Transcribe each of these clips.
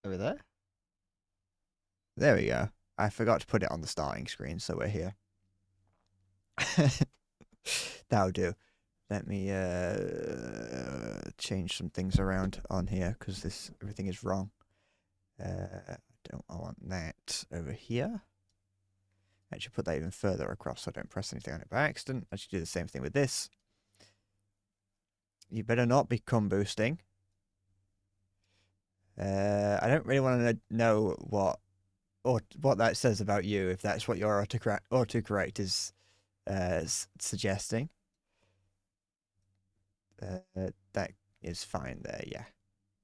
Over there? There we go. I forgot to put it on the starting screen, so we're here. That'll do. Let me change some things around on here because everything is wrong. I want that over here. Actually, put that even further across so I don't press anything on it by accident. I should do the same thing with this. You better not be cum boosting. I don't really want to know what that says about you if that's what your autocorrect is suggesting. That is fine there, yeah.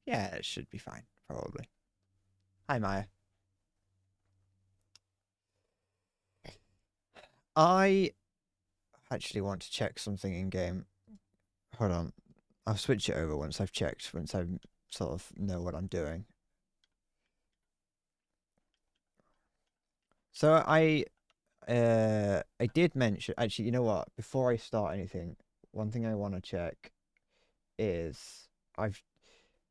Yeah, it should be fine, probably. Hi, Maya. I actually want to check something in game. Hold on. I'll switch it over once I've checked, once I sort of know what I'm doing. So I did mention, actually, you know what? Before I start anything, one thing I want to check is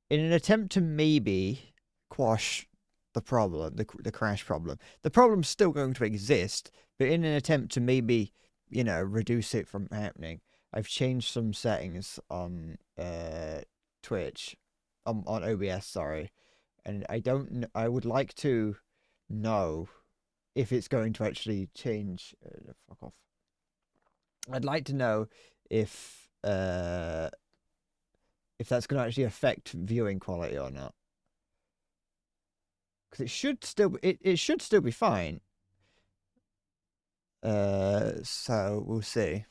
in an attempt to maybe quash the problem, the crash problem. The problem's still going to exist, but in an attempt to maybe, reduce it from happening, I've changed some settings on Twitch, on OBS, sorry, and I would like to know if it's going to actually change. Fuck off. I'd like to know if that's going to actually affect viewing quality or not. Because it should still be fine. So we'll see.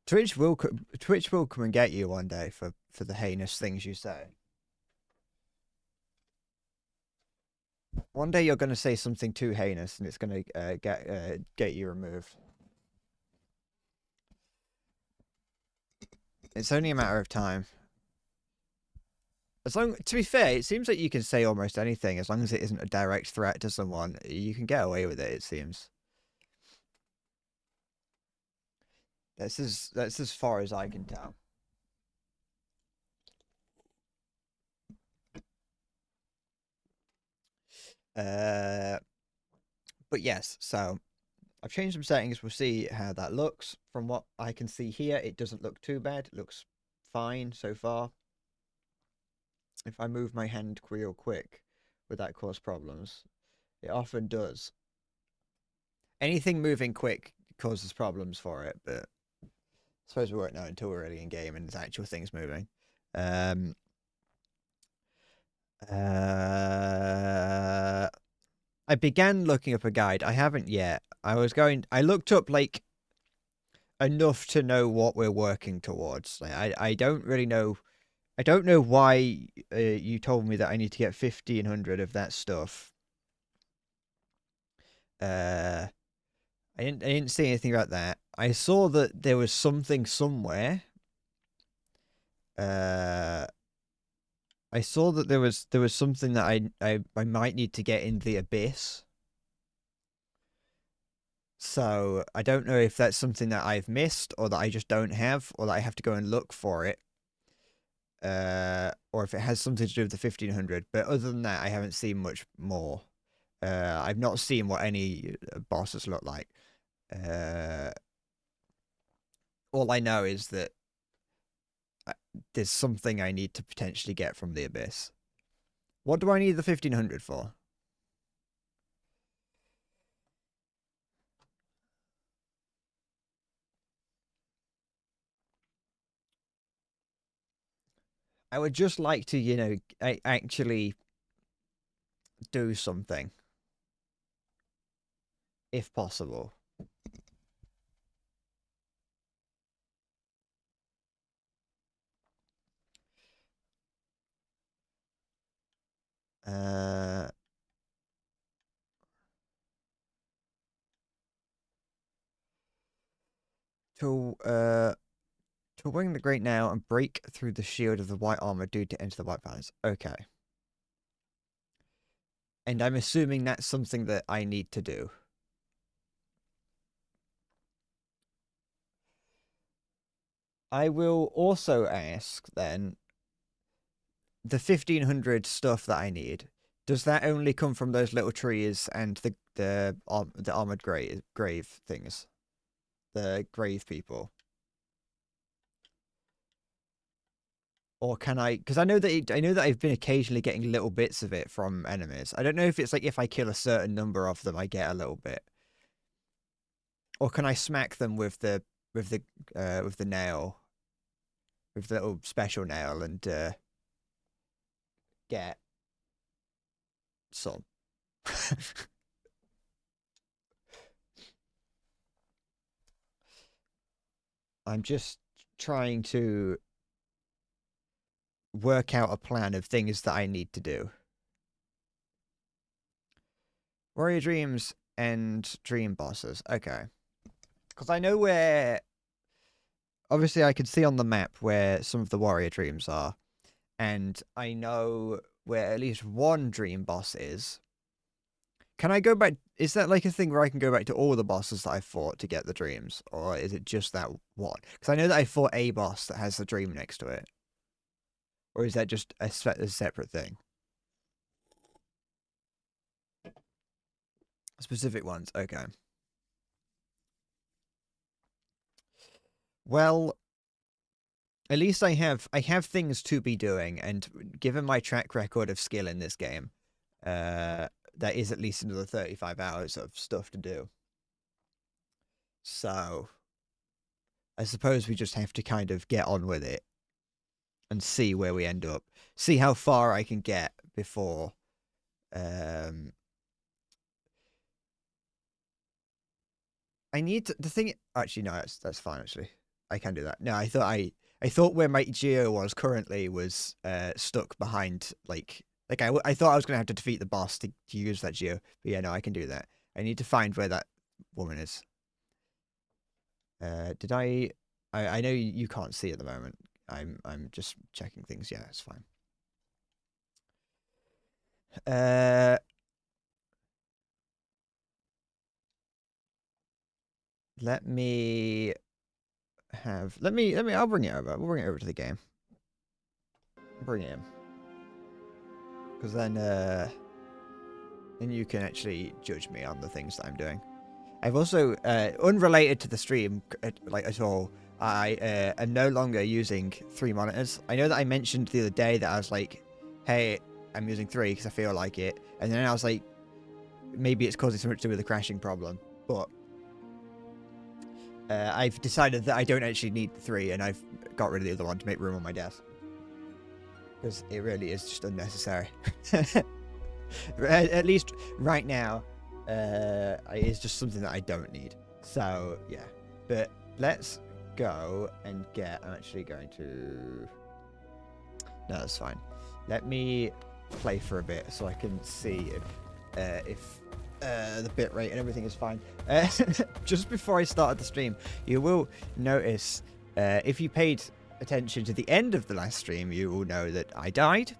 Twitch will come and get you one day for the heinous things you say. One day you're going to say something too heinous, and it's going to get you removed. It's only a matter of time. To be fair, it seems like you can say almost anything as long as it isn't a direct threat to someone. You can get away with it. It seems. That's as far as I can tell. But yes, so I've changed some settings. We'll see how that looks. From what I can see here, it doesn't look too bad. It looks fine so far. If I move my hand real quick, would that cause problems? It often does. Anything moving quick causes problems for it, but I suppose we won't know until we're really in game and there's actual things moving. I began looking up a guide. I haven't yet. I looked up like enough to know what we're working towards. I don't really know. I don't know why you told me that I need to get 1,500 of that stuff. I didn't see anything about that. I saw that there was something somewhere. I saw that there was something that I might need to get in the abyss. So I don't know if that's something that I've missed or that I just don't have or that I have to go and look for it. Or if it has something to do with the 1,500. But other than that, I haven't seen much more. I've not seen what any bosses look like. All I know is that there's something I need to potentially get from the abyss. What do I need the 1,500 for? I would just like to, actually do something. If possible. To wing the great now and break through the shield of the white armor due to enter the white palace. Okay. And I'm assuming that's something that I need to do. I will also ask then the 1500 stuff that I need, does that only come from those little trees and the armored grave things, the grave people? Or can I? Because I know that I've been occasionally getting little bits of it from enemies. I don't know if it's like if I kill a certain number of them, I get a little bit. Or can I smack them with the nail, with the little special nail, and get some? I'm just trying to work out a plan of things that I need to do. Warrior Dreams and Dream Bosses. Okay. Because I know where... Obviously, I can see on the map where some of the Warrior Dreams are. And I know where at least one Dream Boss is. Can I go back... Is that like a thing where I can go back to all the bosses that I fought to get the dreams? Or is it just that one? Because I know that I fought a boss that has the dream next to it. Or is that just a separate thing? Specific ones, okay. Well, at least I have things to be doing, and given my track record of skill in this game, that is at least another 35 hours of stuff to do. So, I suppose we just have to kind of get on with it and see where we end up. See how far I can get before I need to, the thing. Actually, no, that's fine. Actually, I can do that. No, I thought where my Geo was currently was stuck behind I thought I was gonna have to defeat the boss to use that Geo. But yeah, no, I can do that. I need to find where that woman is. Did I know you can't see at the moment. I'm just checking things. Yeah, it's fine. Let me I'll bring it over. We'll bring it over to the game. Bring it in. Because then you can actually judge me on the things that I'm doing. I've also, unrelated to the stream, at all, I am no longer using 3 monitors. I know that I mentioned the other day that I was like, hey, I'm using 3 because I feel like it. And then I was like, maybe it's causing something to do with the crashing problem. But I've decided that I don't actually need the 3, and I've got rid of the other one to make room on my desk. Because it really is just unnecessary. At least right now, it's just something that I don't need. So, yeah. But let's go and get... I'm actually going to... No, that's fine. Let me play for a bit so I can see if the bitrate and everything is fine. Just before I started the stream, you will notice, if you paid attention to the end of the last stream, you will know that I died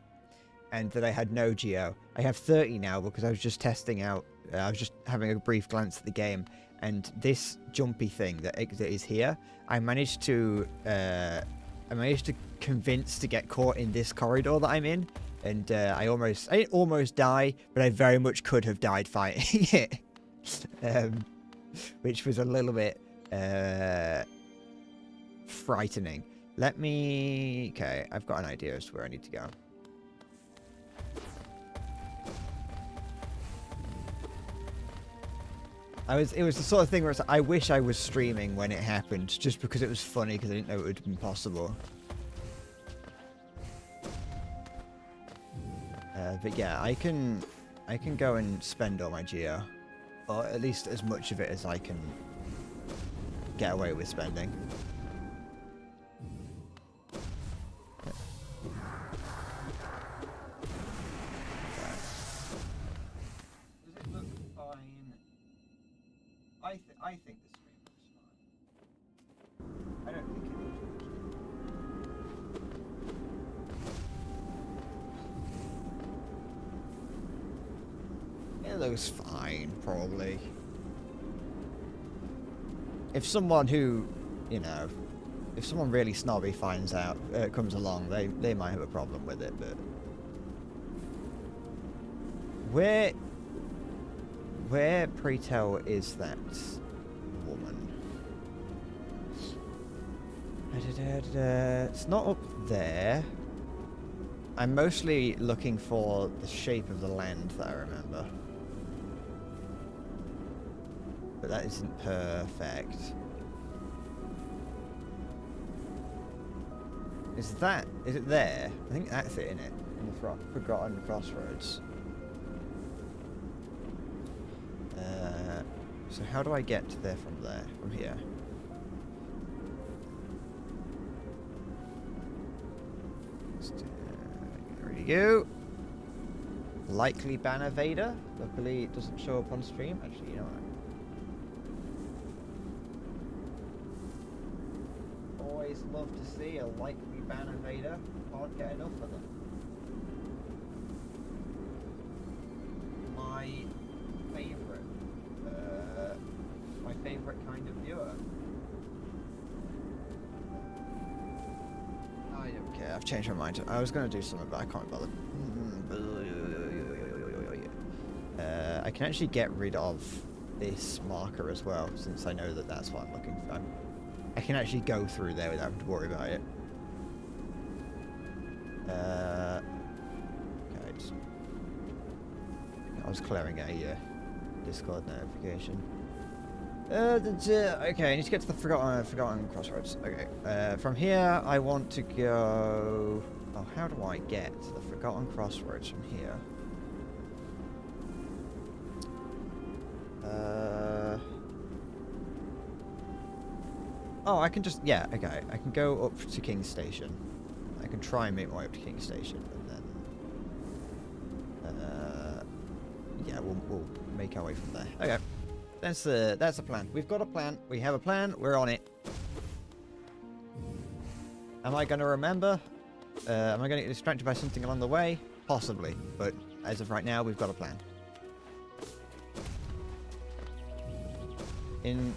and that I had no Geo. I have 30 now because I was just testing out, I was just having a brief glance at the game, and this jumpy thing that is here, I managed to convince to get caught in this corridor that I'm in, and I didn't almost die, but I very much could have died fighting it, which was a little bit frightening. Okay, I've got an idea as to where I need to go. It was the sort of thing where I wish I was streaming when it happened, just because it was funny, because I didn't know it would have been possible. But yeah, I can go and spend all my Geo, or at least as much of it as I can get away with spending. I think the stream looks fine. I don't think it looks. It looks fine, probably. If someone who, if someone really snobby comes along, they might have a problem with it, but Where, pray tell, is that woman? It's not up there. I'm mostly looking for the shape of the land that I remember. But that isn't perfect. Is it there? I think that's it, innit? In the Forgotten Crossroads. So how do I get to there from there? From here? There we go. Likely Banner Vader. Luckily it doesn't show up on stream. Actually, you know what? Always love to see a likely Banner Vader. Can't get enough of them. My favorite kind of viewer. I don't care. I've changed my mind. I was going to do something, but I can't bother. I can actually get rid of this marker as well, since I know that that's what I'm looking for. I can actually go through there without having to worry about it. Okay, I was clearing a Discord notification. Okay, I need to get to the Forgotten Crossroads. Okay, from here I want to go... Oh, how do I get to the Forgotten Crossroads from here? Oh, I can just... Yeah, okay. I can go up to King's Station. I can try and make my way up to King's Station, and then... yeah, we'll make our way from there. Okay. That's a plan. We've got a plan. We have a plan. We're on it. Am I going to remember? Am I going to get distracted by something along the way? Possibly. But as of right now, we've got a plan. In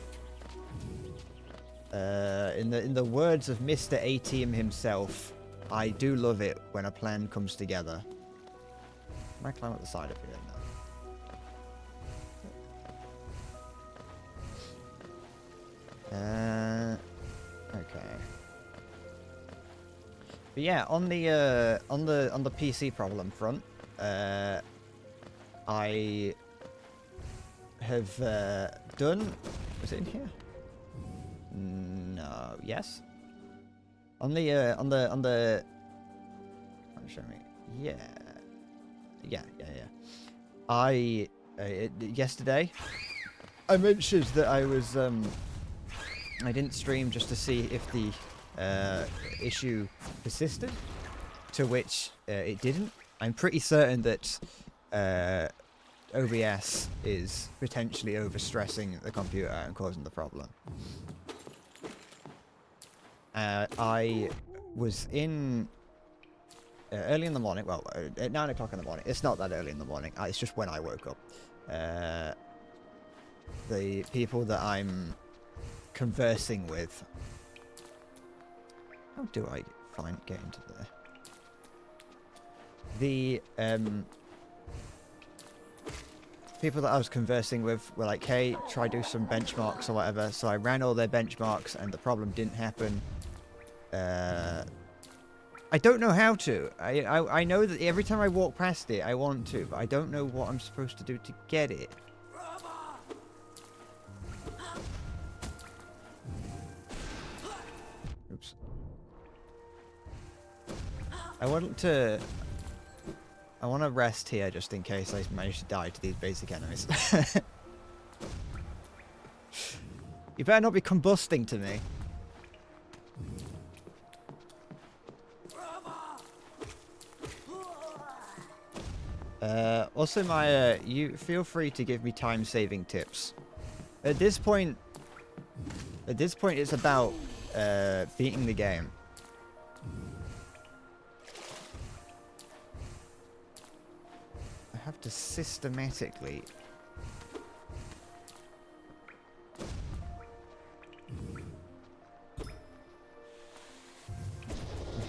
the words of Mr. A-Team himself, I do love it when a plan comes together. Can I climb up the side of here? No. Okay. But yeah, on the PC problem front, I have done. Was it in here? No. Yes. On the. Show me. Yeah. I yesterday I mentioned that I was I didn't stream just to see if the issue persisted, to which it didn't. I'm pretty certain that OBS is potentially overstressing the computer and causing the problem. I was in early in the morning, well, at 9 o'clock in the morning. It's not that early in the morning, it's just when I woke up. The people that I'm conversing with... How do I get into there? The people that I was conversing with were like, hey, try do some benchmarks or whatever. So I ran all their benchmarks and the problem didn't happen. I don't know how to. I know that every time I walk past it, I want to, but I don't know what I'm supposed to do to get it. Oops. I want to rest here just in case I manage to die to these basic enemies. You better not be combusting to me. Also, Maya, you feel free to give me time-saving tips. At this point, it's about beating the game. I have to systematically... We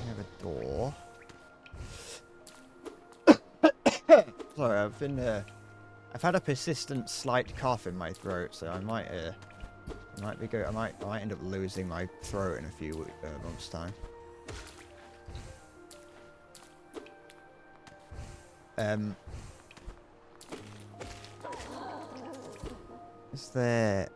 have a door. Sorry, I've had a persistent slight cough in my throat, so I might end up losing my throat in a few months' time. Is there?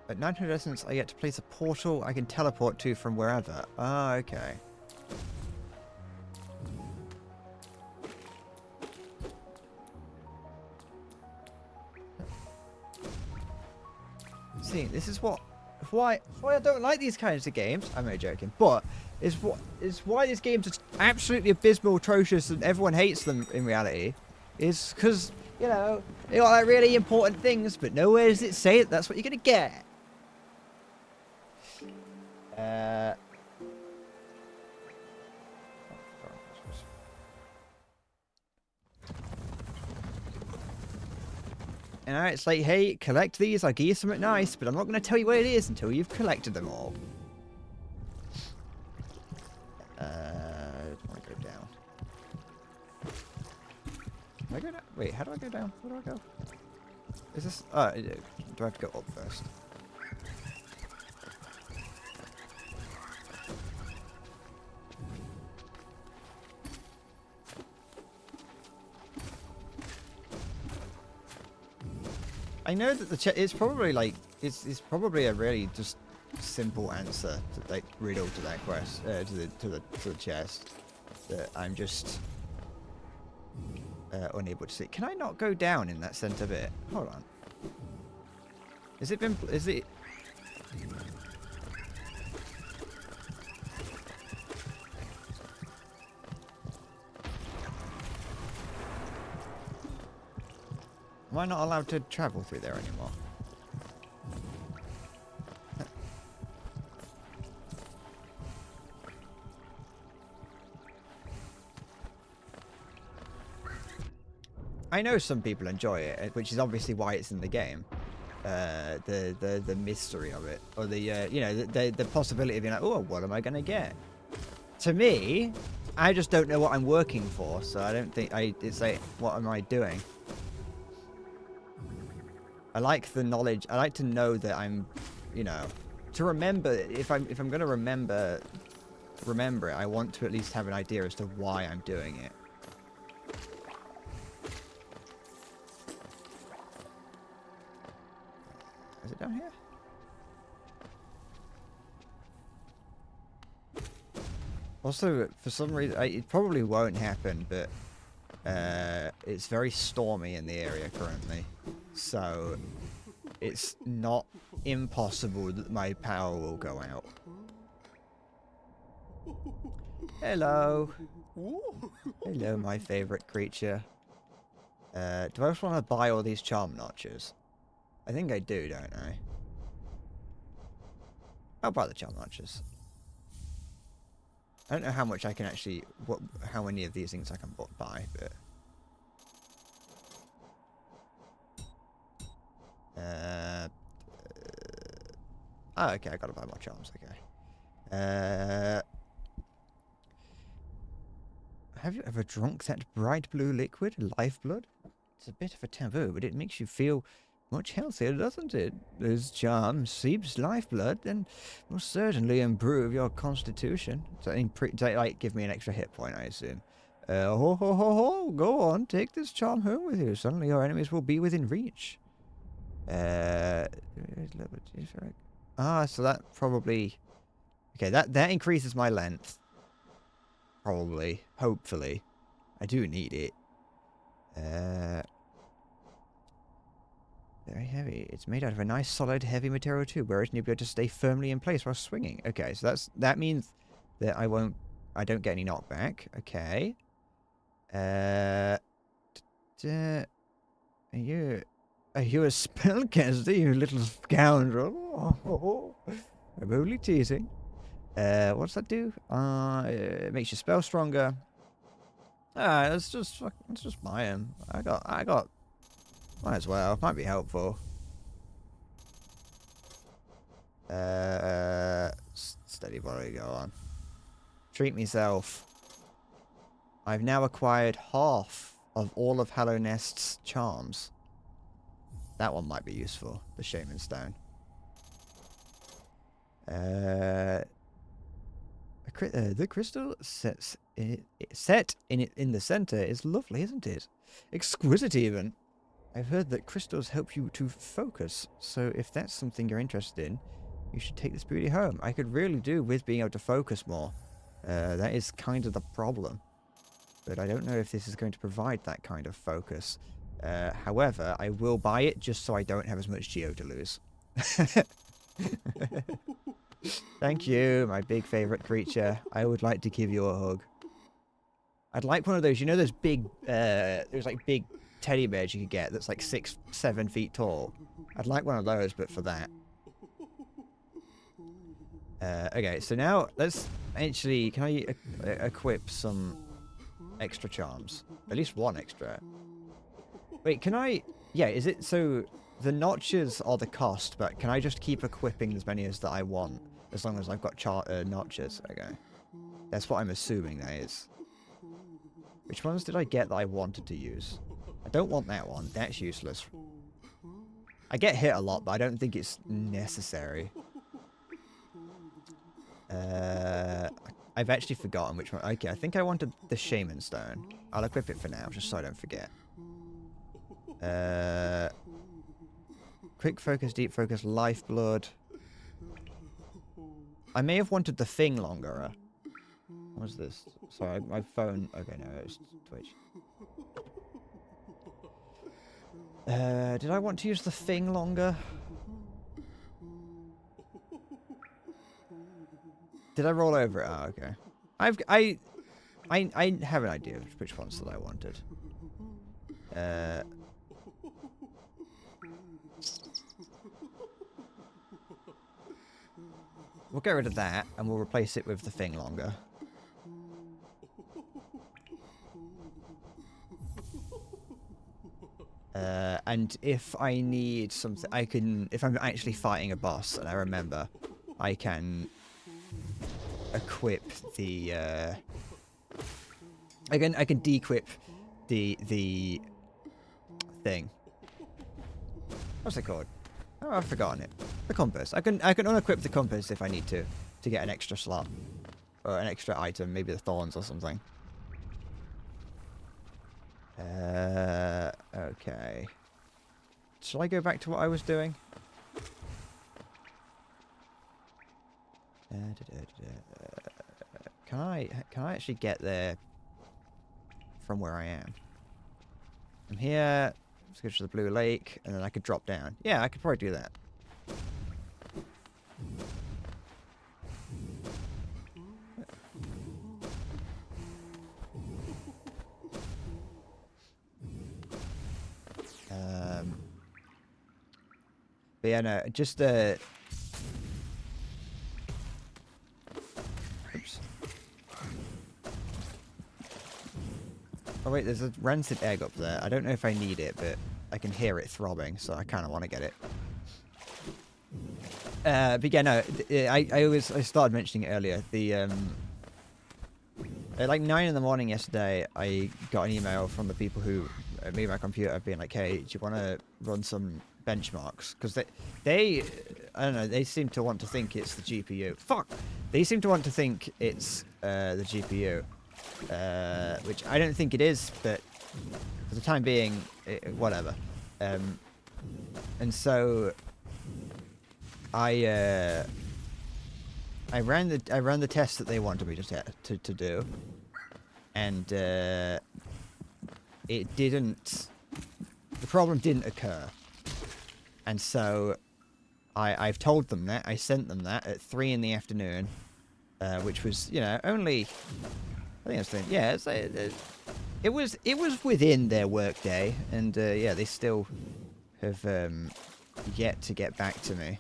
At 900 essence, I get to place a portal I can teleport to from wherever. Ah, okay. See, this is why I don't like these kinds of games. I'm only joking, but it's why these games are absolutely abysmal, atrocious, and everyone hates them in reality. Is because, you know, they got like really important things, but nowhere does it say that that's what you're gonna get. And now it's like, hey, collect these, I'll give you something nice, but I'm not going to tell you what it is until you've collected them all. I want to go down. Can I go down? Wait, how do I go down? Where do I go? Is this... do I have to go up first? I know that it's probably like it's probably a really just simple answer to like riddle to that quest to the chest that I'm just unable to see. Can I not go down in that center bit? Hold on. Is it? Am I not allowed to travel through there anymore? I know some people enjoy it, which is obviously why it's in the game. The mystery of it, or the you know, the possibility of being like, oh, what am I gonna get? To me, I just don't know what I'm working for, so I don't think it's like, what am I doing? I like the knowledge. I like to know that I'm, you know, to remember. If I'm gonna remember it, I want to at least have an idea as to why I'm doing it. Is it down here? Also, for some reason, it probably won't happen, but it's very stormy in the area currently. So, it's not impossible that my power will go out. Hello. Hello, my favorite creature. Do I just want to buy all these charm notches? I think I do, don't I? I'll buy the charm notches. I don't know how much I can actually... how many of these things I can buy, but... oh, okay, I gotta buy more charms, okay. Have you ever drunk that bright blue liquid, lifeblood? It's a bit of a taboo, but it makes you feel much healthier, doesn't it? Those charms seeps lifeblood and will certainly improve your constitution. So, like, give me an extra hit point, I assume. Ho ho ho ho, go on, take this charm home with you. Suddenly your enemies will be within reach. So that probably... okay, that increases my length. Probably. Hopefully. I do need it. Very heavy. It's made out of a nice solid heavy material too, whereas you'll be able to stay firmly in place while swinging. Okay, so that means that I don't get any knockback. Okay. Are you a spellcaster, you little scoundrel? Oh, I'm only teasing. What's that do? It makes your spell stronger. Let's just buy him. I got. Might as well. Might be helpful. Steady body, go on. Treat myself. I've now acquired half of all of Hallownest's charms. That one might be useful. The Shaman Stone. The crystal set in the center is lovely, isn't it? Exquisite, even. I've heard that crystals help you to focus, so if that's something you're interested in, you should take this beauty home. I could really do with being able to focus more. That is kind of the problem. But I don't know if this is going to provide that kind of focus. However, I will buy it just so I don't have as much geo to lose. Thank you, my big favorite creature. I would like to give you a hug. I'd like one of those, you know those big, there's like big teddy bears you could get that's like 6-7 feet tall. I'd like one of those, but for that. Okay, so now let's actually, can I equip some extra charms? At least one extra. Wait, can I, yeah, is it, so the notches are the cost, but can I just keep equipping as many as that I want, as long as I've got notches? Okay. That's what I'm assuming that is. Which ones did I get that I wanted to use? I don't want that one. That's useless. I get hit a lot, but I don't think it's necessary. I've actually forgotten which one. Okay, I think I wanted the Shaman Stone. I'll equip it for now, just so I don't forget. Quick focus, deep focus, lifeblood. I may have wanted the thing longer. What was this? Sorry, my phone. Okay, no, it was Twitch. Did I want to use the thing longer? Did I roll over it? Oh, okay. I have an idea of which ones that I wanted. We'll get rid of that, and we'll replace it with the thing longer. And if I need something, I can, if I'm actually fighting a boss, and I remember, I can equip the, I can de-equip the thing. What's it called? Oh, I've forgotten it. The compass. I can unequip the compass if I need to get an extra slot. Or an extra item, maybe the thorns or something. Okay. Shall I go back to what I was doing? Can I actually get there from where I am? I'm here. Let's go to the Blue Lake, and then I could drop down. Yeah, I could probably do that. But yeah, no, just oops. Oh wait, there's a rancid egg up there. I don't know if I need it, but I can hear it throbbing, so I kind of want to get it. But yeah, no, I started mentioning it earlier. The at like 9 in the morning yesterday, I got an email from the people who made my computer being like, "Hey, do you want to run some benchmarks?" Because they, I don't know, they seem to want to think it's the GPU. Fuck! They seem to want to think it's the GPU, which I don't think it is, but for the time being, whatever. And so I ran the test that they wanted me to do, and it didn't. The problem didn't occur, and so I've told them that. I sent them that at 3 in the afternoon, which was, you know, only, I think I was thinking, yeah, it was within their work day, and yeah, they still have yet to get back to me.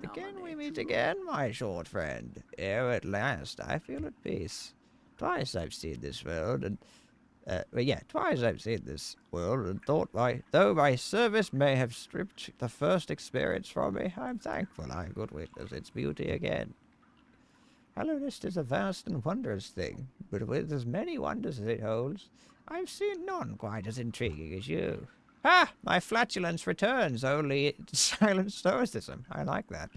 Again we meet again, my short friend. Here at last I feel at peace. Twice I've seen this world, and But yeah, twice I've seen this world and thought though my service may have stripped the first experience from me, I'm thankful I could witness its beauty again. Hallownest is a vast and wondrous thing, but with as many wonders as it holds, I've seen none quite as intriguing as you. Ah, my flatulence returns, only silent stoicism. I like that.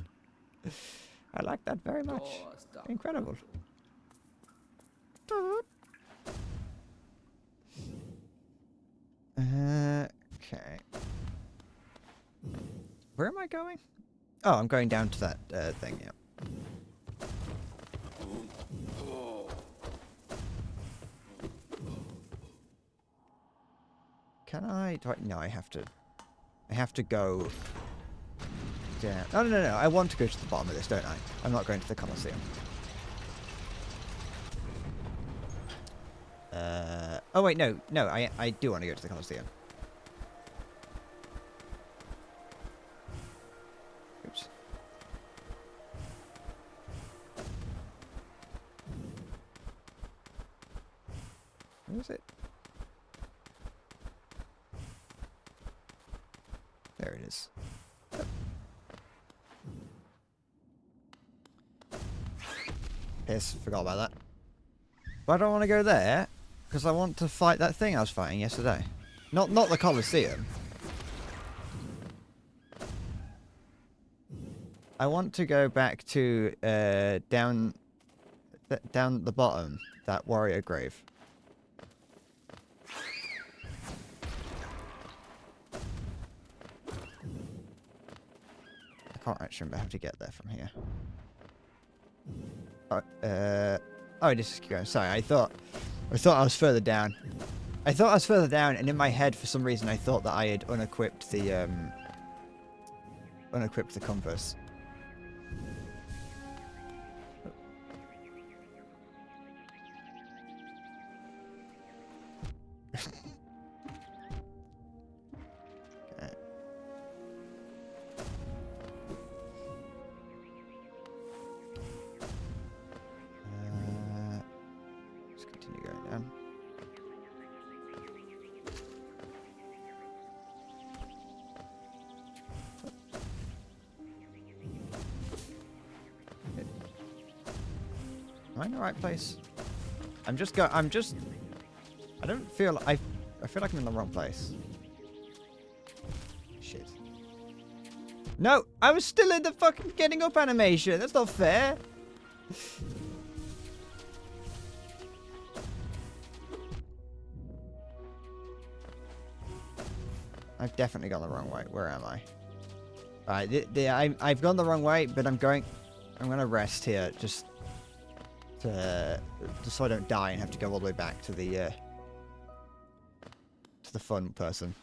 I like that very much. Incredible. Okay. Where am I going? Oh, I'm going down to that thing, yeah. Can I? No, I have to go down. No. I want to go to the bottom of this, don't I? I'm not going to the Colosseum. Oh wait, no. I do want to go to the Colosseum. Oops. Where is it? There it is. Oh. Piss, forgot about that. Why do I want to go there? Because I want to fight that thing I was fighting yesterday. Not the Colosseum. I want to go back to down the bottom, that warrior grave. I can't actually remember how to get there from here. Oh, this is going. Sorry, I thought I was further down. I thought I was further down, and in my head, for some reason, I thought that I had unequipped the compass. Okay. Let's continue going down. Am I in the right place? I don't feel... I feel like I'm in the wrong place. Shit. No! I was still in the fucking getting up animation! That's not fair! I've definitely gone the wrong way. Where am I? Alright, I've gone the wrong way, but I'm gonna rest here, just so I don't die and have to go all the way back to the fun person.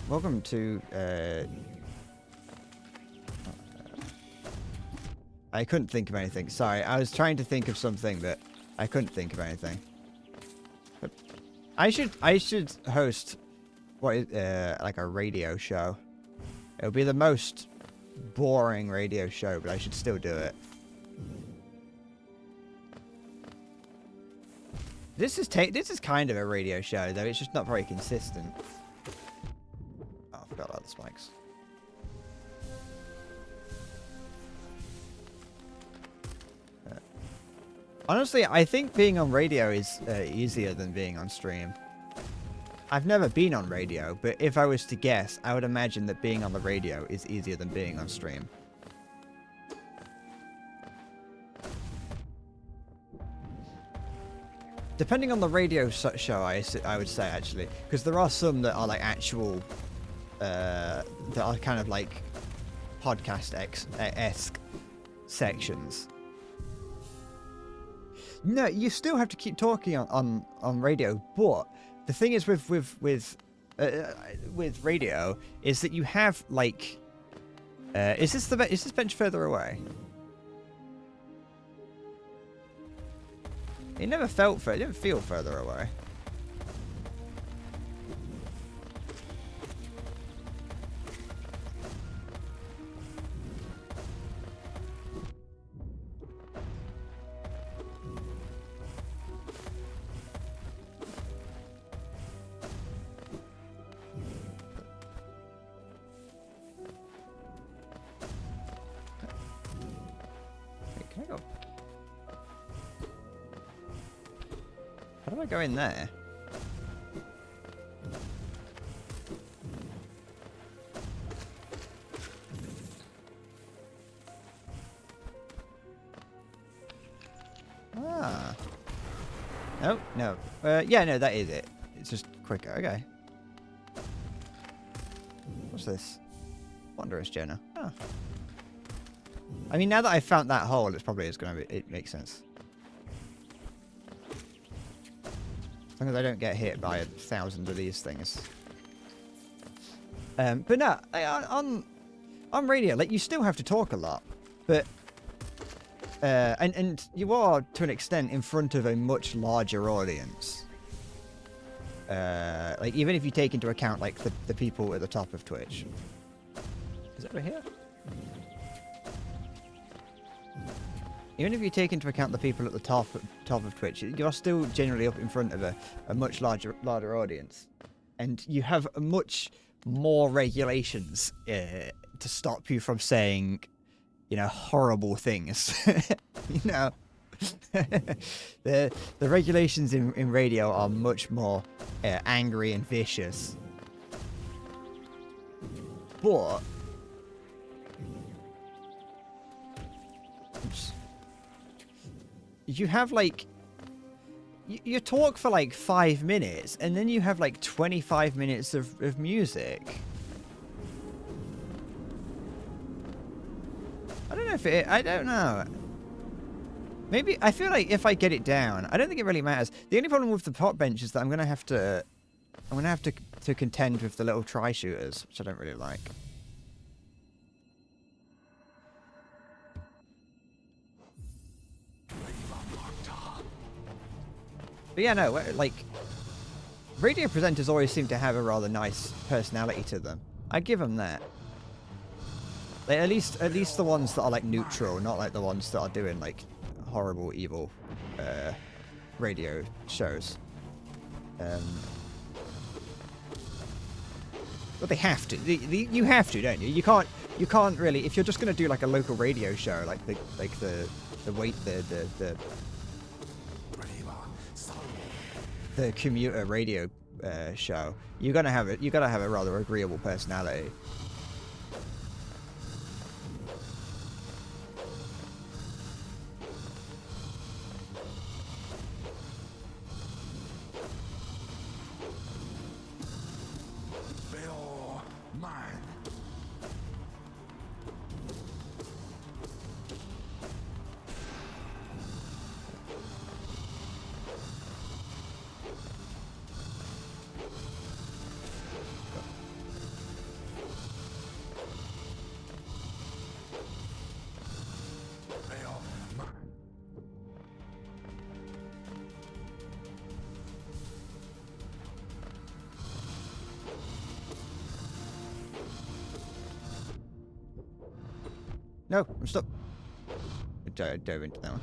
Welcome to I couldn't think of anything. Sorry, I was trying to think of something, but I couldn't think of anything. But I should host what is like a radio show. It would be the most boring radio show, but I should still do it. This is kind of a radio show, though. It's just not very consistent. Oh, I forgot about the spikes. Honestly, I think being on radio is easier than being on stream. I've never been on radio, but if I was to guess, I would imagine that being on the radio is easier than being on stream. Depending on the radio show, I would say, actually. Because there are some that are like actual... that are kind of like podcast-esque sections. No, you still have to keep talking on radio, but the thing is with radio is that you have like is this bench further away? It never felt it didn't feel further away. How do I go in there? Ah. No, no. Yeah, no, that is it. It's just quicker. Okay. What's this? Wondrous Jenna. Oh. I mean, now that I've found that hole, it's probably going to be... It makes sense. As long as I don't get hit by 1,000 of these things. But no, on radio, like, you still have to talk a lot. But... and you are, to an extent, in front of a much larger audience. Like, even if you take into account, like, the people at the top of Twitch. Is it over here? Even if you take into account the people at the top of Twitch, you're still generally up in front of a much larger audience. And you have much more regulations to stop you from saying, you know, horrible things. You know, the regulations in radio are much more angry and vicious. But oops, you have like you talk for like 5 minutes, and then you have like 25 minutes of music. I don't know if it... I don't know. Maybe... I feel like if I get it down... I don't think it really matters. The only problem with the pot bench is that I'm going to have to... I'm going to have to contend with the little tri-shooters, which I don't really like. But yeah, no, like... Radio presenters always seem to have a rather nice personality to them. I give them that. Like, at least the ones that are like neutral, not like the ones that are doing like horrible, evil radio shows. But they have to. You have to, don't you? You can't really. If you're just gonna do like a local radio show, like the commuter radio show, you gotta have a rather agreeable personality. No, I'm stuck. I dove into that one.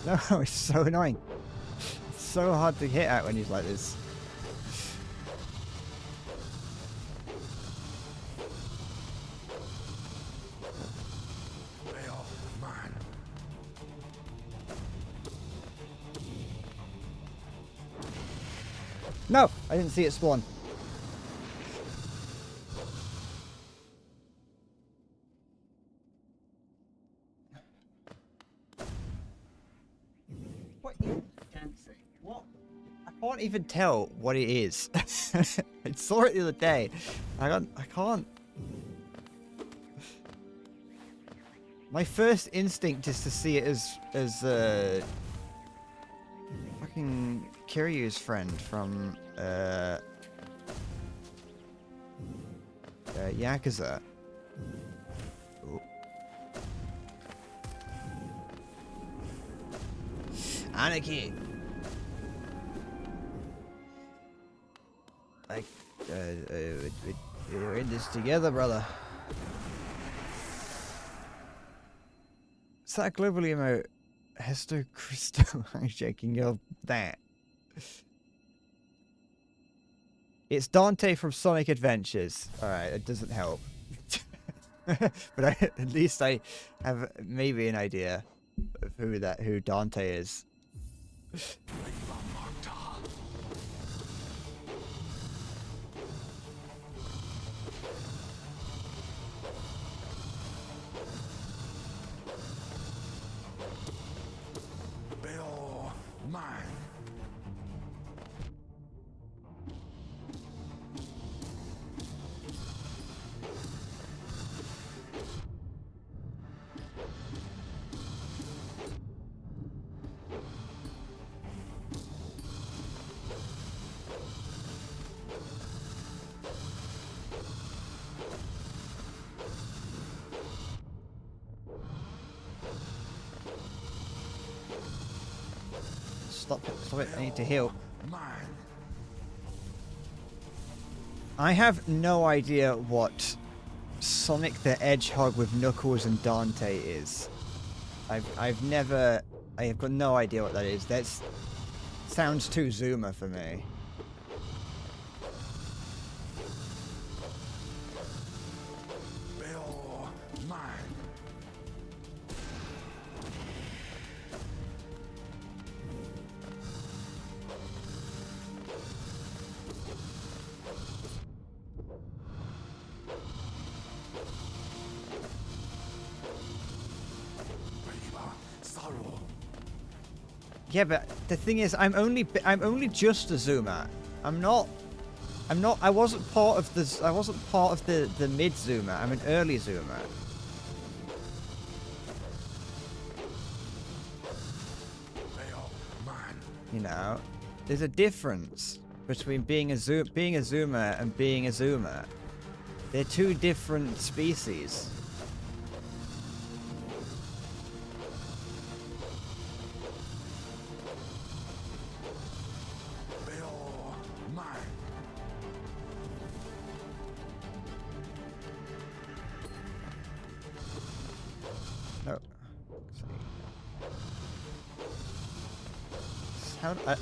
No, it's so annoying. It's so hard to hit at when he's like this. No, I didn't see it spawn. What? I can't even tell what it is. I saw it the other day. I can't. My first instinct is to see it as fucking Kiryu's friend from Yakuza. Ooh. Anarchy. Like, we're in this together, brother. Is that a global emote? Hesto Crystal hijacking your that. It's Dante from Sonic Adventures. Alright, it doesn't help. But at least I have maybe an idea of who Dante is. Stop it, I need to heal. I have no idea what Sonic the Hedgehog with Knuckles and Dante is. I have got no idea what that is. That sounds too Zoomer for me. Yeah, but the thing is, I'm only just a Zoomer. I wasn't part of the mid Zoomer. I'm an early Zoomer. You know, there's a difference between being a Zoomer and being a Zoomer. They're two different species.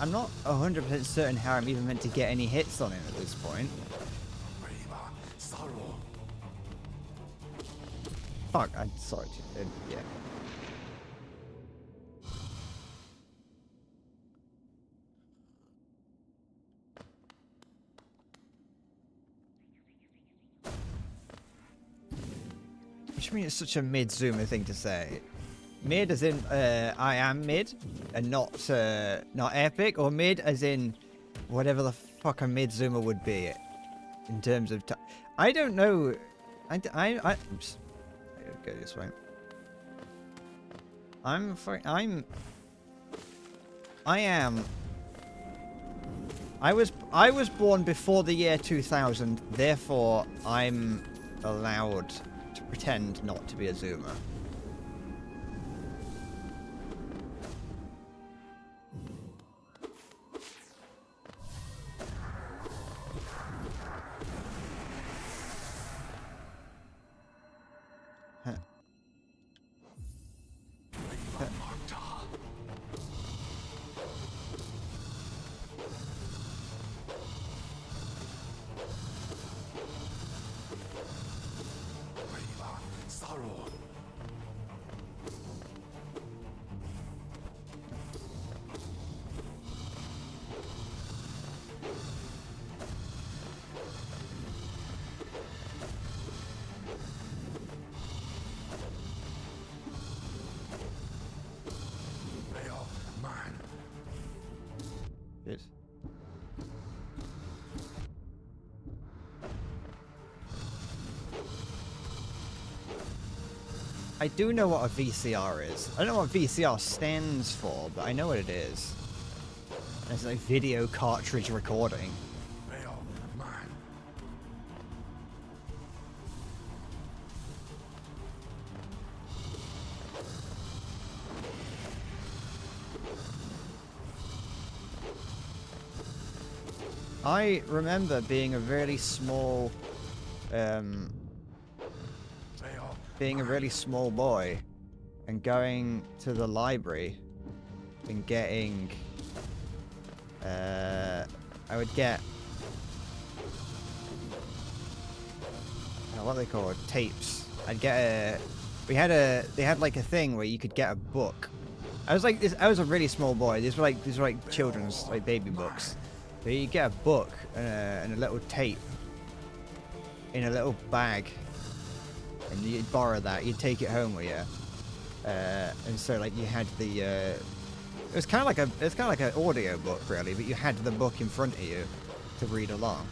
I'm not 100% certain how I'm even meant to get any hits on him at this point. Fuck, I'm sorry. Yeah. What do you mean it's such a mid-zoomer thing to say? Mid as in I am mid and not epic, or mid as in whatever the fuck a mid zoomer would be in terms of I don't know. I go this way. I was born before the year 2000, therefore I'm allowed to pretend not to be a zoomer. I do know what a VCR is. I don't know what VCR stands for, but I know what it is. It's like video cartridge recording. I remember being a really small, being a really small boy and going to the library and getting, I would get, what are they called? Tapes. I'd get a, they had like a thing where you could get a book. I was like this, I was a really small boy. These were like children's, like baby books. But you get a book and a little tape in a little bag, and you'd borrow that. You'd take it home with you, and so like you had the. It was kind of like an audio book really, but you had the book in front of you to read along.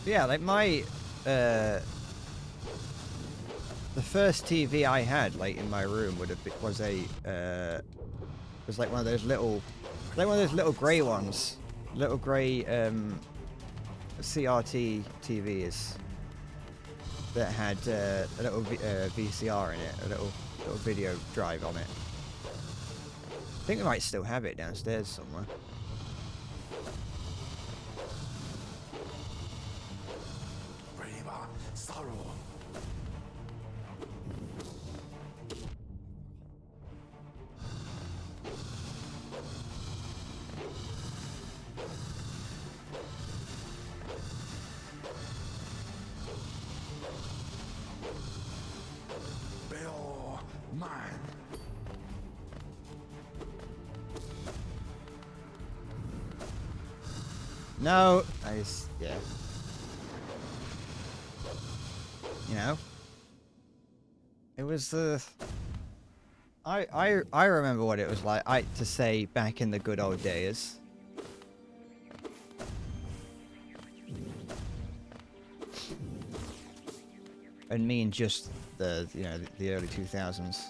Yeah, like my, the first TV I had, like, in my room was like one of those little, grey ones. Little grey, CRT TVs that had, a little VCR in it, a little video drive on it. I think we might still have it downstairs somewhere. No, yeah. You know, it was the. I remember what it was like. To say back in the good old days. And mean just the the early 2000s.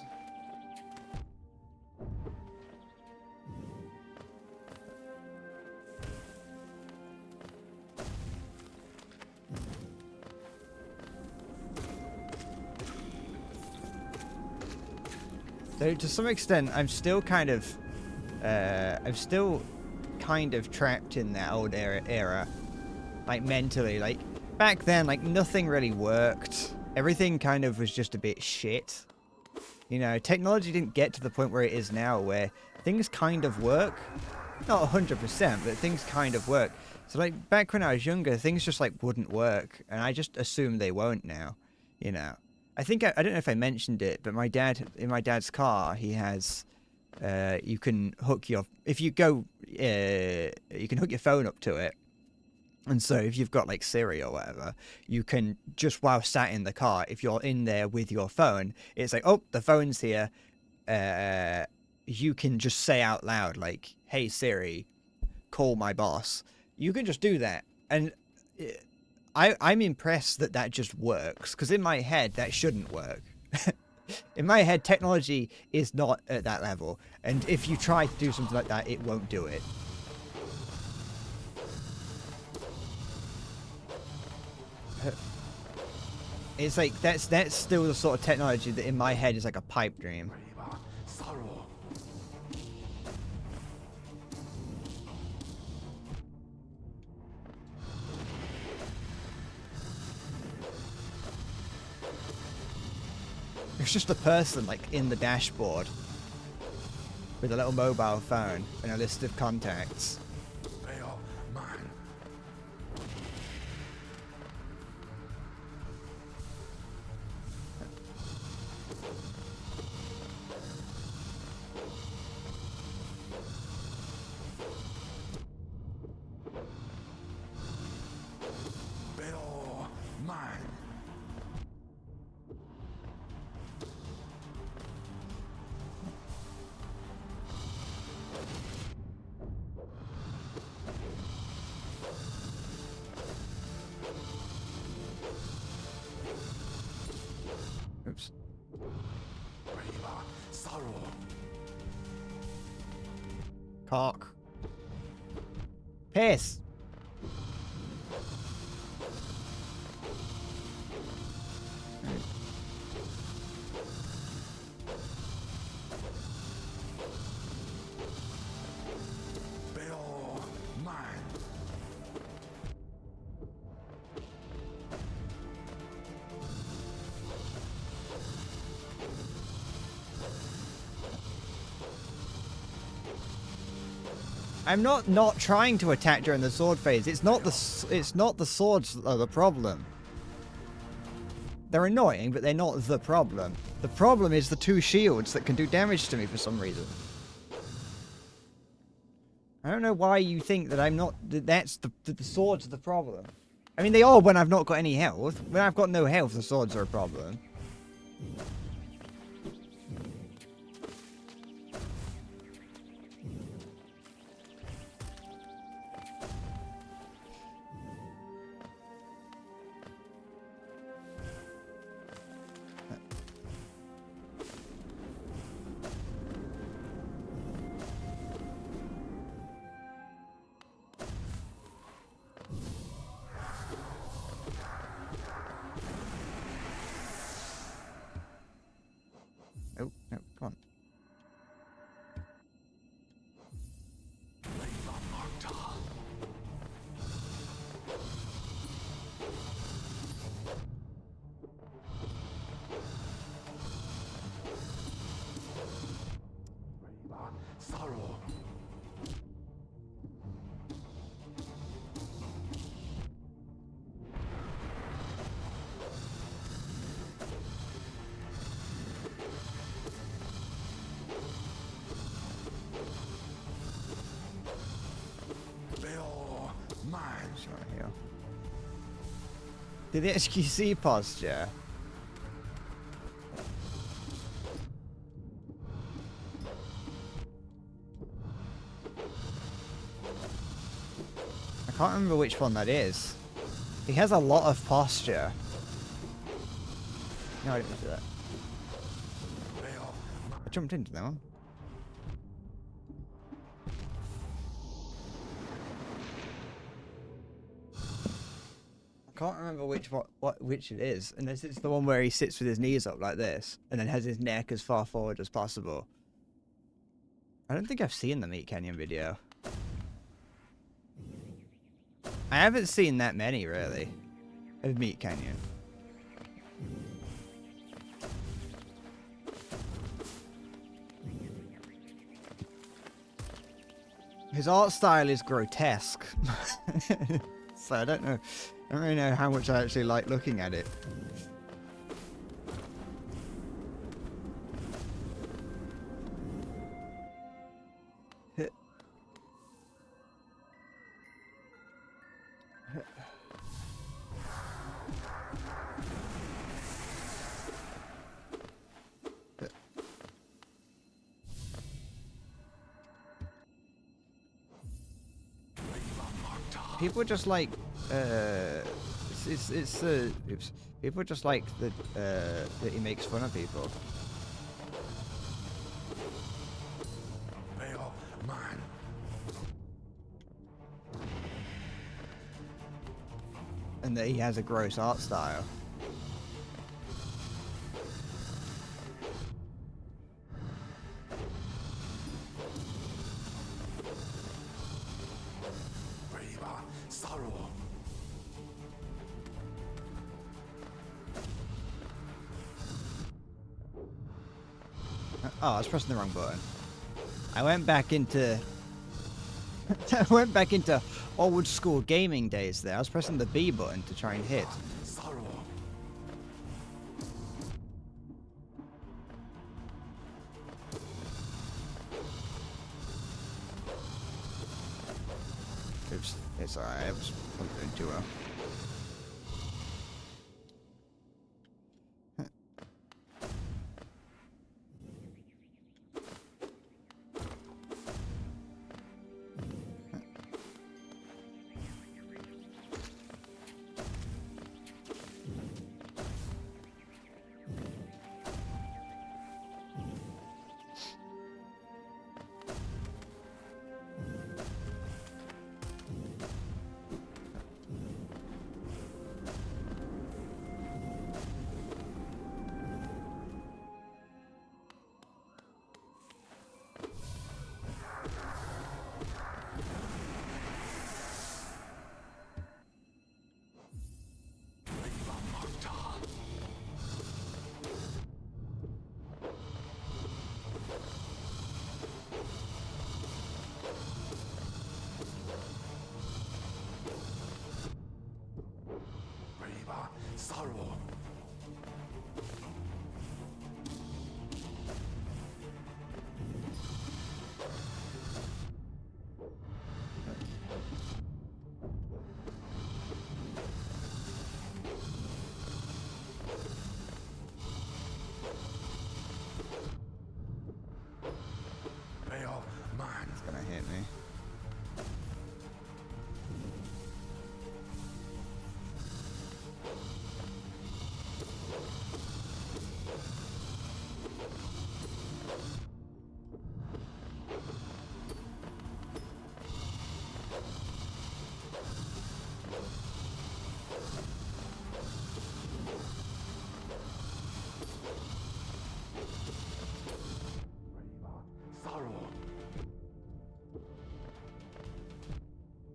So to some extent, I'm still kind of trapped in that old era, like mentally. Like back then, like nothing really worked. Everything kind of was just a bit shit. You know, technology didn't get to the point where it is now, where things kind of work. Not 100%, but things kind of work. So like back when I was younger, things just like wouldn't work, and I just assume they won't now. You know. I think I don't know if I mentioned it, but in my dad's car, he has, you can hook your you can hook your phone up to it, and so if you've got like Siri or whatever, you can just while sat in the car, if you're in there with your phone, it's like, oh, the phone's here. You can just say out loud like, "Hey Siri, call my boss." You can just do that, and. I'm impressed that just works, because in my head that shouldn't work. In my head, technology is not at that level, and if you try to do something like that, it won't do it. It's like that's still the sort of technology that in my head is like a pipe dream. It's just a person like in the dashboard with a little mobile phone and a list of contacts. Cock. Piss. Bill, mine. I'm not trying to attack during the sword phase. It's not the swords that are the problem. They're annoying, but they're not the problem. The problem is the two shields that can do damage to me for some reason. I don't know why you think that I'm not. That's the swords are the problem. I mean, they are when I've not got any health. When I've got no health, the swords are a problem. Oh, no, come on. Sorrow. Bill, mine. Sorry, here. Did the HQC posture? I can't remember which one that is. He has a lot of posture. No, I didn't do that. Bill, I jumped into that one. I can't remember which it is, unless it's the one where he sits with his knees up like this, and then has his neck as far forward as possible. I don't think I've seen the Meat Canyon video. I haven't seen that many, really, of Meat Canyon. His art style is grotesque. So I don't know. I don't really know how much I actually like looking at it. People just like people just like that he makes fun of people. Bill, mine. And that he has a gross art style. Braver, sorrow. Oh, I was pressing the wrong button. I went back into I went back into old school gaming days there. I was pressing the B button to try and hit. Sorrow. Oops, it's alright. I was probably doing too well.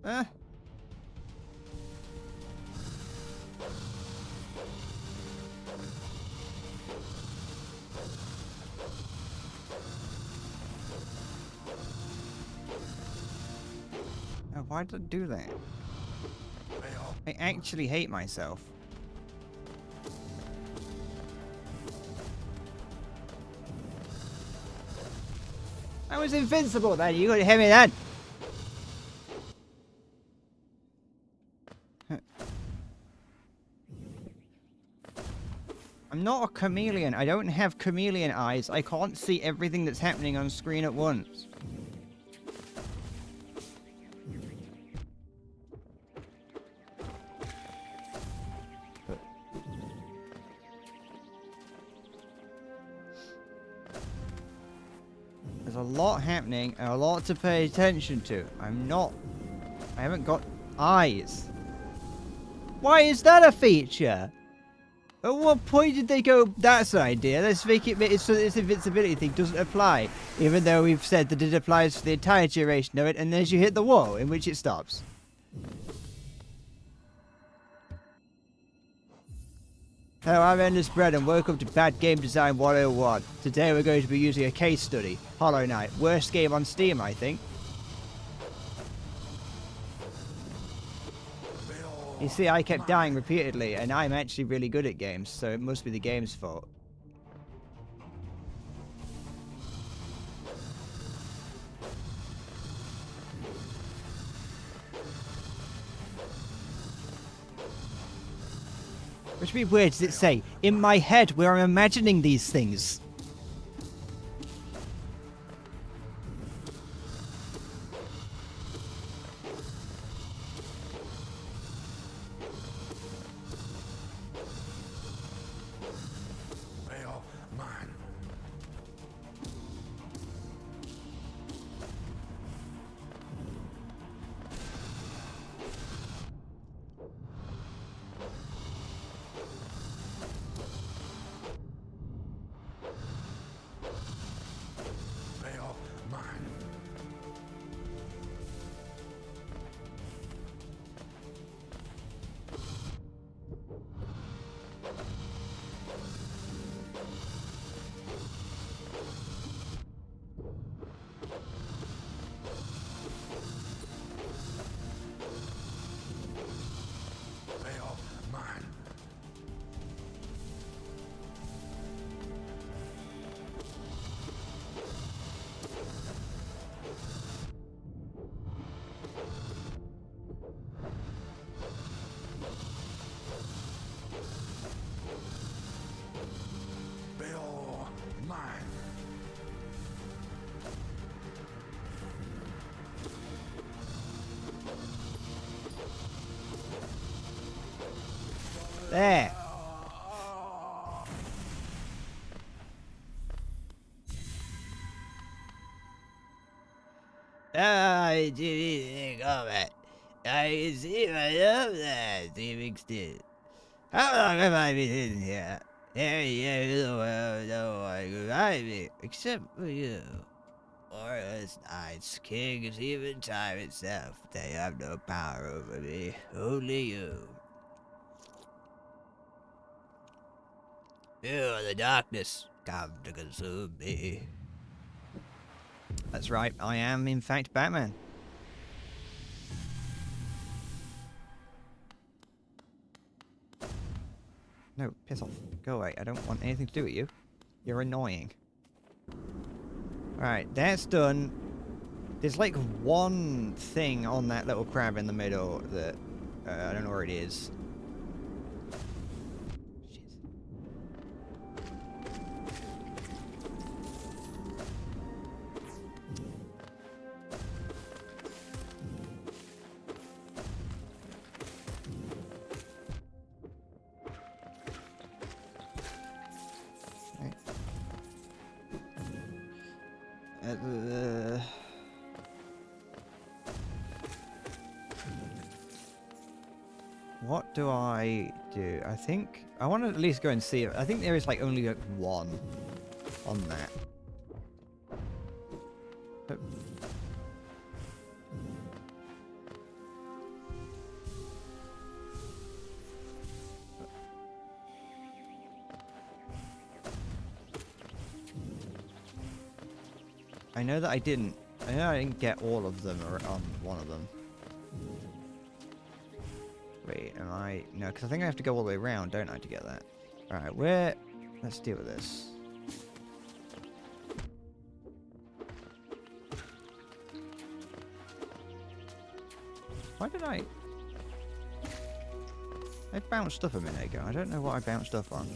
Eh. Oh, why did I do that? I actually hate myself. I was invincible then, you couldn't hit me then! I'm not a chameleon. I don't have chameleon eyes. I can't see everything that's happening on screen at once. There's a lot happening and a lot to pay attention to. I haven't got eyes. Why is that a feature? At what point did they go, that's an idea, let's make it so this invincibility thing doesn't apply, even though we've said that it applies for the entire duration of it, and then you hit the wall, in which it stops. Hello, I'm Endless Bread, and welcome to Bad Game Design 101. Today we're going to be using a case study, Hollow Knight. Worst game on Steam, I think. You see, I kept dying repeatedly, and I'm actually really good at games, so it must be the game's fault. Which would be weird, does it say, in my head where I'm imagining these things? Well, mine. Well, mine. Well, mine. Well, mine. There. I didn't comment. I can see myself that Steve did. How long have I been in here? Every year in the world, no one could find me, except for you. Orless nights, kings, even time itself, they have no power over me. Only you. You are the darkness, come to consume me. That's right, I am in fact Batman. No, piss off. Go away. I don't want anything to do with you. You're annoying. Alright, that's done. There's like one thing on that little crab in the middle that I don't know where it is. Shit. Right. What do I do? I think I want to at least go and see it. I think there is like only like one on that. But I know that I didn't. I know I didn't get all of them on one of them. Wait, am I? No, because I think I have to go all the way around, don't I, to get that? Alright, where? Let's deal with this. Why did I bounced up a minute ago. I don't know what I bounced up on.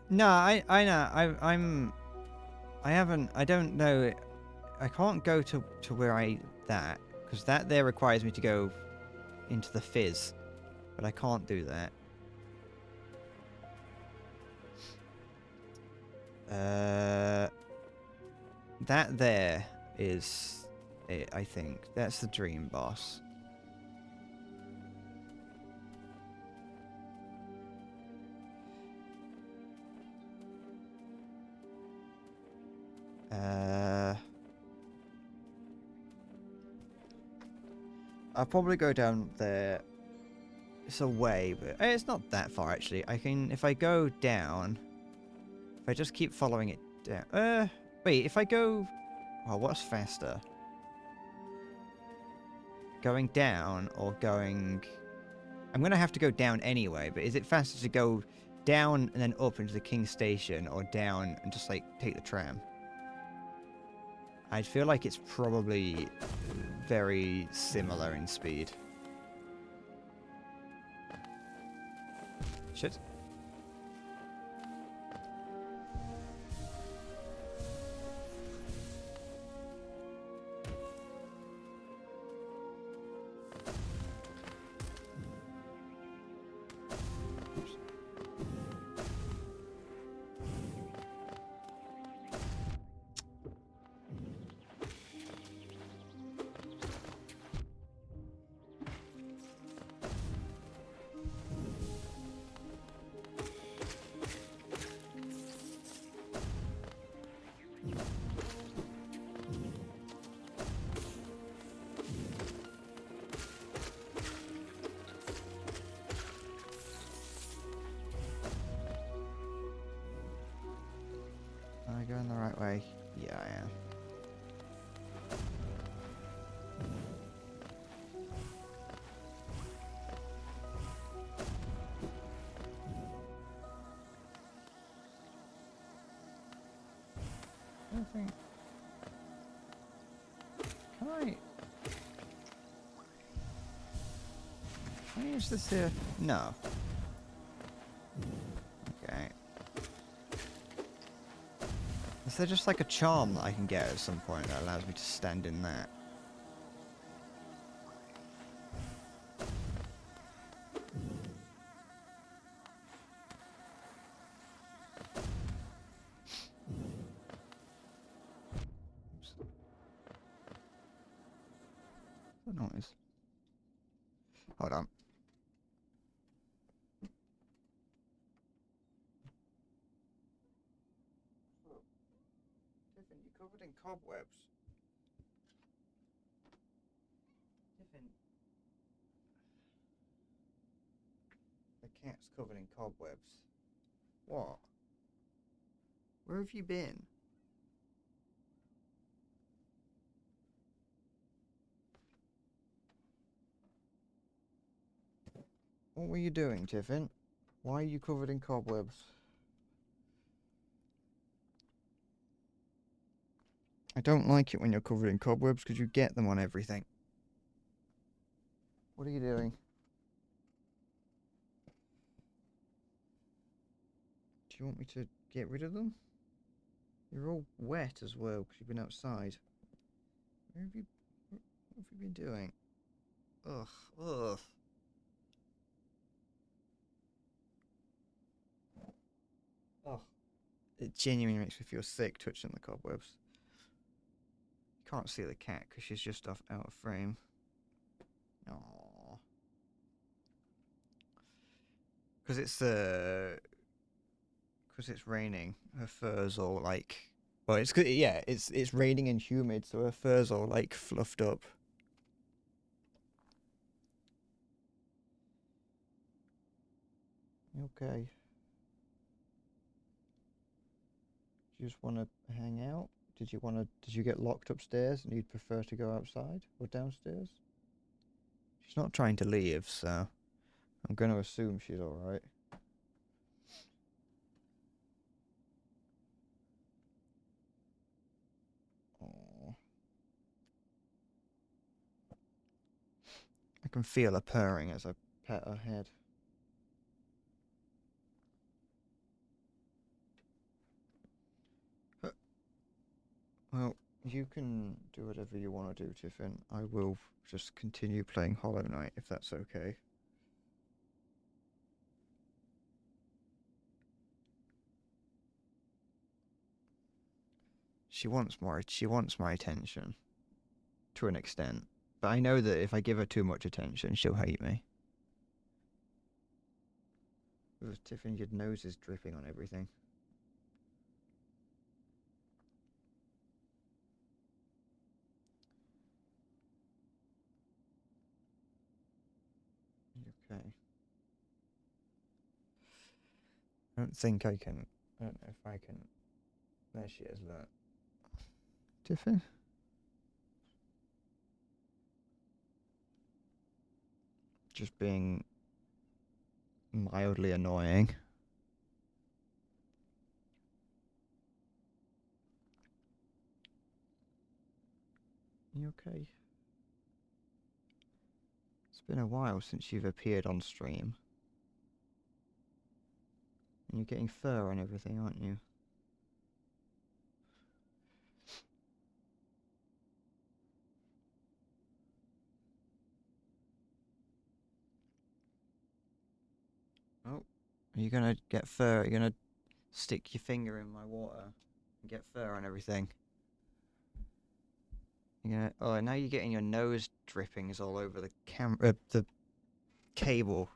No, I know. I don't know. I can't go to where that, because that there requires me to go into the fizz, but I can't do that. That there is it, I think. That's the dream boss. I'll probably go down there. It's a way, but it's not that far actually. I can, if I go down, if I just keep following it down. Wait, if I go, oh, what's faster? Going down or going? I'm gonna have to go down anyway. But is it faster to go down and then up into the King Station, or down and just like take the tram? I feel like it's probably very similar in speed. Shit. Am I going the right way? Yeah, I am. I think. Can I use this here? No. Okay. Is there just like a charm that I can get at some point that allows me to stand in that? Oops. What noise? Hold on. Tiffin, you're covered in cobwebs. Tiffin. The cat's covered in cobwebs. What? Where have you been? What were you doing, Tiffin? Why are you covered in cobwebs? I don't like it when you're covered in cobwebs because you get them on everything. What are you doing? Do you want me to get rid of them? You're all wet as well because you've been outside. What have you been doing? Ugh, ugh. Ugh. It genuinely makes me feel sick touching the cobwebs. You can't see the cat because she's just out of frame. Aww. Because it's raining. Her fur's all like, well, it's good. Yeah, it's raining and humid, so her fur's all like fluffed up. Okay. you just want to hang out? Did you get locked upstairs and you'd prefer to go outside or downstairs? She's not trying to leave, so I'm going to assume she's alright. I can feel her purring as I pet her head. Well, you can do whatever you want to do, Tiffin. I will just continue playing Hollow Knight, if that's okay. She wants my attention. To an extent. But I know that if I give her too much attention, she'll hate me. Ooh, Tiffin, your nose is dripping on everything. Okay. I don't think I can. I don't know if I can. There she is, look. Tiffin? Just being mildly annoying. You okay? It's been a while since you've appeared on stream. And you're getting fur on everything, aren't you? Oh, are you gonna get fur? Are you gonna stick your finger in my water and get fur on everything? You're gonna. Oh, now you're getting your nose drippings all over the the cable.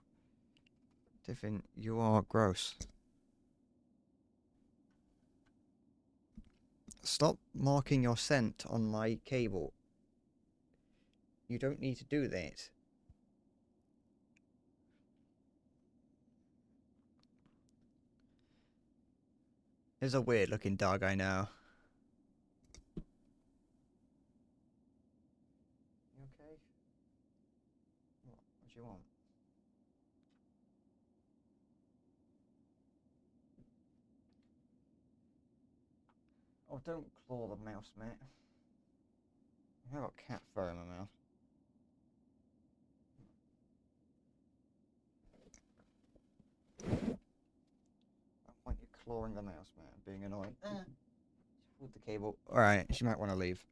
Tiffin, you are gross. Stop marking your scent on my cable. You don't need to do that. It's a weird looking dog, I know. You okay? What do you want? Oh, don't claw the mouse, mate. I got cat fur in my mouth. I don't want you clawing the mouse, mate. I'm being annoying. She pulled the cable. Alright, she might want to leave.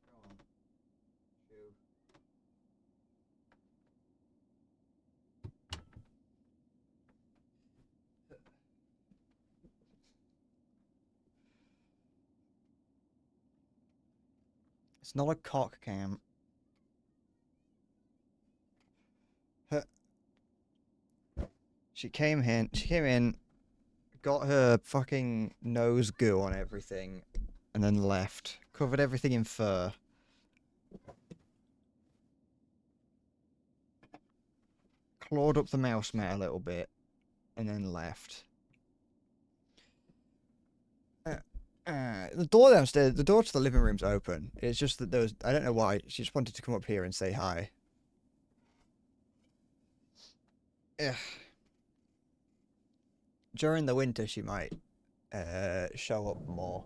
Go on. Shoo. It's not a cock cam. She came in, got her fucking nose goo on everything, and then left. Covered everything in fur. Clawed up the mouse mat a little bit, and then left. The door downstairs, the door to the living room's open. It's just that I don't know why, she just wanted to come up here and say hi. Ugh. During the winter, she might show up more.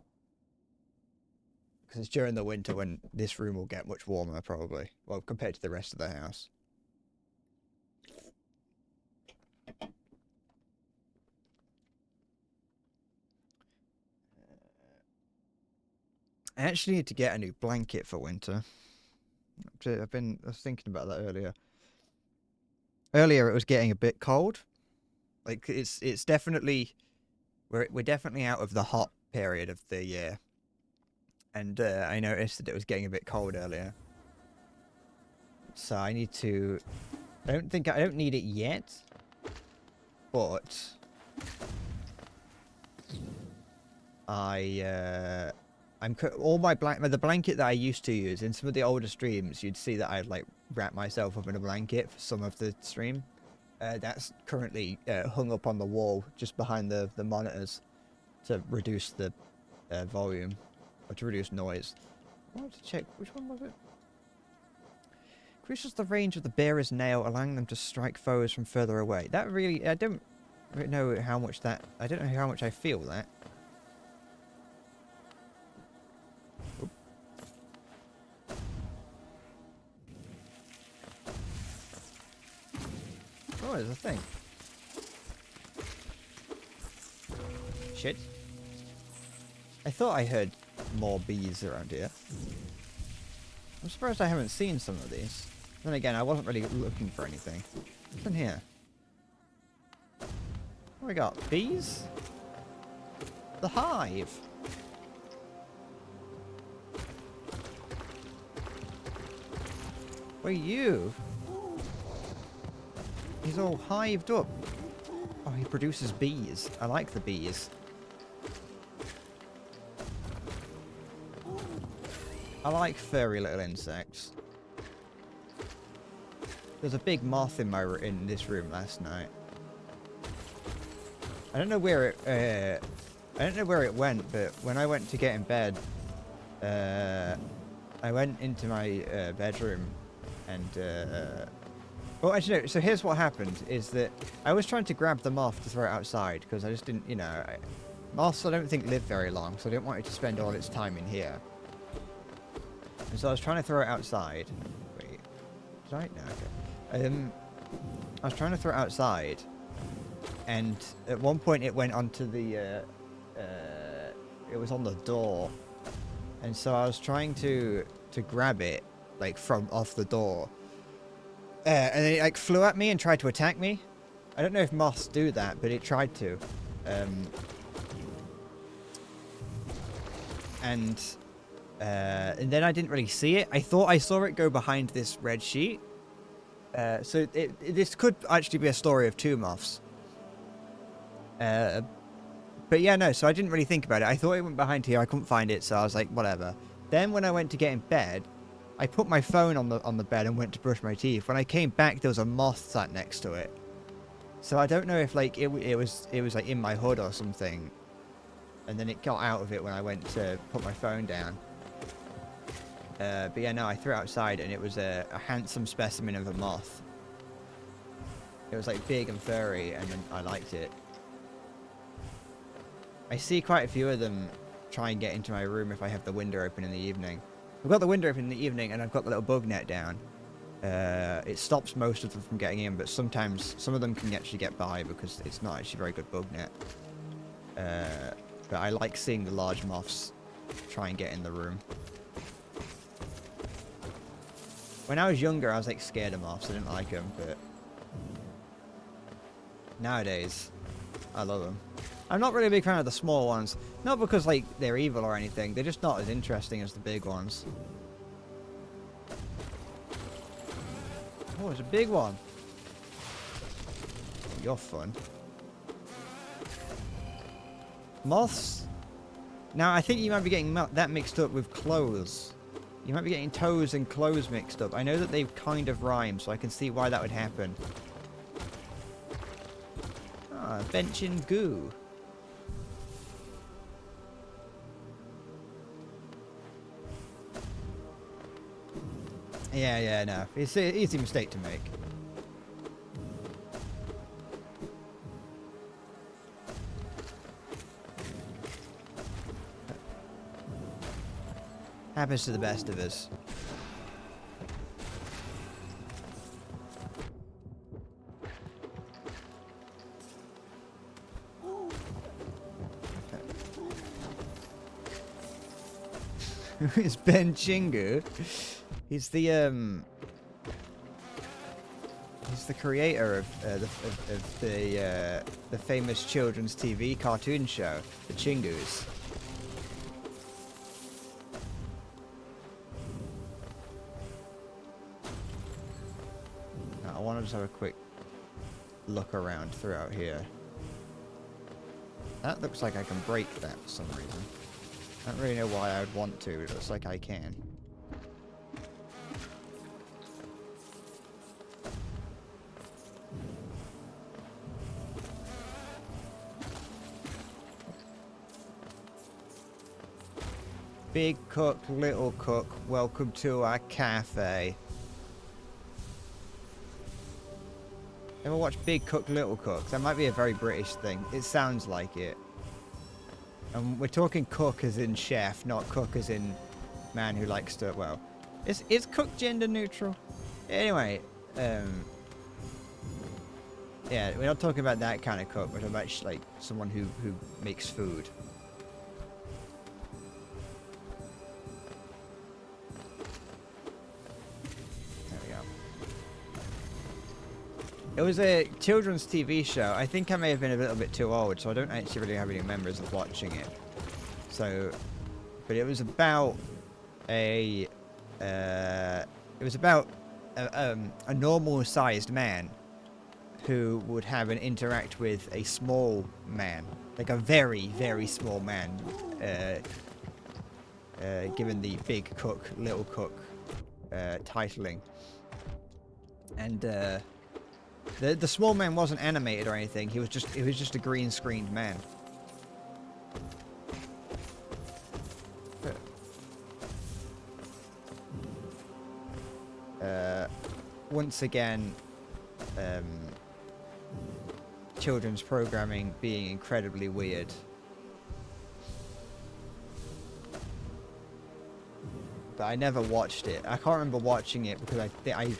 Because it's during the winter when this room will get much warmer, probably. Well, compared to the rest of the house. I actually need to get a new blanket for winter. I was thinking about that earlier. Earlier, it was getting a bit cold. Like it's definitely we're definitely out of the hot period of the year, and I noticed that it was getting a bit cold earlier. So I need to. I don't need it yet, but I'm all my the blanket that I used to use in some of the older streams. You'd see that I had like wrap myself up in a blanket for some of the stream. That's currently hung up on the wall just behind the monitors to reduce the volume, or to reduce noise. I wanted to check, which one was it? Increases the range of the bearer's nail, allowing them to strike foes from further away. That really, I don't know how much that, I don't know how much I feel that. Oop. Oh, there's a thing. Shit. I thought I heard more bees around here. I'm surprised I haven't seen some of these. Then again, I wasn't really looking for anything. What's in here? What we got? Bees? The hive. What are you? He's all hived up. Oh, he produces bees. I like the bees. I like furry little insects. There's a big moth in this room last night. I don't know where it went, but when I went to get in bed, I went into my bedroom and well, actually no, so here's what happened is that I was trying to grab the moth to throw it outside because I just didn't, you know, moths I don't think live very long, so I didn't want it to spend all its time in here. And so I was trying to throw it outside. Wait, did I? No, okay. I was trying to throw it outside, and at one point it went onto the, it was on the door, and so I was trying to grab it, like from off the door, and then it like flew at me and tried to attack me. I don't know if moths do that, but it tried to, and then I didn't really see it. I thought I saw it go behind this red sheet. So this could actually be a story of two moths. But yeah, no, so I didn't really think about it. I thought it went behind here. I couldn't find it, so I was like, whatever. Then when I went to get in bed, I put my phone on the bed and went to brush my teeth. When I came back, there was a moth sat next to it. So I don't know if like it was like in my hood or something, and then it got out of it when I went to put my phone down. But yeah, no, I threw it outside and it was a handsome specimen of a moth. It was like big and furry, and I liked it. I see quite a few of them try and get into my room if I have the window open in the evening. I've got the window open in the evening and I've got the little bug net down. It stops most of them from getting in, but sometimes some of them can actually get by because it's not actually a very good bug net. But I like seeing the large moths try and get in the room. When I was younger, I was like scared of moths. I didn't like them, but nowadays, I love them. I'm not really a big fan of the small ones. Not because like they're evil or anything. They're just not as interesting as the big ones. Oh, it's a big one. You're fun. Moths. Now, I think you might be getting that mixed up with clothes. You might be getting toes and clothes mixed up. I know that they kind of rhyme, so I can see why that would happen. Ah, bench and goo. Yeah, no. It's an easy mistake to make. Happens to the best of us. It's Ben Chingu. He's the creator of the famous children's TV cartoon show, The Chingus. Now, I want to just have a quick look around throughout here. That looks like I can break that for some reason. I don't really know why I would want to, but it looks like I can. Big Cook, Little Cook, welcome to our cafe. Ever watch Big Cook, Little Cook? That might be a very British thing. It sounds like it. And we're talking cook as in chef, not cook as in man who likes to, well, is cook gender neutral? Anyway, yeah, we're not talking about that kind of cook. We're talking about like someone who makes food. There we go. It was a children's TV show. I think I may have been a little bit too old, so I don't actually really have any memories of watching it. So, but it was about a normal-sized man who would have an interact with a small man, like a very, very small man, given the Big Cook, Little Cook titling. And the small man wasn't animated or anything. It was just a green-screened man. Once again, children's programming being incredibly weird. But I never watched it. I can't remember watching it because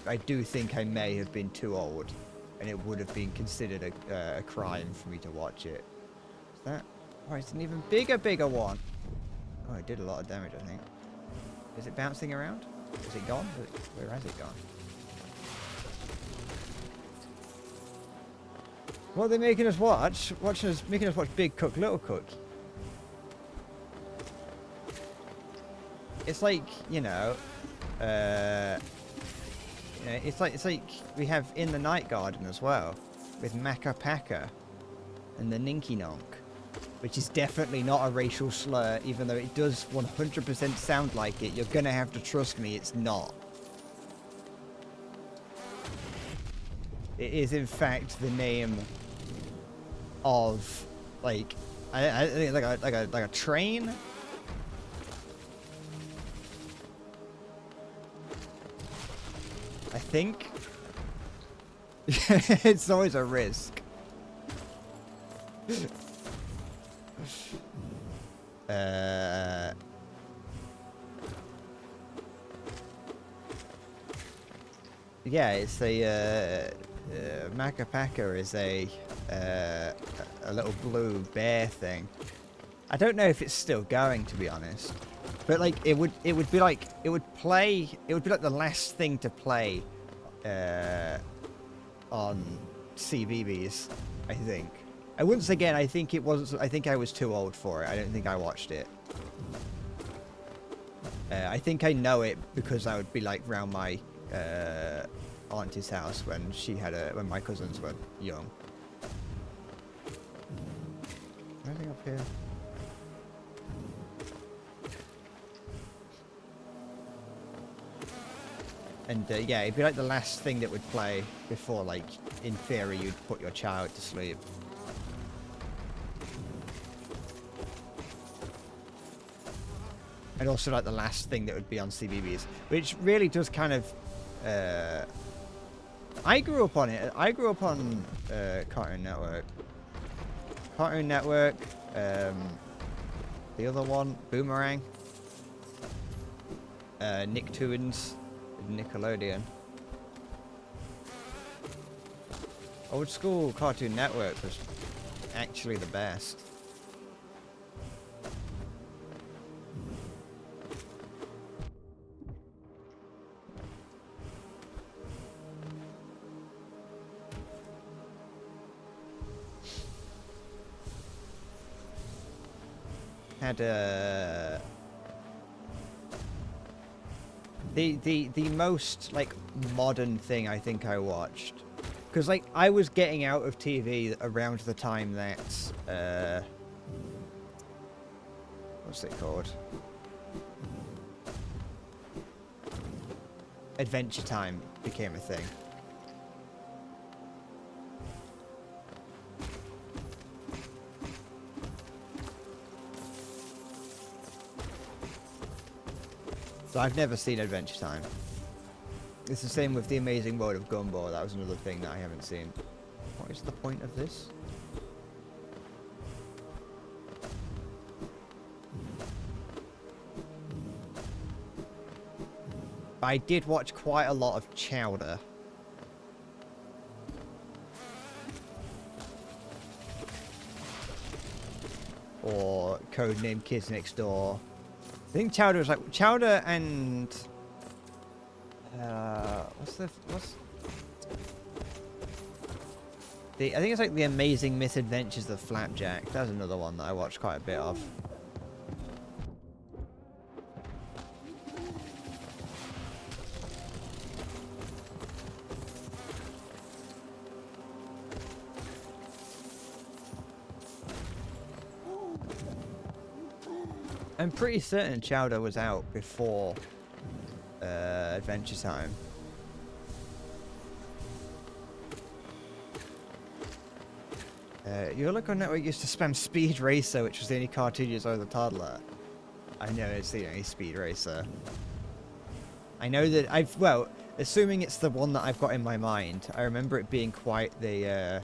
I do think I may have been too old, and it would have been considered a crime for me to watch it. Is that? Oh, it's an even bigger one. Oh, it did a lot of damage, I think. Is it bouncing around? Is it gone? Where has it gone? What are they making us watch? Making us watch Big Cook, Little Cook. It's like, it's like we have In the Night Garden as well, with Makka Pakka and the Ninky Nonk, which is definitely not a racial slur, even though it does 100% sound like it. You're gonna have to trust me, it's not. It is in fact the name of like I think like a train. I think. It's always a risk. Yeah, it's a Makka Pakka is a little blue bear thing. I don't know if it's still going, to be honest. But like it would be like the last thing to play on CBeebies, I think. And once again, I think I was too old for it. I don't think I watched it. I think I know it because I would be like round my auntie's house when when my cousins were young. Anything up here? And yeah, it'd be like the last thing that would play before, like, in theory, you'd put your child to sleep. And also like the last thing that would be on CBeebies, which really does kind of. I grew up on it. I grew up on Cartoon Network. Cartoon Network. The other one, Boomerang. Nicktoons, Nickelodeon. Old school Cartoon Network was actually the best. Had the most like modern thing I think I watched, because like I was getting out of TV around the time that what's it called? Adventure Time became a thing. So I've never seen Adventure Time. It's the same with the Amazing World of Gumball. That was another thing that I haven't seen. What is the point of this? I did watch quite a lot of Chowder. Or Codename Kids Next Door. I think Chowder was like Chowder and what's I think it's like The Amazing Misadventures of Flapjack. That's another one that I watched quite a bit of. I'm pretty certain Chowder was out before Adventure Time. Your local network used to spam Speed Racer, which was the only cartoon you saw as a toddler. I know it's the only Speed Racer. I know that well, assuming it's the one that I've got in my mind, I remember it being quite the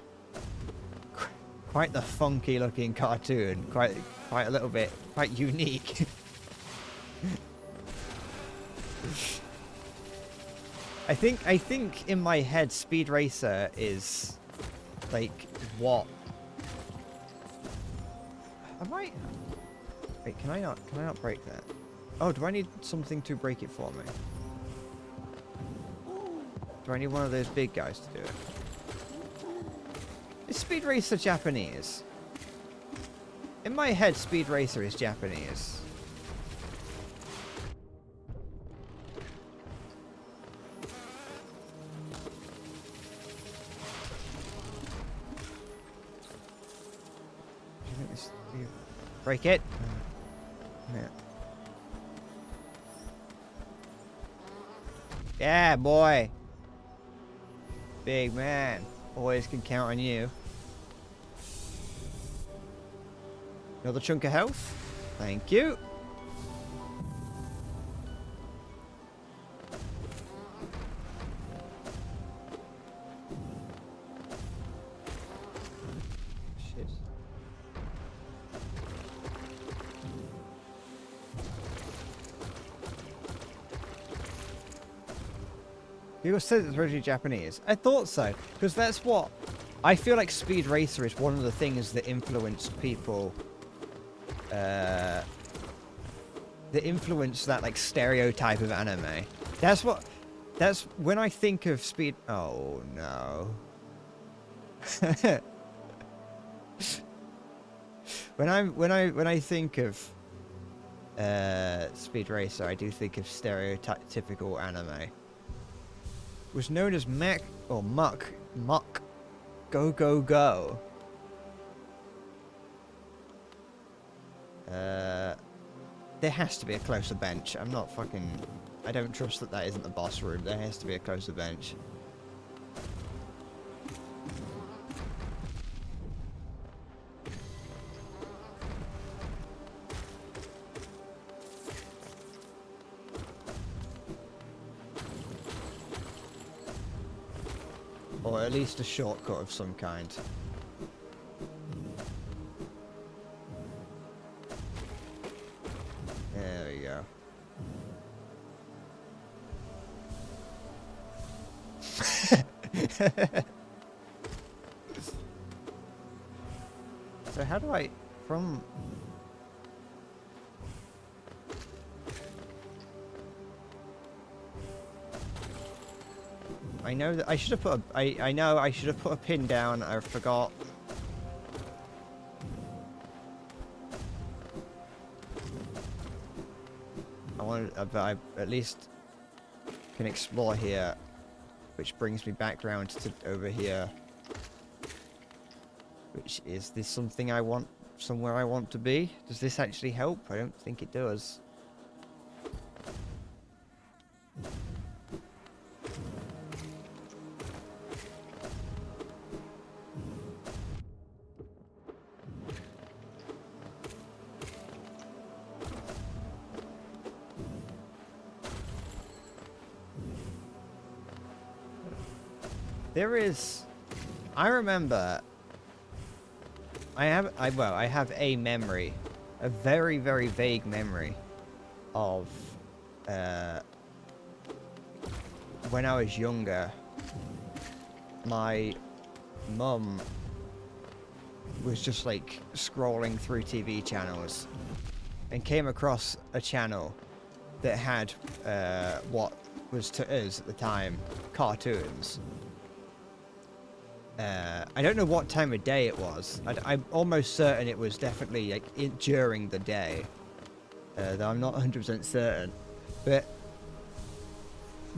funky looking cartoon, quite a little bit, quite unique. I think in my head Speed Racer is like what I might wait, can I not break that? Oh, do I need something to break it for me? Do I need one of those big guys to do it? Is Speed Racer Japanese? In my head, Speed Racer is Japanese. Break it. Yeah. Yeah, boy. Big man. Always can count on you. Another chunk of health. Thank you. Shit. People said it's originally Japanese. I thought so, because that's what I feel like. Speed Racer is one of the things that influenced people. That influence that like stereotype of anime. That's when I think of Speed. Oh no. when I think of Speed Racer, I do think of stereotypical anime. Was known as Mech or Muck Go Go Go. There has to be a closer bench. I'm not fucking... I don't trust that isn't the boss room. There has to be a closer bench. Or at least a shortcut of some kind. There we go. So how do I... from... I know that I should have put a... I know I should have put a pin down. I forgot. I wanted... but I at least can explore here. Which brings me back round to over here. Which is this something I want... somewhere I want to be? Does this actually help? I don't think it does. There is... I remember... I have a memory. A very, very vague memory of... when I was younger, my mum was just like scrolling through TV channels and came across a channel that had what was to us at the time cartoons. I don't know what time of day it was. I'm almost certain it was definitely like during the day, though I'm not 100% certain. But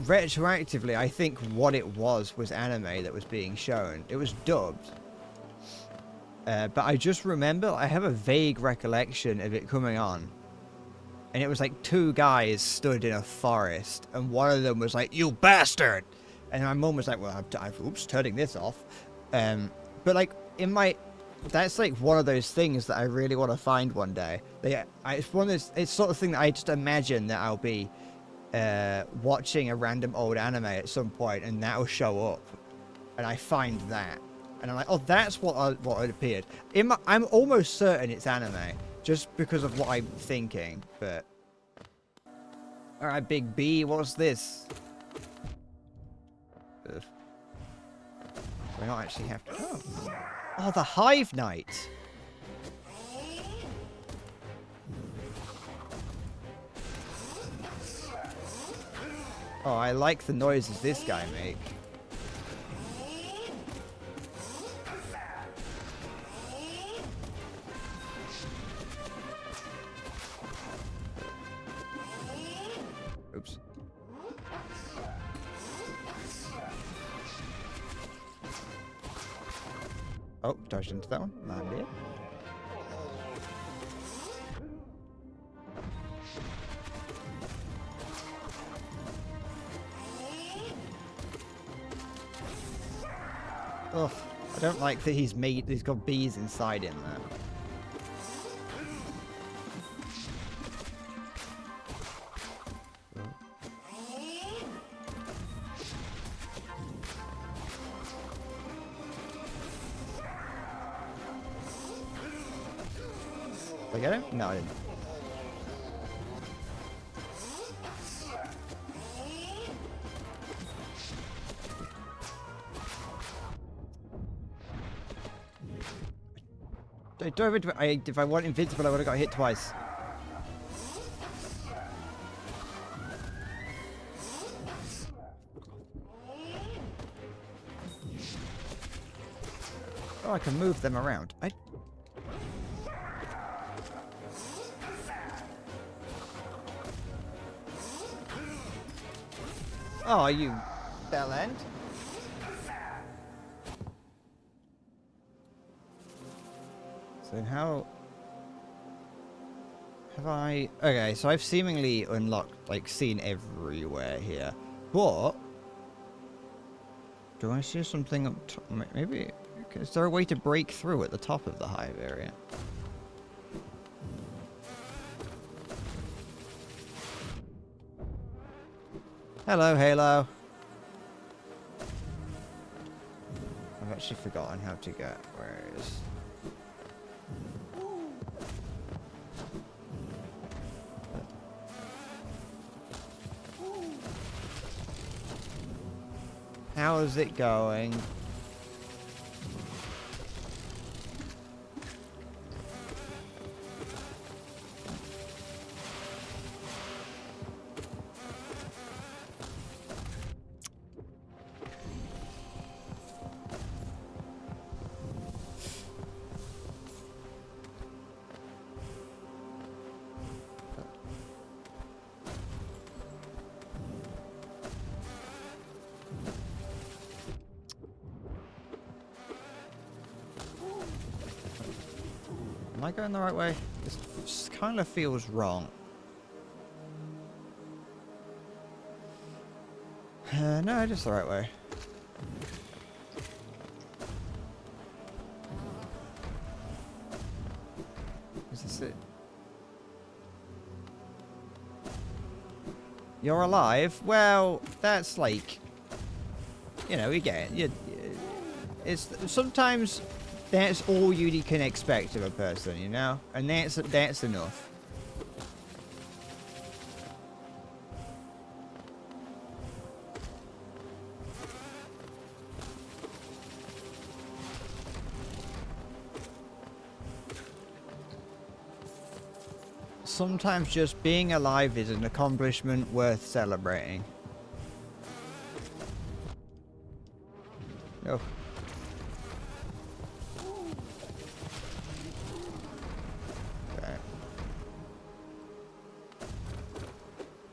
retroactively, I think what it was anime that was being shown. It was dubbed. But I just remember, I have a vague recollection of it coming on. And it was like two guys stood in a forest, and one of them was like, "You bastard!" And my mum was like, "Well, oops, turning this off." But like, that's like one of those things that I really want to find one day. It's sort of thing that I just imagine that I'll be watching a random old anime at some point, and that'll show up, and I find that, and I'm like, oh, that's what it appeared. I'm almost certain it's anime, just because of what I'm thinking. But all right, Big B, what's this? Ugh. We don't actually have to. Oh, the Hive Knight. Oh, I like the noises this guy makes. Oops. Oh, dodged into that one. My bad. Ugh, I don't like that he's got bees inside him there. Did I get him? No, I didn't. If I weren't invincible, I would have got hit twice. Oh, I can move them around. Oh, you bell end. So how have I... Okay, so I've seemingly unlocked, like, seen everywhere here. But do I see something up top? Maybe... Is there a way to break through at the top of the hive area? Hello, Halo. I've actually forgotten how to get... Where is... How is it going? Am I going the right way? This kind of feels wrong. No, just the right way. Is this it? You're alive? Well, that's like... You know, you get it. It's sometimes that's all you can expect of a person, you know, and that's enough. Sometimes just being alive is an accomplishment worth celebrating. Oh. Okay.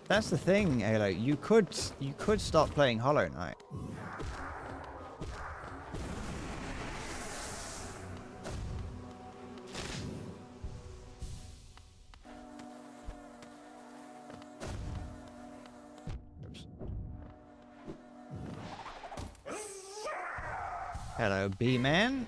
That's the thing, Halo. You could stop playing Hollow Knight. Hello, B-Man.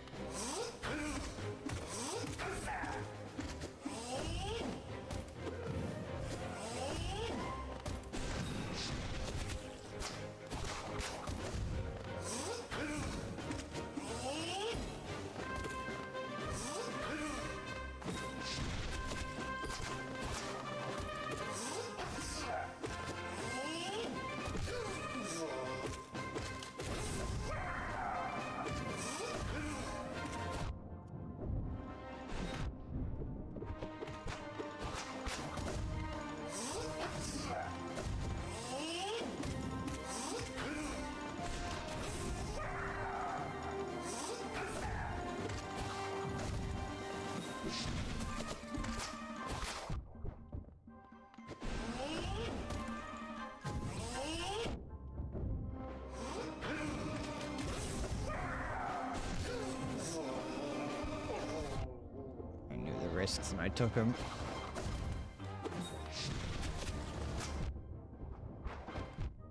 Risks and I took them.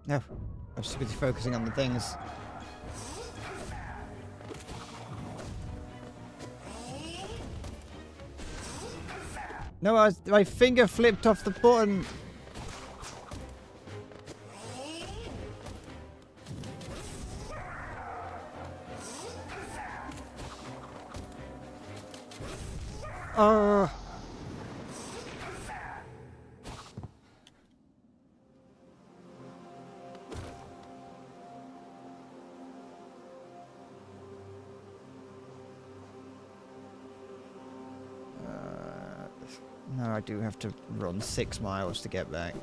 No, I was just busy focusing on the things. No, my finger flipped off the button. No, I do have to run 6 miles to get back.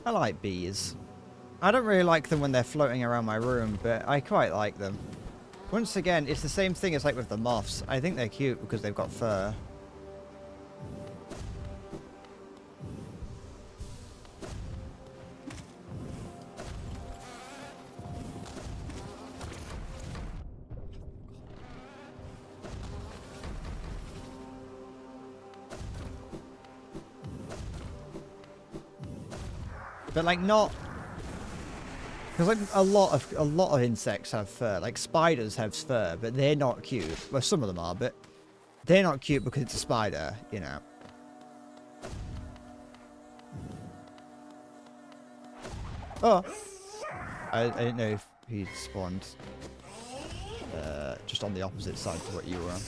I like bees. I don't really like them when they're floating around my room, but I quite like them. Once again, it's the same thing as like with the moths. I think they're cute because they've got fur. But like not, because like a lot of insects have fur. Like spiders have fur, but they're not cute. Well, some of them are, but they're not cute because it's a spider, you know. Oh, I didn't know if he spawned just on the opposite side to what you were on.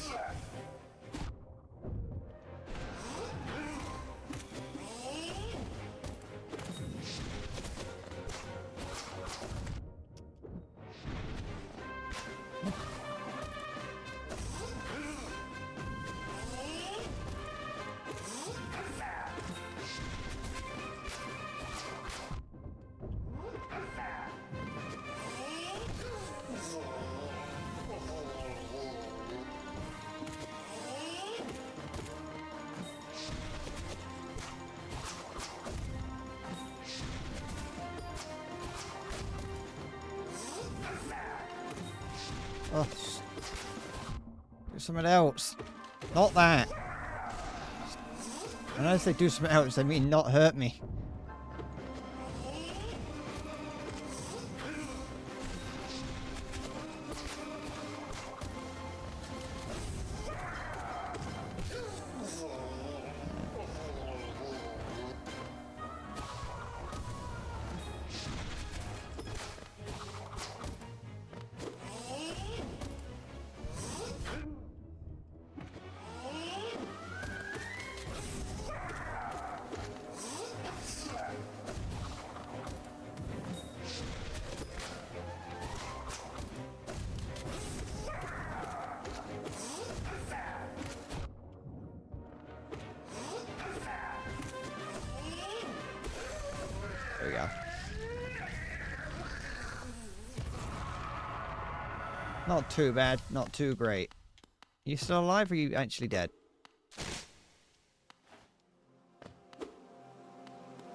Oh, do something else. Not that. Unless they do something else, I mean not hurt me. There we go. Not too bad, not too great. You still alive or are you actually dead?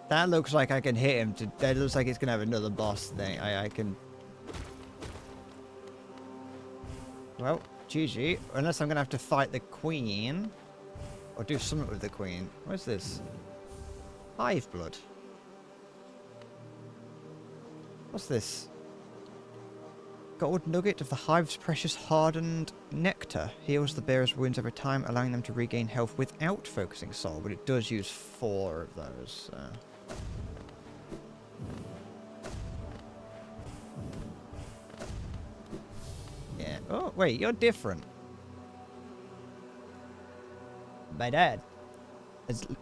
That looks like I can hit him. That looks like it's going to have another boss thing. I can... Well, GG. Unless I'm going to have to fight the queen. Or do something with the queen. What's this? Hive blood. What's this? Gold nugget of the hive's precious hardened nectar. Heals the bearer's wounds over time, allowing them to regain health without focusing soul. But it does use 4 of those. So. Yeah. Oh, wait, you're different. My dad.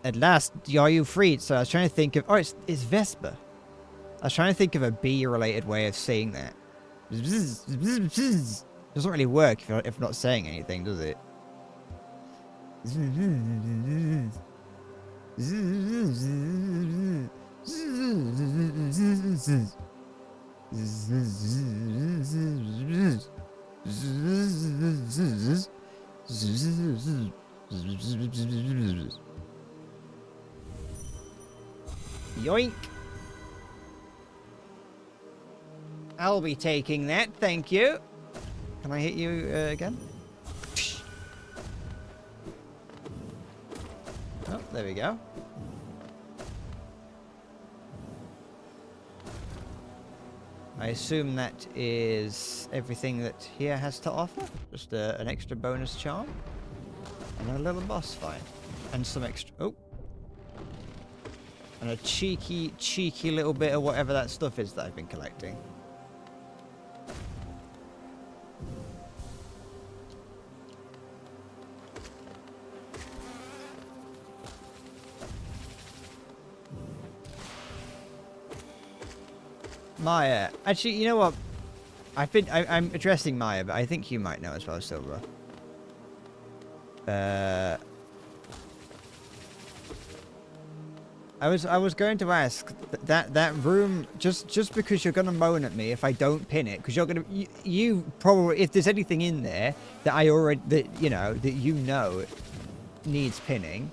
At last, are you freed? So I was trying to think of... Oh, it's Vesper. I was trying to think of a bee-related way of saying that. Doesn't really work if not saying anything, does it? Yoink! I'll be taking that, thank you. Can I hit you again? Oh, there we go. I assume that is everything that here has to offer. Just an extra bonus charm. And a little boss fight. And some extra... Oh! And a cheeky little bit of whatever that stuff is that I've been collecting. Maya. Actually, you know what? I'm addressing Maya, but I think you might know as well, Silver. I was going to ask that room just because you're gonna moan at me if I don't pin it, because you're gonna you probably, if there's anything in there that you know needs pinning,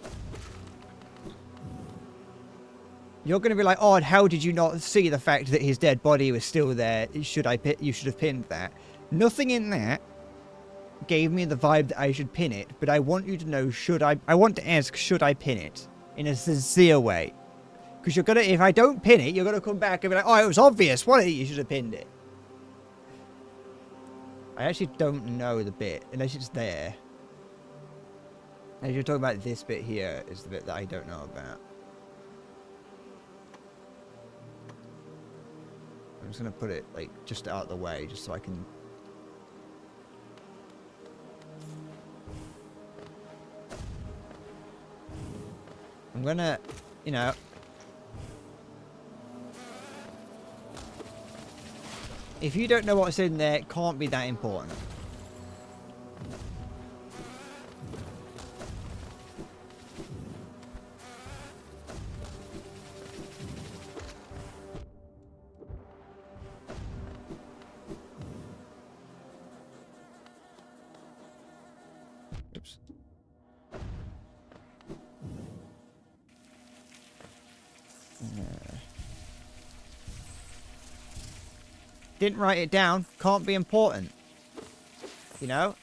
you're going to be like, oh, how did you not see the fact that his dead body was still there? You should have pinned that. Nothing in that gave me the vibe that I should pin it, but I want you to know, I want to ask, should I pin it? In a sincere way. Because you're going to, if I don't pin it, you're going to come back and be like, oh, it was obvious. What? You should have pinned it. I actually don't know the bit, unless it's there. As you're talking about this bit here, is the bit that I don't know about. I'm just going to put it, like, just out of the way, just so I can... I'm going to, you know... If you don't know what's in there, it can't be that important. Oops. Didn't write it down. Can't be important. You know?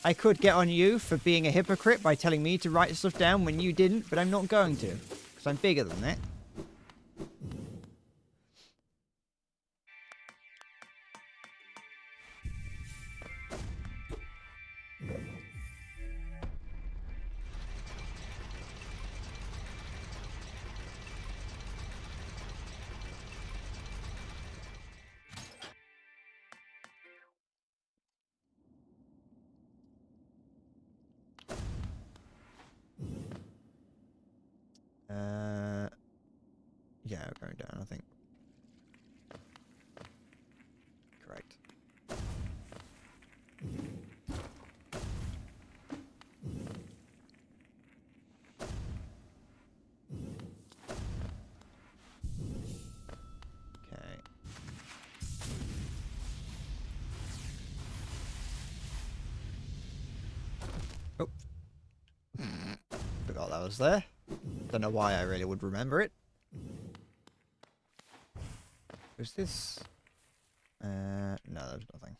I could get on you for being a hypocrite by telling me to write stuff down when you didn't, but I'm not going to. Because I'm bigger than that. Yeah, we're going down, I think. Correct. Okay. Oh. Forgot that was there. Don't know why I really would remember it. Was this? No, there's nothing.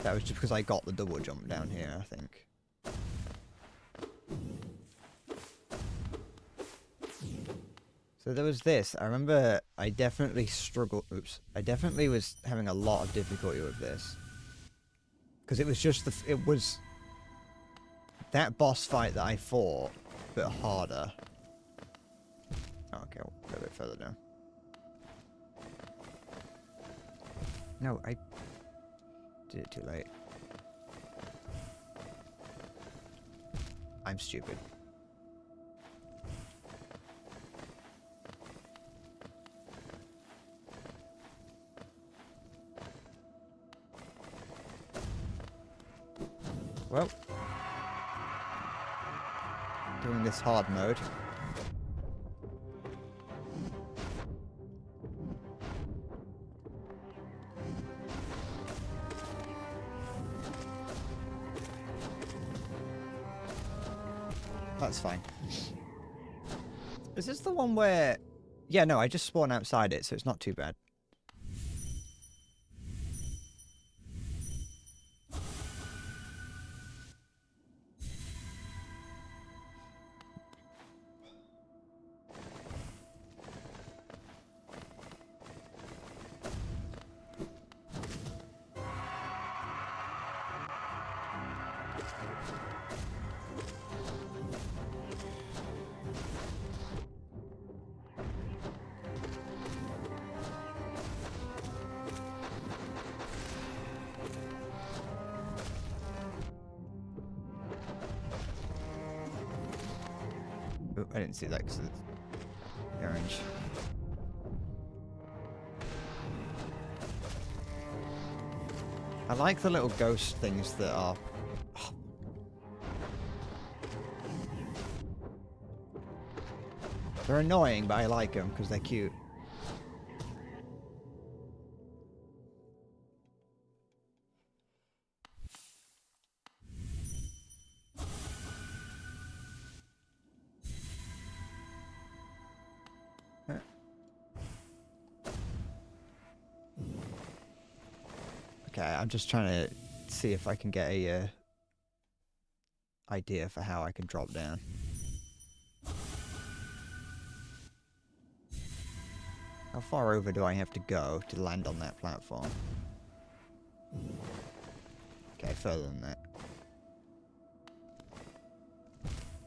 That was just because I got the double jump down here, I think. So there was this. I remember I definitely struggled. Oops. I definitely was having a lot of difficulty with this. Because it was just it was that boss fight that I fought, but harder. Oh, okay, we'll go a bit further down. No, I did it too late. I'm stupid. Well, doing this hard mode. That's fine. Is this the one where... Yeah, no, I just spawned outside it, so it's not too bad. Oh, I didn't see that because it's orange. I like the little ghost things that are... Oh. They're annoying, but I like them because they're cute. Okay, I'm just trying to see if I can get a idea for how I can drop down. How far over do I have to go to land on that platform? Okay, further than that.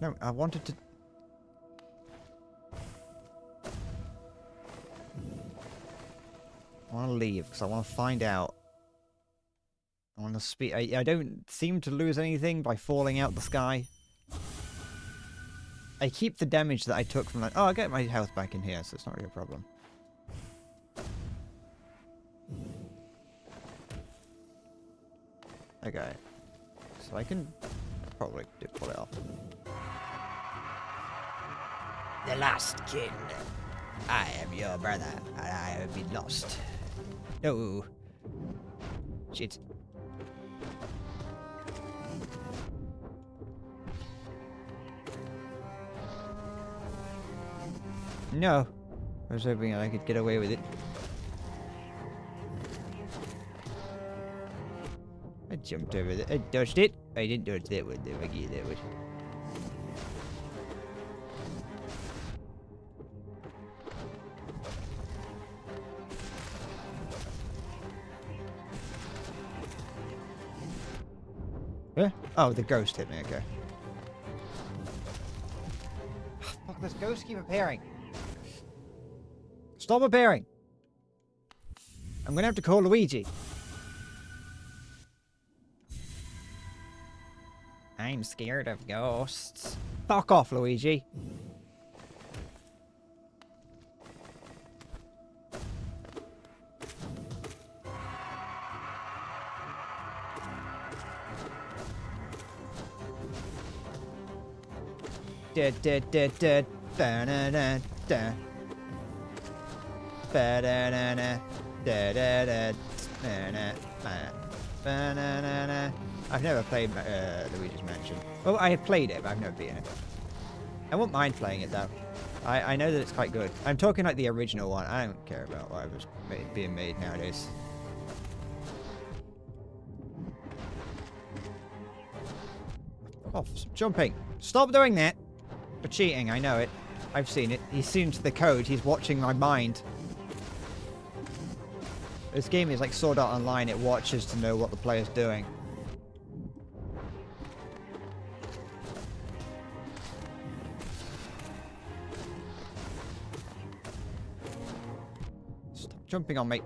No, I wanted to... I want to leave because I want to find out. I want to speed. I don't seem to lose anything by falling out the sky. I keep the damage that I took from that. Oh, I get my health back in here, so it's not really a problem. Okay. So I can probably pull it off. The Lost Kin. I am your brother, and I have been lost. No. Shit. No. I was hoping I could get away with it. jumped over there. I dodged it. I didn't dodge that one though. I get that one. Yeah? Oh, the ghost hit me, okay. Fuck, this ghost keep appearing. Stop appearing. I'm gonna have to call Luigi. I'm scared of ghosts. Fuck off, Luigi. Da da da da da da da da da da da da da da da da da da. I've never played Luigi's Mansion. Well, I have played it, but I've never beaten it. I won't mind playing it though. I know that it's quite good. I'm talking like the original one. I don't care about whatever's being made nowadays. Oh, jumping! Stop doing that! For cheating, I know it. I've seen it. He's seen the code. He's watching my mind. This game is like Sword Art Online. It watches to know what the player's doing. Stop jumping on me.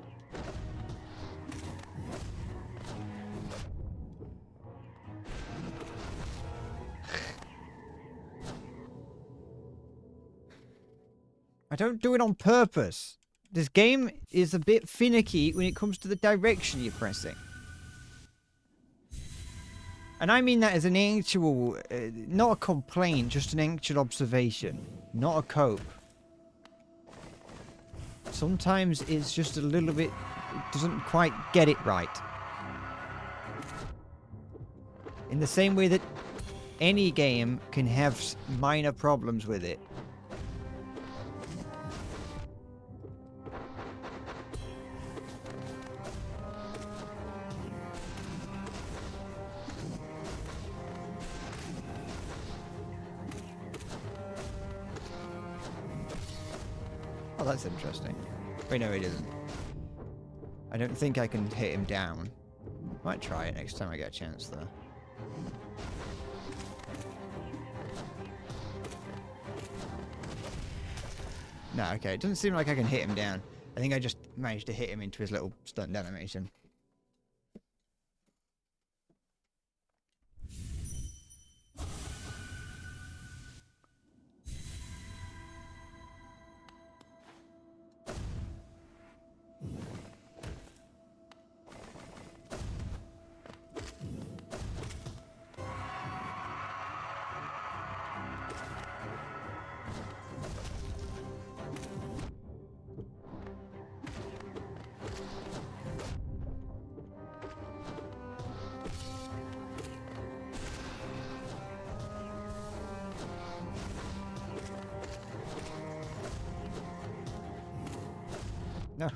I don't do it on purpose. This game is a bit finicky when it comes to the direction you're pressing. And I mean that as an actual, not a complaint, just an actual observation, not a cope. Sometimes it's just a little bit, it doesn't quite get it right. In the same way that any game can have minor problems with it. Oh, that's interesting. Wait, no, it isn't. I don't think I can hit him down. Might try it next time I get a chance, though. No, okay. It doesn't seem like I can hit him down. I think I just managed to hit him into his little stunt animation. No.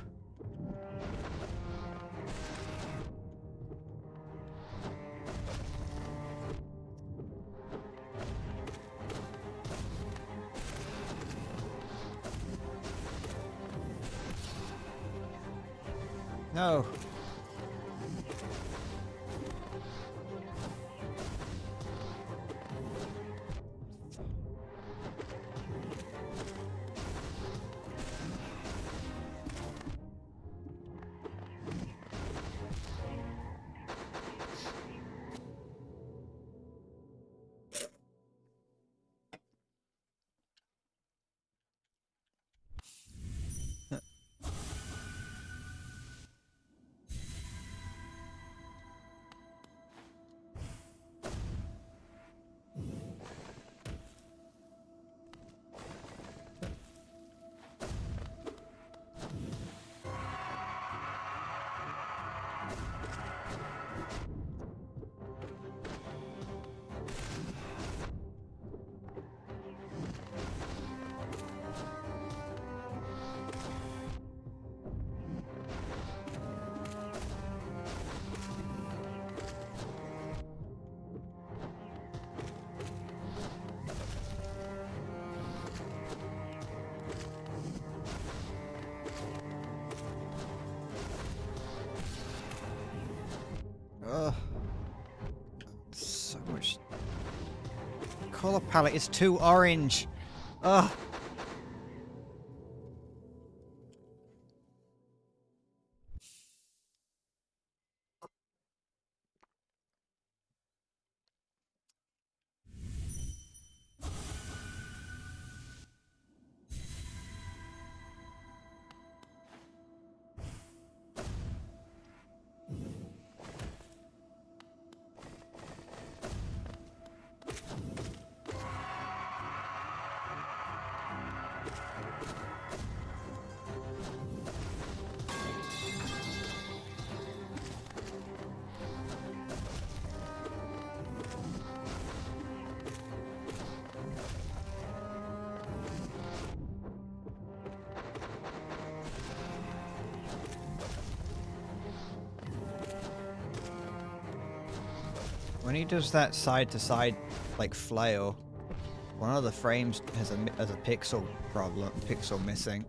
No. Ugh. So much. Color palette is too orange. Ugh. When he does that side to side like flail, one of the frames has a pixel problem, pixel missing.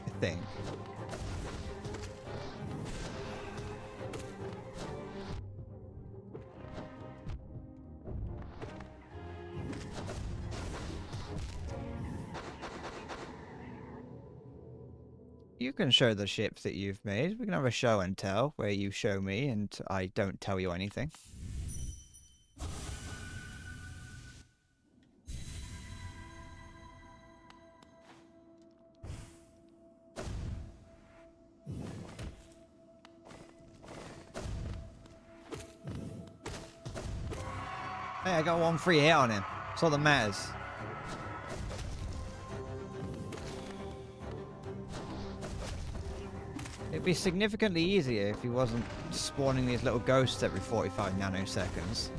I think. You can show the ships that you've made. We can have a show and tell where you show me and I don't tell you anything. Hey, I got 1 free hit on him. That's all that matters. It'd be significantly easier if he wasn't spawning these little ghosts every 45 nanoseconds.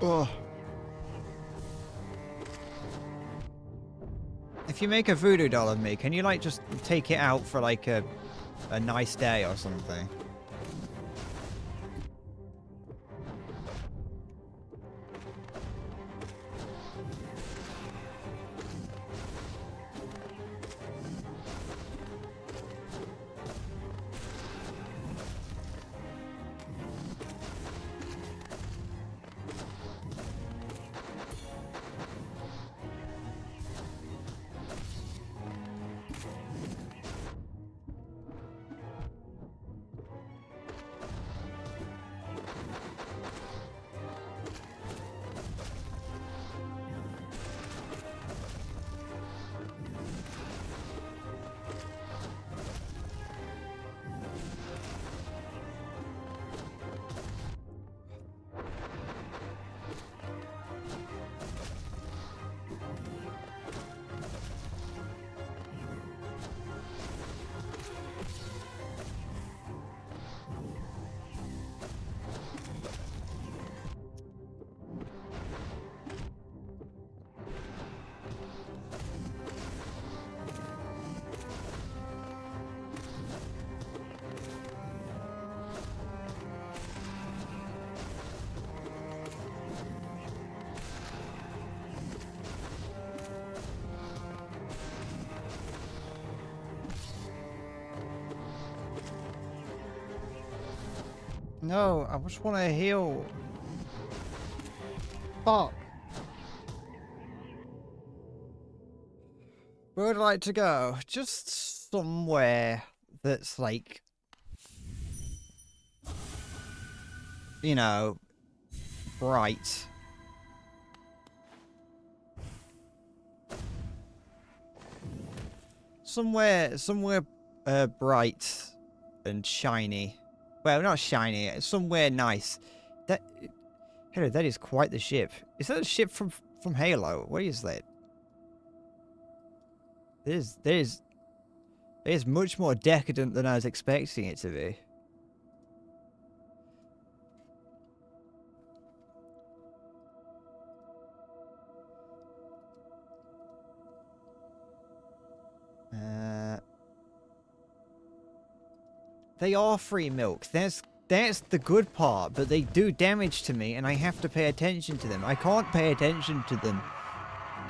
Ugh. If you make a voodoo doll of me, can you like just take it out for like a nice day or something? No, I just want to heal. Fuck. Where would I like to go? Just somewhere that's like, you know, bright. Somewhere bright and shiny. Well, not shiny. Somewhere nice. That, hello, that is quite the ship. Is that a ship from Halo? What is that? There's much more decadent than I was expecting it to be. They are free milk. That's the good part, but they do damage to me, and I have to pay attention to them. I can't pay attention to them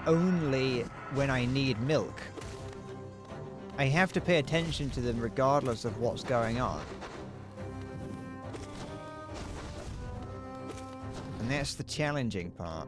only when I need milk. I have to pay attention to them regardless of what's going on. And that's the challenging part.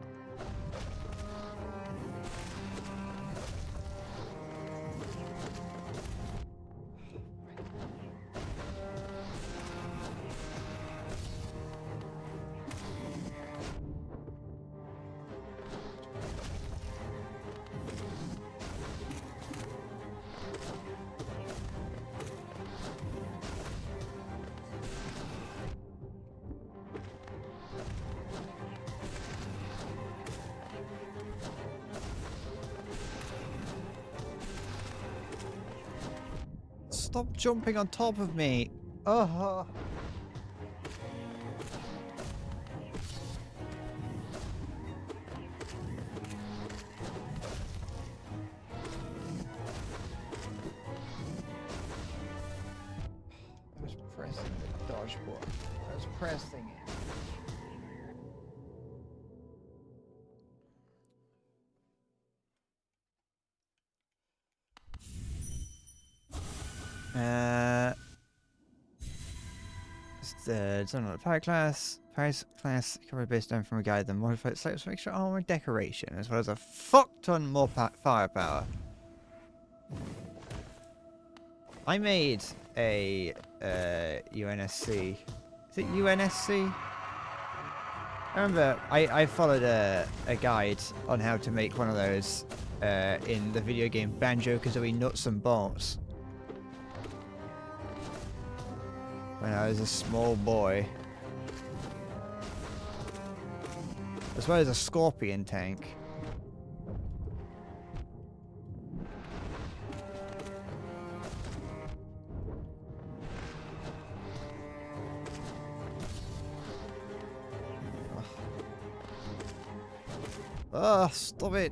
Stop jumping on top of me. Oh. I was pressing the dodge button. I was pressing it. It's on the power class. Power class cover based down from a guide, then modified slightly for extra armor decoration, as well as a fuck ton more firepower. I made a UNSC. Is it UNSC? I remember I followed a guide on how to make one of those in the video game Banjo-Kazooie Nuts and Bolts. When I was a small boy. As well as a scorpion tank. Oh, stop it.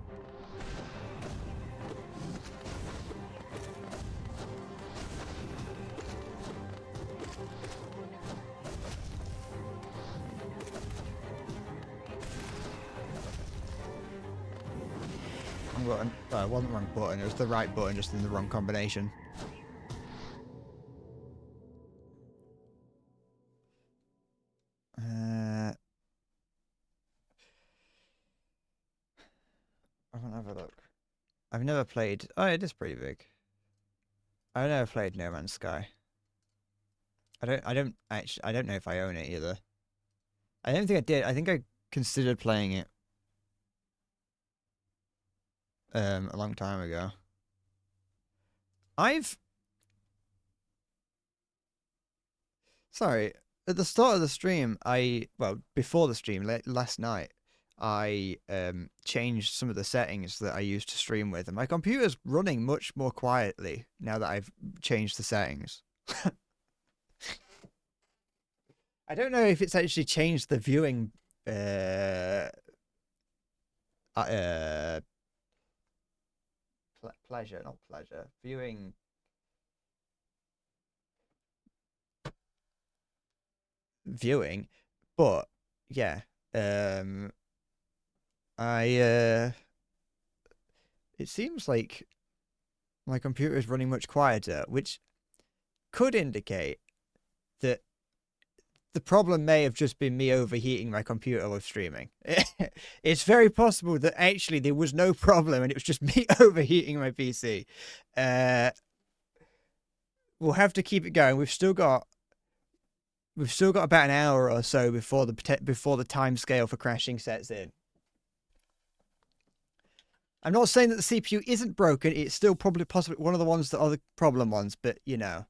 Button. It wasn't the wrong button, it was the right button, just in the wrong combination. I want to have a look. I've never played... Oh, it is pretty big. I've never played No Man's Sky. I don't know if I own it either. I don't think I did. I think I considered playing it a long time ago. Sorry, at the start of the stream, before the stream, last night, I changed some of the settings that I used to stream with, and my computer's running much more quietly now that I've changed the settings. I don't know if it's actually changed the viewing viewing but yeah, it seems like my computer is running much quieter, which could indicate that the problem may have just been me overheating my computer with streaming. It's very possible that actually there was no problem and it was just me overheating my PC. We'll have to keep it going. We've still got about an hour or so before the time scale for crashing sets in. I'm not saying that the CPU isn't broken. It's still probably possibly one of the ones that are the problem ones, but you know.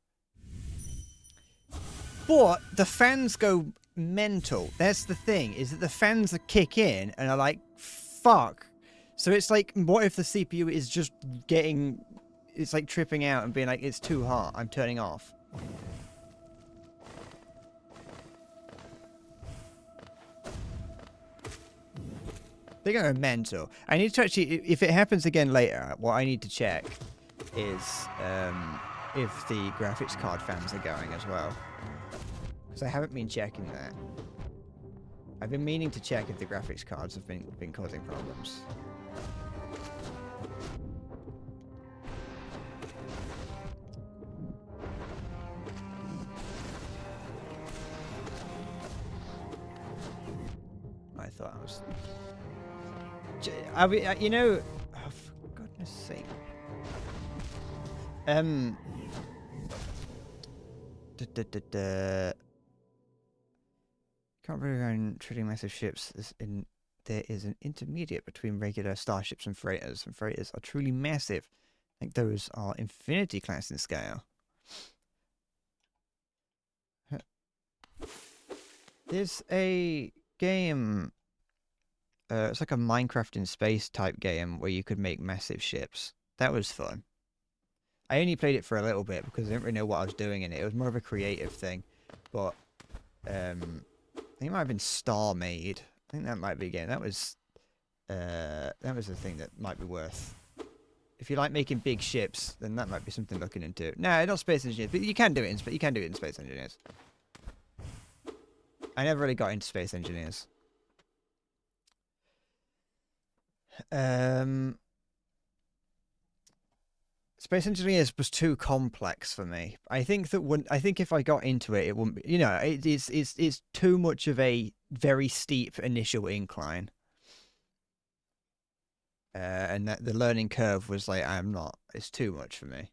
But the fans go mental. That's the thing, is that the fans kick in and are like, fuck. So it's like, what if the CPU is just it's like tripping out and being like, it's too hot, I'm turning off. They're going mental. I need to actually, if it happens again later, what I need to check is if the graphics card fans are going as well. Because I haven't been checking that. I've been meaning to check if the graphics cards have been causing problems. I thought I was... you know... Oh, for goodness sake. Can't believe around trading massive ships. There is an intermediate between regular starships and freighters are truly massive. I think those are Infinity class in scale. There's a game. It's like a Minecraft in space type game where you could make massive ships. That was fun. I only played it for a little bit because I didn't really know what I was doing in it. It was more of a creative thing, but I think it might have been Star Made. I think that might be a game. That was a thing that might be worth. If you like making big ships, then that might be something looking into. No, not Space Engineers, but you can do it in Space Engineers. I never really got into Space Engineers. Space Engineers was too complex for me. I think if I got into it, it wouldn't be, you know, it's too much of a very steep initial incline. And that the learning curve was like, it's too much for me.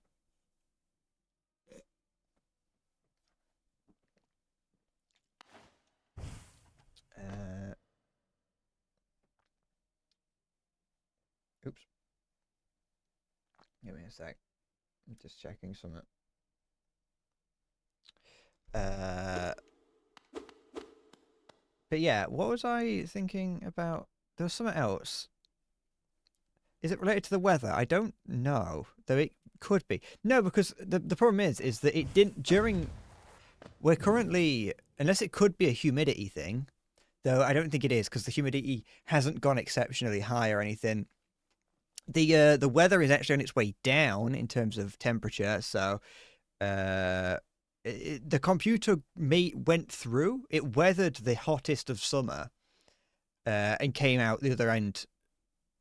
Oops. Give me a sec. I'm just checking something. But yeah, what was I thinking about? There was something else. Is it related to the weather? I don't know. Though it could be. No, because the problem is that it didn't during... We're currently... Unless it could be a humidity thing, though I don't think it is, because the humidity hasn't gone exceptionally high or anything. The weather is actually on its way down in terms of temperature, so the computer went through, it weathered the hottest of summer, and came out the other end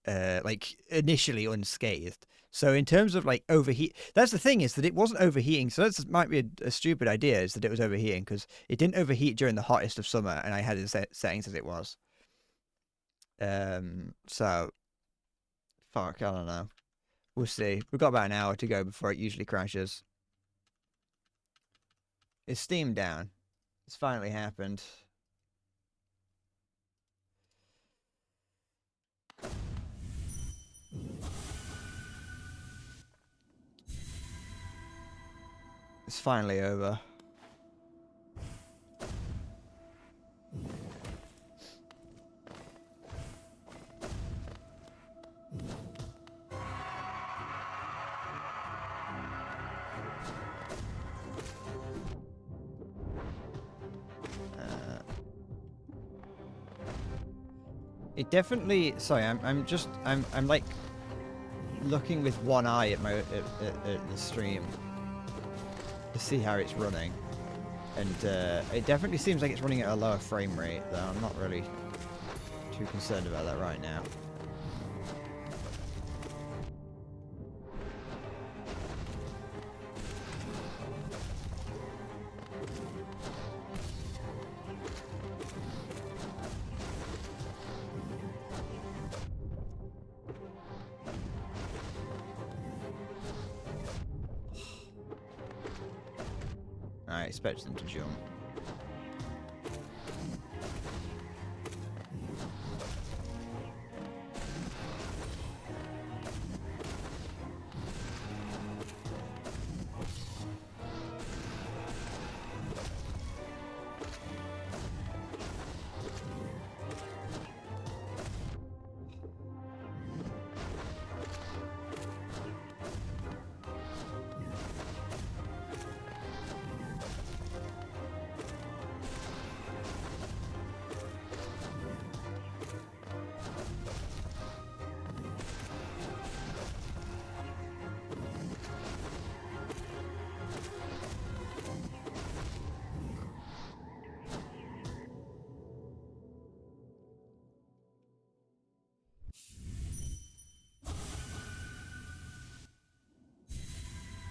like initially unscathed. So in terms of like overheat, that's the thing, is that it wasn't overheating. So that might be a stupid idea, is that it was overheating, because it didn't overheat during the hottest of summer, and I had it settings as it was. So fuck, I don't know. We'll see. We've got about an hour to go before it usually crashes. It's Steam down. It's finally happened. It's finally over. It definitely. Sorry, I'm like looking with one eye at the stream to see how it's running, and it definitely seems like it's running at a lower frame rate. Though I'm not really too concerned about that right now. I expect them to jump.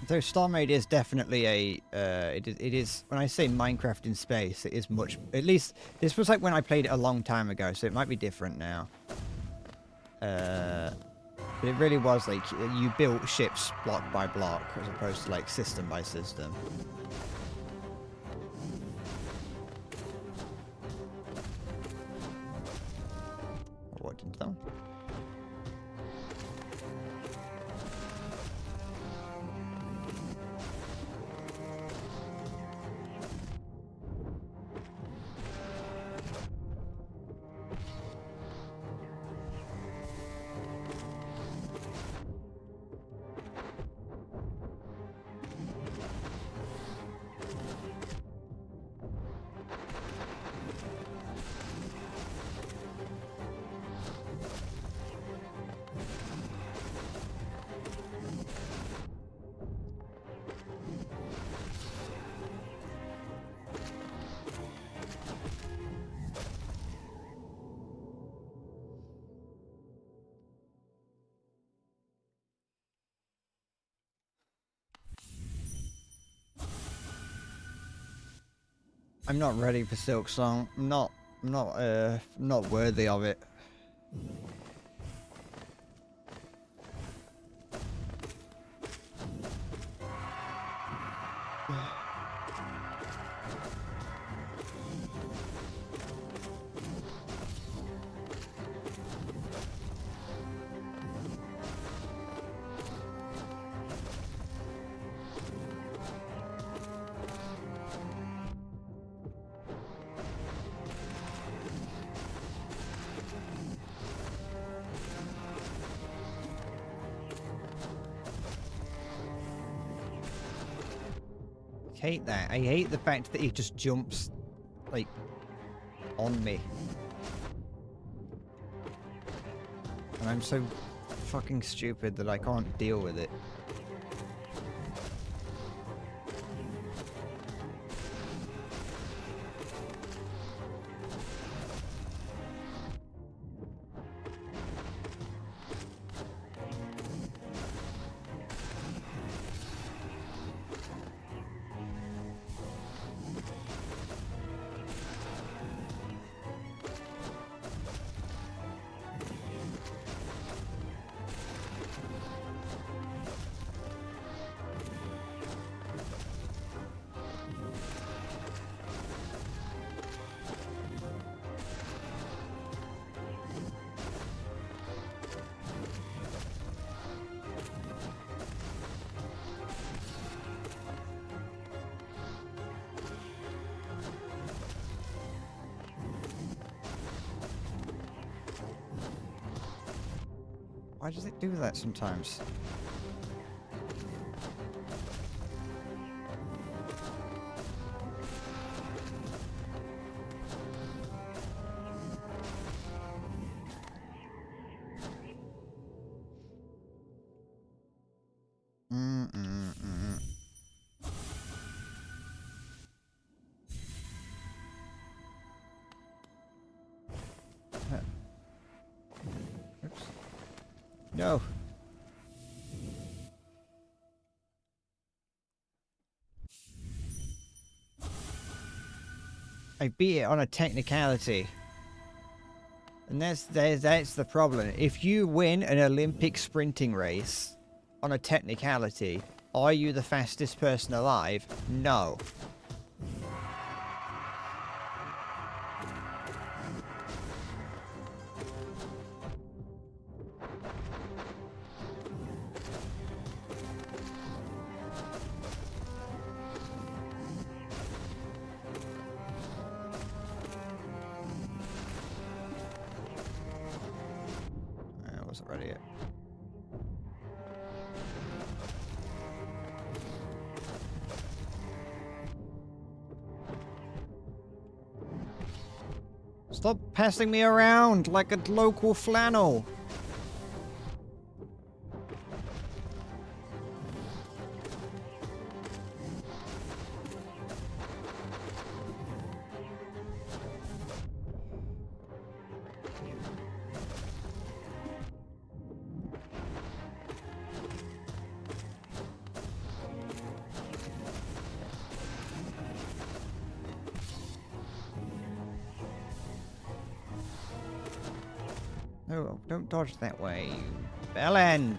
Though StarMade is definitely a, it is, when I say Minecraft in space, it is much, at least, this was like when I played it a long time ago, so it might be different now. But it really was like, you built ships block by block, as opposed to like system by system. What did that? I'm not ready for Silksong. I'm not worthy of it. I hate that. I hate the fact that he just jumps, like, on me. And I'm so fucking stupid that I can't deal with it. Why does it do that sometimes? Oops. No. I beat it on a technicality. And that's the problem. If you win an Olympic sprinting race on a technicality, are you the fastest person alive? No. I wasn't ready yet. Stop passing me around like a local flannel. No, don't dodge that way, you bell end.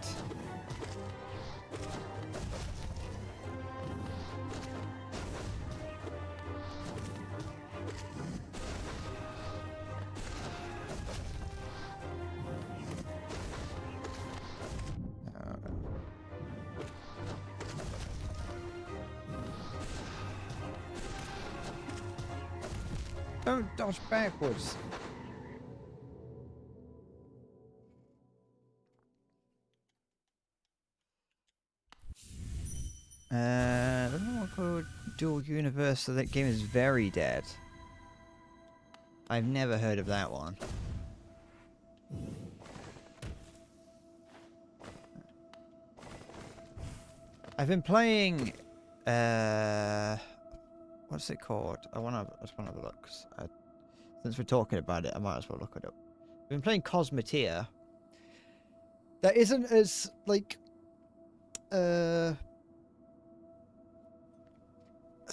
Don't dodge backwards. I don't know what called Dual Universe, so that game is very dead. I've never heard of that one. I've been playing, what's it called? I just want to have a look. Since we're talking about it, I might as well look it up. I've been playing Cosmetia. That isn't as, like, see,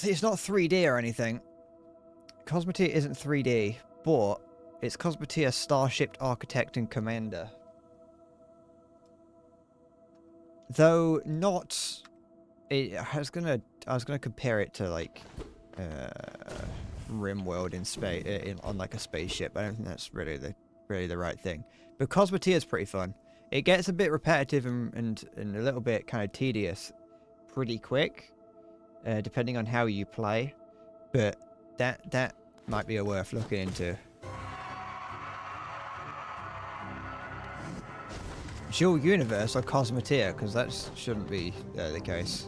it's not 3D or anything. Cosmetia isn't 3D, but it's Cosmetia Starship Architect and Commander. Though not, I was gonna compare it to like RimWorld in space, on like a spaceship. I don't think that's really the right thing. But Cosmetia is pretty fun. It gets a bit repetitive and a little bit kind of tedious pretty quick, depending on how you play. But that might be worth looking into. Dual Universe or Cosmetia, because that shouldn't be the case.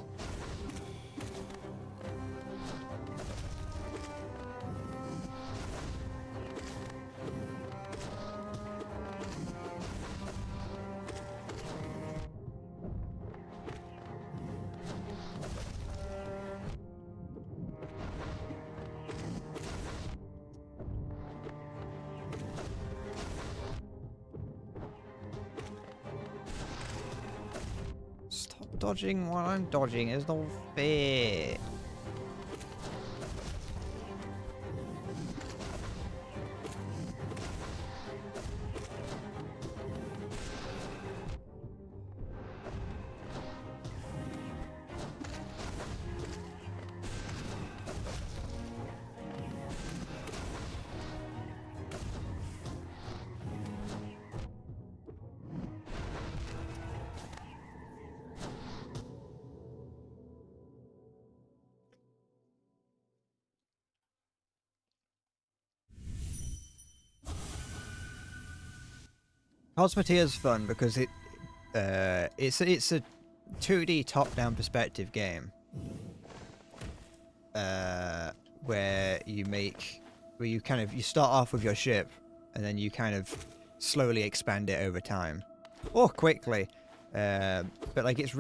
Dodging while I'm dodging is no fair. Cosmetia is fun because it's a 2D top-down perspective game, where you start off with your ship and then you kind of slowly expand it over time, or quickly, but like it's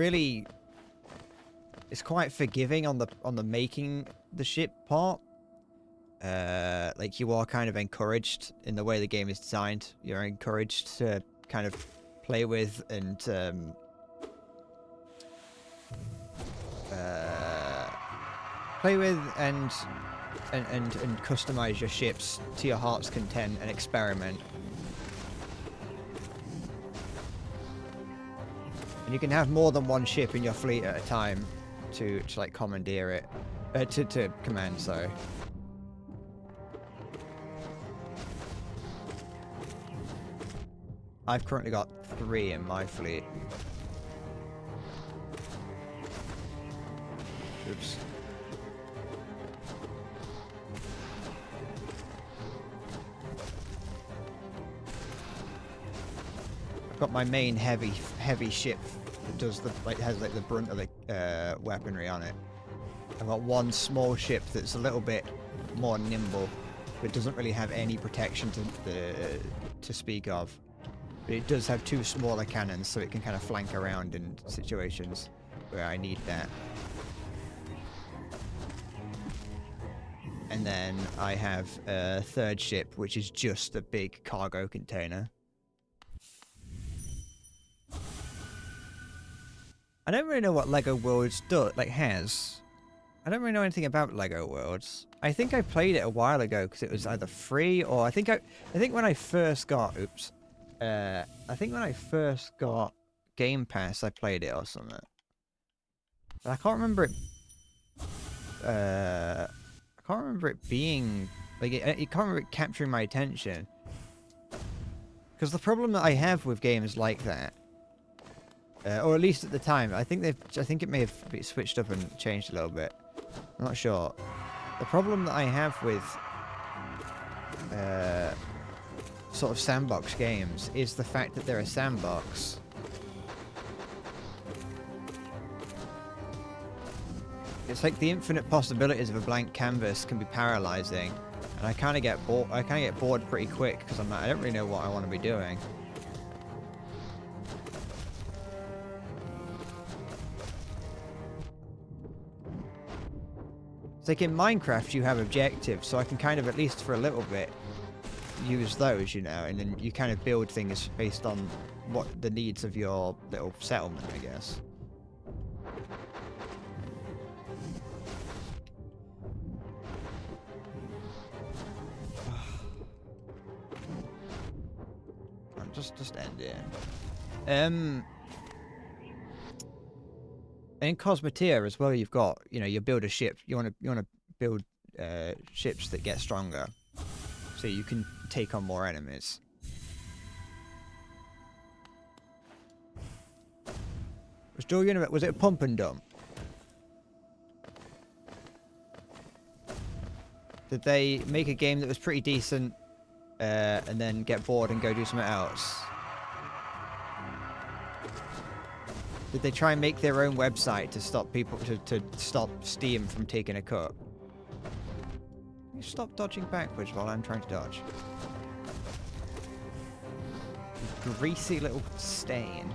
quite forgiving on the making the ship part. Like you are kind of encouraged in the way the game is designed. You're encouraged to kind of play with and customize your ships to your heart's content and experiment. And you can have more than one ship in your fleet at a time to like commandeer it, to command. Sorry. I've currently got 3 in my fleet. Oops. I've got my main heavy ship that does has the brunt of the weaponry on it. I've got one small ship that's a little bit more nimble, but doesn't really have any protection to speak of. But it does have 2 smaller cannons, so it can kind of flank around in situations where I need that. And then I have a 3rd ship, which is just a big cargo container. I don't really know what LEGO Worlds has. I don't really know anything about LEGO Worlds. I think I played it a while ago because it was either free or I think when I first got I think when I first got Game Pass, I played it or something. But I can't remember it. I can't remember it being like it can't remember it capturing my attention. Because the problem that I have with games like that, or at least at the time, I think it may have been switched up and changed a little bit. I'm not sure. The problem that I have with sort of sandbox games is the fact that they're a sandbox. It's like the infinite possibilities of a blank canvas can be paralyzing, and I kind of get bored. I kind of get bored pretty quick because I'm like, I don't really know what I want to be doing. It's like in Minecraft, you have objectives, so I can kind of, at least for a little bit, use those, you know, and then you kind of build things based on what the needs of your little settlement, I guess. Just end it. In Cosmetia as well, you've got, you know, you build a ship. You want to build ships that get stronger, so you can take on more enemies. Was it a pump and dump? Did they make a game that was pretty decent and then get bored and go do something else? Did they try and make their own website to stop people to stop Steam from taking a cut? You stop dodging backwards while I'm trying to dodge. You greasy little stain.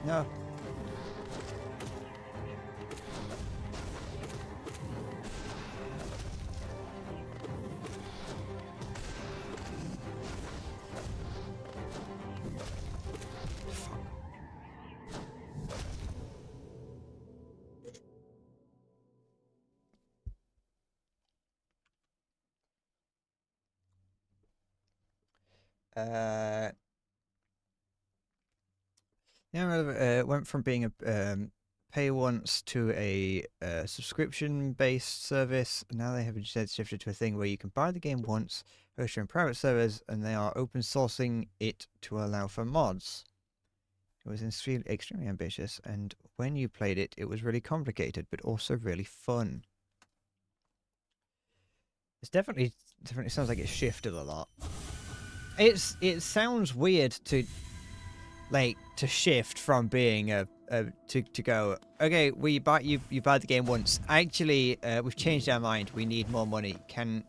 No. Yeah, it went from being a pay once to a subscription-based service. Now they have instead shifted to a thing where you can buy the game once, host your own private servers, and they are open sourcing it to allow for mods. It was extremely ambitious, and when you played it, it was really complicated, but also really fun. It's definitely sounds like it's shifted a lot. It sounds weird to shift from being to go, okay, you buy the game once. Actually, we've changed our mind. We need more money. Can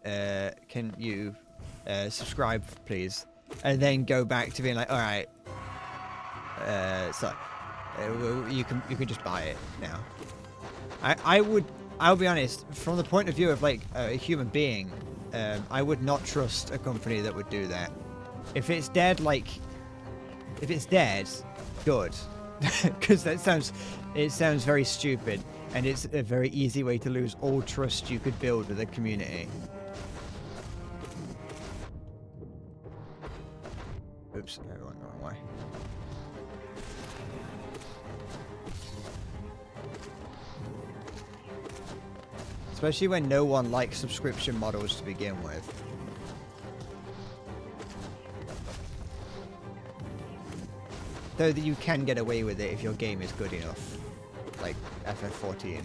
you subscribe, please? and then go back to being like, all right, you can just buy it now. I'll be honest, from the point of view of like a human being, I would not trust a company that would do that. If it's dead, good, because it sounds very stupid, and it's a very easy way to lose all trust you could build with a community. Oops, I went the wrong way. Especially when no one likes subscription models to begin with. Though that you can get away with it if your game is good enough. Like FF14.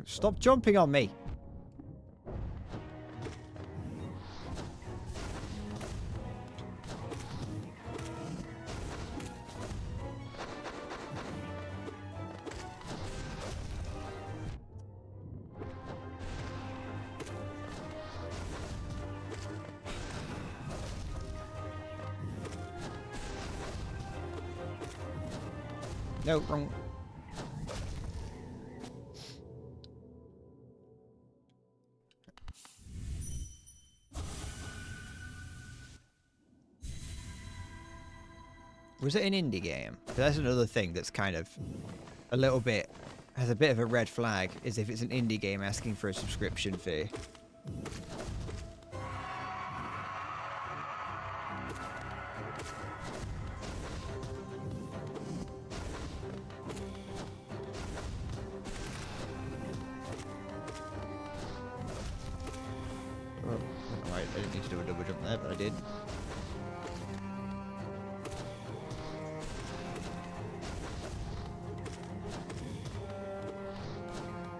Stop jumping on me! No, wrong. Was it an indie game? That's another thing that's kind of a little bit, has a bit of a red flag, is if it's an indie game asking for a subscription fee. Alright, I didn't need to do a double jump there, but I did.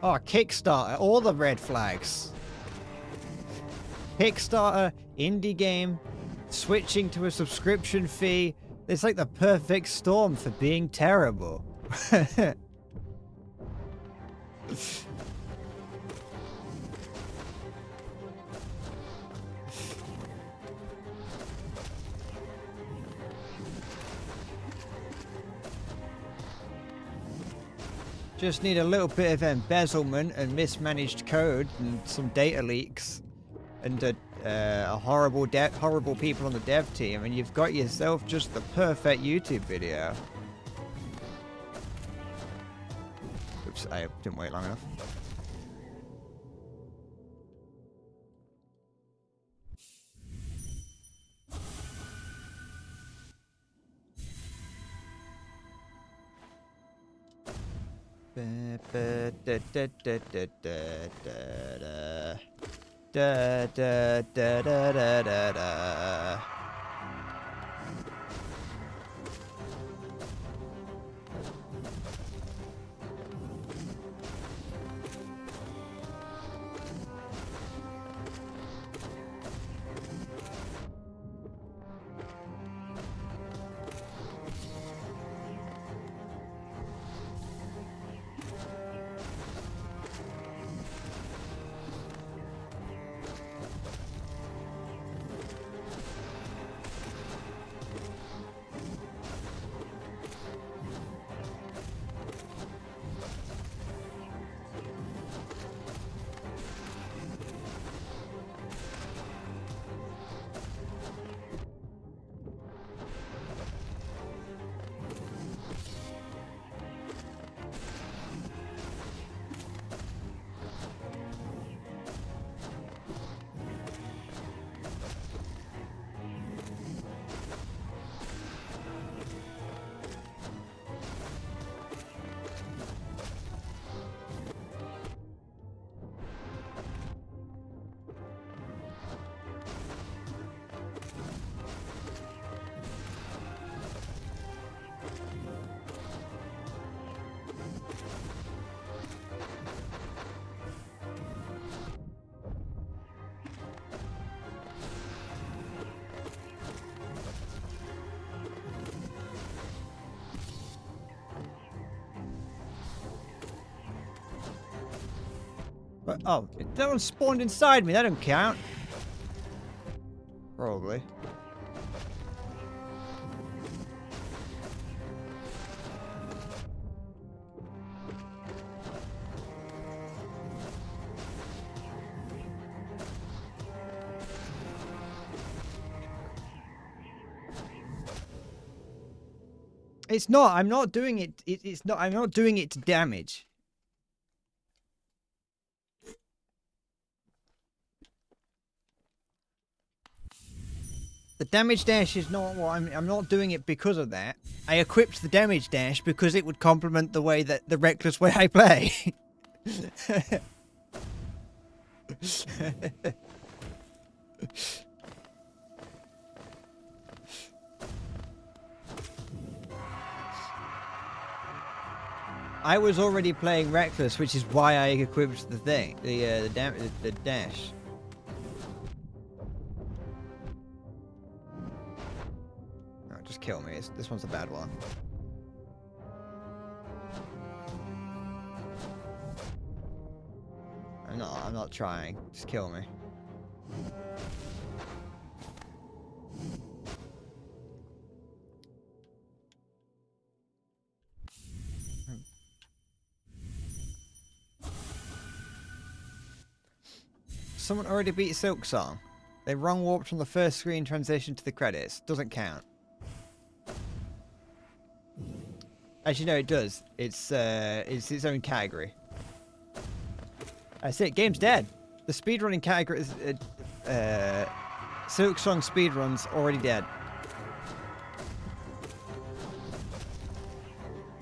Oh, Kickstarter, all the red flags. Kickstarter, indie game, switching to a subscription fee. It's like the perfect storm for being terrible. Just need a little bit of embezzlement and mismanaged code and some data leaks and a horrible people on the dev team, and you've got yourself just the perfect YouTube video. Oops, I didn't wait long enough. But, oh, that one spawned inside me. That don't count. Probably. It's not. I'm not doing it. It's not. I'm not doing it to damage. The damage dash is not what I'm not doing it because of that. I equipped the damage dash because it would complement the way that the reckless way I play. I was already playing reckless, which is why I equipped the thing, the dash. No, just kill me. This one's a bad one. I'm not trying. Just kill me. Someone already beat Silksong. They wrong warped from the first screen transition to the credits. Doesn't count. Actually, no, it does. It's its own category. That's it. Game's dead. The speedrunning category is Silksong speedruns already dead.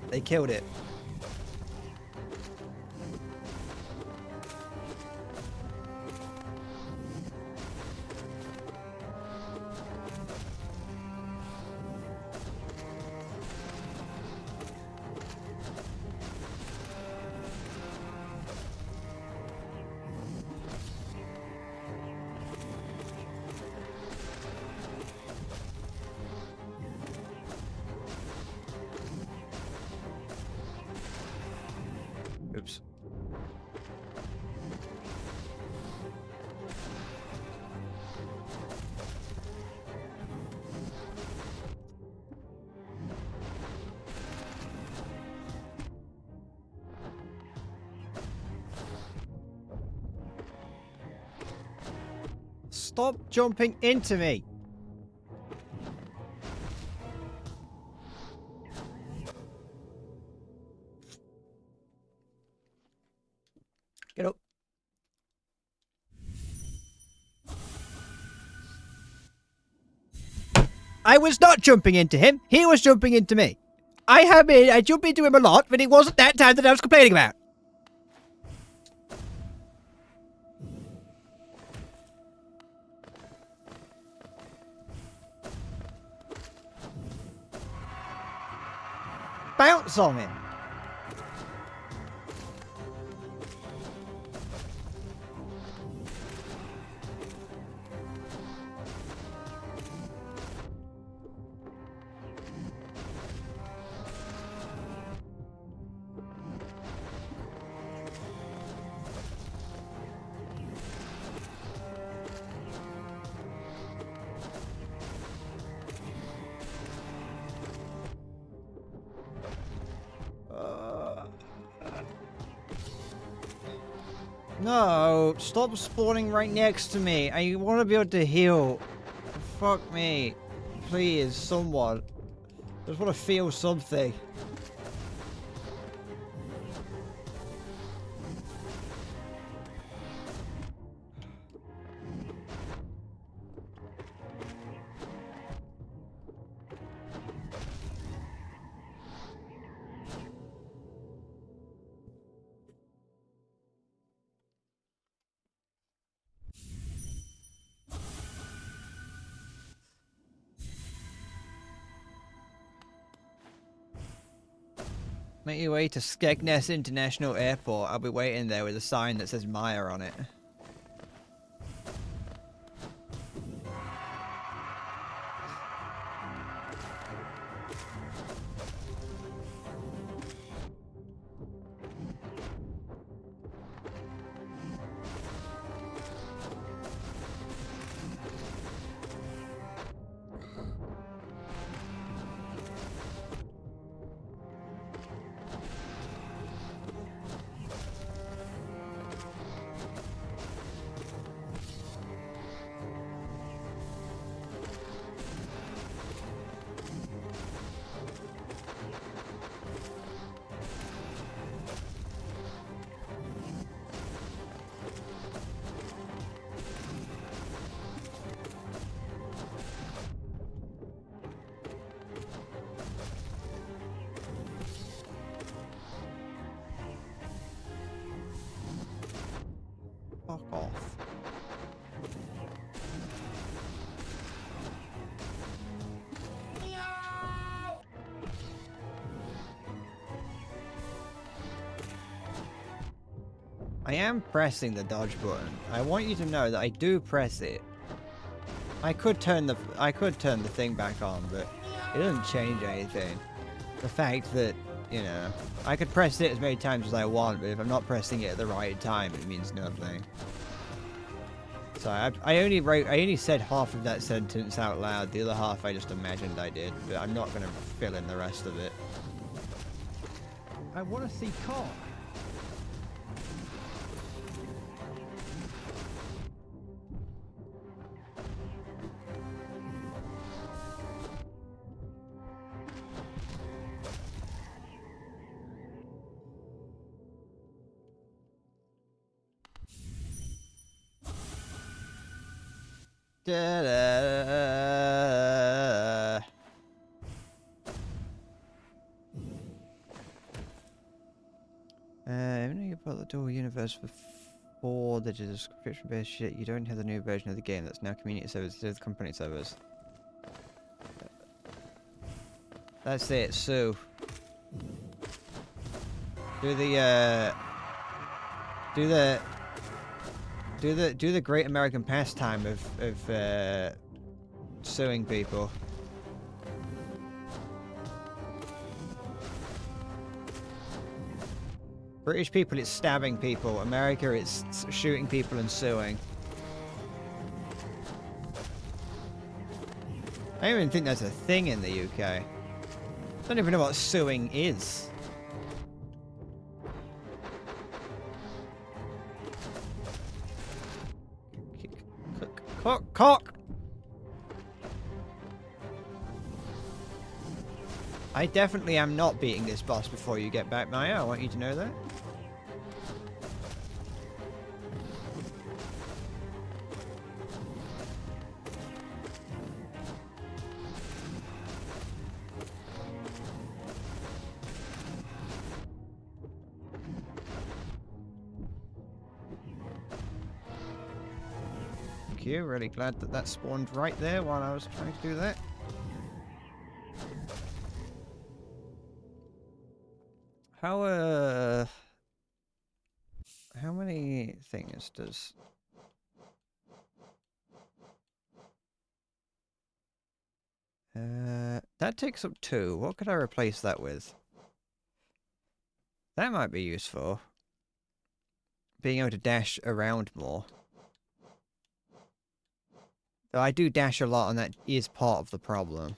They killed it. Oops. Stop jumping into me. Get up. I was not jumping into him. He was jumping into me. I jump into him a lot, but it wasn't that time that I was complaining about. Bounce on him. No, stop spawning right next to me. I want to be able to heal. Fuck me. Please, someone. I just want to feel something. Make your way to Skegness International Airport. I'll be waiting there with a sign that says Maya on it. Fuck off. I am pressing the dodge button. I want you to know that I do press it. I could turn the thing back on, but it doesn't change anything. The fact that, you know, I could press it as many times as I want, but if I'm not pressing it at the right time, it means nothing. So I only said half of that sentence out loud. The other half I just imagined I did, but I'm not going to fill in the rest of it. I want to see cock. Da-da. Even though you bought the dual universe before the subscription-based shit, you don't have the new version of the game that's now community servers instead of company servers. That's it, Sue. Do the great American pastime of suing people. British people, it's stabbing people. America, it's shooting people and suing. I don't even think that's a thing in the UK. I don't even know what suing is. Cock! I definitely am not beating this boss before you get back, Maya. I want you to know that. Thank you. Really glad that that spawned right there while I was trying to do that. How many things does... that takes up 2. What could I replace that with? That might be useful. Being able to dash around more. Though I do dash a lot, and that is part of the problem.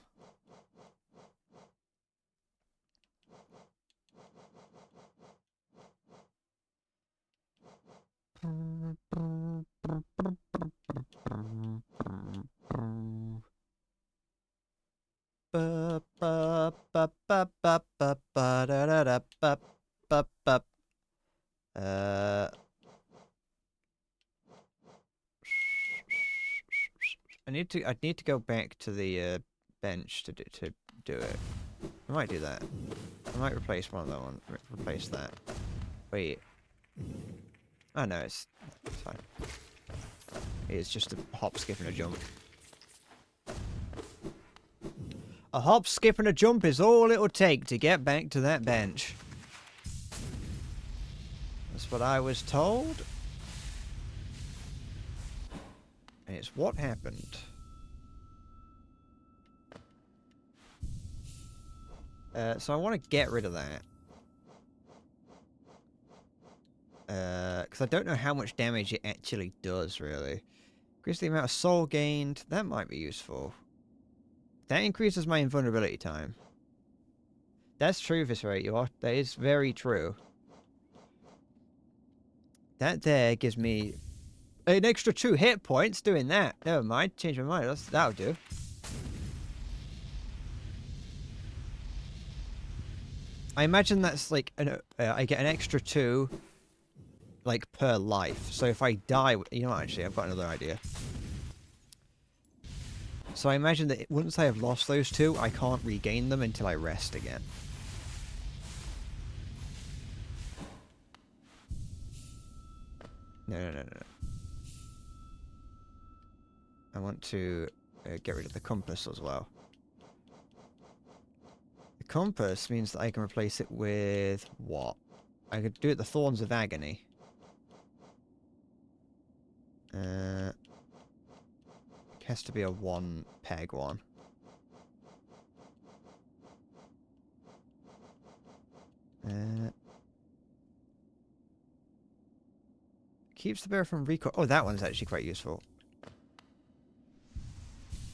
I'd need to go back to the bench to do it. I might do that. I might replace one of that one. Replace that. Wait. Oh no, it's fine. It's just a hop, skip, and a jump. A hop, skip, and a jump is all it'll take to get back to that bench. That's what I was told. And it's what happened. So I want to get rid of that. Because I don't know how much damage it actually does, really. Increase the amount of soul gained. That might be useful. That increases my invulnerability time. That's true, Viscerate. That is very true. That there gives me an extra 2 hit points doing that. Never mind. Change my mind. That'll do. I imagine that's like I get an extra 2 like per life. So if I die, you know what, actually I've got another idea. So I imagine that once I have lost those 2, I can't regain them until I rest again. No. want to get rid of the compass as well. The compass means that I can replace it with what? I could do it the Thorns of Agony. It has to be a 1 peg one. Keeps the bear from recoil. Oh, that one's actually quite useful.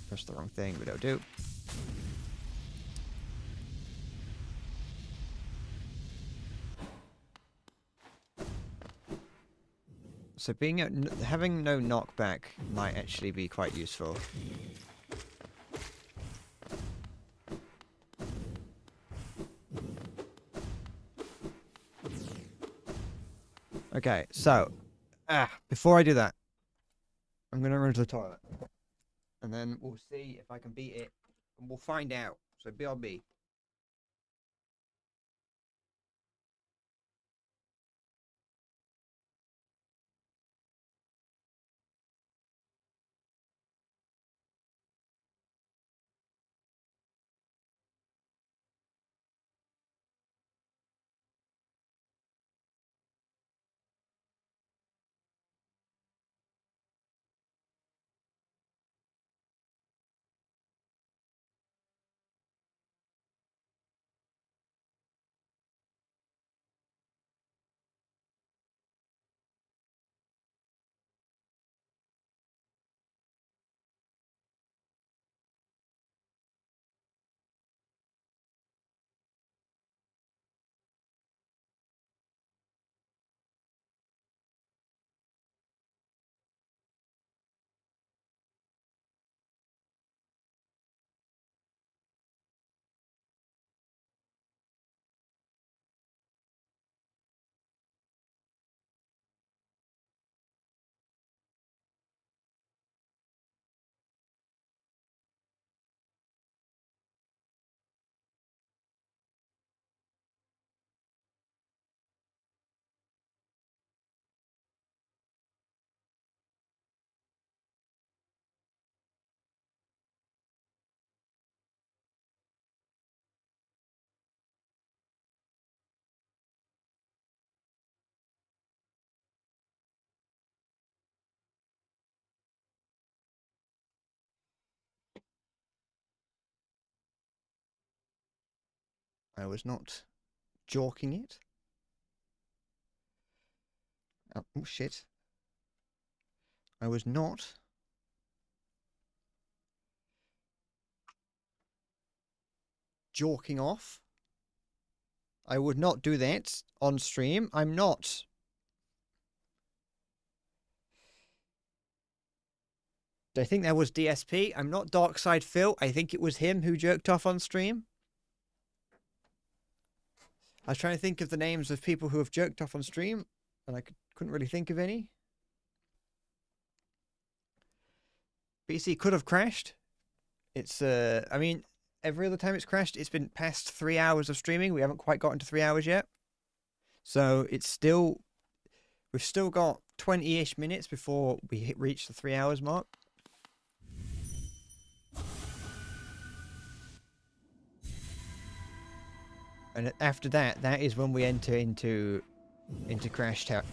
Press the wrong thing, but it'll do. So having no knockback might actually be quite useful. Okay, so before I do that, I'm gonna run to the toilet, and then we'll see if I can beat it, and we'll find out. So BRB. I was not jorking it. Oh shit. I was not jorking off. I would not do that on stream. I'm not. I think that was DSP. I'm not Darkside Phil. I think it was him who jerked off on stream. I was trying to think of the names of people who have jerked off on stream, and I couldn't really think of any. BC could have crashed. It's, I mean, every other time it's crashed, it's been past 3 hours of streaming. We haven't quite gotten to 3 hours yet. So it's still, we've still got 20-ish minutes before we reach the 3 hours mark. And after that, that is when we enter into Crash Town,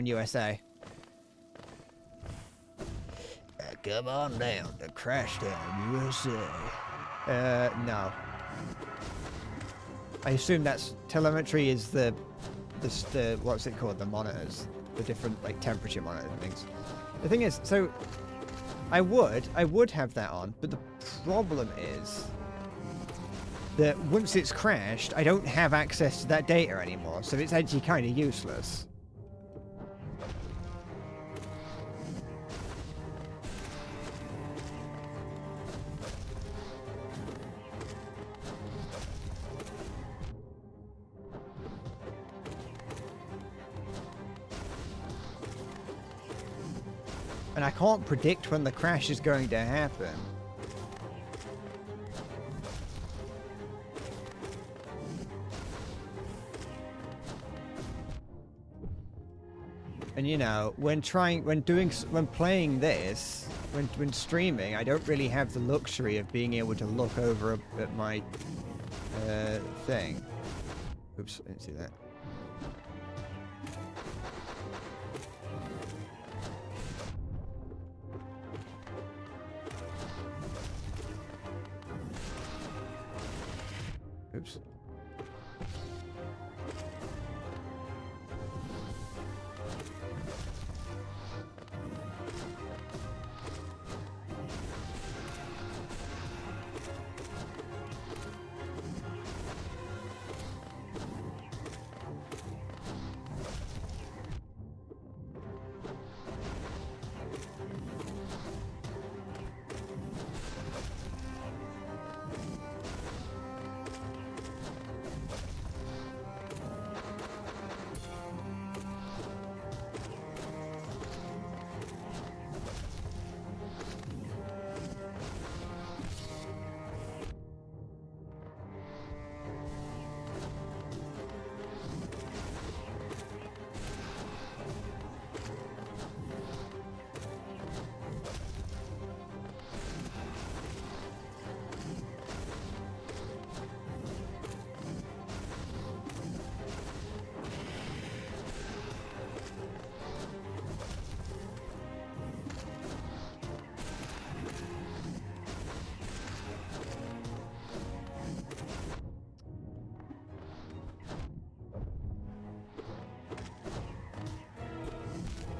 USA. Come on down to Crash Town, USA. No. I assume that's telemetry is the what's it called? The monitors, the different like temperature monitors and things. The thing is, so I would have that on, but the problem is that once it's crashed, I don't have access to that data anymore, so it's actually kind of useless. And I can't predict when the crash is going to happen. And you know, when playing this, when streaming, I don't really have the luxury of being able to look over at my thing. Oops, I didn't see that. Oops.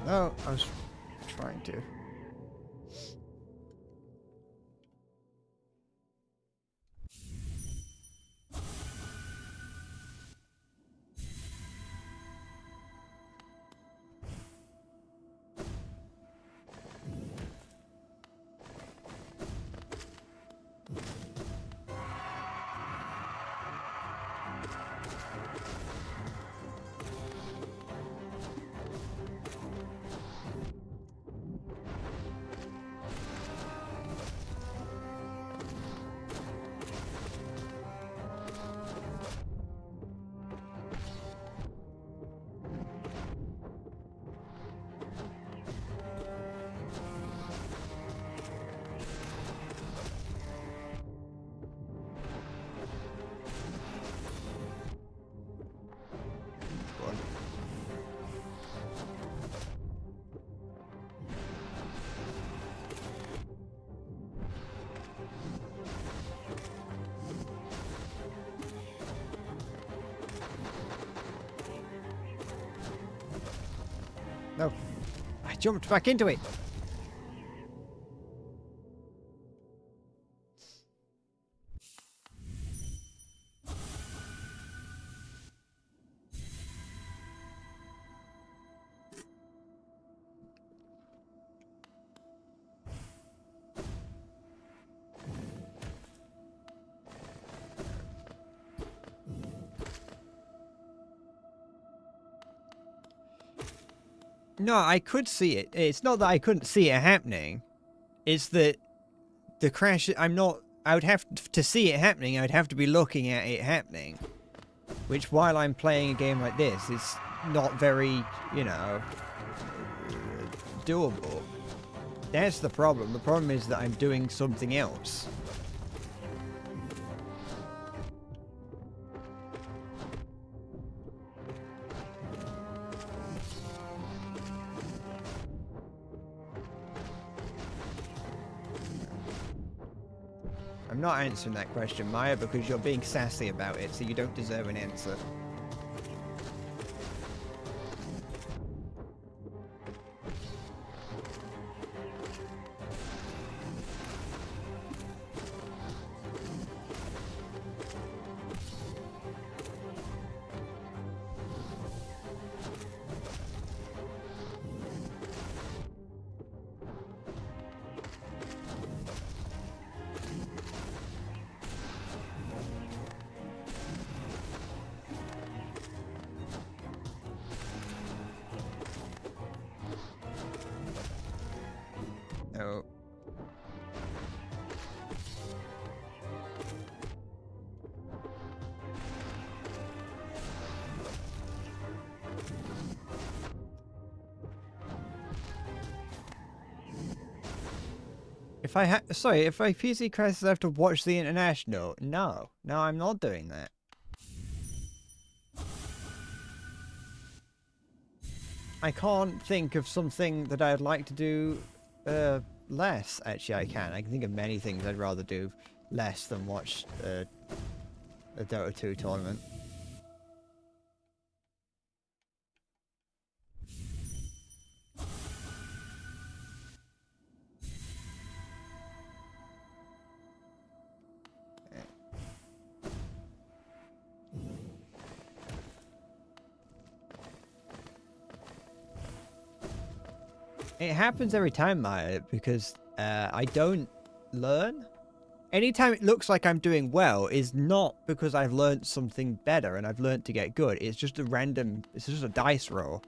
No, I was trying to. No. I jumped back into it. No, I could see it. It's not that I couldn't see it happening. It's that the crash, I would have to see it happening, I'd have to be looking at it happening. Which, while I'm playing a game like this, is not very, you know, doable. That's the problem. The problem is that I'm doing something else. I'm not answering that question, Maya, because you're being sassy about it, so you don't deserve an answer. if I PC crashes, I have to watch the international. No, I'm not doing that. I can't think of something that I'd like to do less. Actually, I can. I can think of many things I'd rather do less than watch a Dota 2 tournament. It happens every time, Maya, because I don't learn. Anytime it looks like I'm doing well is not because I've learned something better and I've learned to get good. It's just it's just a dice roll.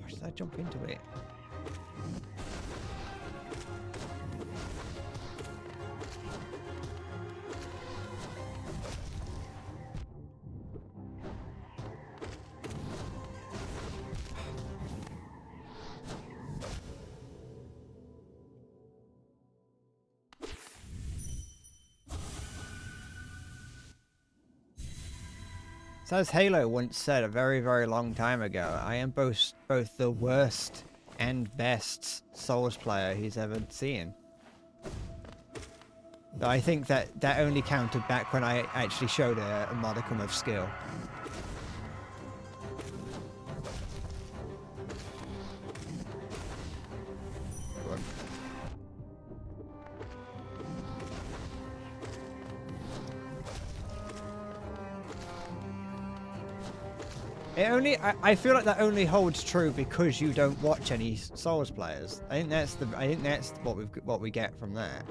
Why did I jump into it? So as Halo once said a very, very long time ago, I am both the worst and best Souls player he's ever seen. But I think that only counted back when I actually showed a modicum of skill. I feel like that only holds true because you don't watch any Souls players. I think that's what we get from that.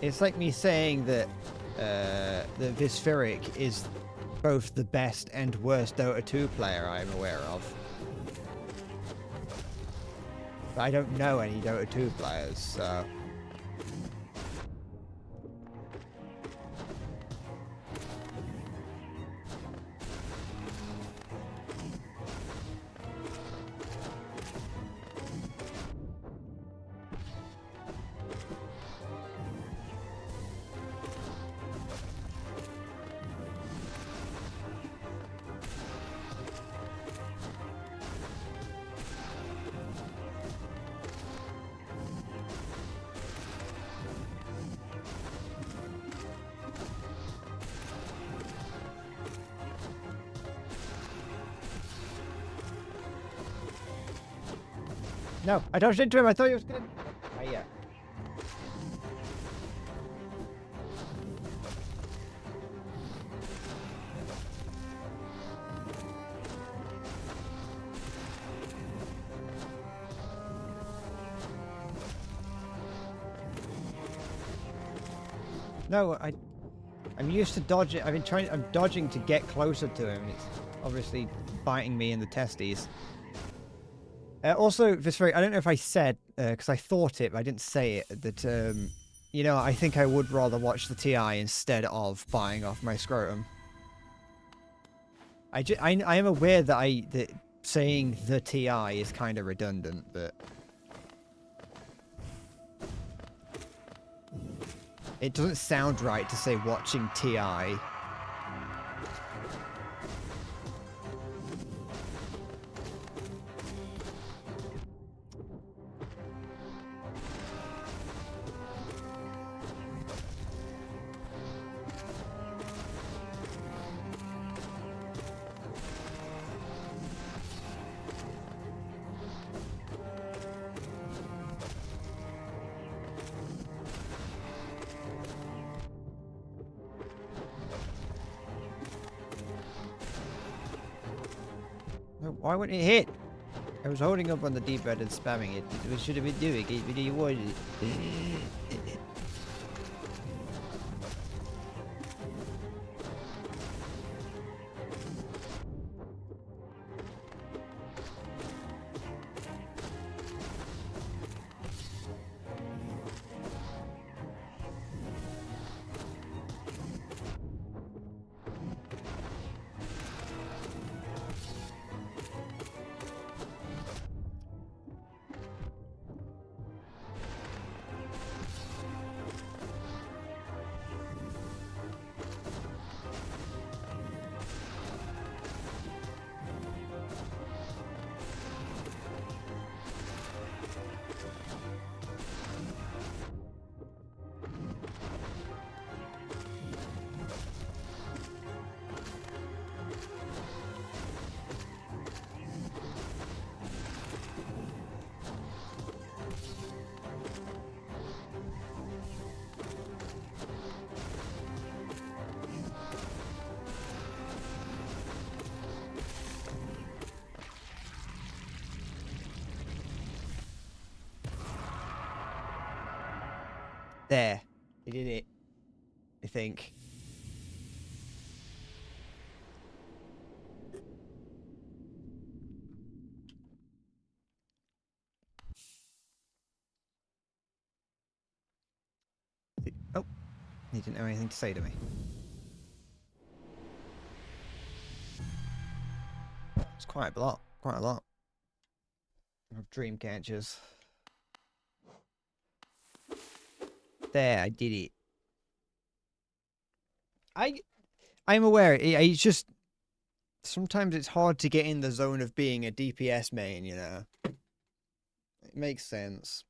It's like me saying that the Vispheric is both the best and worst Dota 2 player I'm aware of. But I don't know any Dota 2 players, so... No, I dodged into him. I thought he was gonna... Oh, yeah. No, I'm used to dodging. I'm dodging to get closer to him. It's obviously biting me in the testes. Also, Visferi, I don't know if I said, because I thought it, but I didn't say it, that, you know, I think I would rather watch the TI instead of buying off my scrotum. I am aware that saying the TI is kind of redundant, but it doesn't sound right to say watching TI. No, why wouldn't it hit? I was holding up on the D-pad and spamming it. We should have been doing it, but you wanted it. There. He did it. I think. Oh. He didn't have anything to say to me. It's quite a lot. Quite a lot. Of dream catchers. There, I did it. I'm aware. It's just sometimes it's hard to get in the zone of being a DPS main, you know. It makes sense.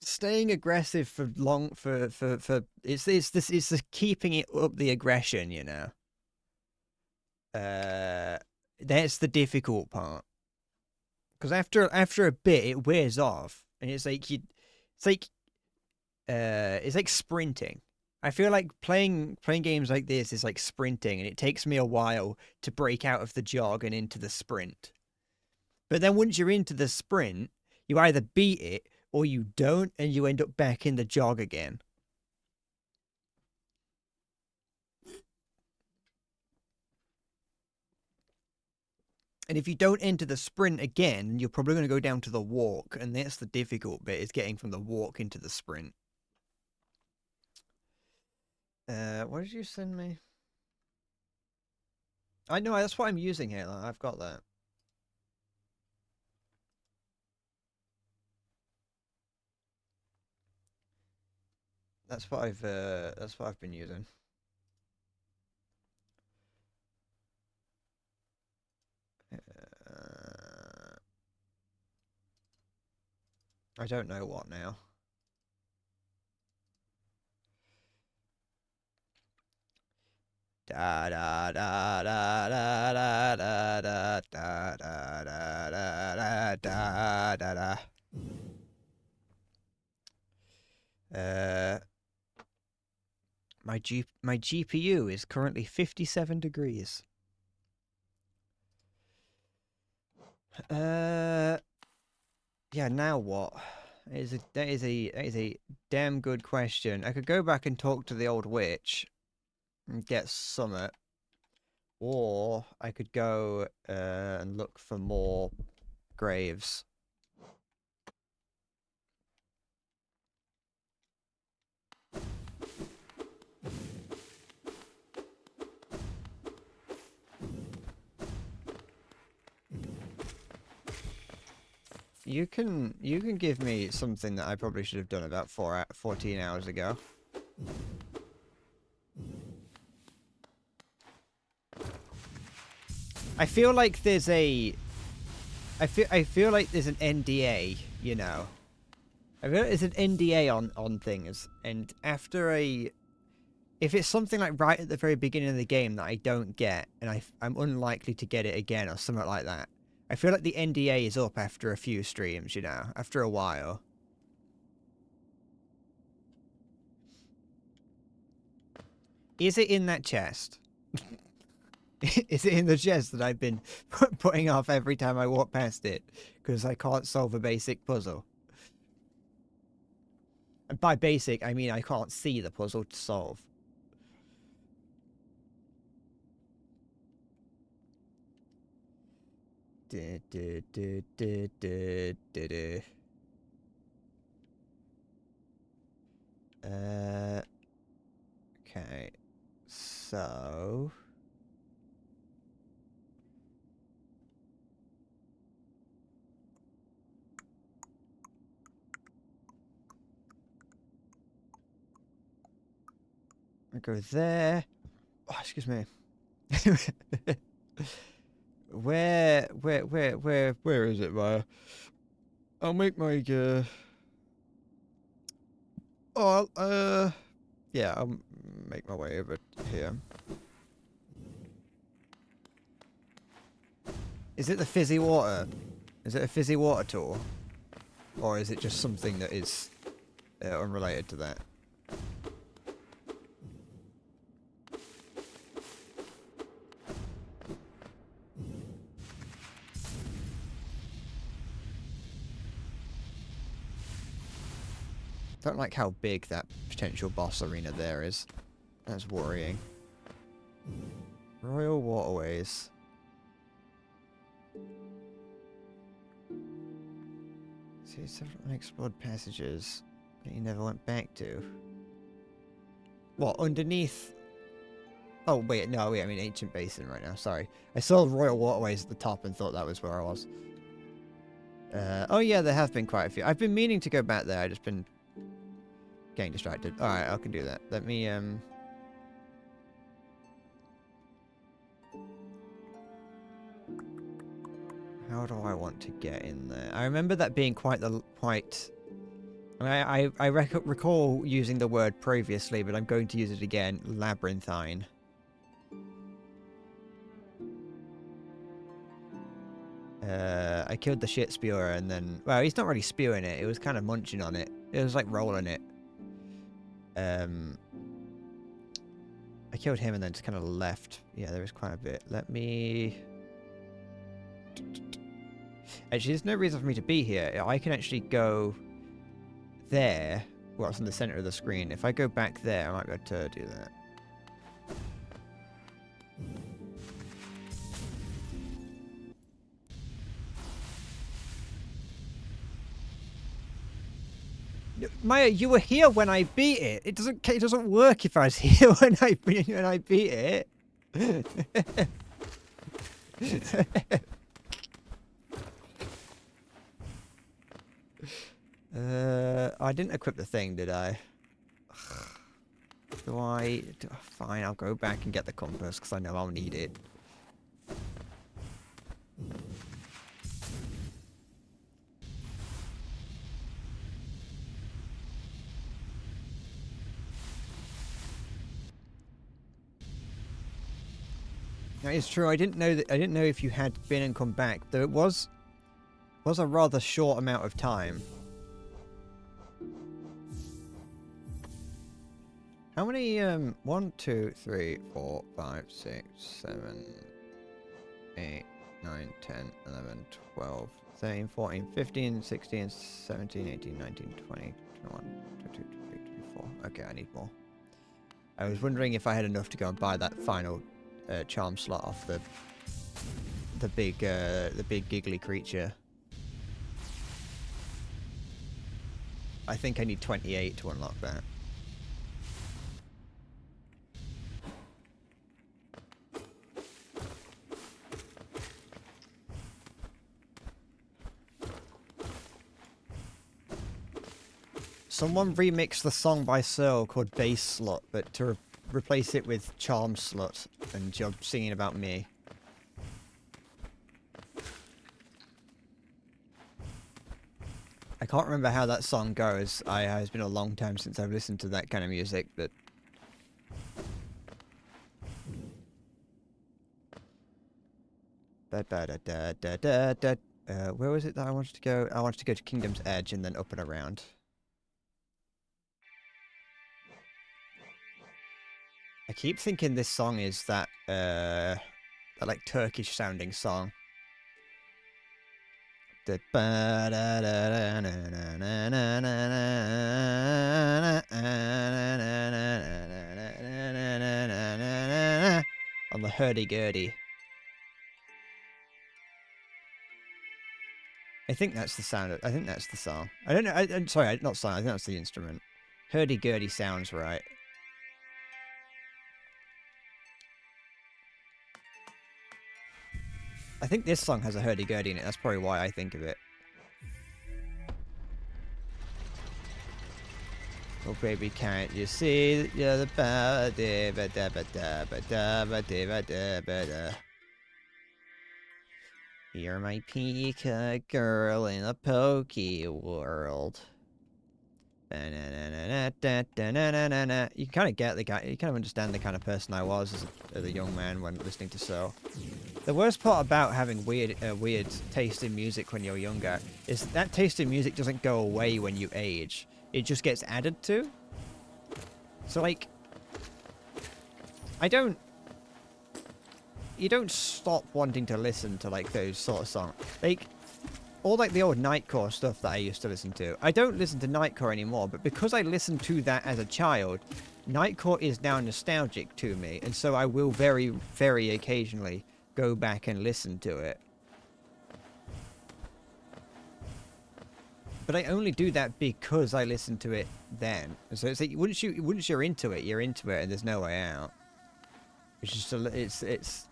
Staying aggressive for long for it's the keeping it up the aggression, you know. That's the difficult part. Because after a bit it wears off and it's like it's like sprinting. I feel like playing games like this is like sprinting, and it takes me a while to break out of the jog and into the sprint. But then once you're into the sprint, you either beat it or you don't, and you end up back in the jog again. And if you don't enter the sprint again, you're probably going to go down to the walk, and that's the difficult bit, is getting from the walk into the sprint. What did you send me? I know, that's what I'm using here. Like, I've got that. That's what I've been using. I don't know what now. Da da da da da da da da da da da da da da. My GPU is currently 57 degrees. Yeah, now what? That is a damn good question. I could go back and talk to the old witch and get summit, or I could go and look for more graves. You can give me something that I probably should have done about 14 hours ago. I feel like there's a I feel like there's an NDA, you know. I feel like there's an NDA on things, and after if it's something like right at the very beginning of the game that I don't get, and I'm unlikely to get it again or something like that, I feel like the NDA is up after a few streams, you know, after a while. Is it in that chest? Is it in the chest that I've been putting off every time I walk past it because I can't solve a basic puzzle? And by basic, I mean I can't see the puzzle to solve. Okay. So... I go there. Oh, excuse me. Where is it, Maya? I'll make my, Oh, yeah, I'll make my way over here. Is it the fizzy water? Is it a fizzy water tool? Or is it just something that is unrelated to that? Don't like how big that potential boss arena there is. That's worrying. Royal Waterways. See several unexplored passages that you never went back to. What, underneath? Oh, wait, no, wait, I mean Ancient Basin right now, sorry. I saw Royal Waterways at the top and thought that was where I was. Oh yeah, there have been quite a few. I've been meaning to go back there, I've just been getting distracted. Alright, I can do that. Let me, how do I want to get in there? I remember that being quite I recall using the word previously, but I'm going to use it again. Labyrinthine. I killed the shit spewer and then... Well, he's not really spewing it. It was kind of munching on it. It was like rolling it. I killed him and then just kind of left. Yeah, there was quite a bit. Let me... Actually, there's no reason for me to be here. I can actually go there. Well, it's in the center of the screen. If I go back there, I might be able to do that. Maya, you were here when I beat it. It doesn't work if I was here when I beat it. I didn't equip the thing, did I? Fine, I'll go back and get the compass because I know I'll need it. That is true. I didn't know if you had been and come back, though it was a rather short amount of time. How many 1, 2, 3, 4, 5, 6, 7, 8, 9, 10, 11, 12, 13, 14, 15, 16, 17, 18, 19, 20, 21, 22, 23, 24. Okay, I need more. I was wondering if I had enough to go and buy that final charm slot off the big giggly creature. I think I need 28 to unlock that. Someone remixed the song by Searle called Bass Slut, but to replace it with Charm Slut, and you're singing about me. I can't remember how that song goes. It's been a long time since I've listened to that kind of music, but... where was it that I wanted to go? I wanted to go to Kingdom's Edge and then up and around. I keep thinking this song is that like Turkish sounding song. On the hurdy-gurdy. I think that's the sound. I think that's the song. I don't know. I'm sorry, not song. I think that's the instrument. Hurdy-gurdy sounds right. I think this song has a hurdy-gurdy in it. That's probably why I think of it. Oh baby, can't you see that you're the ba-da-ba-da-ba-da-ba-da-ba-da-ba-da. You're my peacock girl in a pokey world. You kind of get the guy. You kind of understand the kind of person I was as a young man when listening to Searle. The worst part about having weird taste in music when you're younger is that taste in music doesn't go away when you age. It just gets added to. So like, you don't stop wanting to listen to like those sort of songs. Like, all like the old Nightcore stuff that I used to listen to. I don't listen to Nightcore anymore, but because I listened to that as a child, Nightcore is now nostalgic to me, and so I will very, very occasionally go back and listen to it. But I only do that because I listened to it then. And so it's like once you're into it, and there's no way out. It's just it's.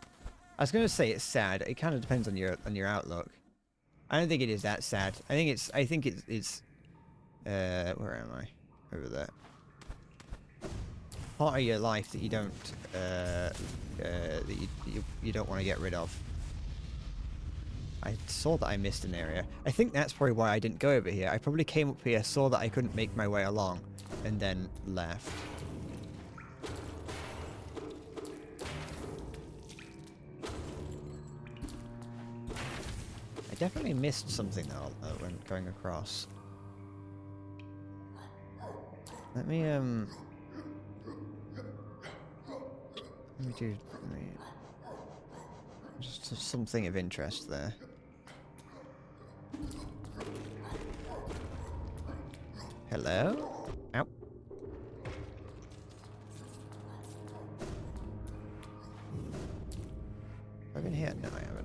I was gonna say it's sad. It kind of depends on your outlook. I don't think it is that sad. I think it's where am I? Over there. Part of your life that you don't that you don't want to get rid of. I saw that I missed an area. I think that's probably why I didn't go over here. I probably came up here, saw that I couldn't make my way along, and then left. Definitely missed something though when going across. Let me do just something of interest there. Hello? Ow. I've been here? No, I haven't.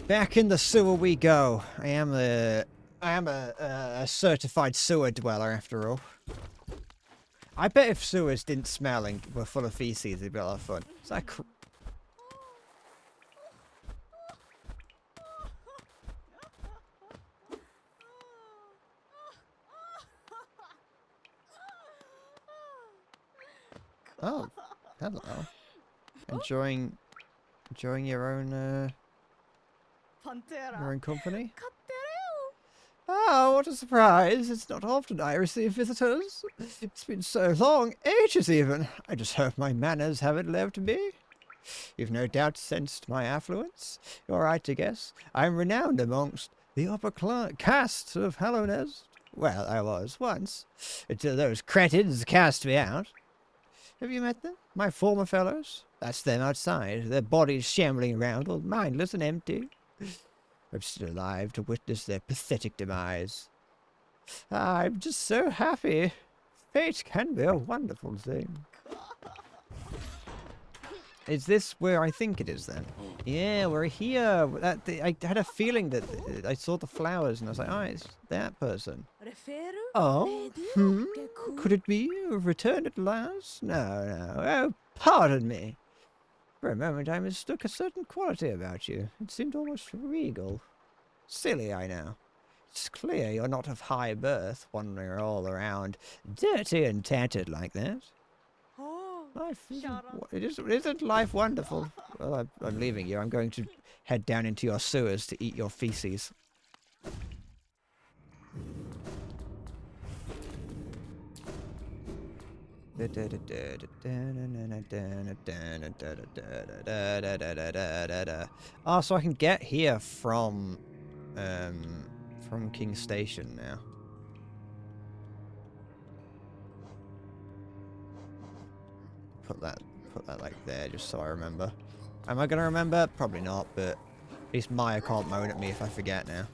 Back in the sewer we go. I am a certified sewer dweller after all. I bet if sewers didn't smell and were full of feces, it'd be a lot of fun. Is that Oh, hello. Enjoying your own company? Oh, what a surprise. It's not often I receive visitors. It's been so long, ages even. I just hope my manners haven't left me. You've no doubt sensed my affluence. You're right to guess. I'm renowned amongst the upper caste of Hallownest. Well, I was once, until those cretins cast me out. Have you met them? My former fellows? That's them outside, their bodies shambling around, all mindless and empty. I'm still alive to witness their pathetic demise. I'm just so happy. Fate can be a wonderful thing. Is this where I think it is then? Yeah, we're here. I had a feeling that I saw the flowers and I was like, oh, it's that person. Oh, could it be you've returned at last? No, no. Oh, pardon me. For a moment I mistook a certain quality about you. It seemed almost regal. Silly, I know. It's clear you're not of high birth, wandering all around, dirty and tattered like that. Life isn't life wonderful? Well, I'm leaving you. I'm going to head down into your sewers to eat your feces. Oh, so I can get here from King Station now. Put that like there, just so I remember. Am I gonna remember? Probably not, but at least Maya can't moan at me if I forget now.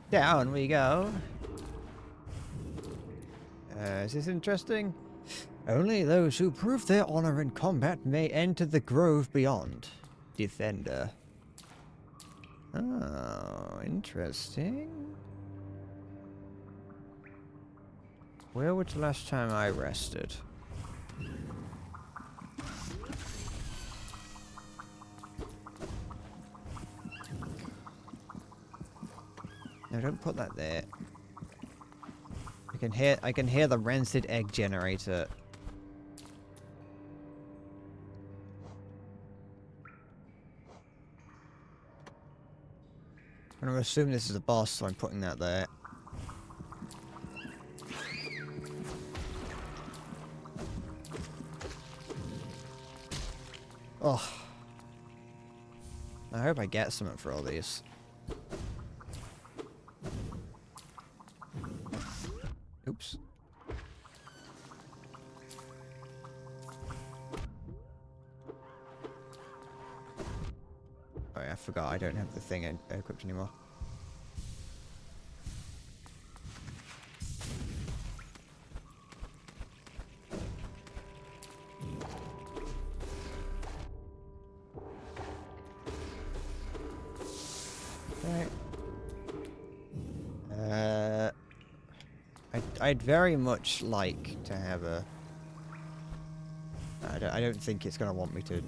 Down we go. Is this interesting? Only those who prove their honor in combat may enter the grove beyond. Defender. Oh, interesting. Where was the last time I rested? No, don't put that there. I can hear the rancid egg generator. I'm gonna assume this is a boss, so I'm putting that there. Oh. I hope I get something for all these. Oops. Oh yeah, I forgot I don't have the thing equipped anymore. Right. I'd very much like to have a... I don't think it's going to want me to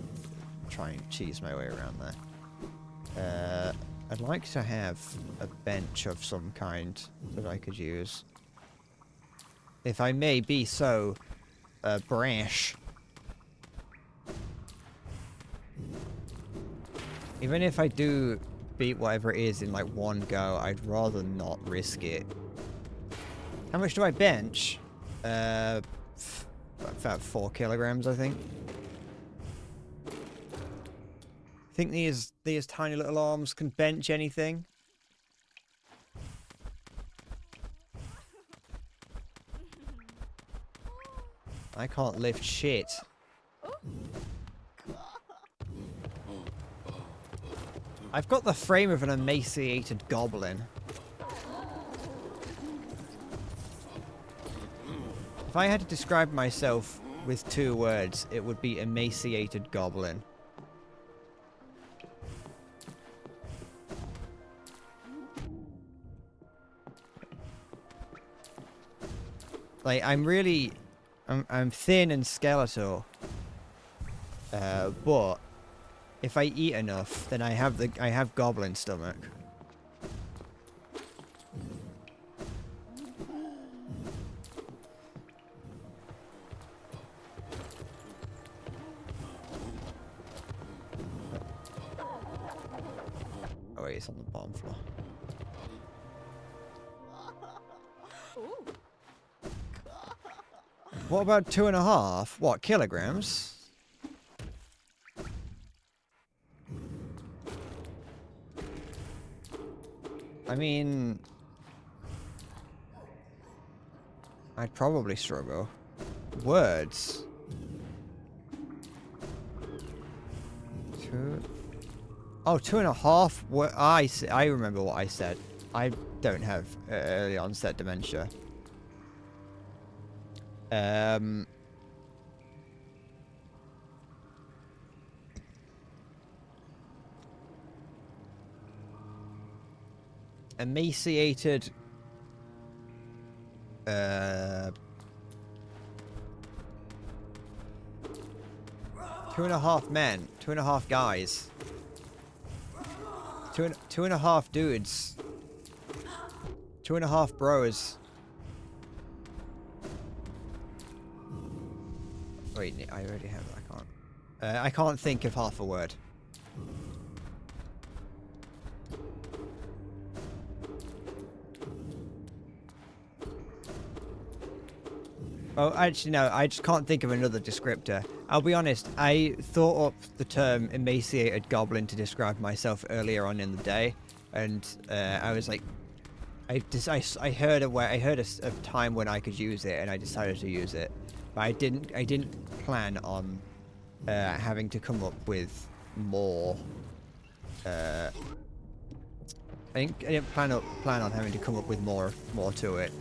try and cheese my way around there. I'd like to have a bench of some kind that I could use. If I may be so brash. Even if I do beat whatever it is in like one go, I'd rather not risk it. How much do I bench? About 4 kilograms, I think. I think these tiny little arms can bench anything. I can't lift shit. I've got the frame of an emaciated goblin. If I had to describe myself with 2 words, it would be emaciated goblin. Like, I'm thin and skeletal. But if I eat enough, then I have goblin stomach. Oh wait, it's on the bottom floor. What about 2.5? What, kilograms? I mean, I'd probably struggle. Words. 2. Oh, 2.5. I remember what I said. I don't have early onset dementia. Emaciated. 2.5 men. 2.5 guys. 2.5 dudes. 2.5 bros. Wait, I already have it. I can't. I can't think of half a word. Oh, actually, no. I just can't think of another descriptor. I'll be honest. I thought up the term emaciated goblin to describe myself earlier on in the day, and I was like, I heard a time when I could use it, and I decided to use it. But I didn't plan on having to come up with more. I didn't plan on having to come up with more to it.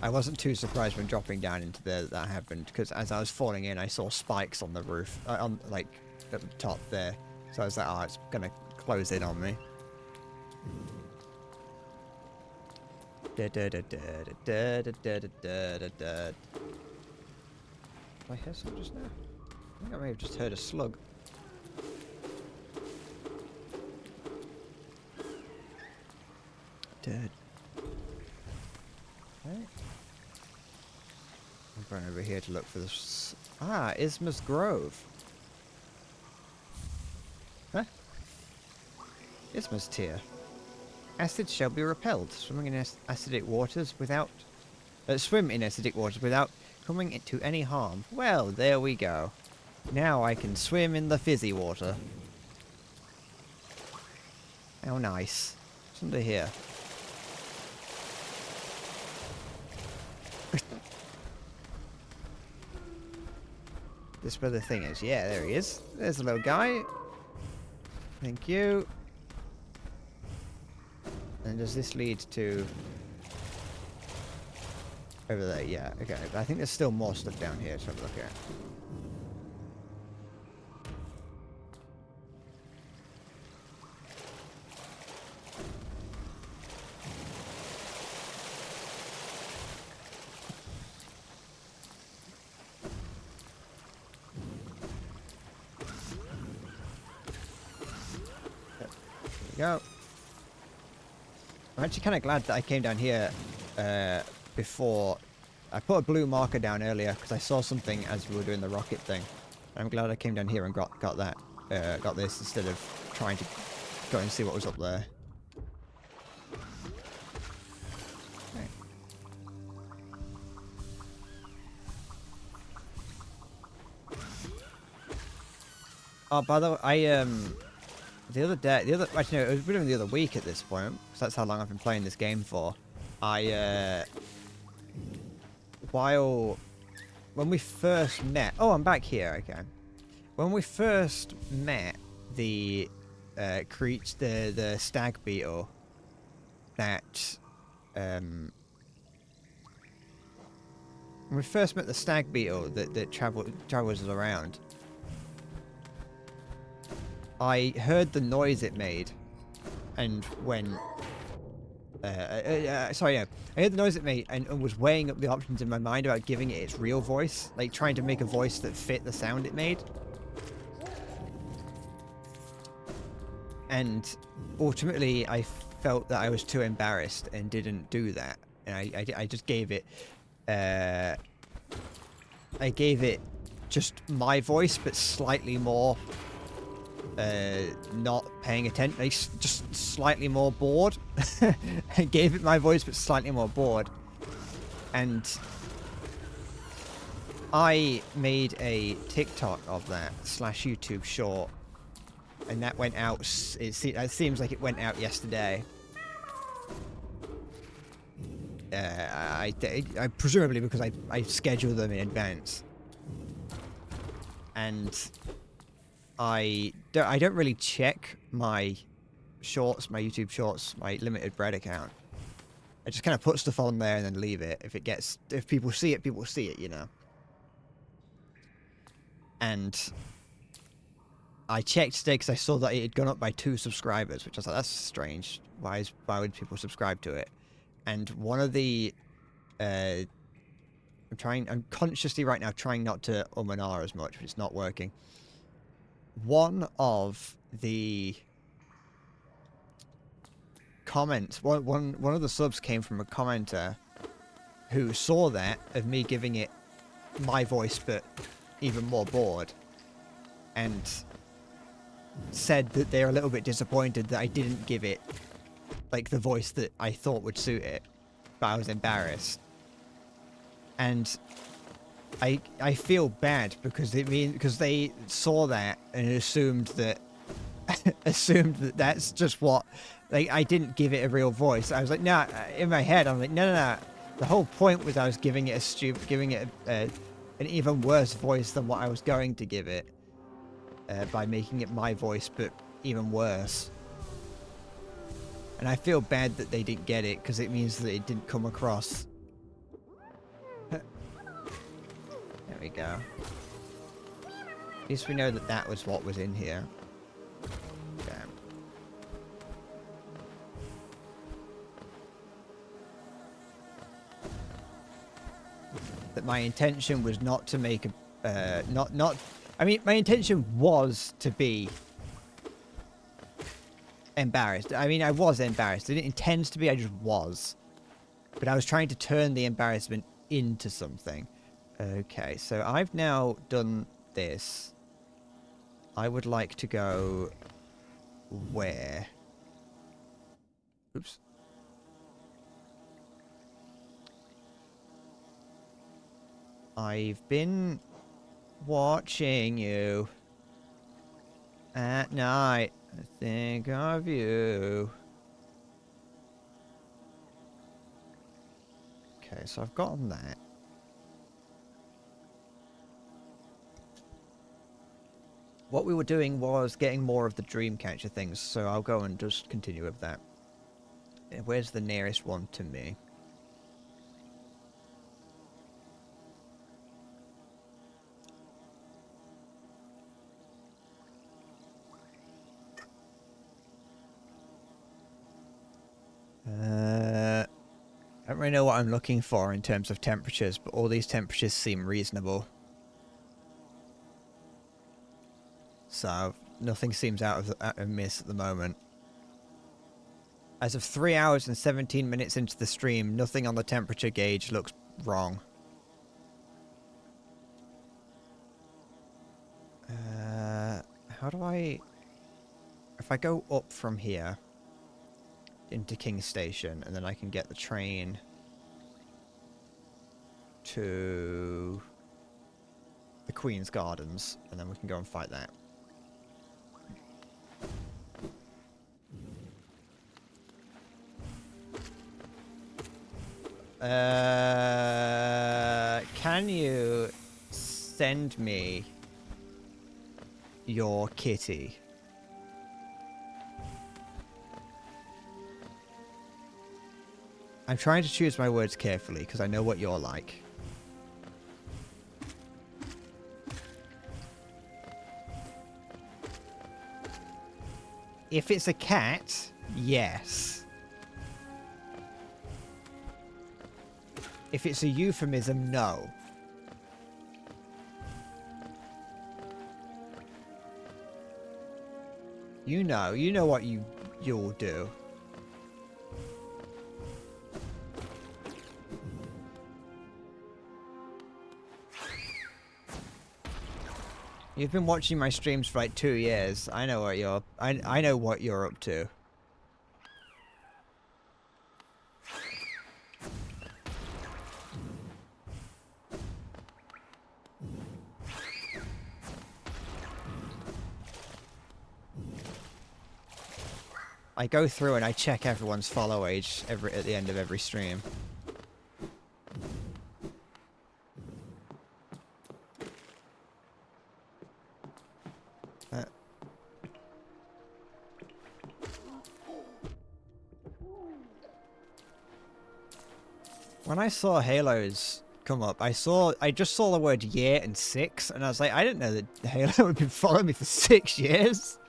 I wasn't too surprised when dropping down into there that happened, because as I was falling in, I saw spikes on the roof, on like at the top there. So I was like, oh, it's gonna close in on me. Did I hear something just now? I think I may have just heard a slug. Dead. Right. I'm going over here to look for this. Ah, Isma's Grove. Huh? Isma's Tear. Acids shall be repelled. Swimming in acidic waters without... swim in acidic waters without coming into any harm. Well, there we go. Now I can swim in the fizzy water. How nice. What's under here? This where the thing is. Yeah, there he is. There's the little guy. Thank you. And does this lead to... over there? Yeah, okay. I think there's still more stuff down here to have a look at. Go. I'm actually kind of glad that I came down here before. I put a blue marker down earlier because I saw something as we were doing the rocket thing. I'm glad I came down here and got that, got this instead of trying to go and see what was up there. Okay. Oh, by the way, actually no, it was really the other week at this point, because that's how long I've been playing this game for. When we first met, oh, I'm back here, okay. When we first met the the stag beetle that, when we first met the stag beetle that travels around, I heard the noise it made, and when... I heard the noise it made and was weighing up the options in my mind about giving it its real voice, like trying to make a voice that fit the sound it made. And ultimately, I felt that I was too embarrassed and didn't do that. And I just gave it... I gave it just my voice, but slightly more not paying attention, like, just slightly more bored. I gave it my voice, but slightly more bored. And I made a TikTok of that / YouTube short, and that went out. It seems like it went out yesterday. I presumably because I scheduled them in advance, and I don't really check my shorts, my YouTube shorts, my Limited Bread account. I just kind of put stuff on there and then leave it. If people see it, people see it, you know. And I checked today because I saw that it had gone up by 2 subscribers, which I was like, that's strange. Why would people subscribe to it? And one of the, I'm consciously right now trying not to and ah as much, but it's not working. One of the comments, one of the subs came from a commenter who saw that of me giving it my voice, but even more bored, and said that they're a little bit disappointed that I didn't give it like the voice that I thought would suit it, but I was embarrassed. And I feel bad because they saw that and assumed that that's just what, like, I didn't give it a real voice. I was like, no, in my head I'm like, no. The whole point was I was giving it an even worse voice than what I was going to give it, by making it my voice, but even worse. And I feel bad that they didn't get it, because it means that it didn't come across. There we go. At least we know that that was what was in here. Damn. That my intention was not to make a... I mean, my intention was to be embarrassed. I mean, I was embarrassed. I didn't intend to be, I just was. But I was trying to turn the embarrassment into something. Okay, so I've now done this. I would like to go... where? Oops. I've been watching you at night. I think of you. Okay, so I've gotten that. What we were doing was getting more of the Dreamcatcher things, so I'll go and just continue with that. Where's the nearest one to me? I don't really know what I'm looking for in terms of temperatures, but all these temperatures seem reasonable. So, nothing seems out of miss at the moment. As of 3 hours and 17 minutes into the stream, nothing on the temperature gauge looks wrong. How do I... If I go up from here into King Station, and then I can get the train to the Queen's Gardens, and then we can go and fight that. Can you send me your kitty? I'm trying to choose my words carefully because I know what you're like. If it's a cat, yes. If it's a euphemism, no. You know what you'll do. You've been watching my streams for like 2 years. I know what you're. I know what you're up to. I go through and I check everyone's follow age at the end of every stream. When I saw Halos come up, I just saw the word year and 6, and I was like, I didn't know that Halo had been following me for 6 years.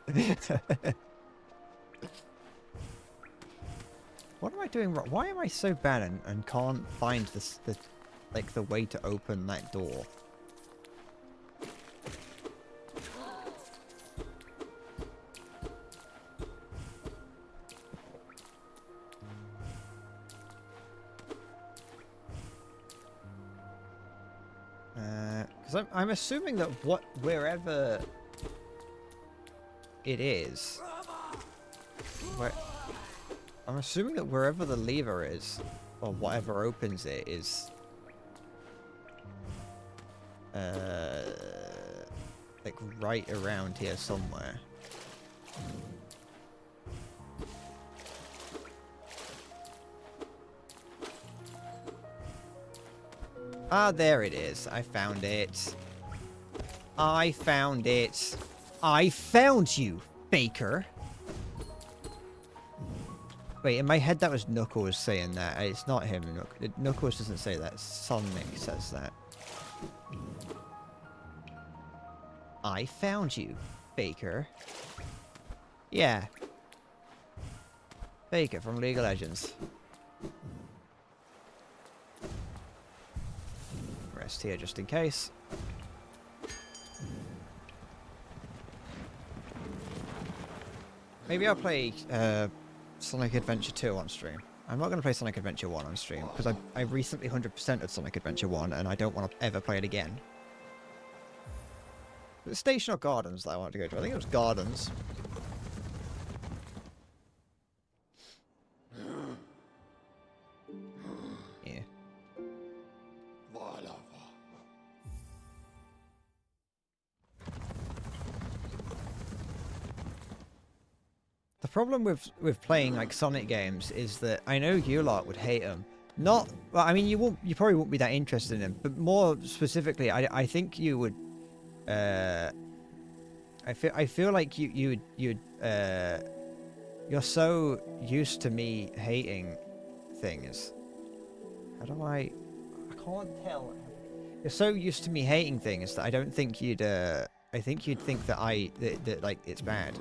What am I doing wrong? Why am I so bad and can't find the way to open that door? Because I'm assuming that wherever it is, I'm assuming that wherever the lever is, or whatever opens it, is like right around here somewhere. Ah, there it is. I found it. I found it. I found you, Baker. Wait, in my head that was Knuckles saying that. It's not him. Knuckles doesn't say that. Sonic says that. I found you, Baker. Yeah. Baker from League of Legends. Rest here just in case. Maybe I'll play Sonic Adventure 2 on stream. I'm not going to play Sonic Adventure 1 on stream, because I recently 100%ed Sonic Adventure 1, and I don't want to ever play it again. Was it Station or Gardens that I wanted to go to? I think it was Gardens. Yeah. The problem with playing like Sonic games is that I know you lot would hate them. Not, well, I mean, you probably won't be that interested in them, but more specifically, I think you would. I feel like you'd you're so used to me hating things. How do I can't tell. You're so used to me hating things that I don't think you'd I think you'd think that that like it's bad.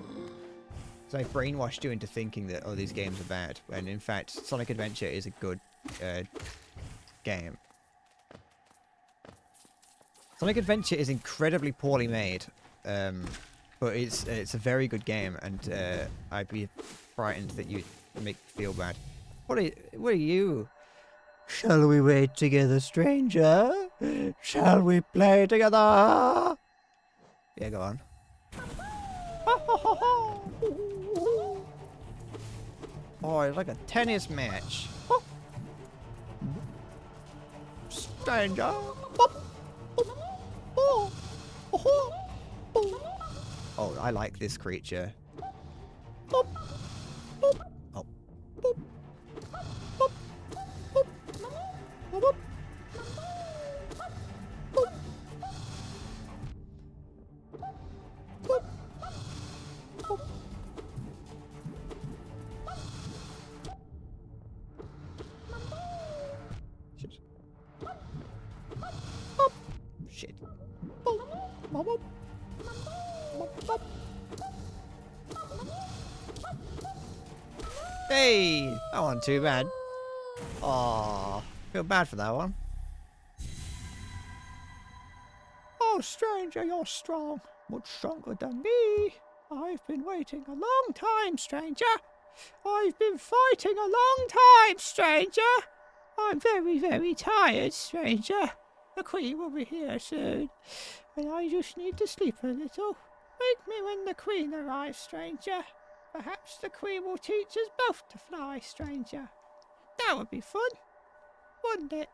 So I brainwashed you into thinking that, oh, these games are bad, when in fact Sonic Adventure is a good game. Sonic Adventure is incredibly poorly made, but it's a very good game, and I'd be frightened that you'd make me feel bad. What are you? Shall we wait together, stranger? Shall we play together? Yeah, go on. Oh, it's like a tennis match. Stranger. Oh, I like this creature. Oh. Shit. Hey, that wasn't too bad. Aw, feel bad for that one. Oh, stranger, you're strong. Much stronger than me. I've been waiting a long time, stranger. I've been fighting a long time, stranger. I'm very, very tired, stranger. The Queen will be here soon, and I just need to sleep a little. Wake me when the Queen arrives, stranger. Perhaps the Queen will teach us both to fly, stranger. That would be fun, wouldn't it?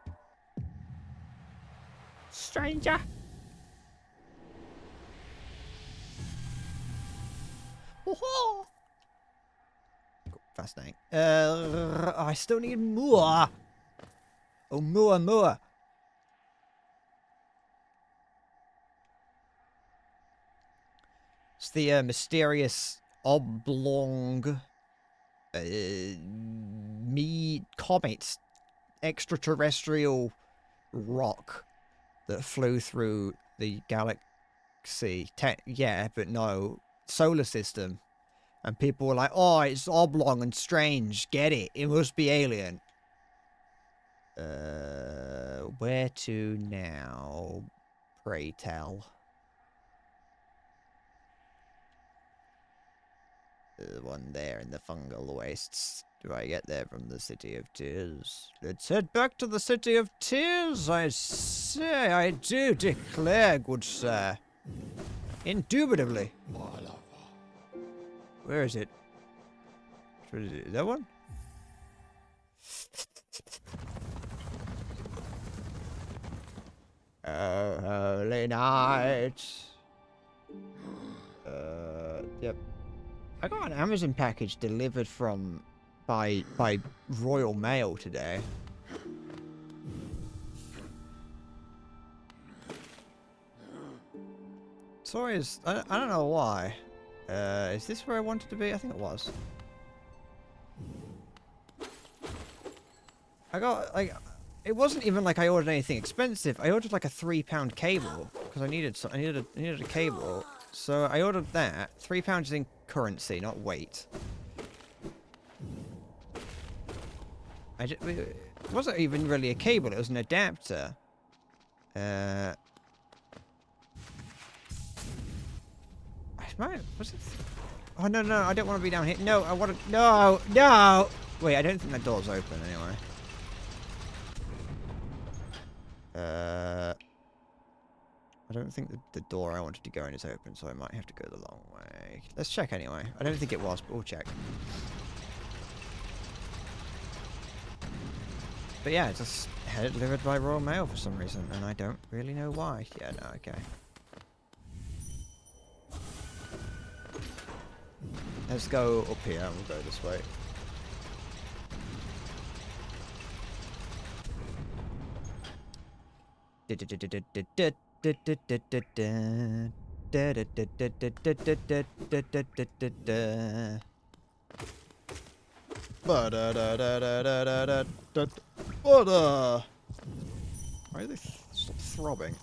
Stranger. Oh, fascinating. I still need more. Oh, more. It's the mysterious oblong comet extraterrestrial rock that flew through the galaxy. Yeah, but no. Solar system. And people were like, oh, it's oblong and strange. Get it. It must be alien. Where to now? Pray tell. The one there in the fungal wastes. Do I get there from the City of Tears? Let's head back to the City of Tears, I say. I do declare, good sir. Indubitably. Where is it? What is it? Is that one? Oh, holy night. Yep. I got an Amazon package delivered by Royal Mail today. Sorry, I don't know why. Is this where I wanted to be? I think it was. I got, like, it wasn't even like I ordered anything expensive. I ordered like a £3 cable because I needed a cable. So I ordered that. £3 in currency, not weight. It wasn't even really a cable. It was an adapter. Was it? Oh no, I don't want to be down here. No, I want to. No. Wait, I don't think that door's open anyway. I don't think the door I wanted to go in is open, so I might have to go the long way. Let's check anyway. I don't think it was, but we'll check. But yeah, it's just had it delivered by Royal Mail for some reason, and I don't really know why. Yeah, no, okay. Let's go up here and we'll go this way. Why are they stop throbbing?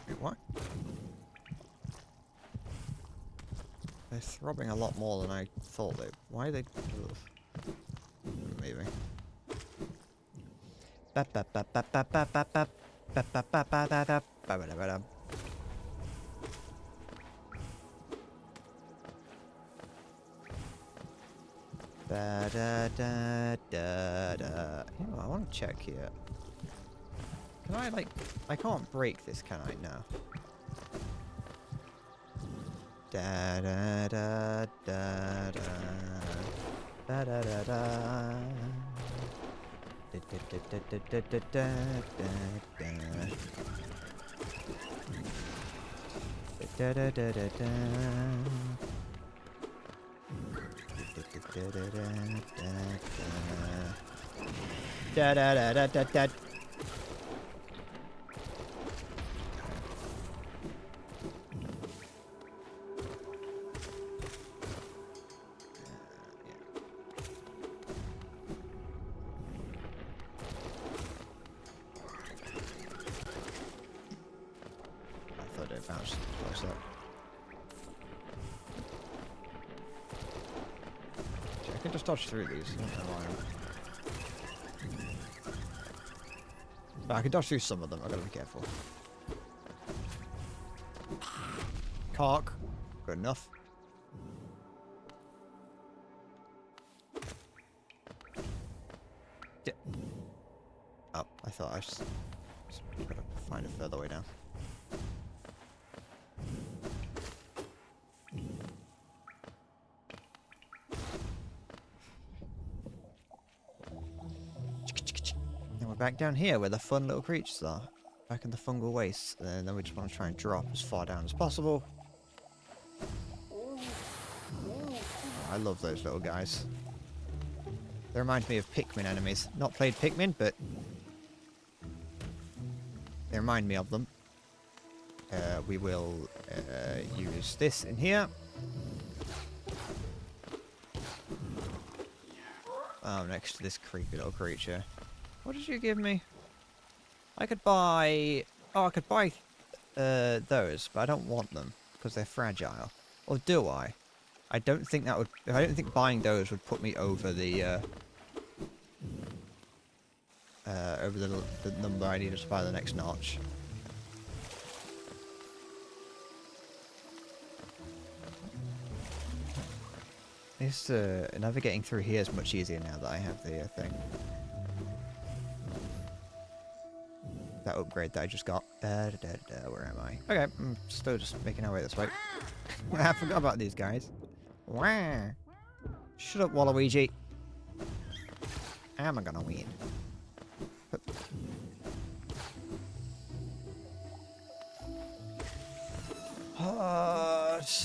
Wait, what? They're throbbing a lot more than I thought they. Why are they? Maybe. You know, I want to check here. Can I, like... I can't break this, can I? No. Da da da da da da da da da. Da da da da da da da da da da da da da. Da da da da da da. I thought it bounced close up. I can just dodge through these. I don't know why. But I can dodge through some of them. I've got to be careful. Cork. Good enough. thought I just gotta find a further way down. And we're back down here where the fun little creatures are. Back in the fungal waste. And then we just want to try and drop as far down as possible. I love those little guys. They remind me of Pikmin enemies. Not played Pikmin, but they remind me of them. We will use this in here. Oh, next to this creepy little creature. What did you give me? I could buy... Oh, I could buy those, but I don't want them because they're fragile. Or do I? I don't think that would... I don't think buying those would put me over the... over the number I needed to buy the next notch. This navigating through here is much easier now that I have the thing. That upgrade that I just got. Where am I? Okay, I'm still just making our way this way. I forgot about these guys. Wah. Shut up, Waluigi. Am I gonna win?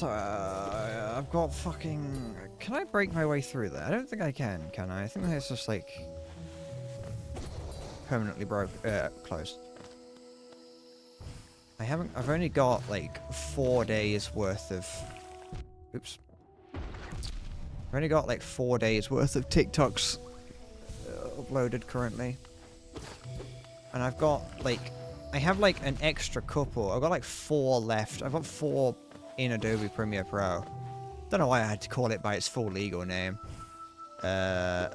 I've got fucking... Can I break my way through there? I don't think I can I? I think it's just like... permanently closed. I've only got like 4 days worth of... Oops. I've only got like 4 days worth of TikToks uploaded currently. And I've got like... I have like an extra couple. I've got like 4 left. I've got 4 in Adobe Premiere Pro. Don't know why I had to call it by its full legal name. I've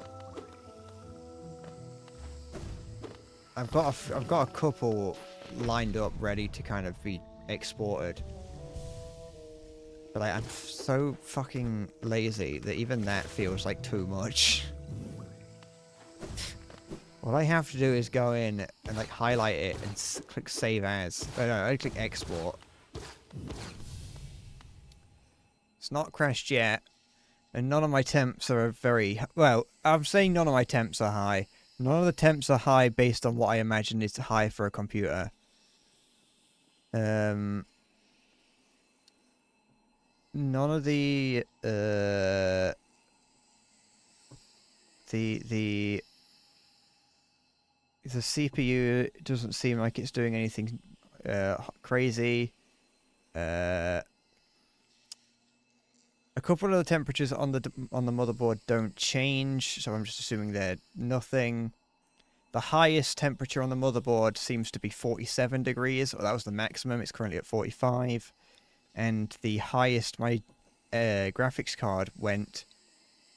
got a couple lined up ready to kind of be exported. But like, I'm so fucking lazy that even that feels like too much. What I have to do is go in and like highlight it and click save as. Oh, no, I click export. It's not crashed yet, and none of my temps are very well. I'm saying none of my temps are high. None of the temps are high based on what I imagine is high for a computer. None of the CPU doesn't seem like it's doing anything crazy. A couple of the temperatures on the motherboard don't change, so I'm just assuming they're nothing. The highest temperature on the motherboard seems to be 47 degrees, or that was the maximum. It's currently at 45. And the highest my graphics card went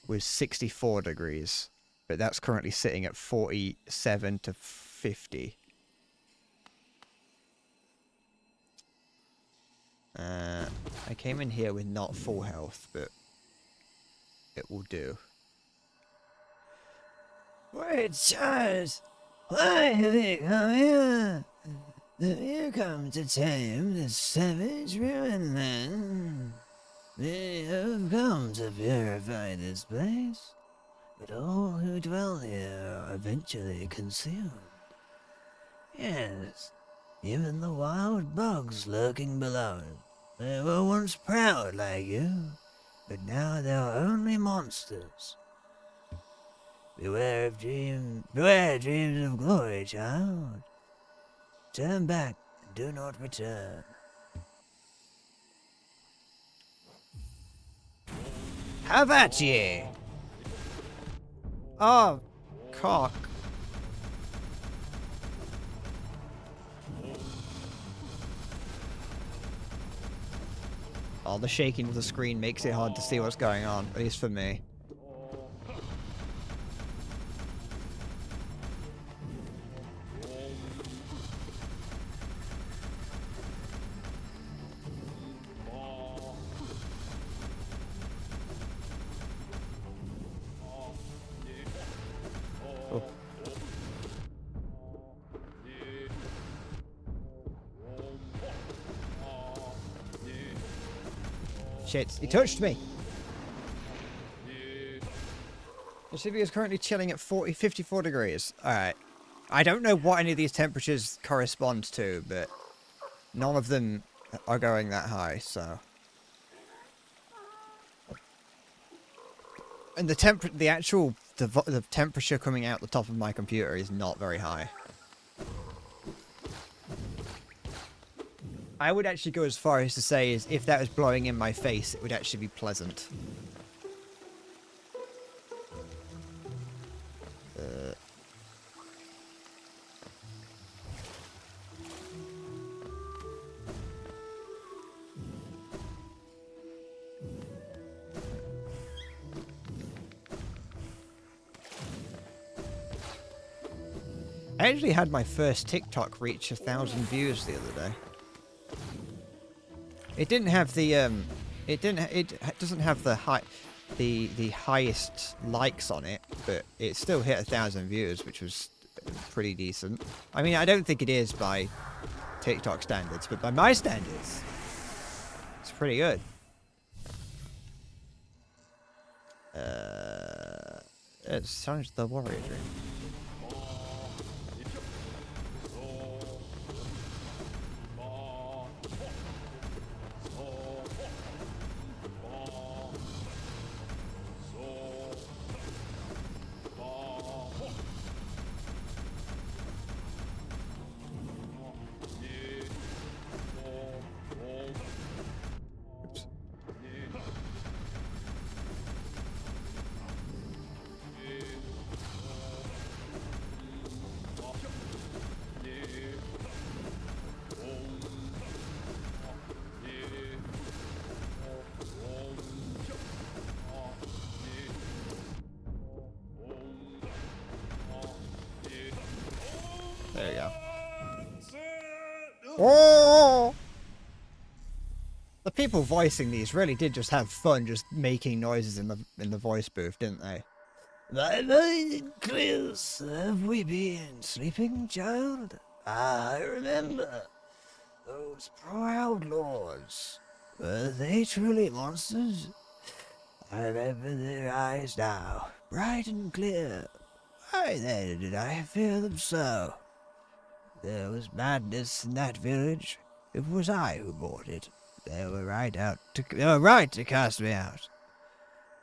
was 64 degrees. But that's currently sitting at 47 to 50. I came in here with not full health, but it will do. Wait, Charles! Why have you come here? Have you come to tame the savage ruined land? We have come to purify this place, but all who dwell here are eventually consumed. Yes, even the wild bugs lurking below. They were once proud like you, but now they are only monsters. Beware dreams of glory, child. Turn back and do not return. Have at ye! Oh, cock. Oh, the shaking of the screen makes it hard to see what's going on, at least for me. Shit, he touched me. The city is currently chilling at 54 degrees. Alright. I don't know what any of these temperatures correspond to, but none of them are going that high, so. And the the temperature coming out the top of my computer is not very high. I would actually go as far as to say is if that was blowing in my face, it would actually be pleasant. I actually had my first TikTok reach 1,000 views the other day. It didn't have the it doesn't have the highest likes on it, but it still hit 1,000 views, which was pretty decent. I mean, I don't think it is by TikTok standards, but by my standards, it's pretty good. It's challenged the warrior dream. There you go. Oh! The people voicing these really did just have fun, just making noises in the voice booth, didn't they? My mind clears. Have we been sleeping, child? I remember those proud lords. Were they truly monsters? I remember their eyes now, bright and clear. Why then did I fear them so? There was madness in that village. It was I who brought it. They were right to cast me out.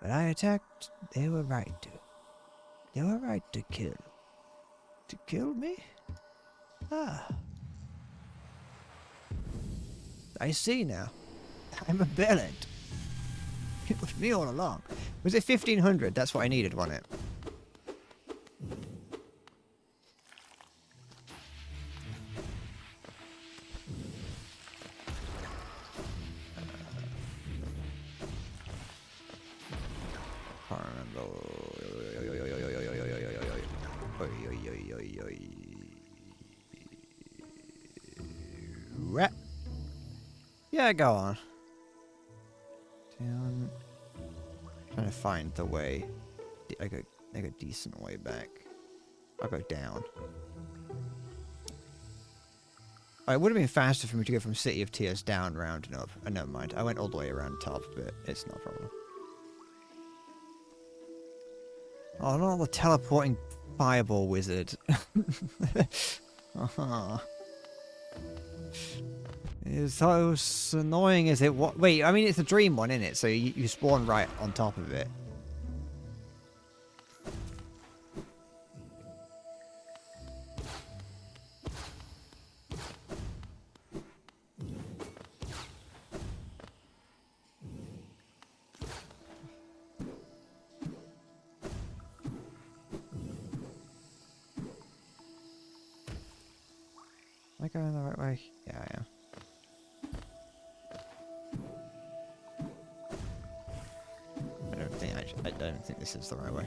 But I attacked. They were right to. They were right to kill. To kill me? Ah. I see now. I'm a Bellet. It was me all along. Was it 1500? That's what I needed, wasn't it? Can't remember. Yeah, go on. Down. Trying to find the way. Like a decent way back. I'll go down. Oh, it would have been faster for me to go from City of Tears down, round and up. Oh, never mind. I went all the way around top, but it's no problem. Oh, not the teleporting fireball wizard. It's so annoying as it was. Wait, I mean, it's a dream one, isn't it? So you spawn right on top of it. Am I going the right way? Yeah, I am. I don't think this is the right way.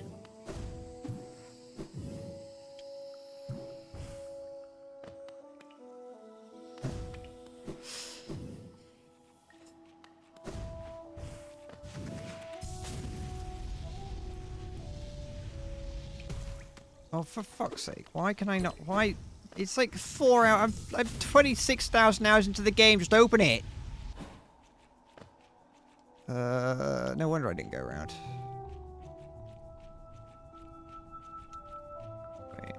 Oh, for fuck's sake! Why can I not? Why? It's like 4 hours. I'm 26,000 hours into the game. Just open it. No wonder I didn't go around. Wait.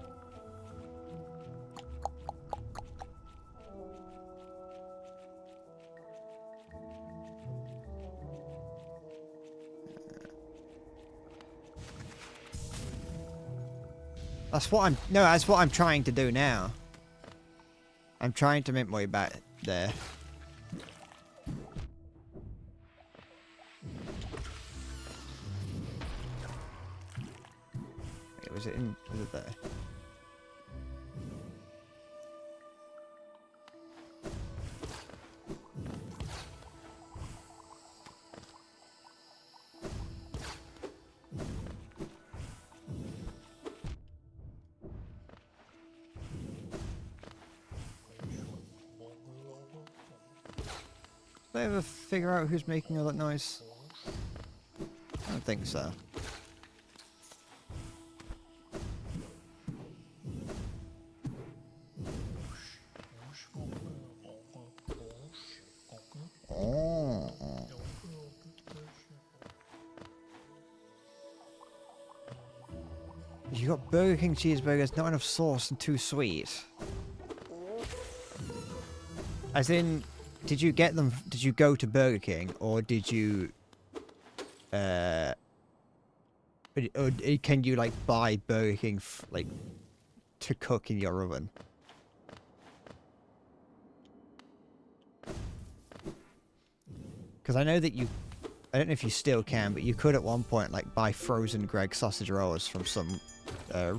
That's what I'm trying to do now. I'm trying to make my way back there. Wait, was it there? Did I ever figure out who's making all that noise? I don't think so. Oh. You got Burger King cheeseburgers, not enough sauce and too sweet. As in, did you get them? Did you go to Burger King, or did you? Or can you like buy Burger King like to cook in your oven? Because I know that you. I don't know if you still can, but you could at one point like buy frozen Greggs sausage rolls from some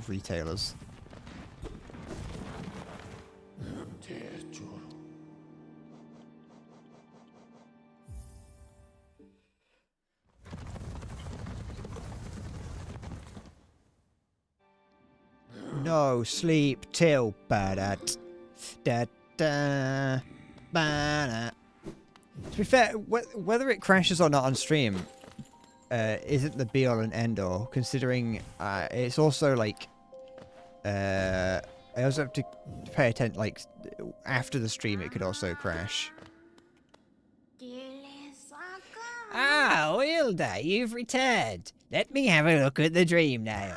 retailers. No, sleep till ba-da-t, da-da, ba-da. To be fair, whether it crashes or not on stream isn't the be-all and end-all, considering it's also like... I also have to pay attention, like, after the stream it could also crash. Ah, Wilda, you've returned. Let me have a look at the dream nail.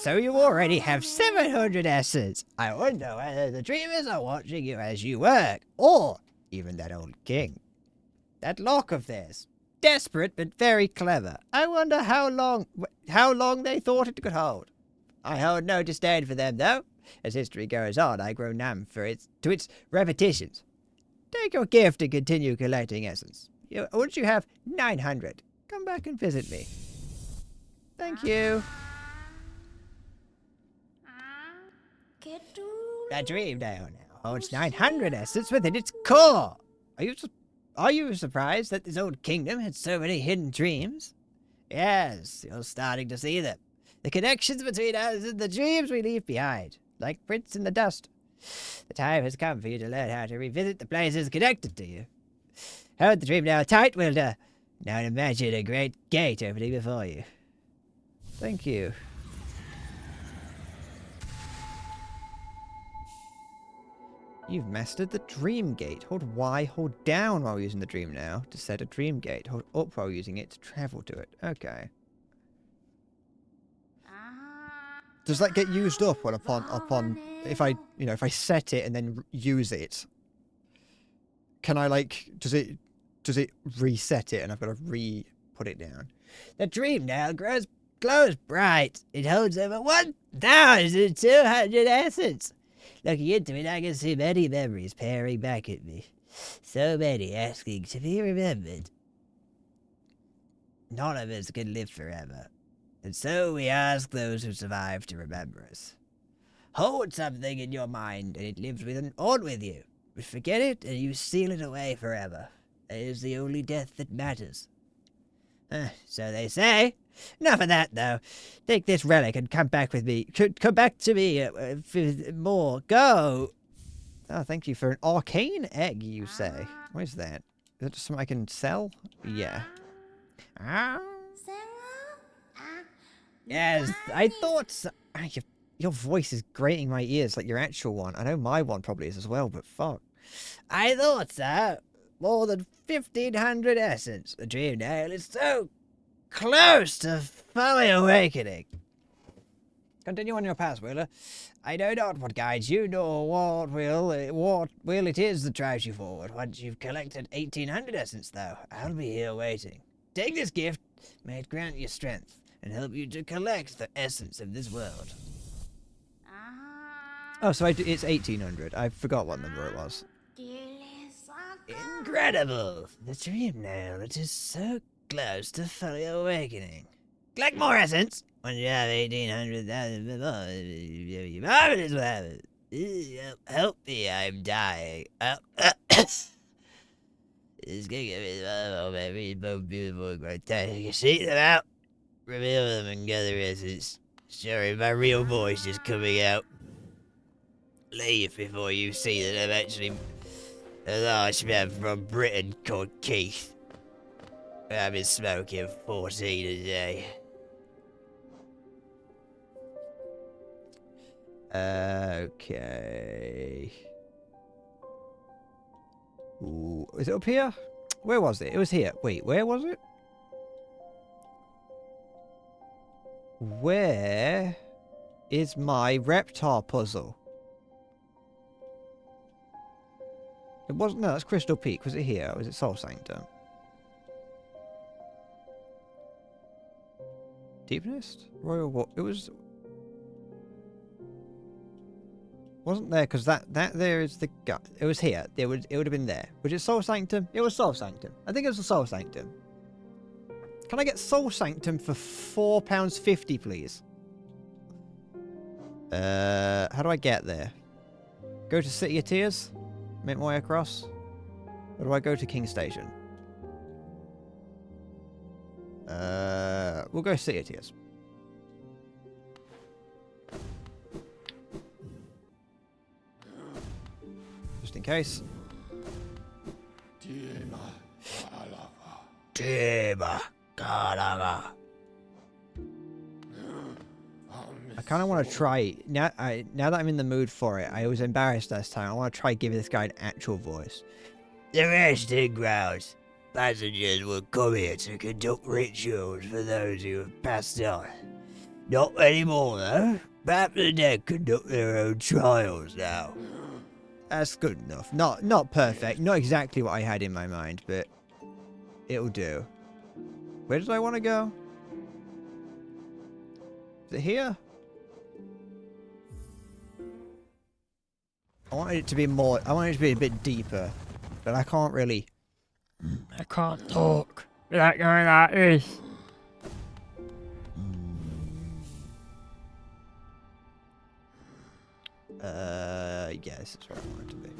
So you already have 700 essence. I wonder whether the dreamers are watching you as you work, or even that old king. That lock of theirs. Desperate, but very clever. I wonder how long they thought it could hold. I hold no disdain for them, though. As history goes on, I grow numb to its repetitions. Take your gift and continue collecting essence. Once you have 900, come back and visit me. Thank you. That dream nail now holds 900 essence within its core. Are you surprised that this old kingdom had so many hidden dreams? Yes, you're starting to see them. The connections between us and the dreams we leave behind, like prints in the dust. The time has come for you to learn how to revisit the places connected to you. Hold the dream nail tight, Wilda. Now imagine a great gate opening before you. Thank you. You've mastered the dream gate. Hold Y, hold down while using the dream nail to set a dream gate. Hold up while using it to travel to it. Okay. Does that get used up when upon if I set it and then use it? Can I like does it reset it and I've got to put it down? The dream nail glows bright. It holds over 1,200 essence. Looking into it, I can see many memories peering back at me. So many asking to be remembered. None of us can live forever. And so we ask those who survive to remember us. Hold something in your mind and it lives on with you. But forget it and you seal it away forever. It is the only death that matters. So they say. Enough of that, though. Take this relic and come back with me. Come back to me for more. Go! Oh, thank you for an arcane egg, you say. What is that? Is that just something I can sell? Yeah. Yes, I thought so. Your voice is grating my ears like your actual one. I know my one probably is as well, but fuck. I thought so. more than 1,500 essence. The dream nail is so close to fully awakening. Continue on your path, Wheeler. I know not what guides you, nor what will it is that drives you forward. Once you've collected 1,800 essence, though, I'll be here waiting. Take this gift, may it grant you strength, and help you to collect the essence of this world. Oh, so it's 1,800. I forgot what number it was. Incredible! The dream nail, it is so close to fully awakening. Collect more essence! When you have 1,800,000, marvelous weapon. Help me, I'm dying. It's gonna give me every most beautiful and grotesque. You see them out, reveal them and gather essence. Sorry, my real voice is coming out. Leave before you see that I'm actually a large man from Britain called Keith. I've been smoking 14 a day. Okay. Ooh, is it up here? Where was it? It was here. Wait, where was it? Where is my Reptar puzzle? It wasn't. No, that's Crystal Peak. Was it here? Or was it Soul Sanctum? Deepness? Royal what? It was. Wasn't there because that there is the gut. It was here. It would have been there. Was it Soul Sanctum? It was Soul Sanctum. I think it was the Soul Sanctum. Can I get Soul Sanctum for £4.50, please? How do I get there? Go to City of Tears? Make my way across? Or do I go to King Station? We'll go City of Tears. Just in case. Dima Kalava. I kind of want to try now. Now that I'm in the mood for it, I was embarrassed last time. I want to try giving this guy an actual voice. The resting grounds. Passengers will come here to conduct rituals for those who have passed on. Not anymore, though. Perhaps the dead conduct their own trials now. That's good enough. Not perfect. Not exactly what I had in my mind, but it'll do. Where did I want to go? Is it here? I wanted it to be more. I wanted it to be a bit deeper, but I can't really. I can't talk without going like this. Yeah, this is where I want it to be.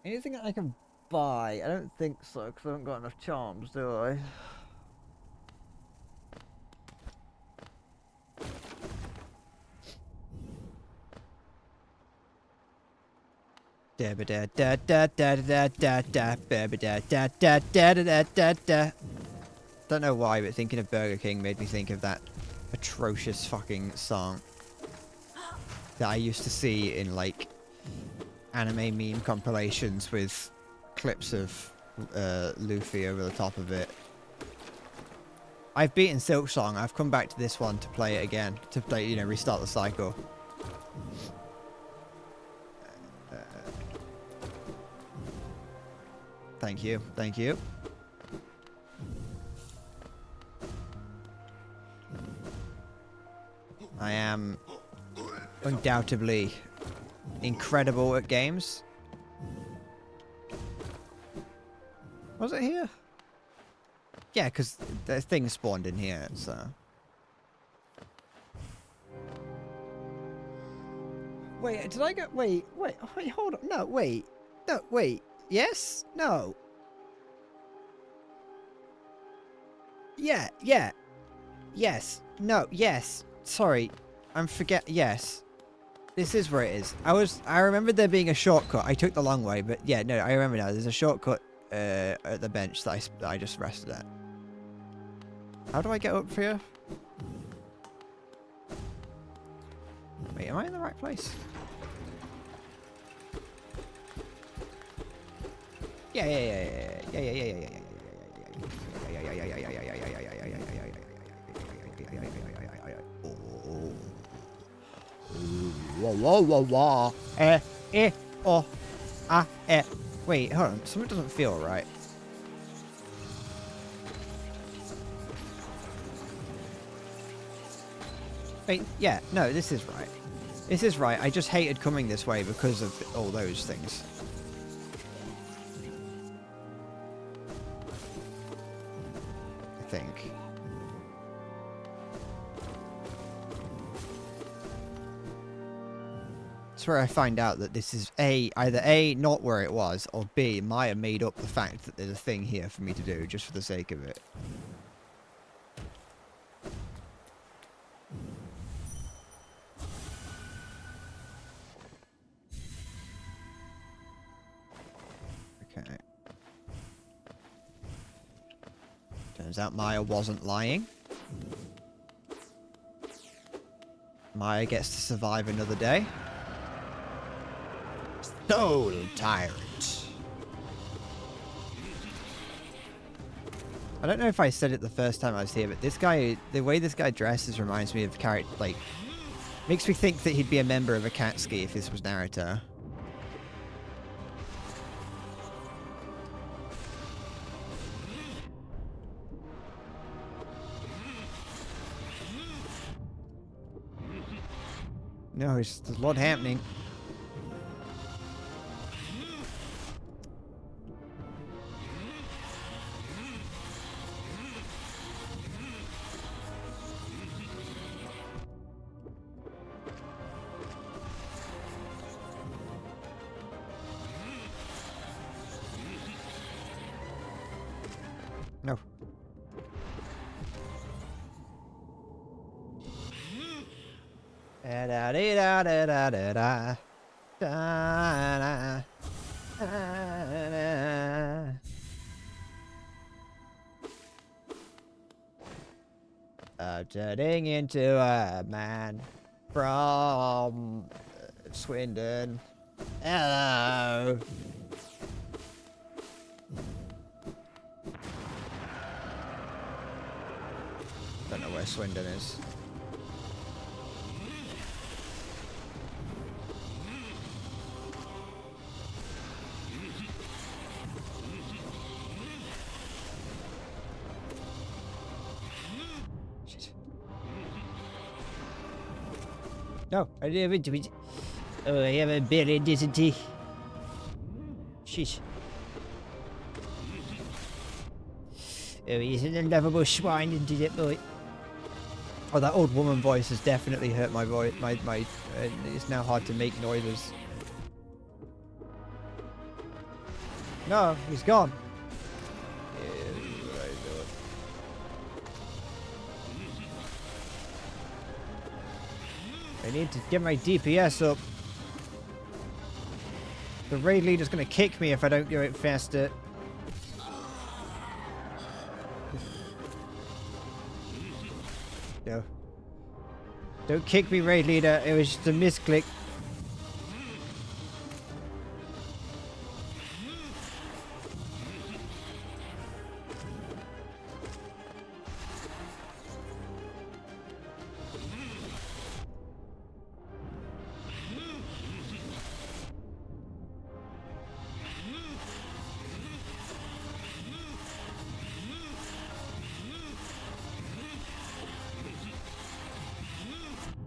Anything that I can buy? I don't think so, because I haven't got enough charms, do I? Don't know why, but thinking of Burger King made me think of that atrocious fucking song that I used to see in like anime meme compilations with clips of Luffy over the top of it. I've beaten Silksong. I've come back to this one to play it again, to play, you know, restart the cycle. Thank you. Thank you. I am undoubtedly incredible at games. Was it here? Yeah, because the thing spawned in here, so... Wait, did I go... Wait, hold on. No, wait. No, wait. Yes? No. Yeah. Yes. No, yes. Sorry. Yes. This is where it is. I remembered there being a shortcut. I took the long way, but yeah, no, I remember now. There's a shortcut at the bench that I just rested at. How do I get up here? Wait, am I in the right place? Yeah, yeah, yeah, yeah, yeah, yeah, yeah, yeah. Wah, wah, wah, wah. Oh, Wait, hold on. Something doesn't feel right. Wait, yeah, no, this is right. This is right. I just hated coming this way because of all those things. I think. That's where I find out that this is either A, not where it was, or B, might have made up the fact that there's a thing here for me to do just for the sake of it. Okay. Turns out Maya wasn't lying. Maya gets to survive another day. Soul Tyrant. I don't know if I said it the first time I was here, but this guy, the way this guy dresses reminds me of character, like, makes me think that he'd be a member of Akatsuki if this was Naruto. No, there's a lot happening. No. Da da da da da da da da da. I'm turning into a man from Swindon. Hello. Don't know where Swindon is. Shit. No, I didn't have it. Oh, I have a belly density. Shit. Oh, he's an unlovable swine, isn't it, boy? Oh, that old woman voice has definitely hurt my voice. It's now hard to make noises. No, he's gone. I need to get my DPS up. The raid leader's gonna kick me if I don't do it faster. No. Don't kick me, raid leader. It was just a misclick.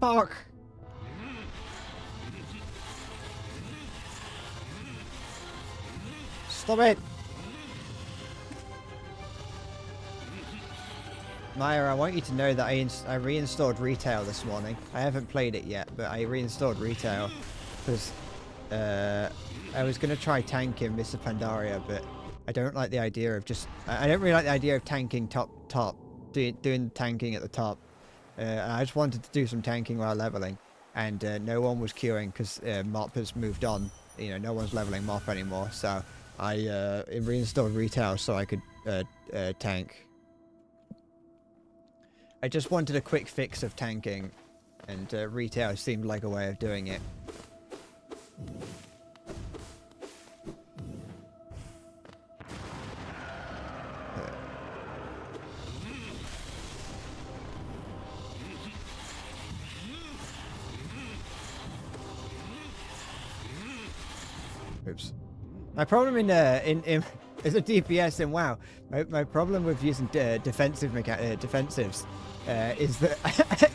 Fuck. Stop it. Maya, I want you to know that I reinstalled Retail this morning. I haven't played it yet, but I reinstalled Retail because I was going to try tanking Mr. Pandaria, but I don't like the idea of just... I don't really like the idea of tanking top, doing tanking at the top. And I just wanted to do some tanking while leveling, and no one was queuing because Mop has moved on. You know, no one's leveling Mop anymore, so I reinstalled Retail so I could tank. I just wanted a quick fix of tanking, and Retail seemed like a way of doing it. My problem in as a DPS in WoW, my problem with using defensives is that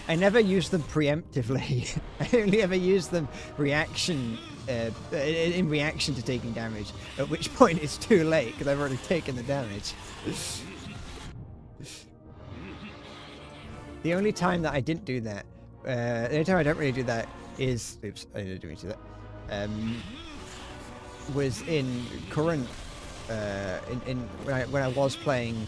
I never use them preemptively. I only ever use them in reaction to taking damage. At which point it's too late because I've already taken the damage. The only time that I didn't do that, the only time I don't really do that is, oops, I didn't do that. Was in current, when I was playing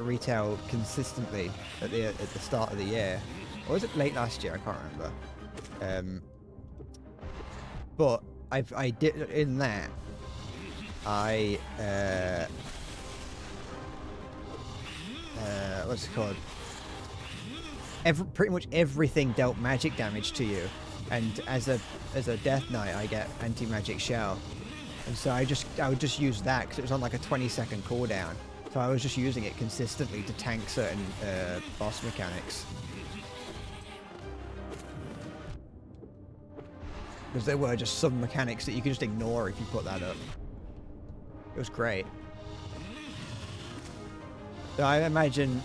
retail consistently at the start of the year, or was it late last year? I can't remember. But I did in that. What's it called? Pretty much everything dealt magic damage to you, and as a Death Knight, I get anti-magic shell, and so I would just use that because it was on like a 20-second cooldown. So I was just using it consistently to tank certain boss mechanics. Because there were just some mechanics that you could just ignore if you put that up. It was great. So I imagine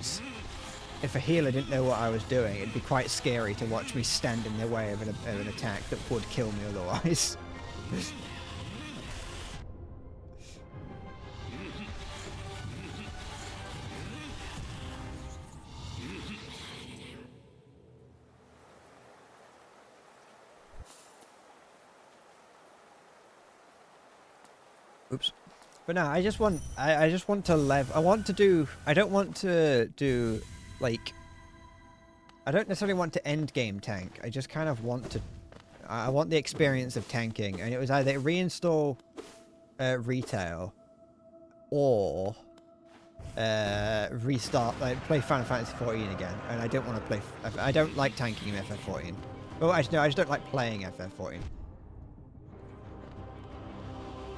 if a healer didn't know what I was doing, it'd be quite scary to watch me stand in their way of an attack that would kill me otherwise. Oops. But no, I just want to I don't want to do like, I don't necessarily want to end game tank. I just kind of want to, I want the experience of tanking, and it was either reinstall retail or restart, like play Final Fantasy 14 again. And I don't want to play, I don't like tanking in FF14. Well, actually no, I just don't like playing FF14.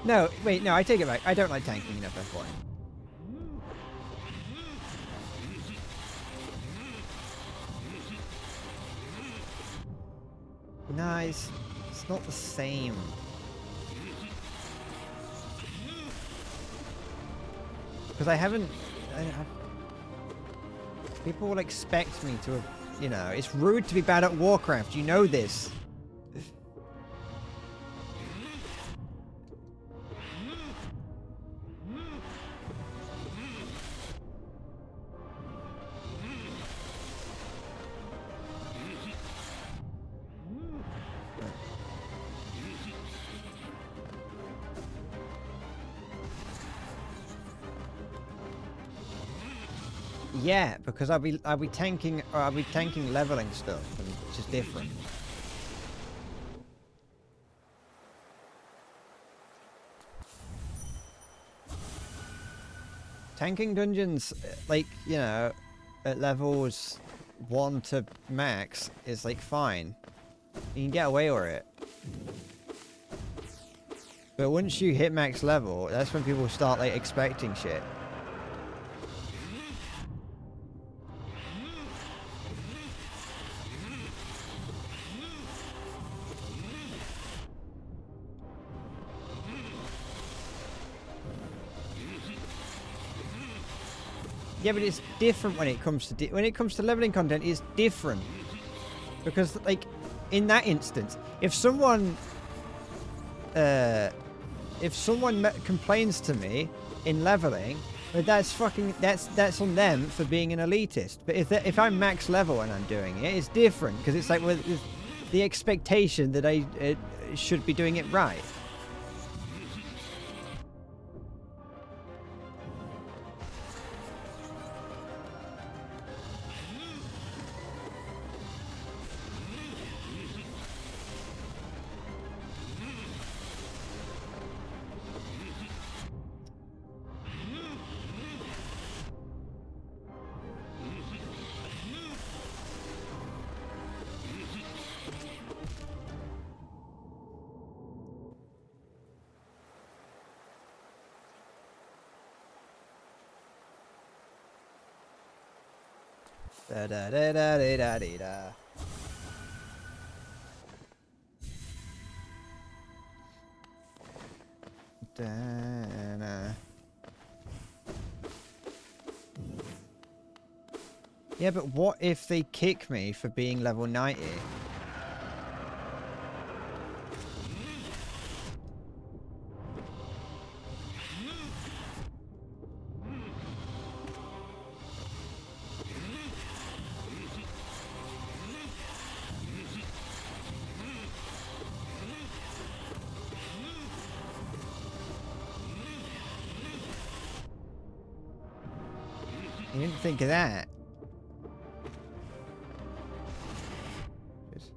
No, wait, no, I take it back. I don't like tanking in FF14. No, it's not the same. Because I haven't... people will expect me to have... You know, it's rude to be bad at Warcraft. You know this. Yeah, because I'll be tanking leveling stuff, and it's just different. Tanking dungeons, like, you know, at levels 1 to max is like fine. You can get away with it. But once you hit max level, that's when people start like expecting shit. Yeah, but it's different when it comes to leveling content. It's different because, like, in that instance, if someone complains to me in leveling, that's on them for being an elitist. But if I'm max level and I'm doing it, it's different because it's like with the expectation that I should be doing it right. Da da da da da da da da. Da-na. Yeah, but what if they kick me for being level 90? You didn't think of that. Just-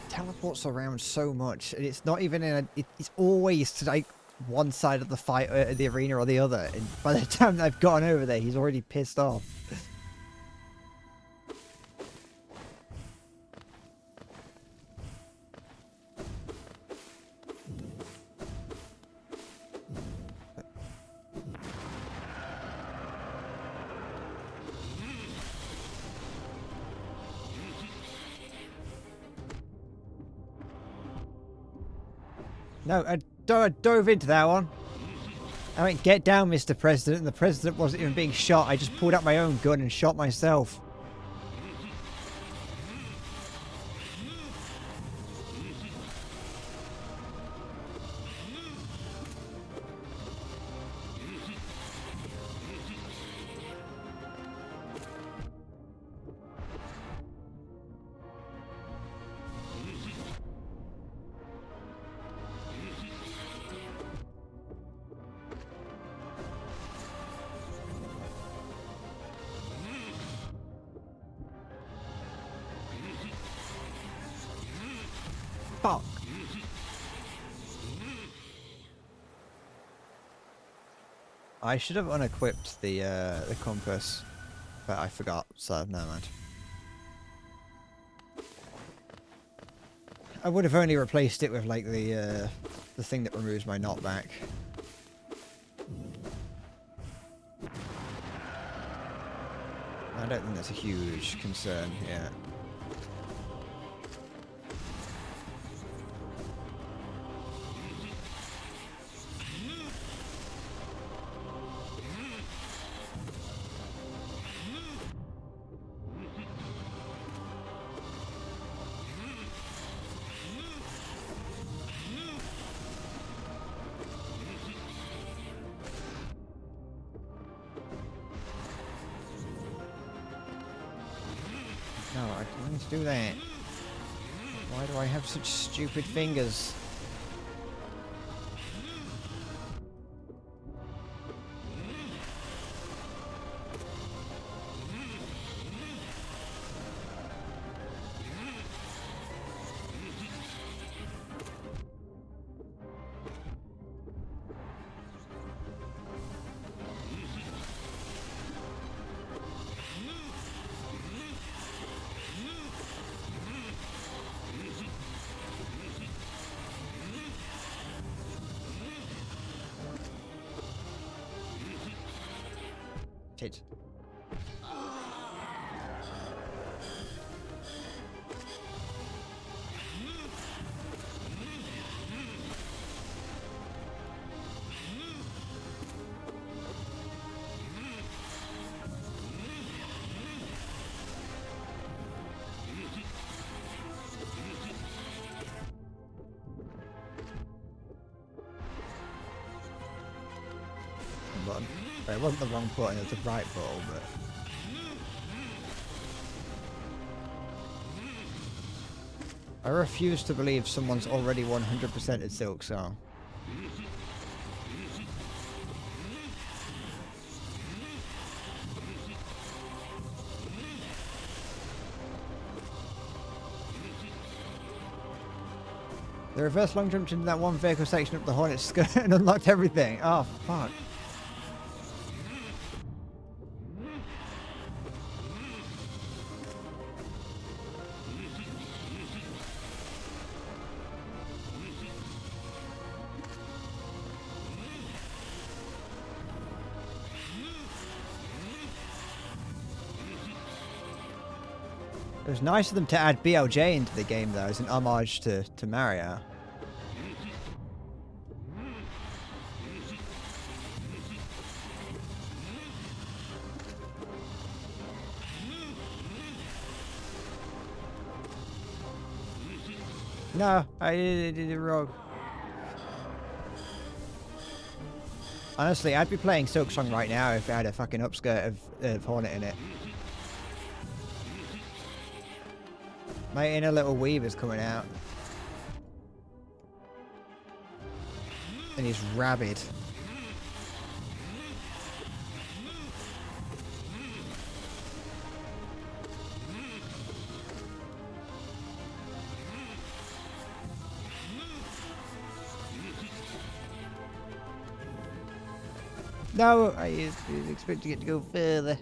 Teleports around so much, and it's not even in a. It's always to like one side of the fight, the arena, or the other. And by the time I've gotten over there, he's already pissed off. No, I dove into that one. I went, get down, Mr. President, and the President wasn't even being shot. I just pulled out my own gun and shot myself. Fuck. I should have unequipped the compass, but I forgot, so never mind. I would have only replaced it with like the thing that removes my knockback. I don't think that's a huge concern here. No, I don't need to do that. Why do I have such stupid fingers? Shit. Button. It wasn't the wrong button, it was the right button, but... I refuse to believe someone's already 100%ed Silksong. The reverse long jumped into that one vehicle section up the Hornet skirt and unlocked everything. Oh, fuck. It was nice of them to add BLJ into the game, though, as an homage to Mario. No, I did it wrong. Honestly, I'd be playing Silksong right now if it had a fucking upskirt of Hornet in it. My inner little weaver's coming out. And he's rabid. No, I was expecting it to go further.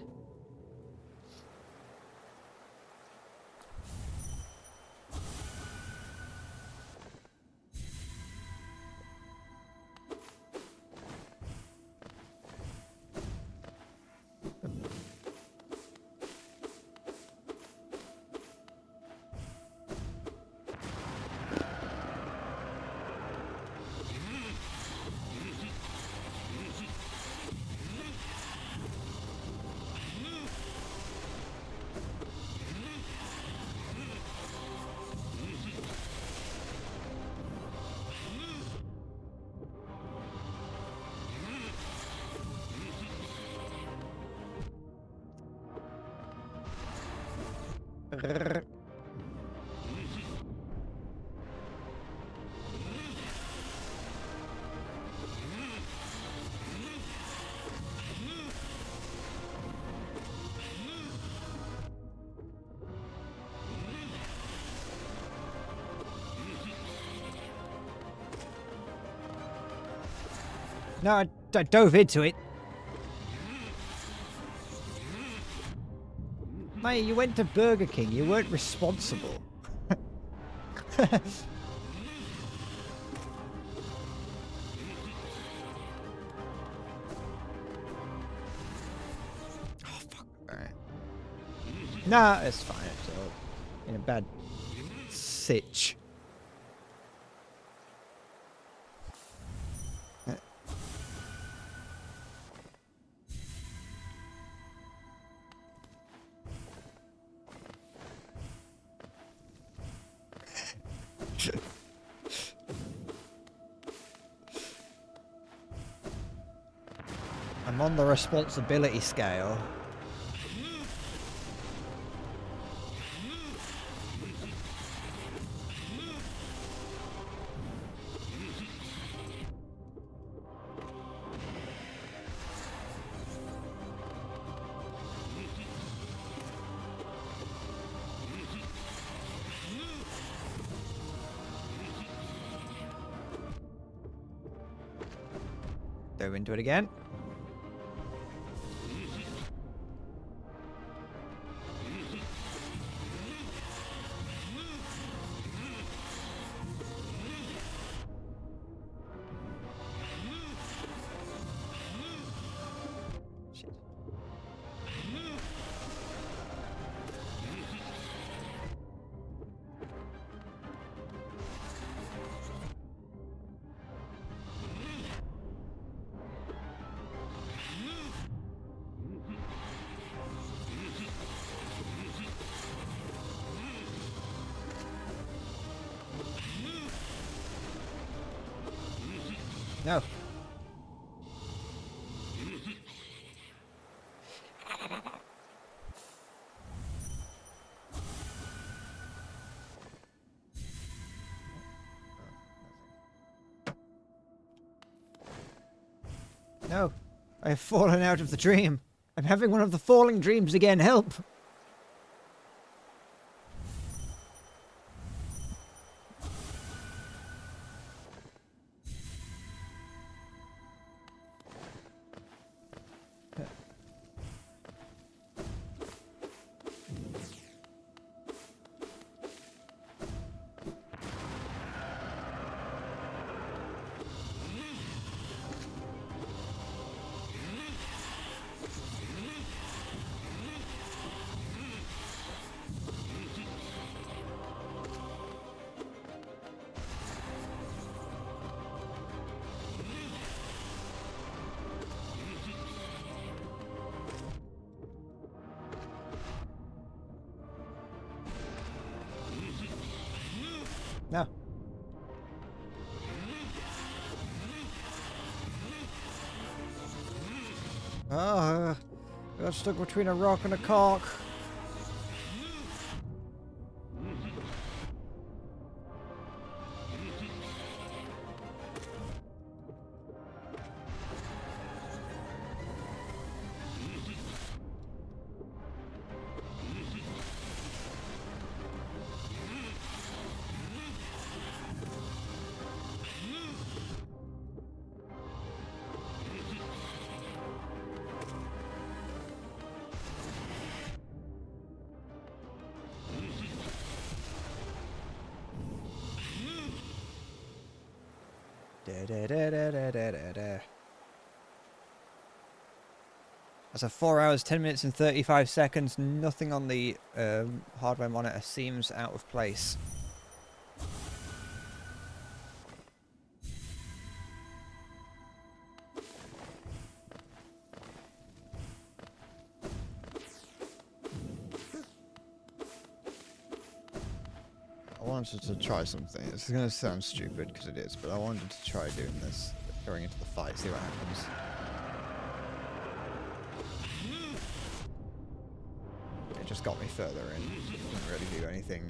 No, I dove into it. Mate, you went to Burger King. You weren't responsible. Oh, fuck. Alright. Nah, it's fine. It's all in a bad sitch. I'm on the responsibility scale. Dove into it again. Shit. No. No. I have fallen out of the dream. I'm having one of the falling dreams again. Help! No. Oh, I got stuck between a rock and a cork. That's a 4 hours, 10 minutes and 35 seconds. Nothing on the hardware monitor seems out of place. I wanted to try something. This is going to sound stupid because it is, but I wanted to try doing this, going into the fight, see what happens. It just got me further in. Didn't really do anything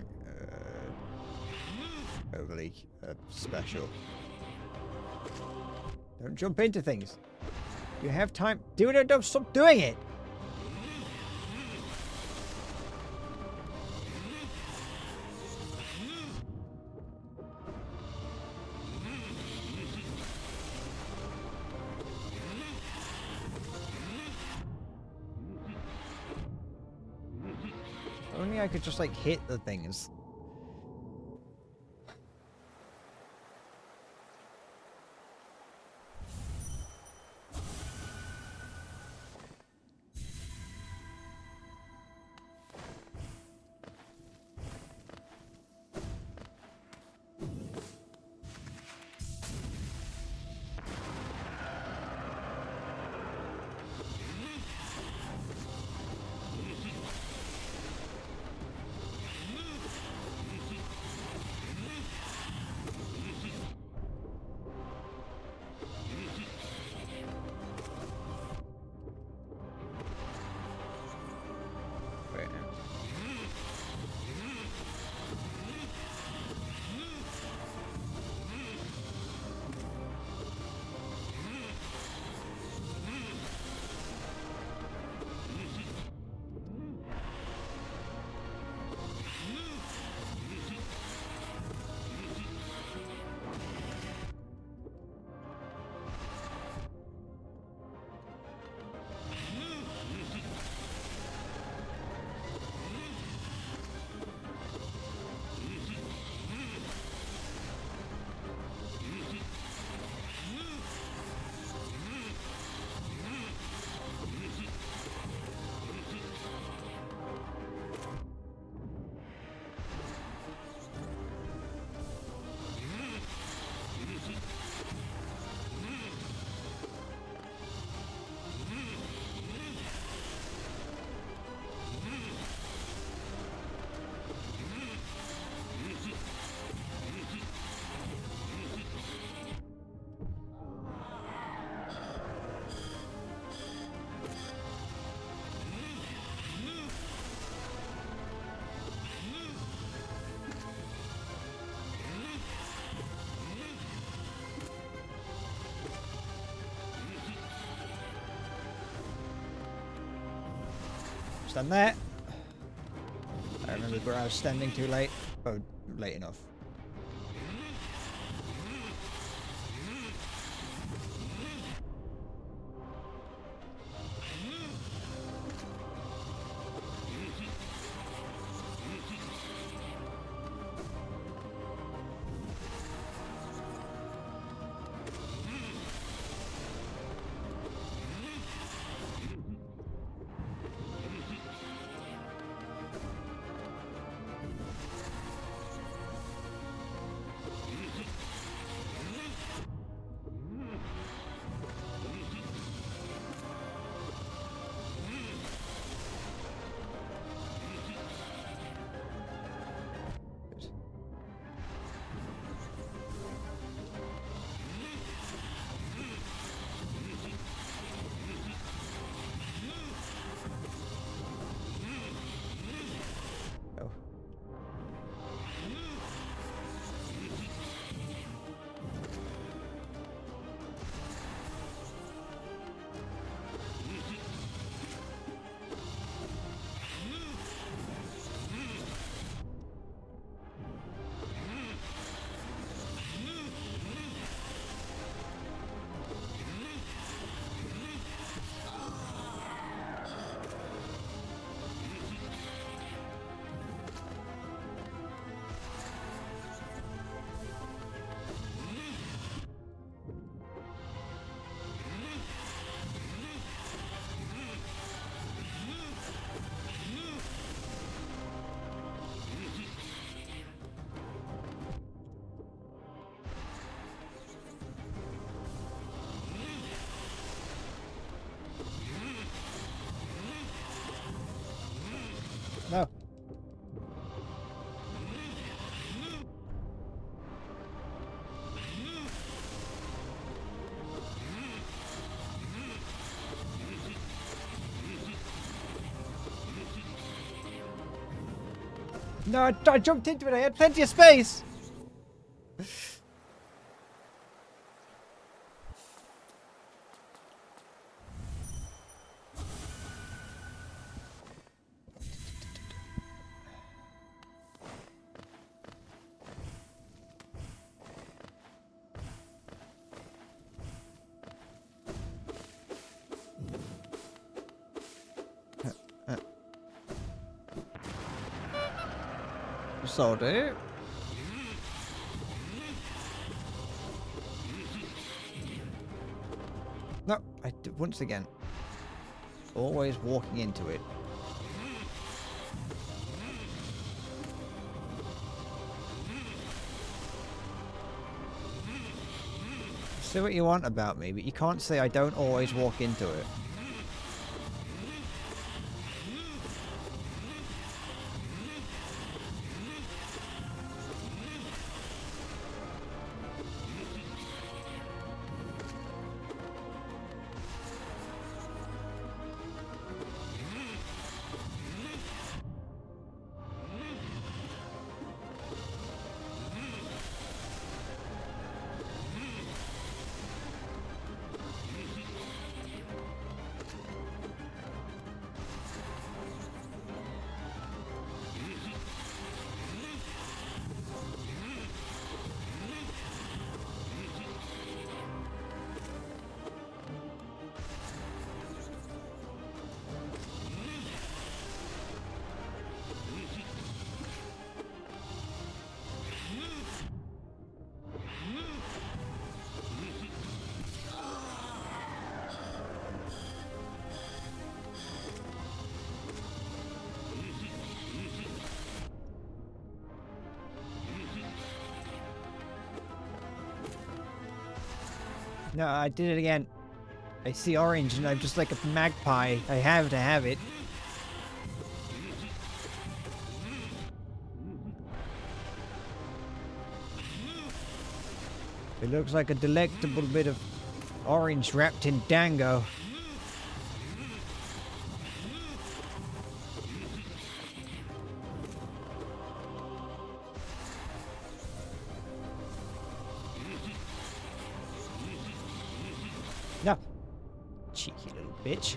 overly special. Don't jump into things. You have time. Do it or don't stop doing it. Only I could just like hit the things. Wait, no. Stand there. I remember where I was standing too late. Oh, late enough. No. No, I jumped into it. I had plenty of space. So do. No, once again. Always walking into it. Say what you want about me, but you can't say I don't always walk into it. No, I did it again. I see orange and I'm just like a magpie. I have to have it. It looks like a delectable bit of orange wrapped in dango. No. Cheeky little bitch.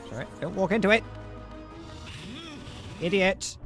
Sorry. Don't walk into it. Idiot.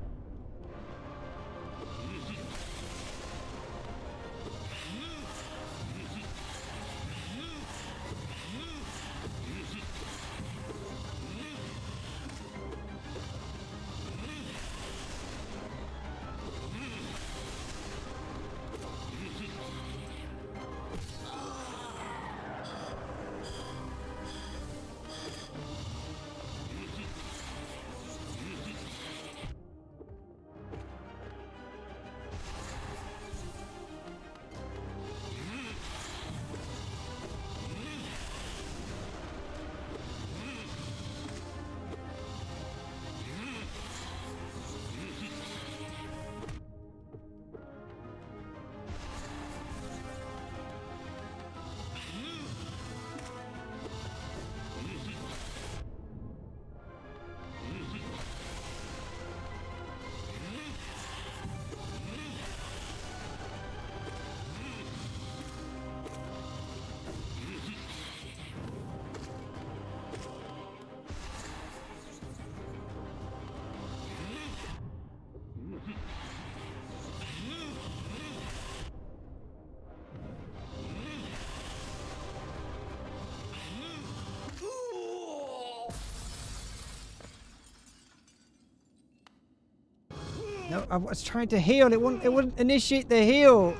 No, I was trying to heal. It wouldn't initiate the heal.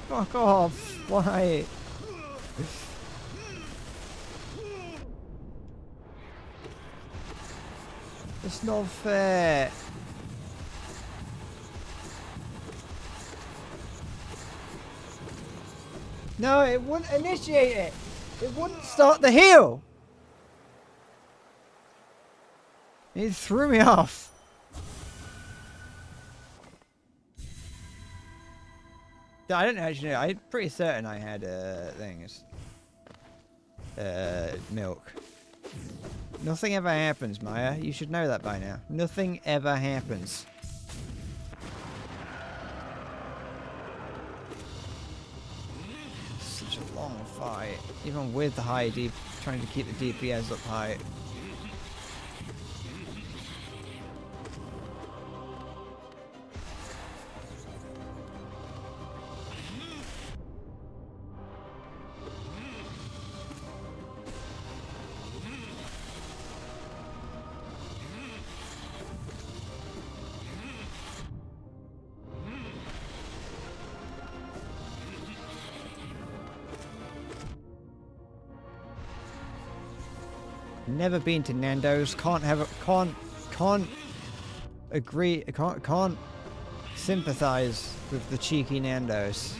Fuck off. Why? It's not fair. No, it wouldn't initiate it. It wouldn't start the heal. It threw me off. I don't actually know. I'm pretty certain I had things. Milk. Nothing ever happens, Maya. You should know that by now. Nothing ever happens. Such a long fight. Even with the high deep, trying to keep the DPS up high. Never been to Nando's. Can't agree. Can't sympathize with the cheeky Nando's.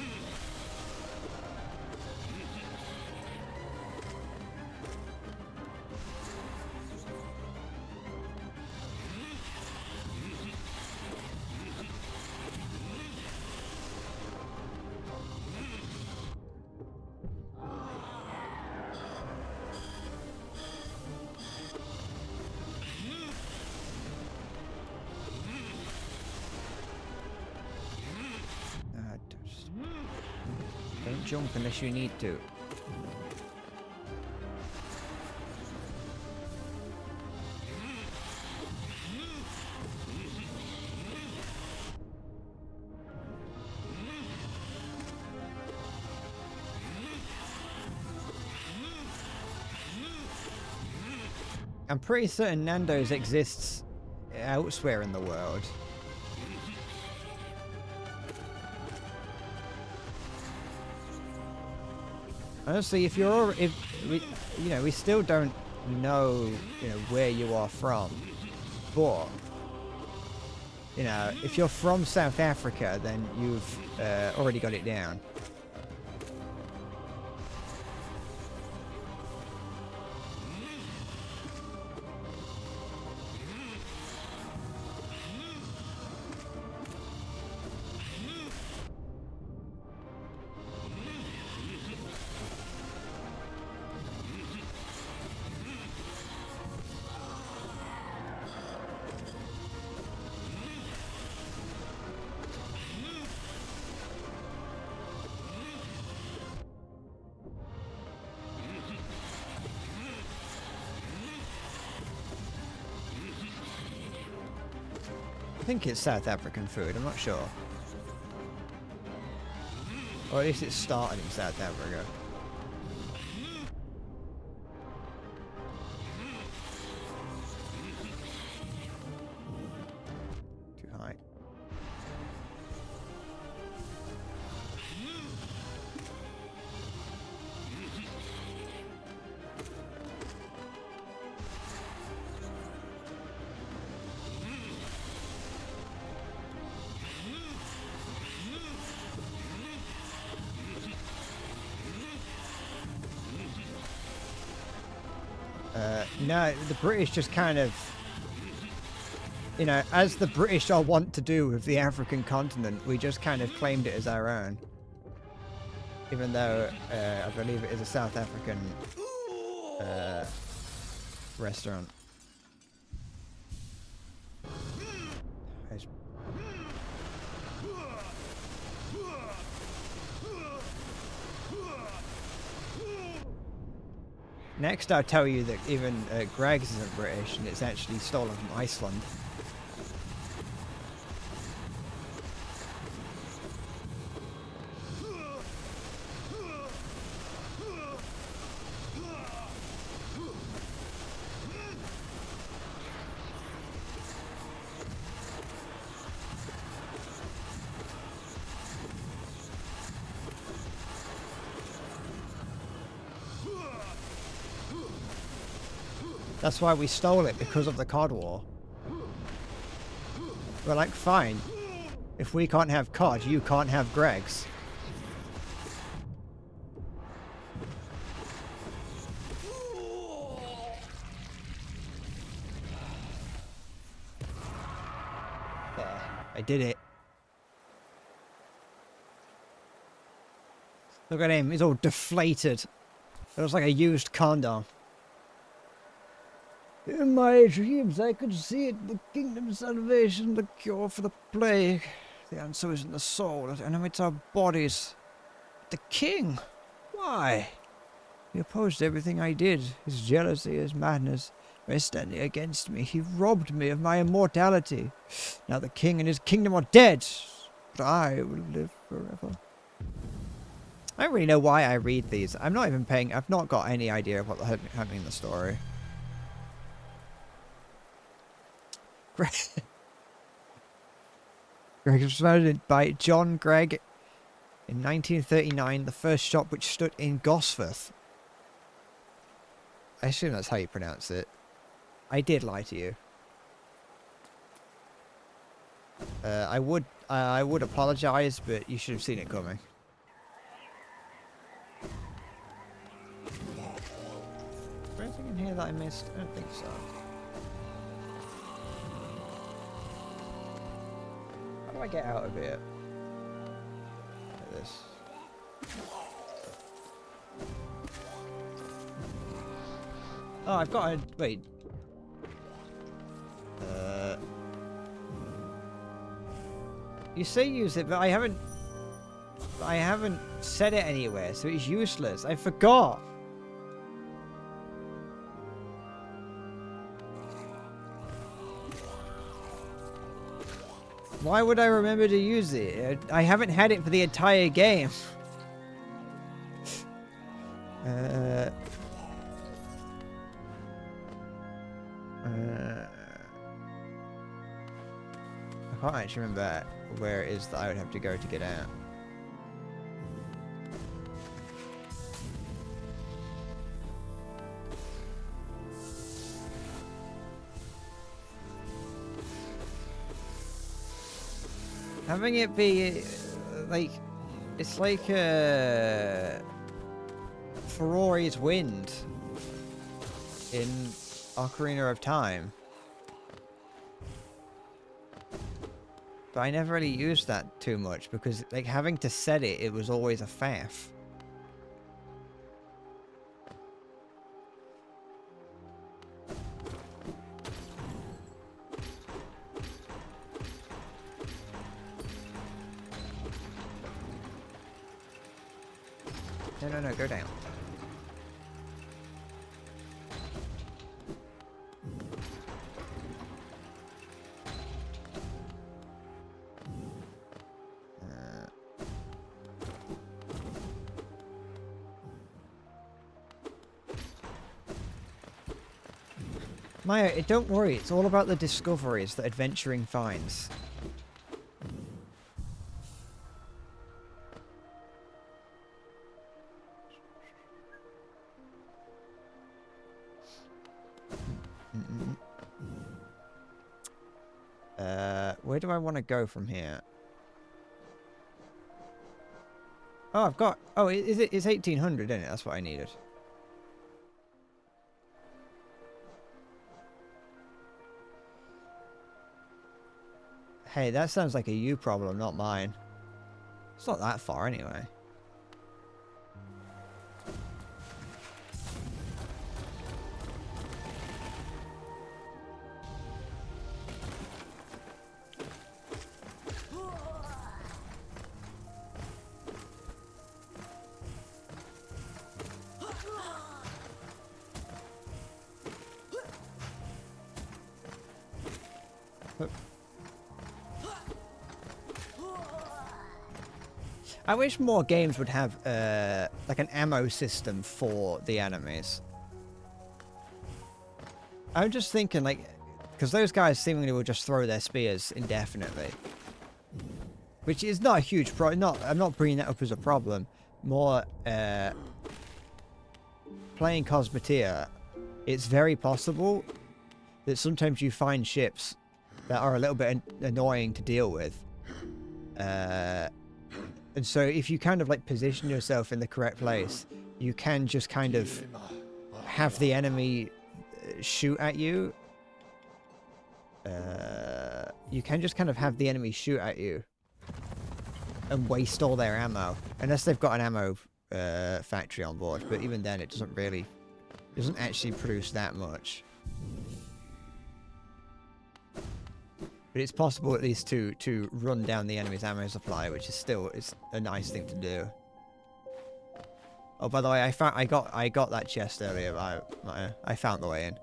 Don't jump unless you need to. I'm pretty certain Nando's exists elsewhere in the world. Honestly, if we still don't know, where you are from, but, if you're from South Africa, then you've already got it down. I think it's South African food, I'm not sure. Or at least it started in South Africa. Too high. No, the British just kind of, as the British are wont to do with the African continent, we just kind of claimed it as our own. Even though I believe it is a South African restaurant. Next, I'll tell you that even Greggs isn't British, and it's actually stolen from Iceland. That's why we stole it, because of the Cod War. We're like, fine. If we can't have COD, you can't have Greg's. There. I did it. Look at him. He's all deflated. It looks like a used condom. In my dreams, I could see it. The kingdom's salvation, the cure for the plague. The answer is in the soul. I know it's our bodies. The king? Why? He opposed everything I did. His jealousy, his madness, by standing against me. He robbed me of my immortality. Now the king and his kingdom are dead. But I will live forever. I don't really know why I read these. I'm not even paying... I've not got any idea of what's happening in the story. Greg was founded by John Gregg in 1939, the first shop which stood in Gosforth. I assume that's how you pronounce it. I did lie to you. I would apologise, but you should have seen it coming. Is there anything in here that I missed? I don't think so. How do I get out of here? Like this. Oh, I've got a... Wait. You say use it, but I haven't said it anywhere, so it's useless. I forgot. Why would I remember to use it? I haven't had it for the entire game. I can't actually remember where it is that I would have to go to get out. Having it be like, it's like Ferrari's Wind in Ocarina of Time. But I never really used that too much because, like, having to set it, it was always a faff. No, go down. Maya, don't worry, it's all about the discoveries that adventuring finds. Where do I want to go from here? Oh, I've got... Oh, is it? It's 1800, isn't it? That's what I needed. Hey, that sounds like a you problem, not mine. It's not that far anyway. I wish more games would have like an ammo system for the enemies. I'm just thinking, like, because those guys seemingly will just throw their spears indefinitely, which is not a huge problem. I'm not bringing that up as a problem. More playing Cosmetia, it's very possible that sometimes you find ships that are a little bit annoying to deal with. And so if you kind of like position yourself in the correct place, you can just kind of have the enemy shoot at you. You can just kind of have the enemy shoot at you and waste all their ammo, unless they've got an ammo factory on board. But even then, it doesn't actually produce that much. But it's possible at least to run down the enemy's ammo supply, which is still a nice thing to do. Oh, by the way, I got that chest earlier. I found the way in.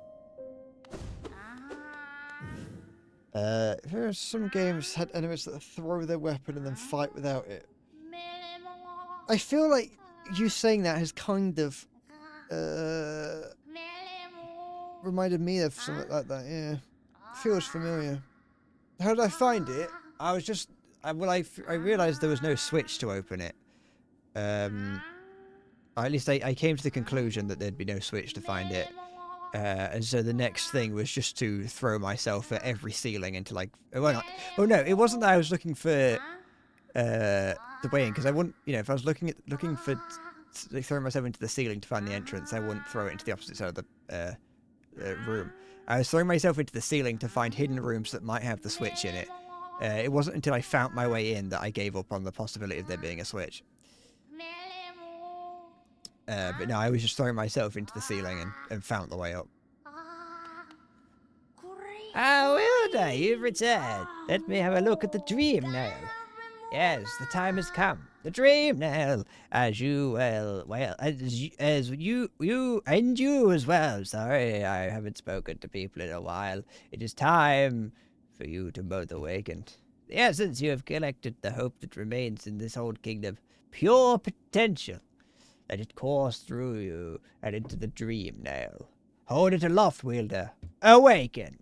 There are some games had enemies that throw their weapon and then fight without it. I feel like you saying that has kind of reminded me of something like that. Yeah, feels familiar. How did I find it? I was just I realized there was no switch to open it. Or at least I came to the conclusion that there'd be no switch to find it. And so the next thing was just to throw myself at every ceiling into like, well no, it wasn't that I was looking for the way in, because I wouldn't, you know, if I was looking for like, throwing myself into the ceiling to find the entrance, I wouldn't throw it into the opposite side of the room. I was throwing myself into the ceiling to find hidden rooms that might have the switch in it. It wasn't until I found my way in that I gave up on the possibility of there being a switch. But no, I was just throwing myself into the ceiling and found the way up. Ah, Wilda, you've returned. Let me have a look at the dream now. Yes, the time has come. The dream now, as you as you and you as well. Sorry, I haven't spoken to people in a while. It is time for you to both awaken. The essence you have collected, the hope that remains in this old kingdom, pure potential. Let it course through you and into the dream now. Hold it aloft, wielder. Awaken!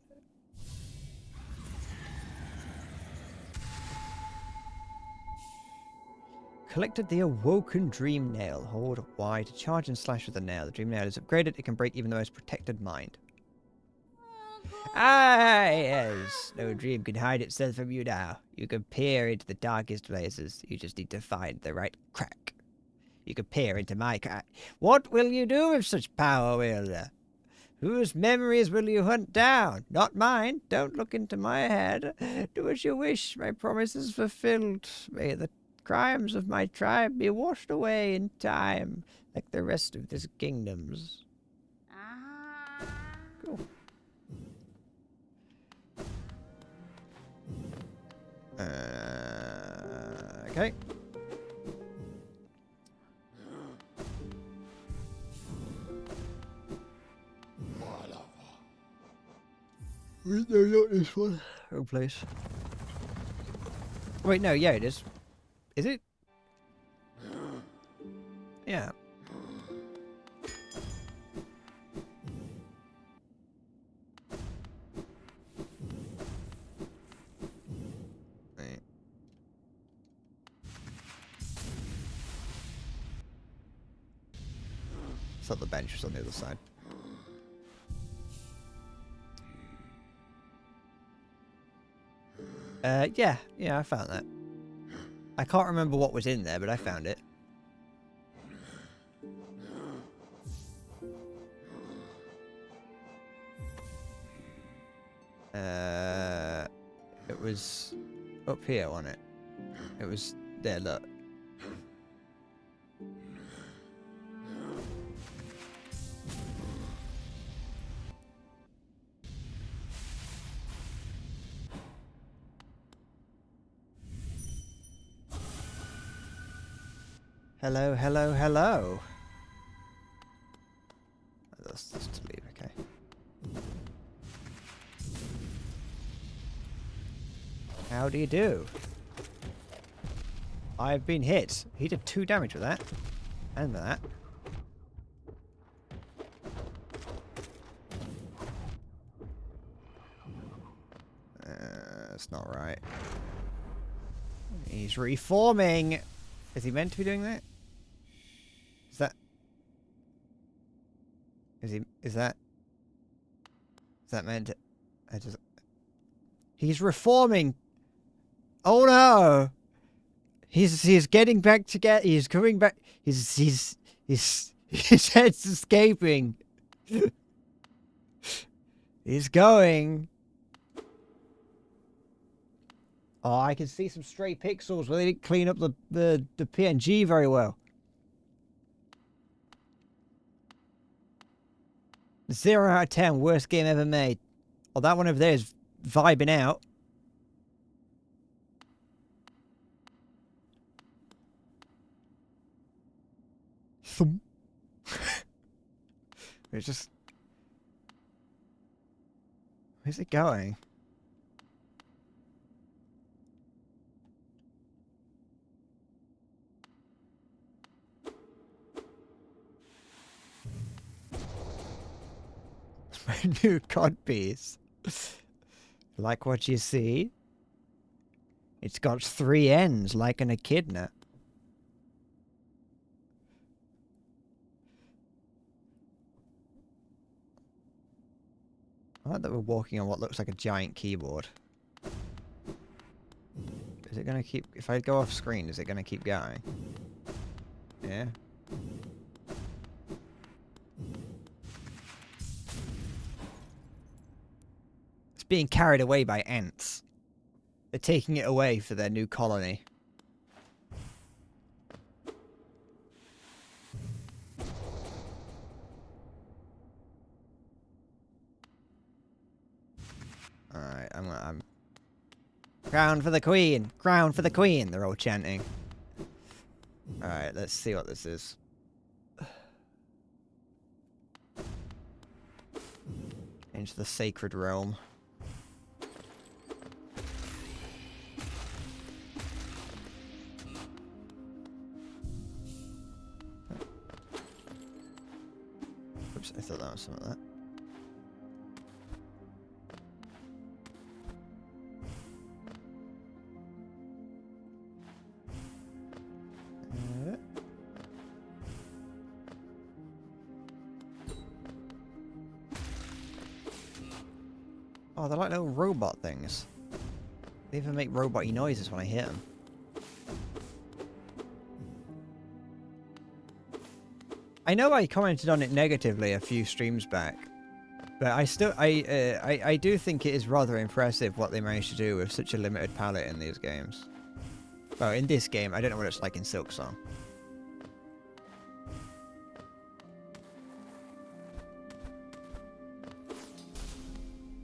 Collected the Awoken Dream Nail. Hold Y to charge and slash with the nail. The Dream Nail is upgraded. It can break even the most protected mind. Ah, yes. No dream can hide itself from you now. You can peer into the darkest places. You just need to find the right crack. You can peer into my crack. What will you do with such power, wielder? Whose memories will you hunt down? Not mine. Don't look into my head. Do as you wish. My promise is fulfilled. May the crimes of my tribe be washed away in time, like the rest of this kingdom's. Cool. Okay. No, not this one. Wrong place. Wait, no, yeah, it is. Is it? Yeah. Right. So the bench was on the other side. Yeah, I found that. I can't remember what was in there, but I found it. It was up here, wasn't it? It was there, look. Hello, hello, hello. That's to leave, okay. How do you do? I've been hit. He did 2 damage with that. And with that. That's not right. He's reforming. Is he meant to be doing that? Is that... Is that meant to... He's reforming. Oh no! He's getting back together. He's coming back. His head's escaping. He's going. Oh, I can see some stray pixels where they didn't clean up the PNG very well. 0 out of 10, worst game ever made. Oh, that one over there is vibing out. Thump. It's just... Where's it going? My new cod piece. Like what you see? It's got 3 ends like an echidna. I like that we're walking on what looks like a giant keyboard. Is it gonna keep... If I go off screen, is it gonna keep going? Yeah. It's being carried away by ants. They're taking it away for their new colony. Alright, I'm... Crown for the Queen! Crown for the Queen! They're all chanting. Alright, let's see what this is. Into the sacred realm. Oops, I thought that was some of that. Oh, they're like little robot things. They even make robot-y noises when I hit them. I know I commented on it negatively a few streams back, but I do think it is rather impressive what they managed to do with such a limited palette in these games. Well, in this game, I don't know what it's like in Silksong.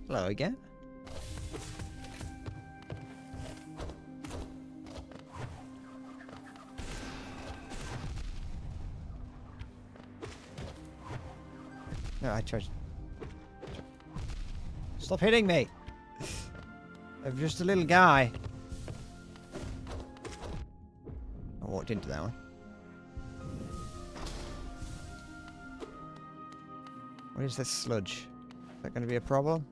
Hello again. No, I tried. Stop hitting me! I'm just a little guy. I walked into that one. What is this sludge? Is that going to be a problem?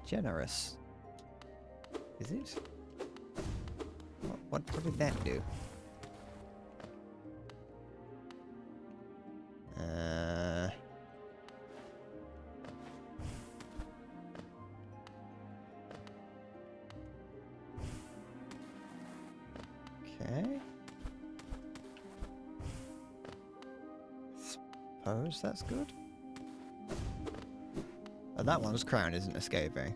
Generous. Is it? What did that do? Okay. Suppose that's good. Oh, that one's crown isn't escaping.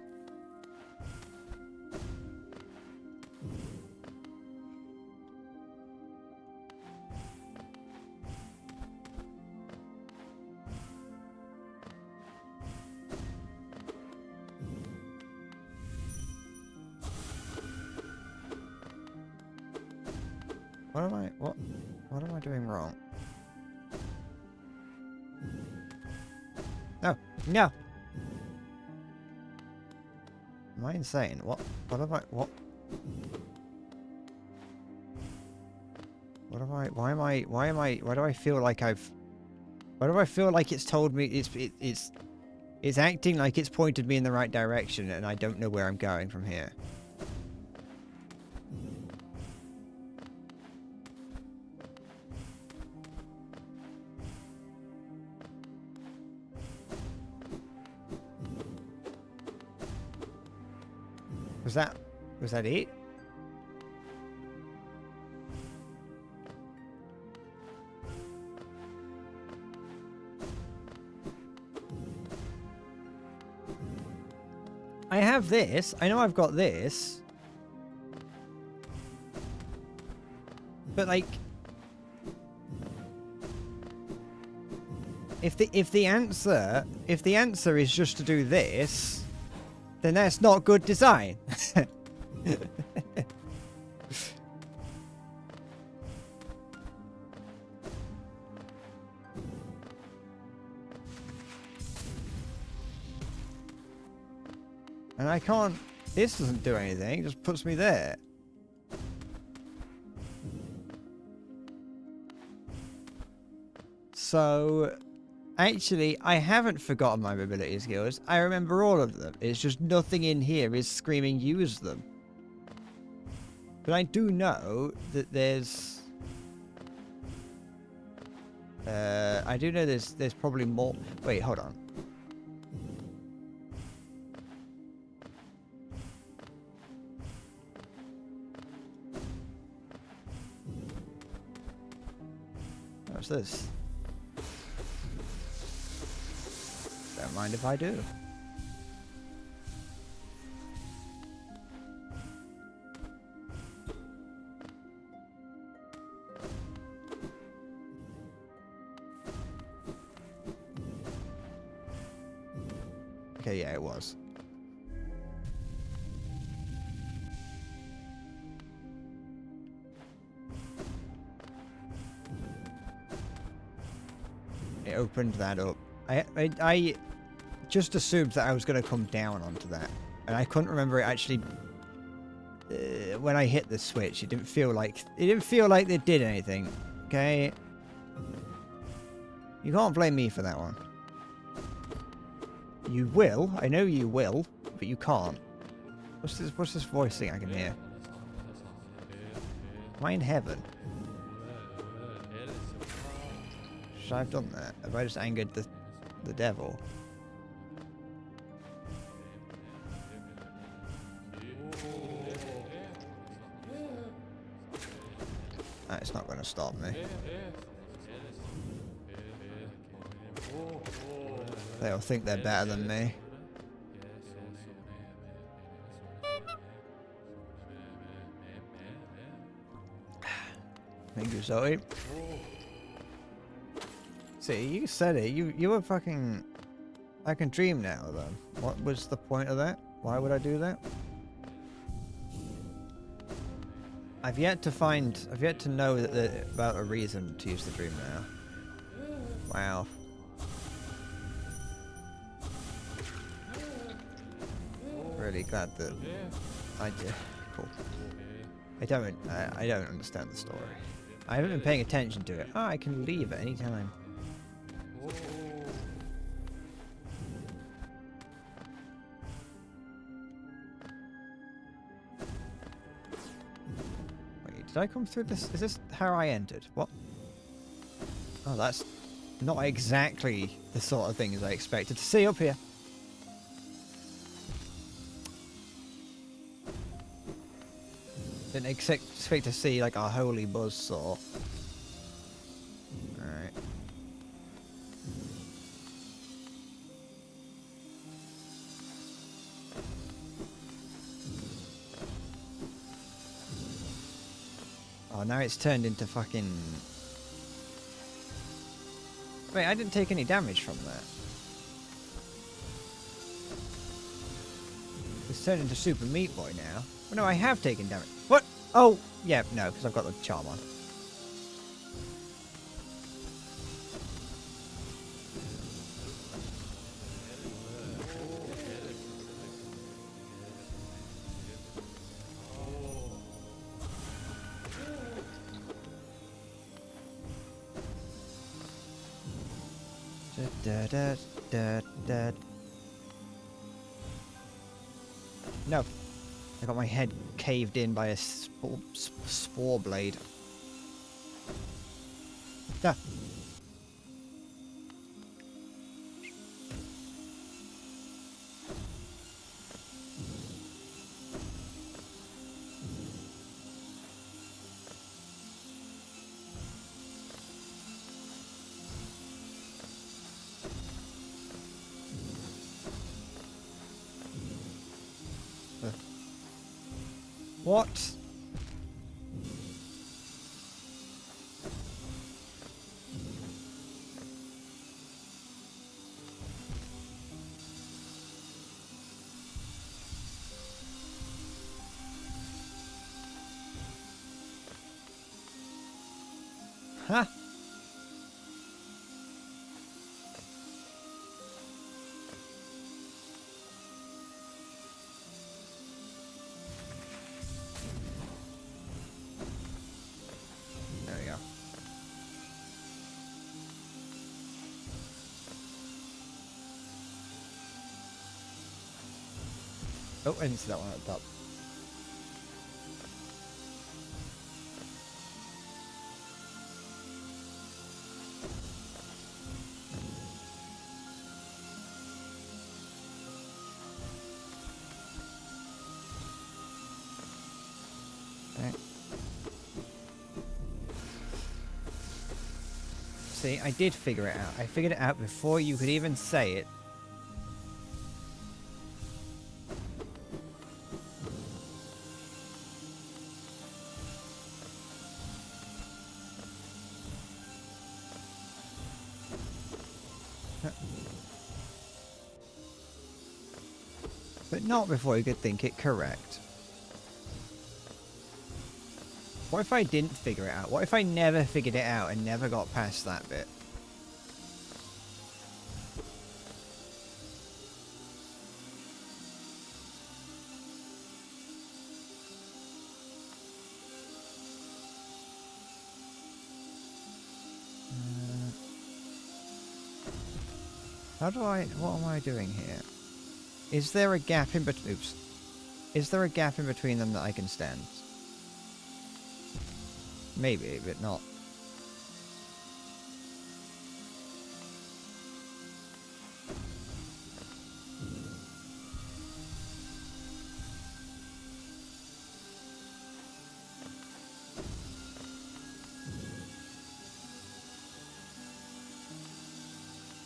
What am I doing wrong? No, no. Am I insane? What am I, what am I, why do I feel like I've Why do I feel like it's told me it's acting like it's pointed me in the right direction, and I don't know where I'm going from here. Was that it? I have this. I know I've got this. But like if the answer is just to do this, then that's not good design. And I can't... This doesn't do anything, it just puts me there. So... Actually, I haven't forgotten my mobility skills. I remember all of them. It's just nothing in here is screaming use them. But I do know that there's... I do know there's probably more... Wait, hold on. What's this? Don't mind if I do. Okay, yeah, it was. It opened that up. I just assumed that I was going to come down onto that, and I couldn't remember it actually. When I hit the switch, it didn't feel like they did anything. Okay, you can't blame me for that one. You will. I know you will, but you can't. What's this voice thing I can hear? Am I in heaven? Should I have done that? Have I just angered the devil? It's not going to stop me. They'll think they're better than me. Thank you, Zoe. See, you said it. You were fucking... I can dream now, then. What was the point of that? Why would I do that? I've yet to know about a reason to use the dream now. Wow. Really glad that I did. Cool. I don't understand the story. I haven't been paying attention to it. Oh, I can leave at any time. Wait, did I come through this? Is this how I entered? What? Oh, that's not exactly the sort of things I expected to see up here. Didn't expect to see like a holy buzzsaw. Alright. Oh, now it's turned into fucking... Wait, I didn't take any damage from that. It's turned into Super Meat Boy now. Oh, no, I have taken damage. What? Oh, yeah, no, because I've got the charm on. Da, da, da, da. No. I got my head caved in by a spore blade. Da. What? Huh? There we go. Oh, I didn't see that one at the top. Right. See, I did figure it out. I figured it out before you could even say it. But not before you could think it correct. What if I didn't figure it out? What if I never figured it out and never got past that bit? What am I doing here? Is there a gap in between? Oops. Is there a gap in between them that I can stand? Maybe, but not.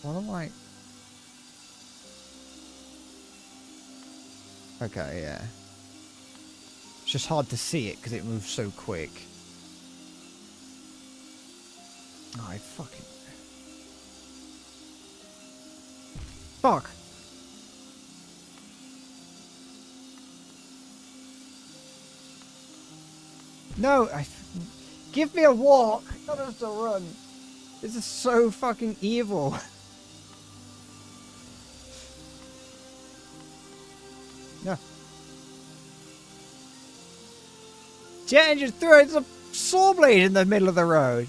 What am I? Okay, yeah. It's just hard to see it because it moves so quick. Oh, I fucking... Fuck! No, give me a walk, not just a run. This is so fucking evil. No. Jen just threw a saw blade in the middle of the road.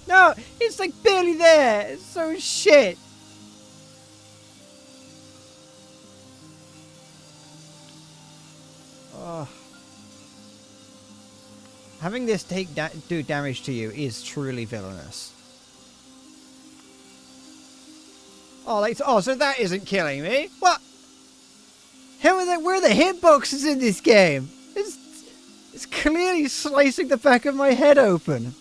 No, it's like barely there. It's so shit. Oh. Having this do damage to you is truly villainous. Oh, like, oh, so that isn't killing me? What? How are they? Where are the hitboxes in this game? It's clearly slicing the back of my head open.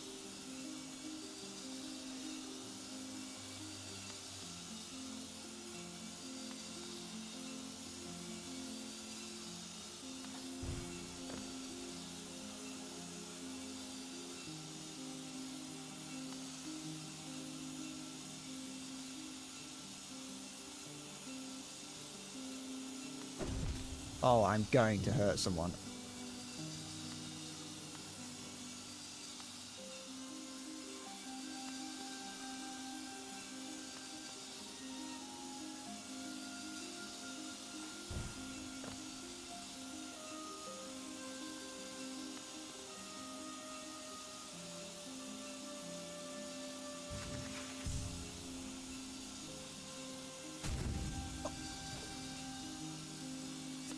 Oh, I'm going to hurt someone.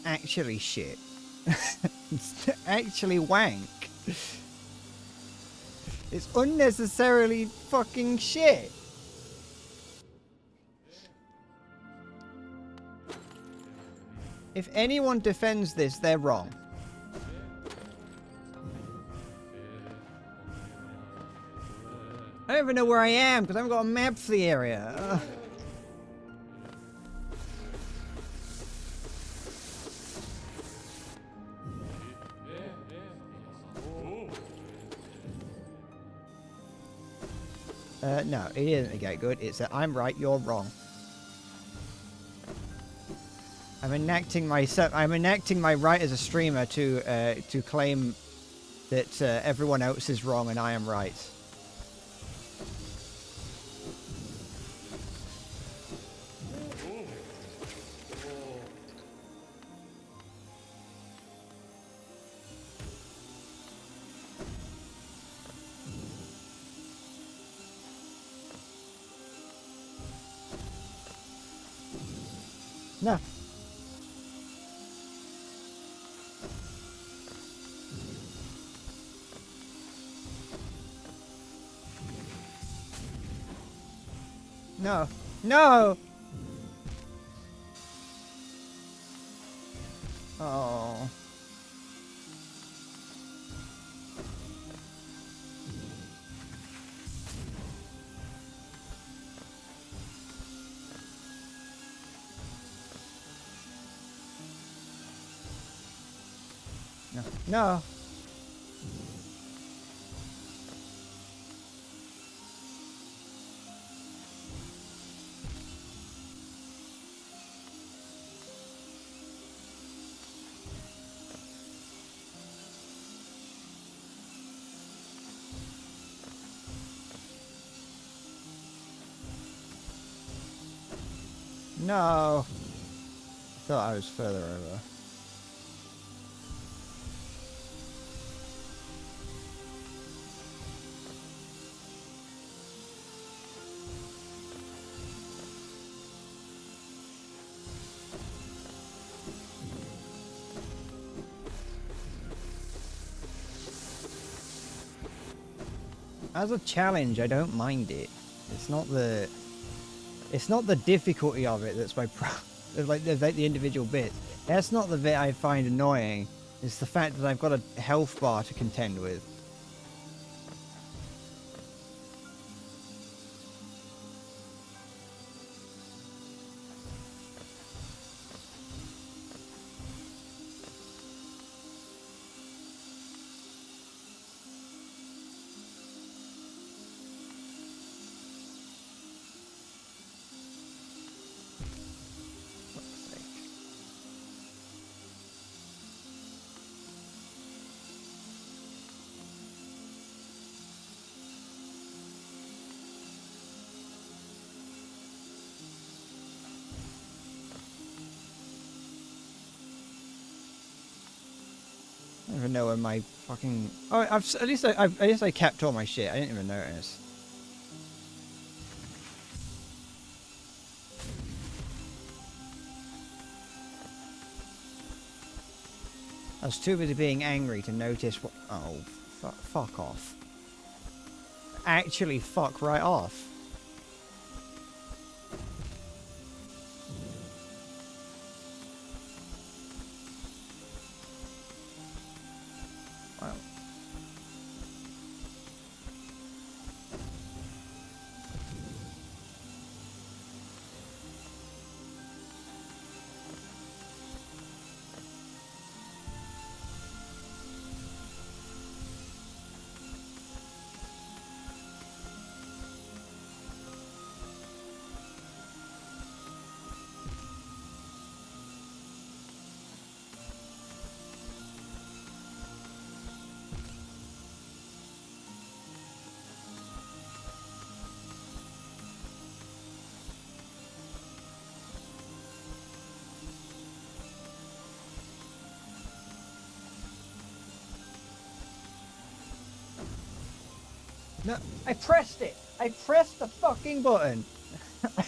actually shit. It's actually wank. It's unnecessarily fucking shit. If anyone defends this, they're wrong. I don't even know where I am because I haven't got a map for the area. Ugh. No, it isn't a get good. It's that I'm right, you're wrong. I'm enacting my right as a streamer to claim that everyone else is wrong and I am right. No. No. No! Oh. No. No. No. I thought I was further over. As a challenge, I don't mind it. It's not the difficulty of it that's my like the individual bits. That's not the bit I find annoying. It's the fact that I've got a health bar to contend with. I don't even know where my fucking... Oh, at least I kept all my shit. I didn't even notice. I was too busy being angry to notice what... Oh, fuck off. Actually, fuck right off. Wow. No, I pressed it. I pressed the fucking button.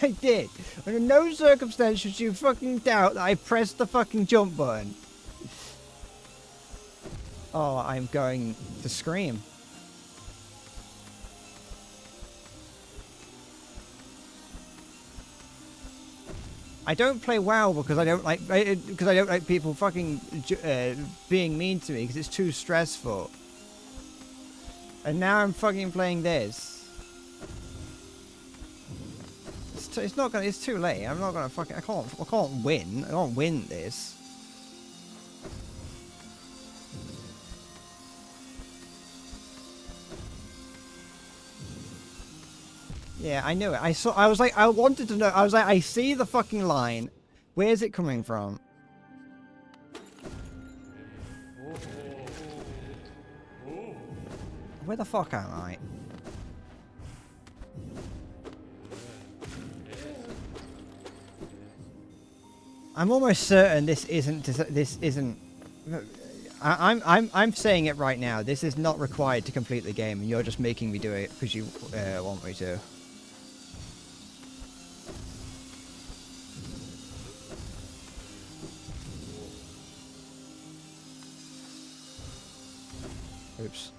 I did. Under no circumstance should you fucking doubt that I pressed the fucking jump button. Oh, I'm going to scream. I don't play WoW because I don't like people fucking being mean to me because it's too stressful. And now I'm fucking playing this. It's not gonna. It's too late. I'm not gonna fucking. I can't win. I can't win this. Yeah, I knew it. I saw. I was like, I wanted to know. I was like, I see the fucking line. Where's it coming from? Where the fuck am I? I'm almost certain this isn't. This isn't. I'm saying it right now. This is not required to complete the game, and you're just making me do it because you want me to. Oops.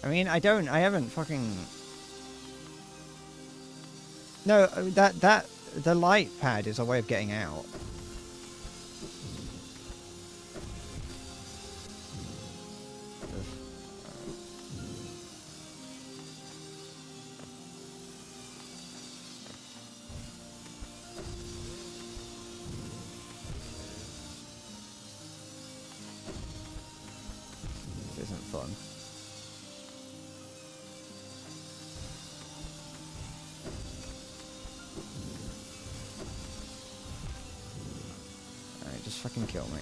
I mean, I haven't fucking... No, the light pad is a way of getting out. This isn't fun. Alright, just fucking kill me.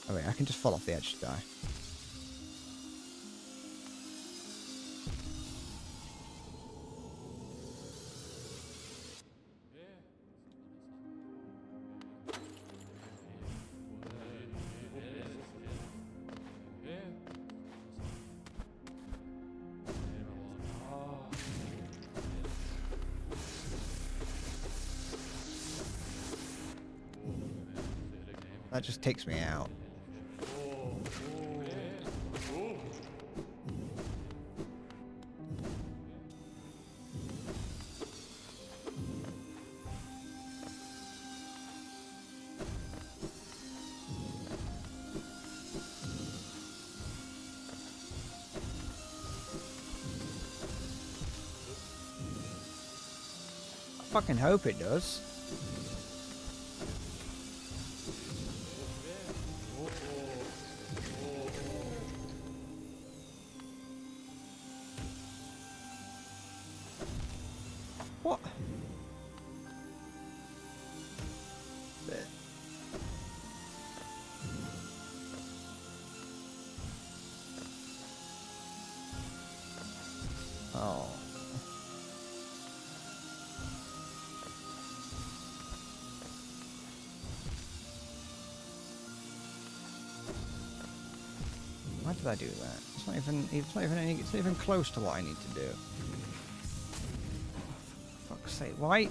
Oh wait, I can just fall off the edge to die. That just takes me out. I fucking hope it does. What? Oh. Why did I do that? It's not even close to what I need to do. For fuck's sake, why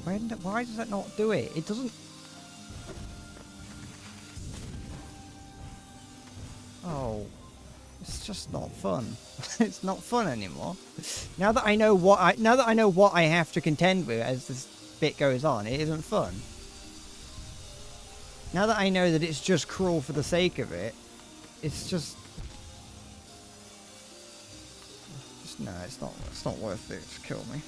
does that not do it? It doesn't. Oh, it's just not fun. It's not fun anymore. Now that I know what I have to contend with as this bit goes on, it isn't fun. Now that I know that it's just cruel for the sake of it, it's just no, it's not worth it to kill me.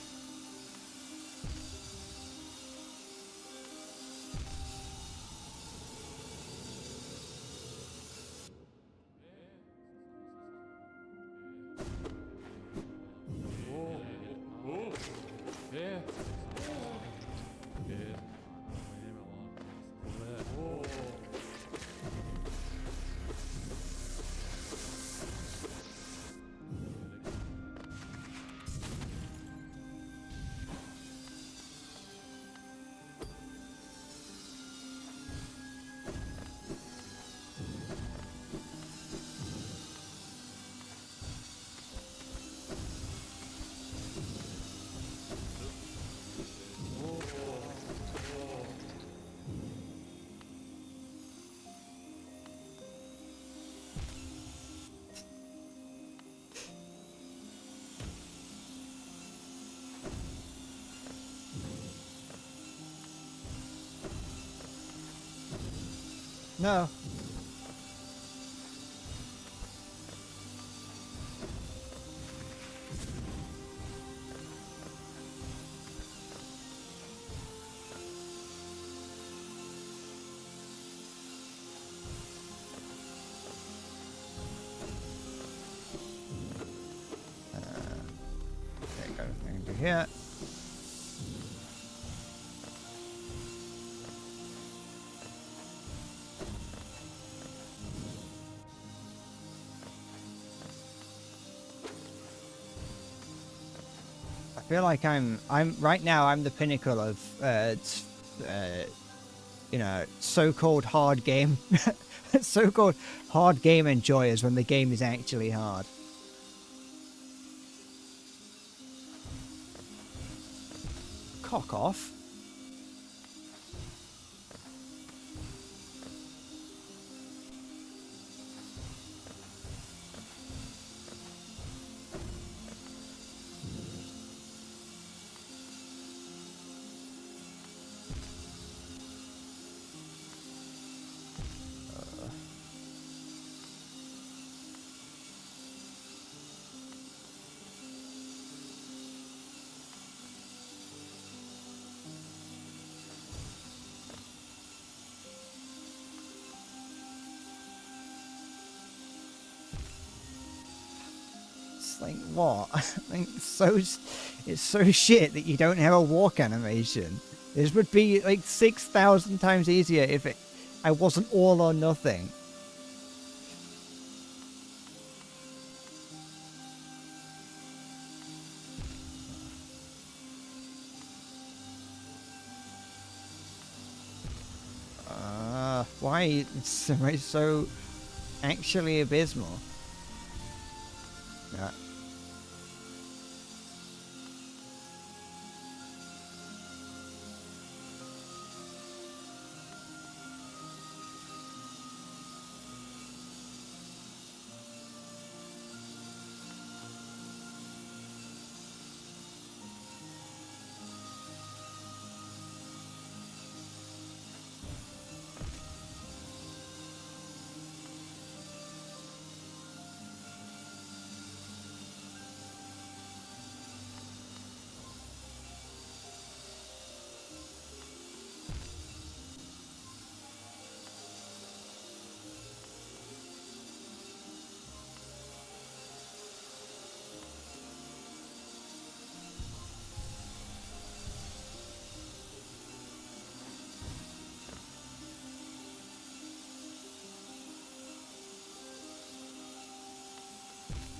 No. There you go. I can do here. I feel like I'm right now. I'm the pinnacle of you know, so-called hard game, so-called hard game enjoyers when the game is actually hard. Cock off. Like what? Like it's so shit that you don't have a walk animation. This would be like 6,000 times easier if I wasn't all or nothing. Why am I so actually abysmal? Yeah.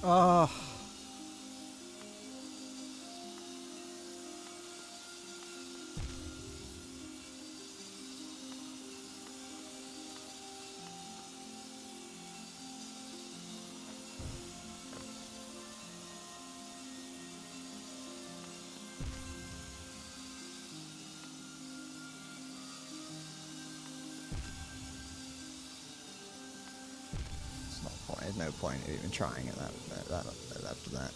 Oh. It's not point. There's no point in even trying at that after that.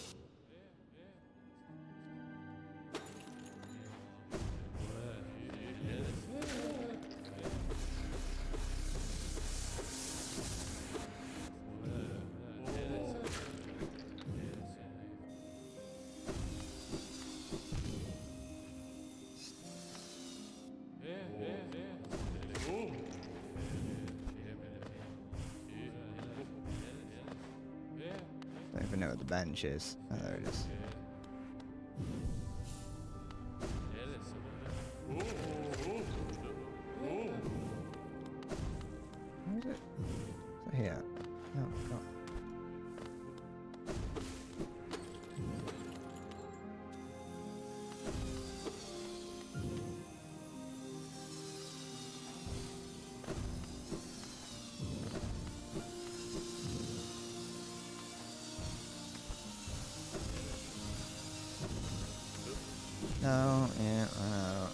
Don't even know what the bench is. Oh, there it is. Where is it? Is it here? No, God. No, yeah, no.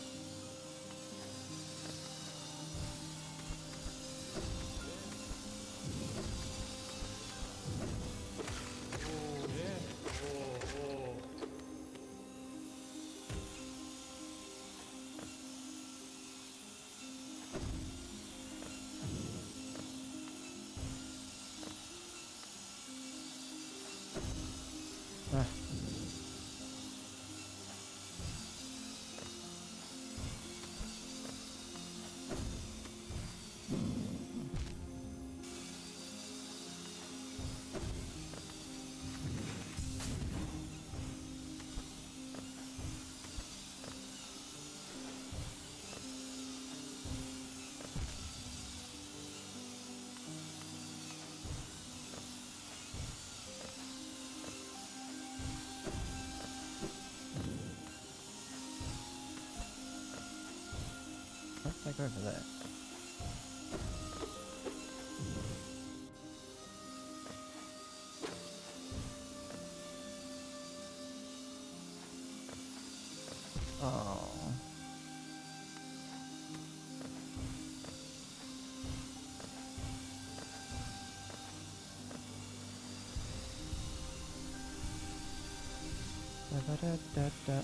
go over there. Oh.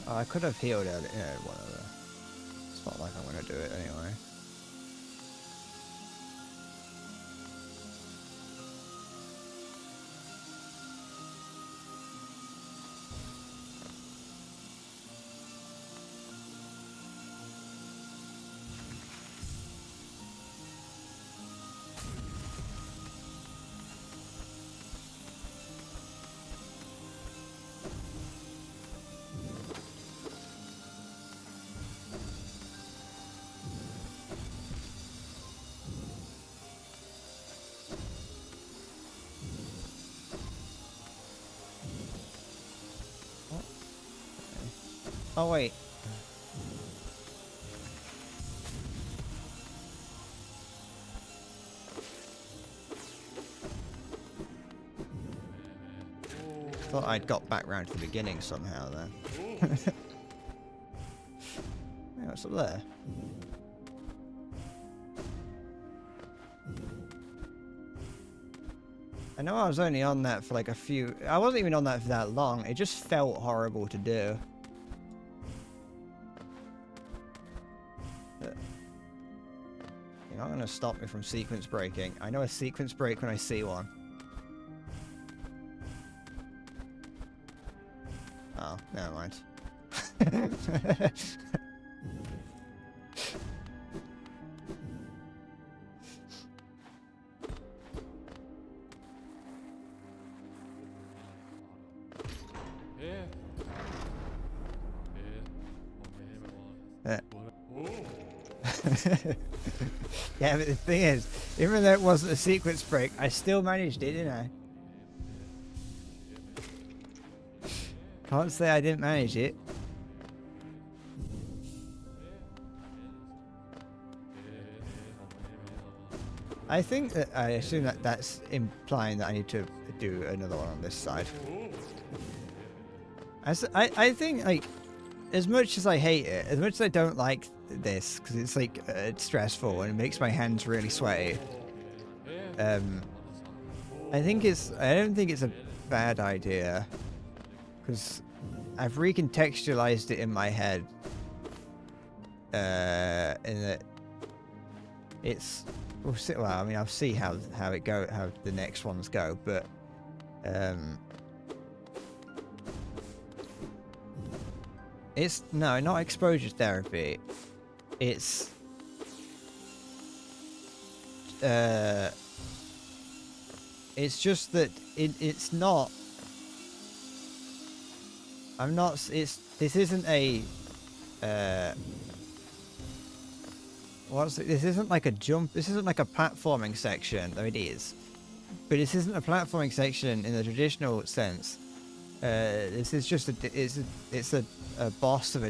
Oh, I could have healed it. Yeah, whatever. It's not like I'm gonna do it anyway. Oh wait. Thought I'd got back round to the beginning somehow then. Hey, what's up there? I know I was only on that for like a few... I wasn't even on that for that long. It just felt horrible to do. You're not going to stop me from sequence breaking. I know a sequence break when I see one. Oh, never mind. Yeah, but the thing is, even though it wasn't a sequence break, I still managed it, didn't I? Can't say I didn't manage it. I think that I assume that that's implying that I need to do another one on this side. I think, like, as much as I hate it, as much as I don't like this, because it's like it's stressful and it makes my hands really sweaty. I don't think it's a bad idea, because I've recontextualized it in my head. In that it's well, I mean, I'll see how the next ones go, but it's no, not exposure therapy. It's just that it's not. I'm not. This isn't a. This isn't like a jump. This isn't like a platforming section, though it is. But this isn't a platforming section in the traditional sense. This is just it's a boss of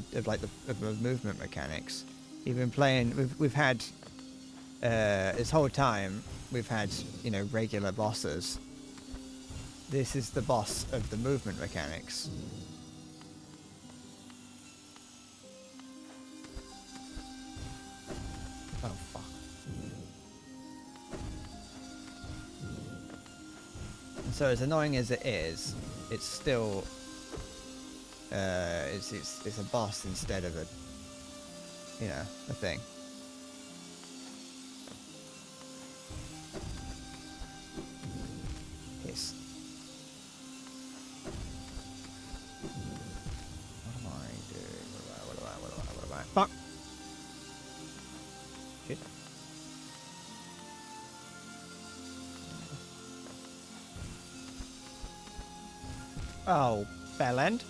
movement mechanics. You've been playing. We've had this whole time. We've had regular bosses. This is the boss of the movement mechanics. Oh fuck! And so as annoying as it is, it's still it's a boss instead of a thing. Yes. What am I doing? What am I? Fuck! Shit. Oh, bellend.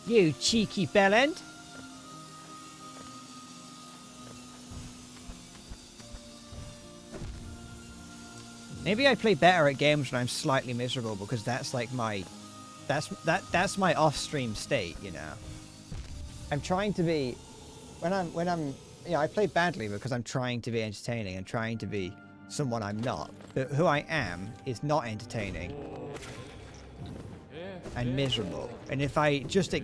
You cheeky bellend. Maybe I play better at games when I'm slightly miserable, because that's like my that's my off-stream state, I'm trying to be when I'm Yeah, I play badly because I'm trying to be entertaining and trying to be someone I'm not. But who I am is not entertaining and miserable. And if I just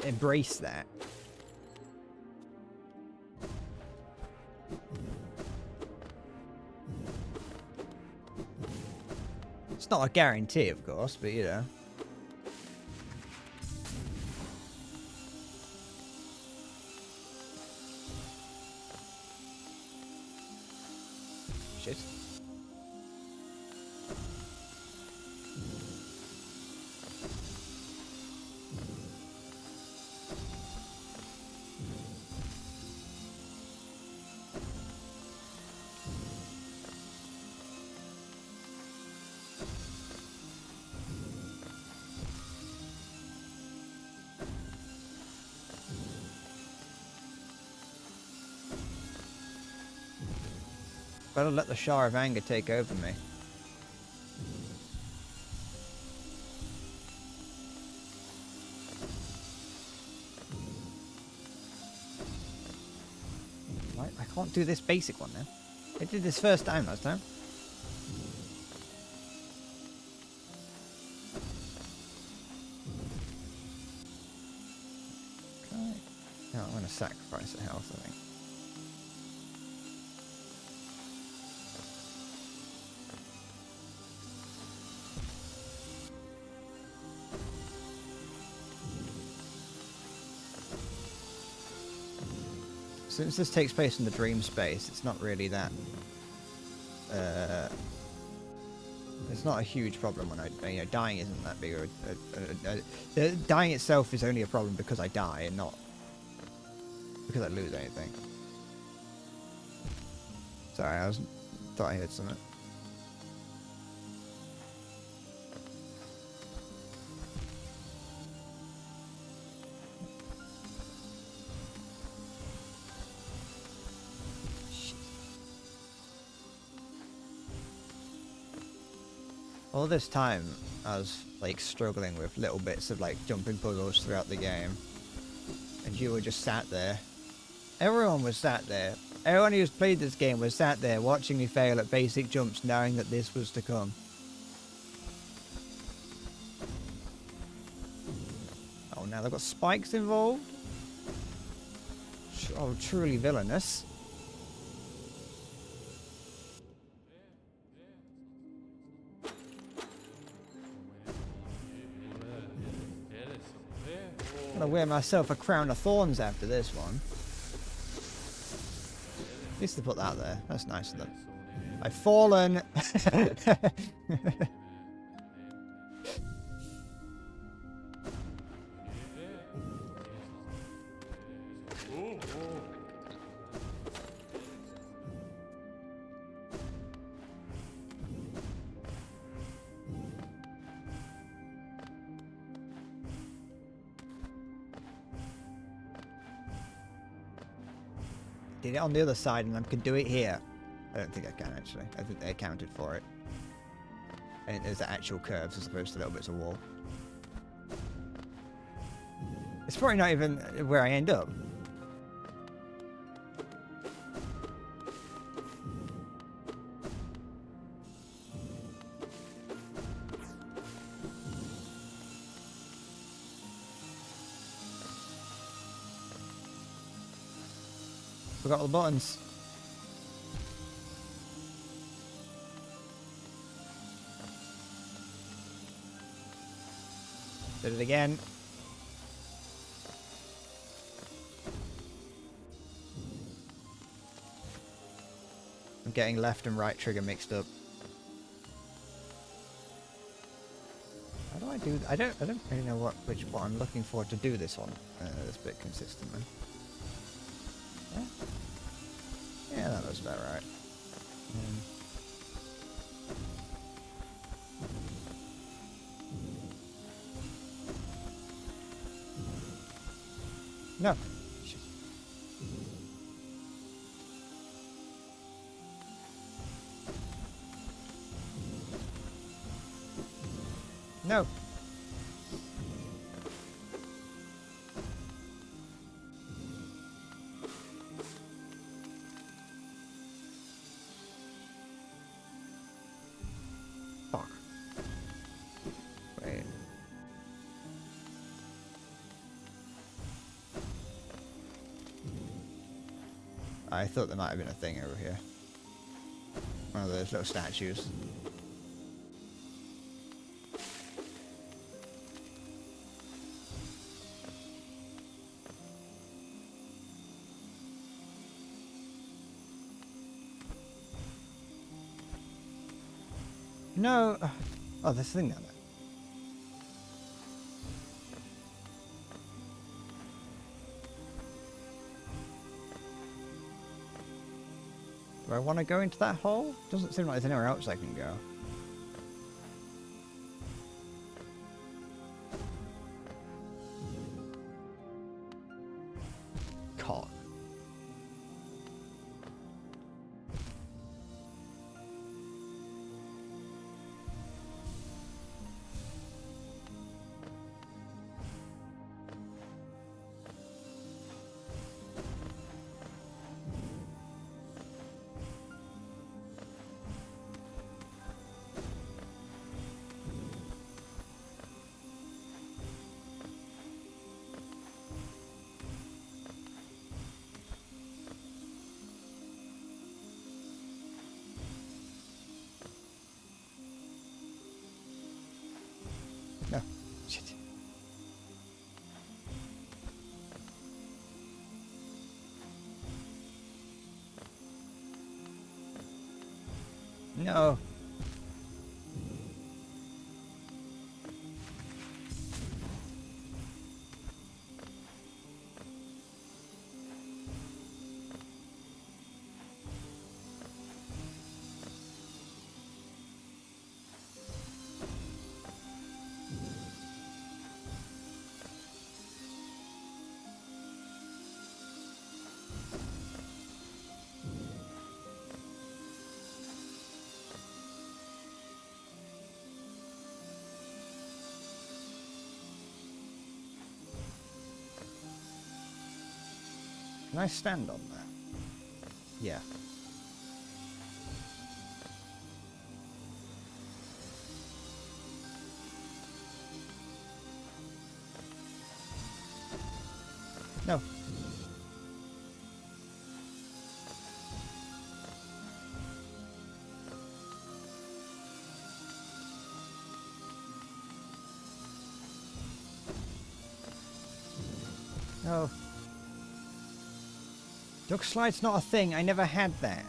embrace that, it's not a guarantee, of course, but you know. Shit. Better let the Shah of Anger take over me. Right, I can't do this basic one then. I did this first time last time. Okay. No, I'm going to sacrifice the health, I think. Since this takes place in the dream space, it's not really that. It's not a huge problem when dying isn't that big. Dying itself is only a problem because I die and not because I lose anything. Sorry, thought I heard something. All this time, I was like struggling with little bits of like jumping puzzles throughout the game, and you were just sat there. Everyone was sat there. Everyone who's played this game was sat there watching me fail at basic jumps, knowing that this was to come. Oh, now they've got spikes involved. Oh, truly villainous. I'm gonna wear myself a crown of thorns after this one. At least they put that there. That's nice of them. I've fallen. Did it on the other side and I can do it here. I don't think I can actually. I think they accounted for it. And there's the actual curves as opposed to little bits of wall. It's probably not even where I end up. Forgot all the buttons. Did it again. I'm getting left and right trigger mixed up. How do I do? I don't really know what I'm looking for to do this one. This bit consistently. Yeah, yeah, that looks about right. No. Shit. No. I thought there might have been a thing over here. One of those little statues. No. Oh, there's a thing down there. Do I want to go into that hole? Doesn't seem like there's anywhere else I can go. Cock. No. Shit. No. Can I stand on that? Yeah. No. No. Duck slide's not a thing. I never had that.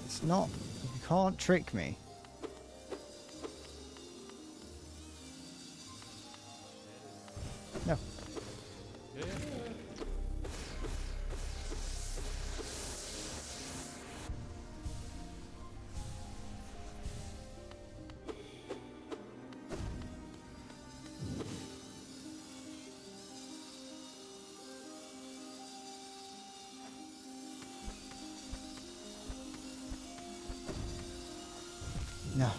It's not. You can't trick me. No. No.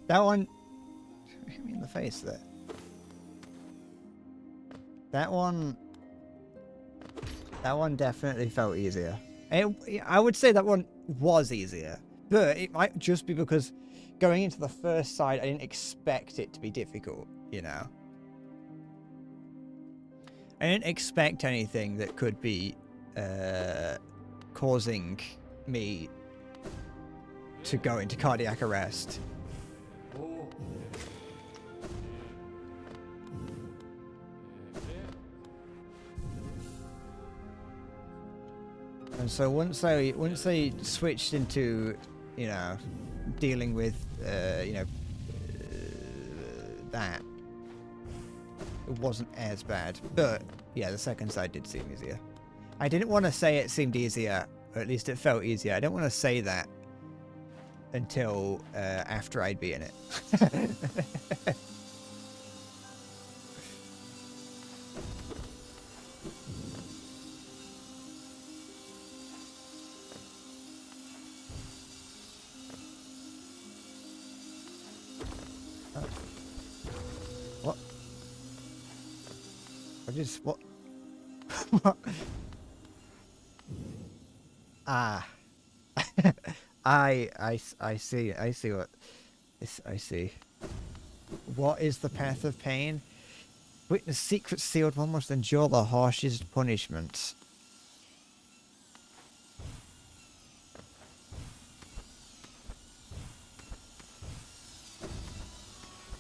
That one hit me in the face there. That one definitely felt easier. I would say that one was easier, but it might just be because going into the first side, I didn't expect it to be difficult, you know. I didn't expect anything that could be causing me to go into cardiac arrest. And so once I switched into, you know, dealing with, that, it wasn't as bad. But yeah, the second side did seem easier. I didn't want to say it seemed easier, or at least it felt easier. I didn't want to say that until after I'd be in it. What? I just what? What? Ah. I see what I see. What is the path of pain? Witness secrets sealed, one must endure the harshest punishment.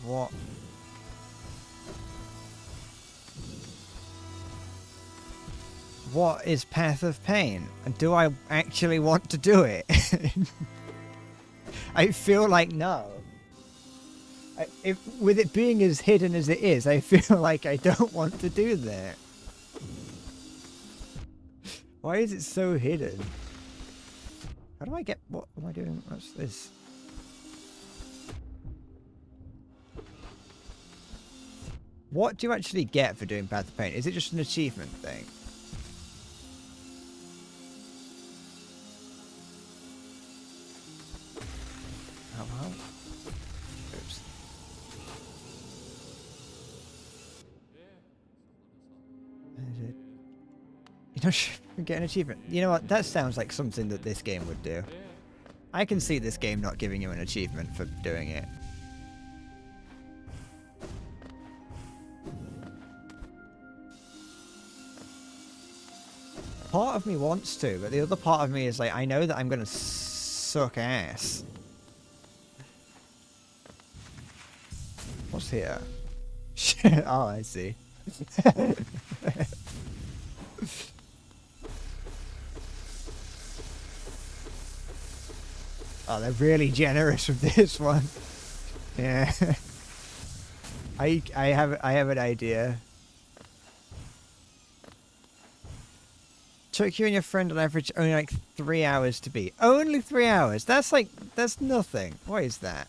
What? What is path of pain? And do I actually want to do it? I feel like no. If with it being as hidden as it is, I feel like I don't want to do that. Why is it so hidden? How do I get... What am I doing? What's this? What do you actually get for doing Path of Pain? Is it just an achievement thing? Oh, well. Oops. You know, get an achievement. You know what? That sounds like something that this game would do. I can see this game not giving you an achievement for doing it. Part of me wants to, but the other part of me is like, I know that I'm gonna suck ass. What's here? Shit. Oh, I see. Oh, they're really generous with this one. Yeah. I have an idea. Took you and your friend on average only like 3 hours to beat. Only 3 hours? That's nothing. What is that?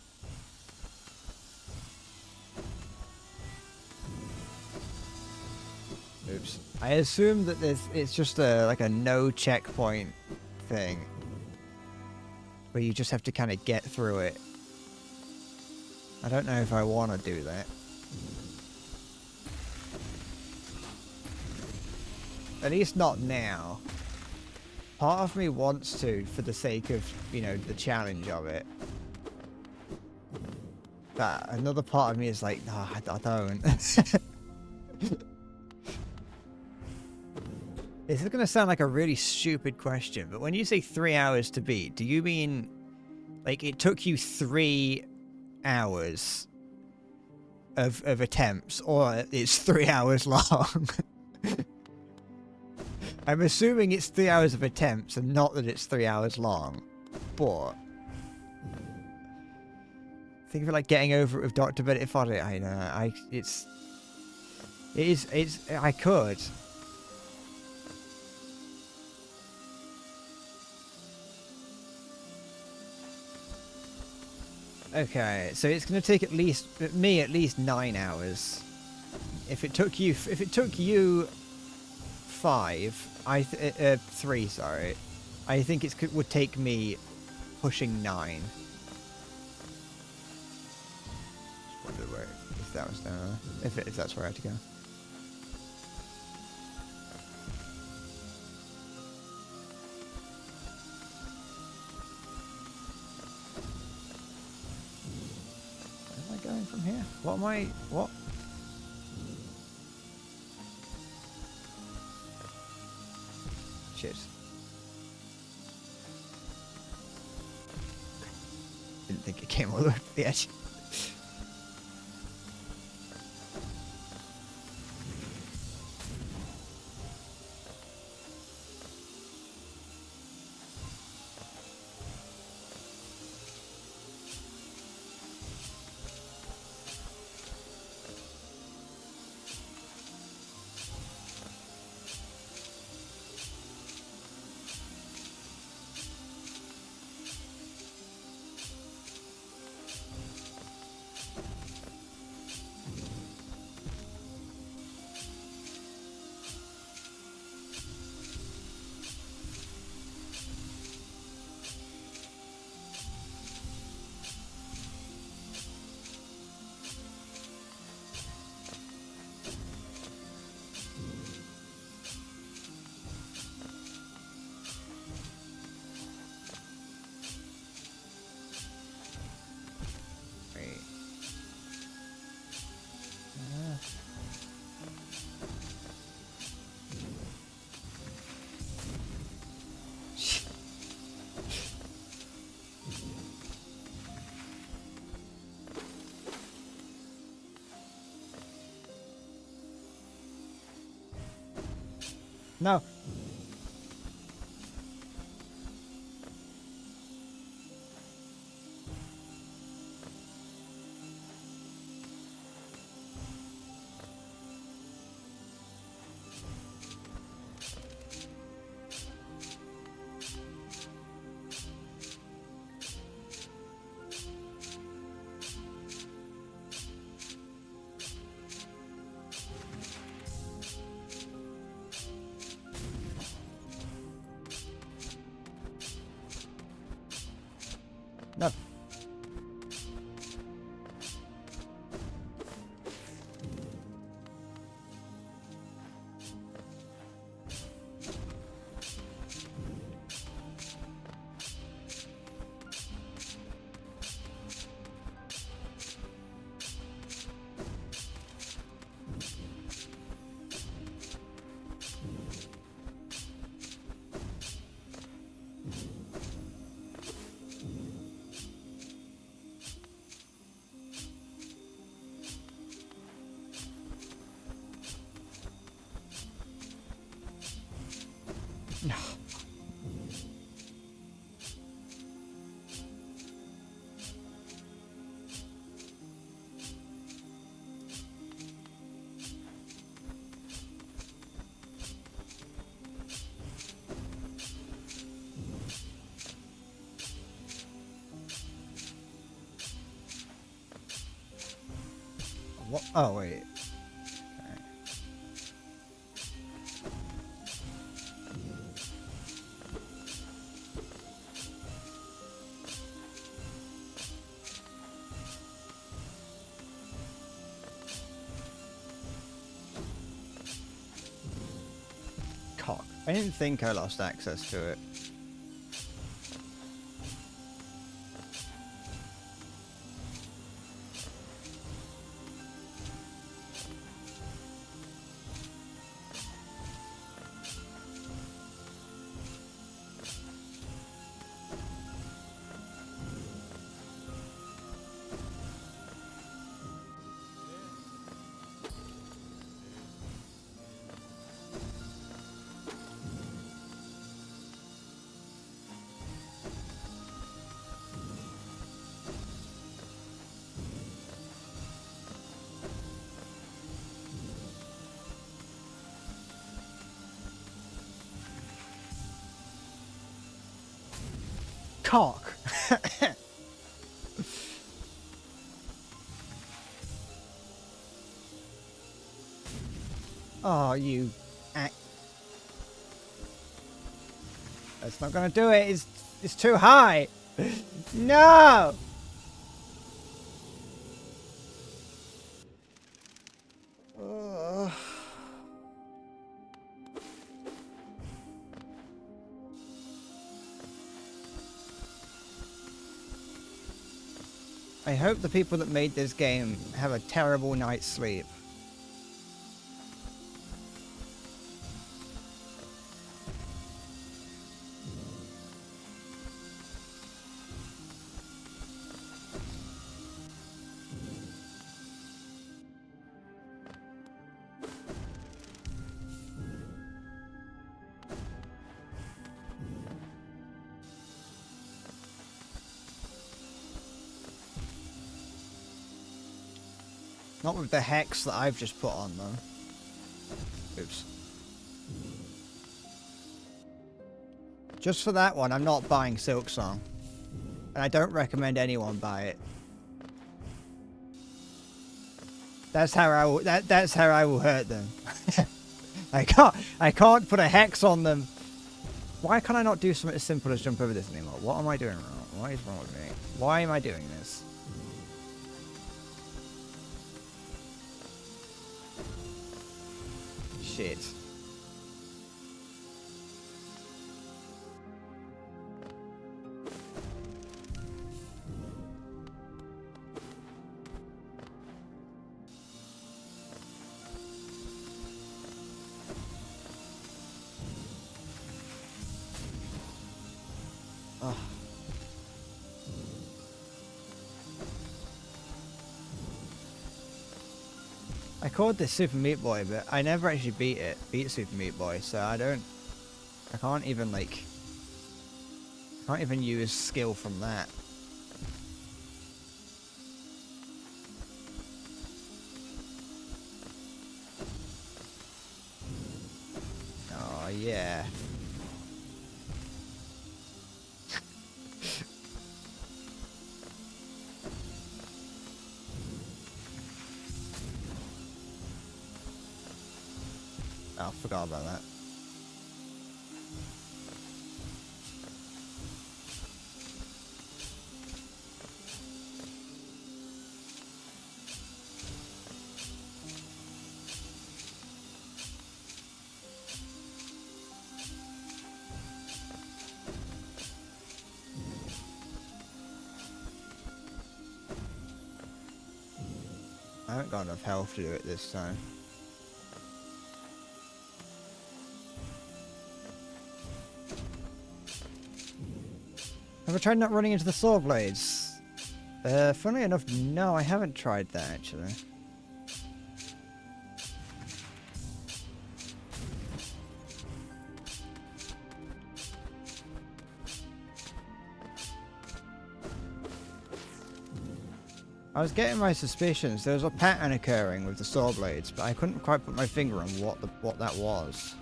Oops. I assume that it's just like a no checkpoint thing. Where you just have to kind of get through it. I don't know if I want to do that. At least not now. Part of me wants to, for the sake of, you know, the challenge of it. But another part of me is like, no, I don't. This is going to sound like a really stupid question, but when you say 3 hours to beat, do you mean like it took you 3 hours of attempts, or it's 3 hours long? I'm assuming it's 3 hours of attempts and not that it's 3 hours long, but think of it like getting over it with Dr. Benefoddy. I know, I could. Okay, so it's going to take at least 9 hours. If it took you 5, 3, sorry. I think it would take me pushing 9. Just wondered where if that was down there. If that's where I had to go. Going from here? What am I... What? Shit. Didn't think it came all the way to the edge. No. No. No. What? Oh, wait. Okay. Cock. I didn't think I lost access to it. Cock. Oh, you act. That's not gonna do it. It's too high. No. Ugh. I hope the people that made this game have a terrible night's sleep. Not with the hex that I've just put on them. Oops. Just for that one, I'm not buying Silksong. And I don't recommend anyone buy it. That's how I will that's how I will hurt them. I can't put a hex on them. Why can't I not do something as simple as jump over this anymore? What am I doing wrong? What is wrong with me? Why am I doing this? Shit. Ugh. I called this Super Meat Boy, but I never actually beat Super Meat Boy, so I can't even like, can't even use skill from that. Oh yeah. Oh, forgot about that. I haven't got enough health to do it this time. Have I tried not running into the saw blades? Funnily enough, no, I haven't tried that actually. I was getting my suspicions. There was a pattern occurring with the saw blades, but I couldn't quite put my finger on what that was.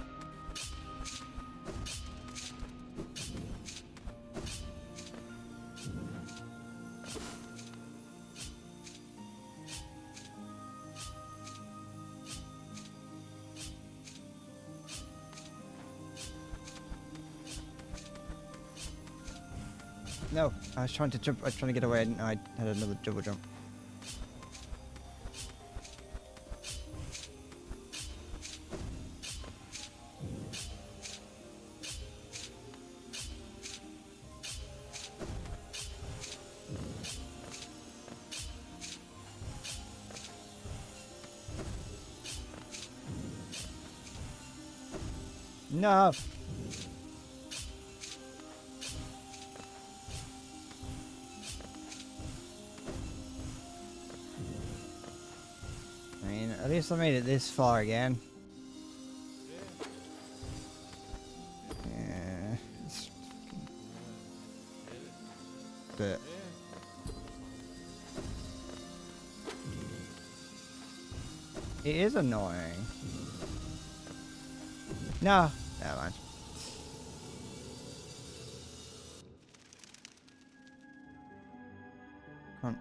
No, I was trying to jump. I was trying to get away, and I had another double jump. No. I mean, at least I made it this far again. Yeah. But it is annoying. No, never mind. Come on.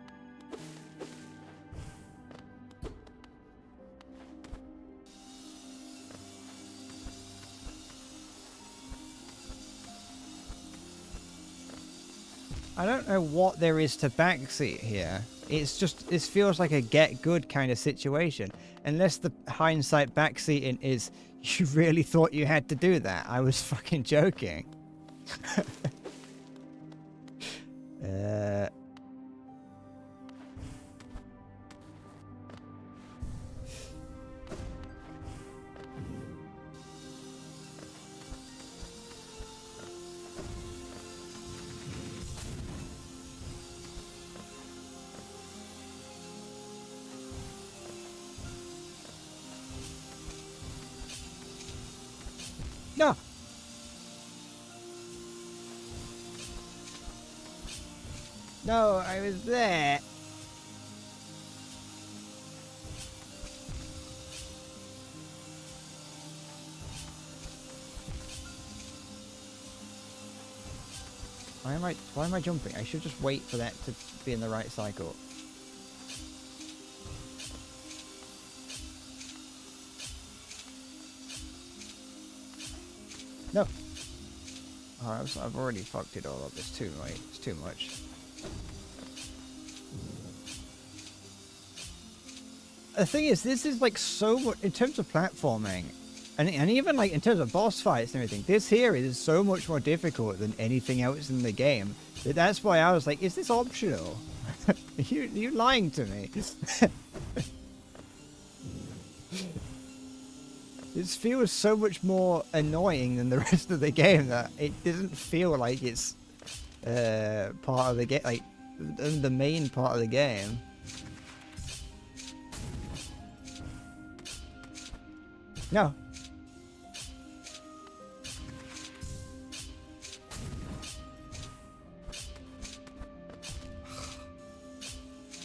I don't know what there is to backseat here. It's just, this feels like a get good kind of situation. Unless the hindsight backseating is, you really thought you had to do that. I was fucking joking. No. No, I was there. Why am I jumping? I should just wait for that to be in the right cycle. No. Oh, I've already fucked it all up. It's too late. It's too much. The thing is, this is like so much in terms of platforming, and even like in terms of boss fights and everything. This here is so much more difficult than anything else in the game. That's why I was like, "Is this optional?" you lying to me? This feels so much more annoying than the rest of the game that it doesn't feel like it's part of the game, like the main part of the game. No.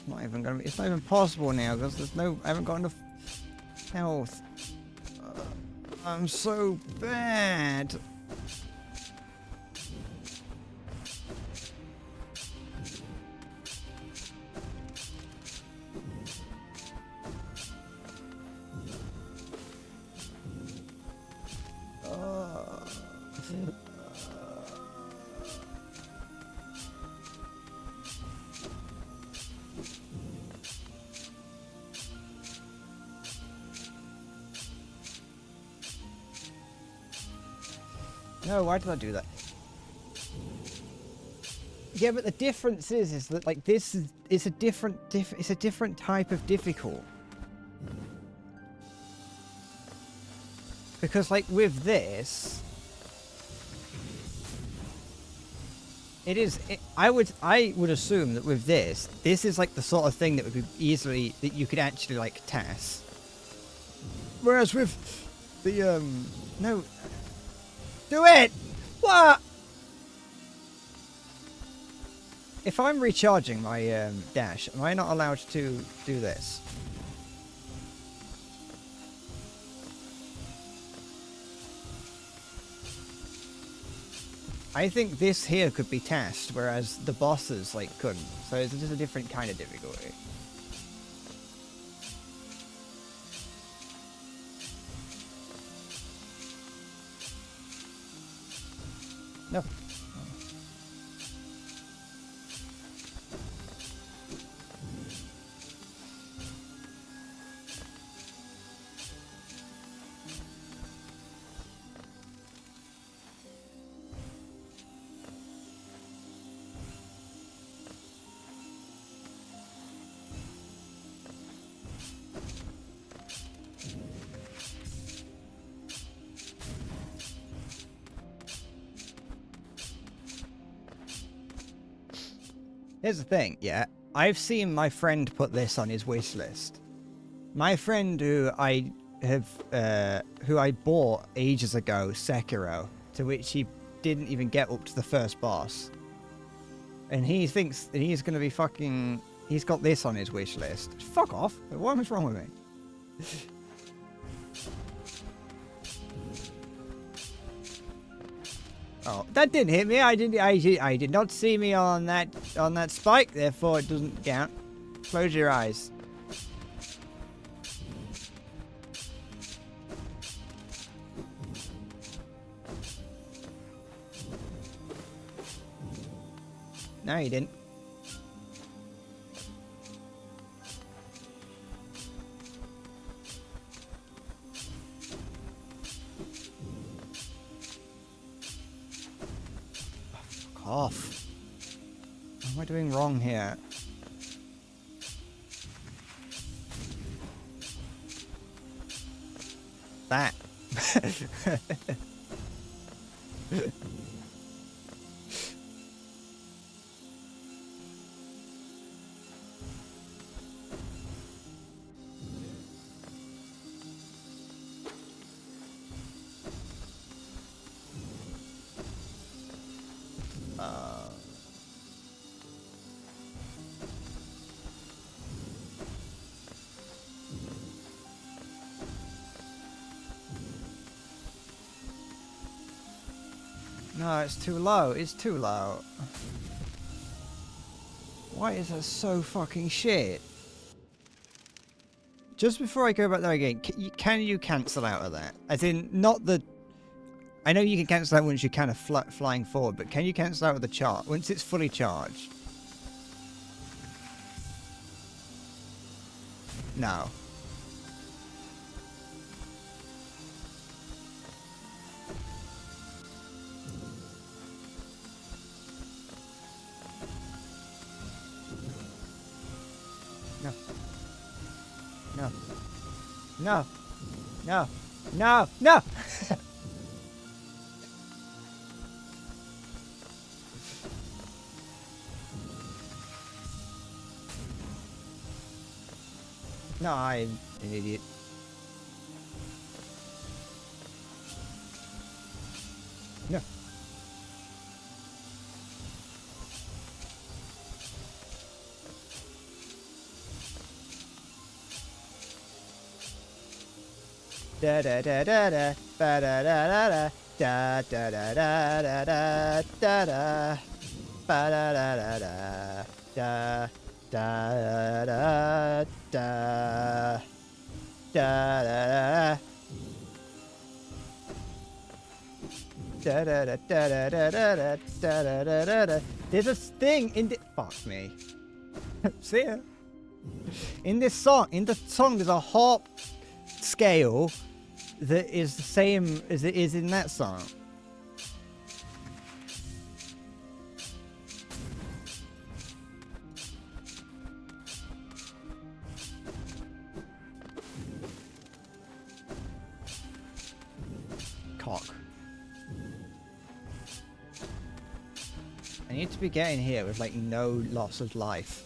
Not even gonna be, it's not even possible now because there's no, I haven't got enough health. I'm so bad. No, why did I do that? Yeah, but the difference is that like this is it's a different type of difficult. Because like with this, I would assume that with this is like the sort of thing that would be easily that you could actually like task. Whereas with the no. Do it! What? If I'm recharging my dash, am I not allowed to do this? I think this here could be tasked, whereas the bosses like couldn't. So it's just a different kind of difficulty. No. Here's the thing, yeah. I've seen my friend put this on his wish list. My friend who I bought ages ago, Sekiro, to which he didn't even get up to the first boss. And he thinks that he's gonna be fucking... He's got this on his wish list. Fuck off. What was wrong with me? Oh, that didn't hit me. I did not see me on that spike. Therefore, it doesn't count. Close your eyes. No, you didn't. Off. What am I doing wrong here? That. No, it's too low. It's too low. Why is that so fucking shit? Just before I go back there again, can you cancel out of that? As in, not the... I know you can cancel out once you're kind of flying forward, but can you cancel out of the chart once it's fully charged? No. No. No. No. No. No. No, I'm an idiot. Da da da da da. Ba da da da da. Da da da da da da da da. Ba da da da da. Da da da da. Da da da. Da da da da da da da da da da da. There's a thing in the fuck me. See ya. In the song, there's a harp scale that is the same as it is in that song. Cock. I need to be getting here with like no loss of life.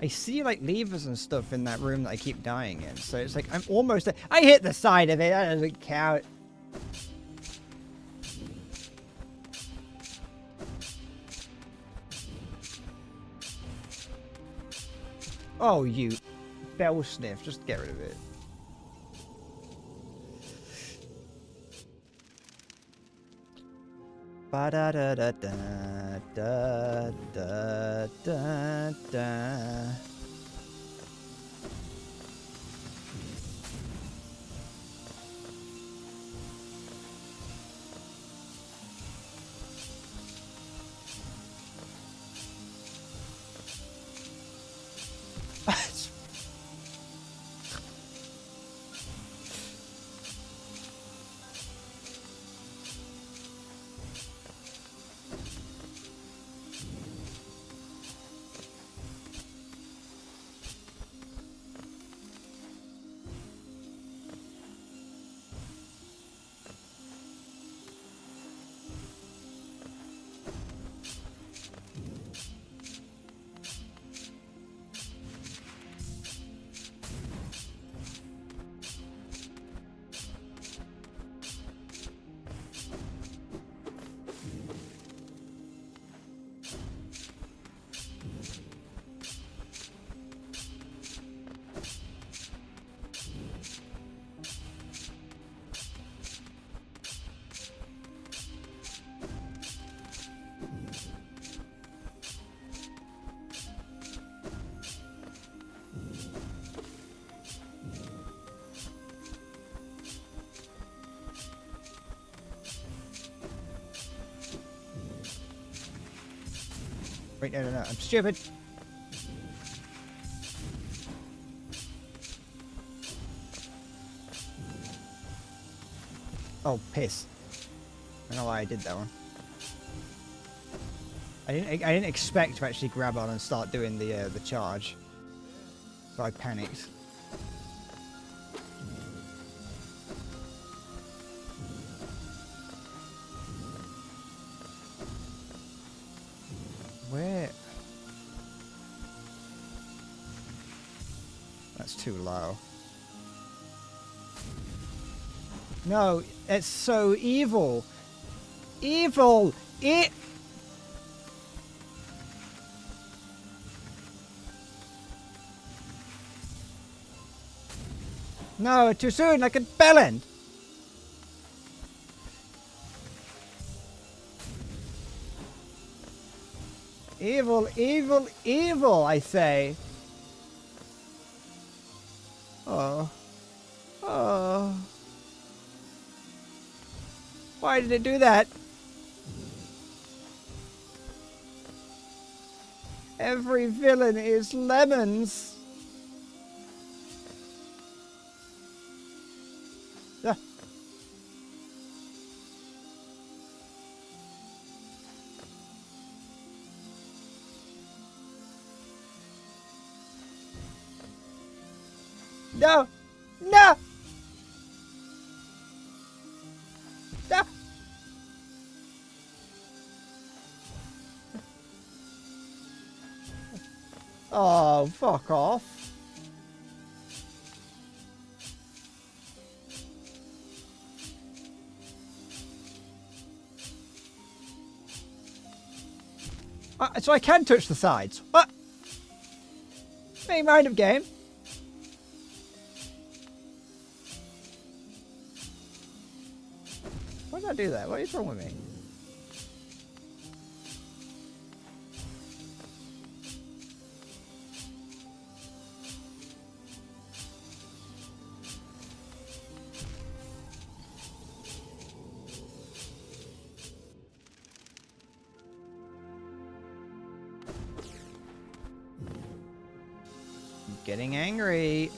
I see like levers and stuff in that room that I keep dying in, so it's like I'm almost there. I hit the side of it, that doesn't count. Oh, you bell sniff, just get rid of it. Ba da da da da da da da da. Wait, no, I'm stupid. Oh, piss. I don't know why I did that one. I didn't expect to actually grab on and start doing the charge, so I panicked. Where? That's too low. No, it's so evil. Evil! No, too soon, I can bell end. Evil, evil, evil, I say. Oh. Oh. Why did it do that? Every villain is lemons. Ah. No! No! No! Oh, fuck off. So I can touch the sides. What? Make mind of game. What did I do there? What is wrong with me? I'm getting angry.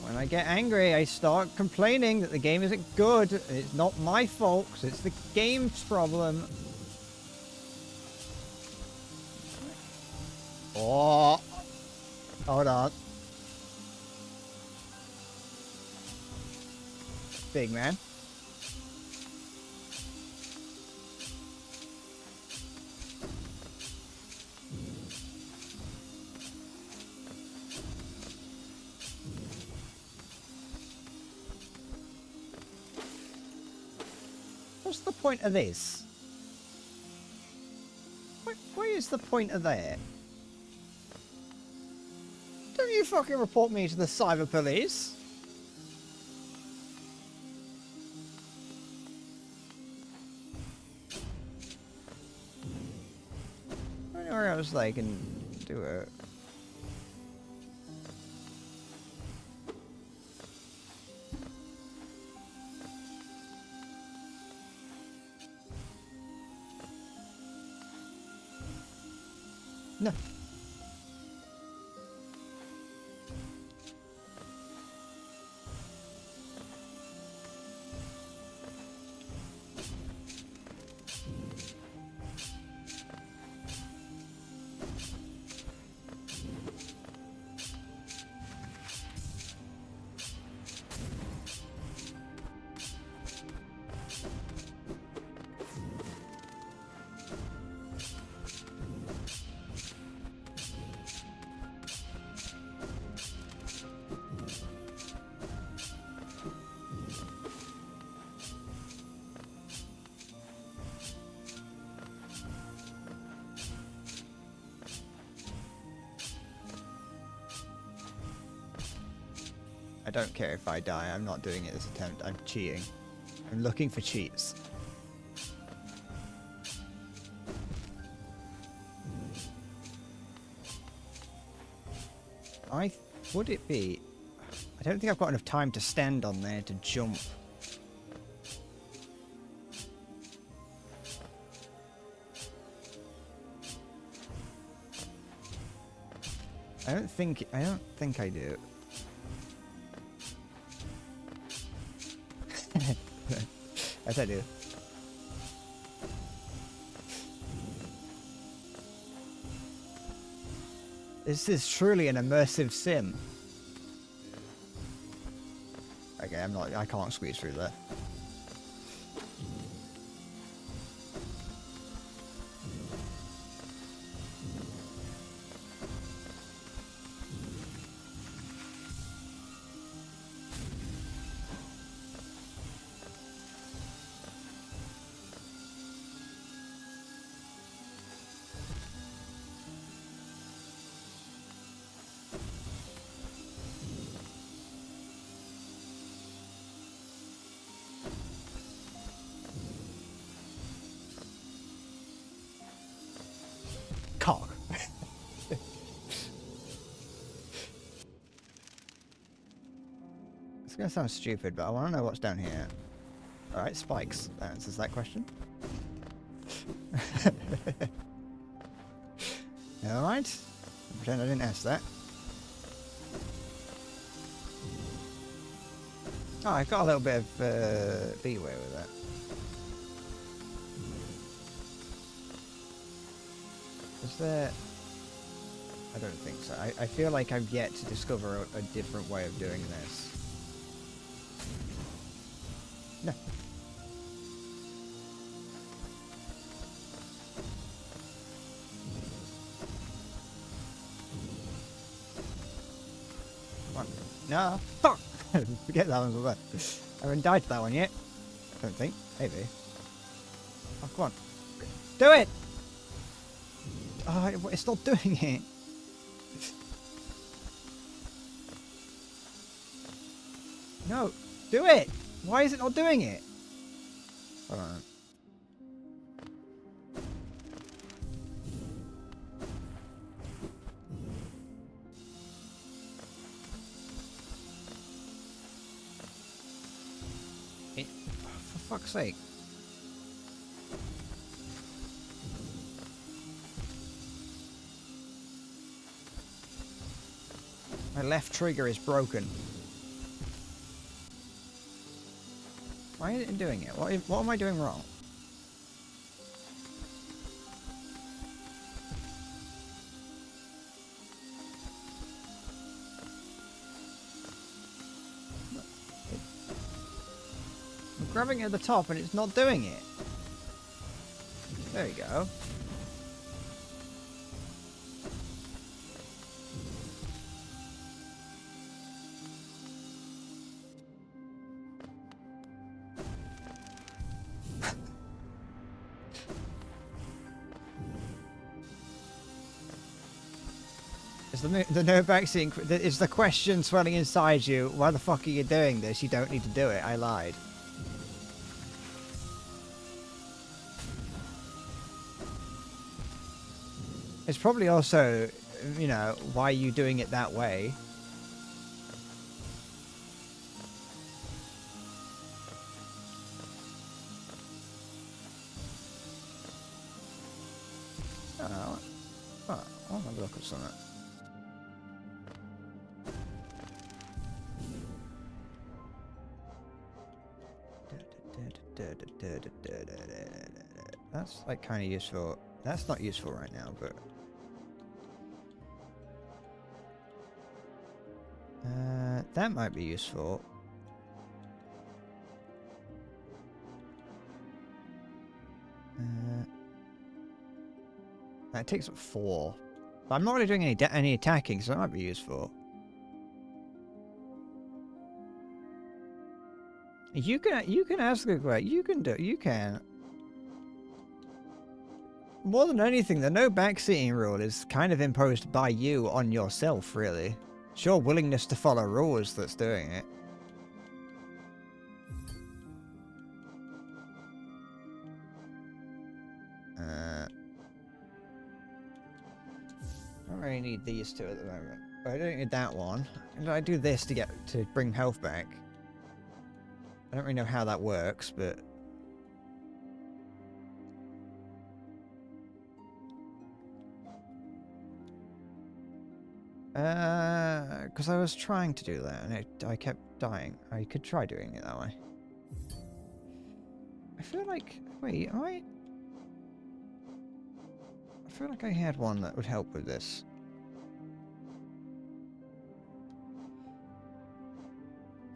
When I get angry, I start complaining that the game isn't good. It's not my fault, 'cause it's the game's problem. Oh, hold on. Big man. What's the point of this? What is the point of that? Don't you fucking report me to the cyber police? Anywhere else they can do it. No. I don't care if I die. I'm not doing it this attempt. I'm cheating. I'm looking for cheats. Would it be? I don't think I've got enough time to stand on there to jump. I don't think I do. Yes, I do. This is truly an immersive sim. Okay, I can't squeeze through there. Cock. It's gonna sound stupid, but I want to know what's down here. Alright, spikes. That answers that question. Alright. Pretend I didn't ask that. Oh, I got a little bit of leeway with that. Is there... I don't think so. I feel like I've yet to discover a different way of doing this. No. Come on. No, fuck! Forget that one's over. I haven't died to that one yet. Don't think. Maybe. Oh, come on. Do it! Oh, it's not doing it. No, do it! Why is it not doing it? Hold on. For fuck's sake. My left trigger is broken. Why isn't it doing it? What am I doing wrong? I'm grabbing it at the top and it's not doing it. There you go. The no backseat is the question swelling inside you. Why the fuck are you doing this? You don't need to do it. I lied. It's probably also, you know, why are you doing it that way? Oh, I'll have a look at something. That's like kind of useful. That's not useful right now, but that might be useful. That takes up 4, but I'm not really doing any attacking, so that might be useful. You can ask a question. You can do. You can. More than anything, the no backseating rule is kind of imposed by you on yourself, really. It's your willingness to follow rules that's doing it. I don't really need these two at the moment. But I don't need that one. I do this to bring health back. I don't really know how that works, but because I was trying to do that and I kept dying. I could try doing it that way. I feel like wait, I feel like I had one that would help with this.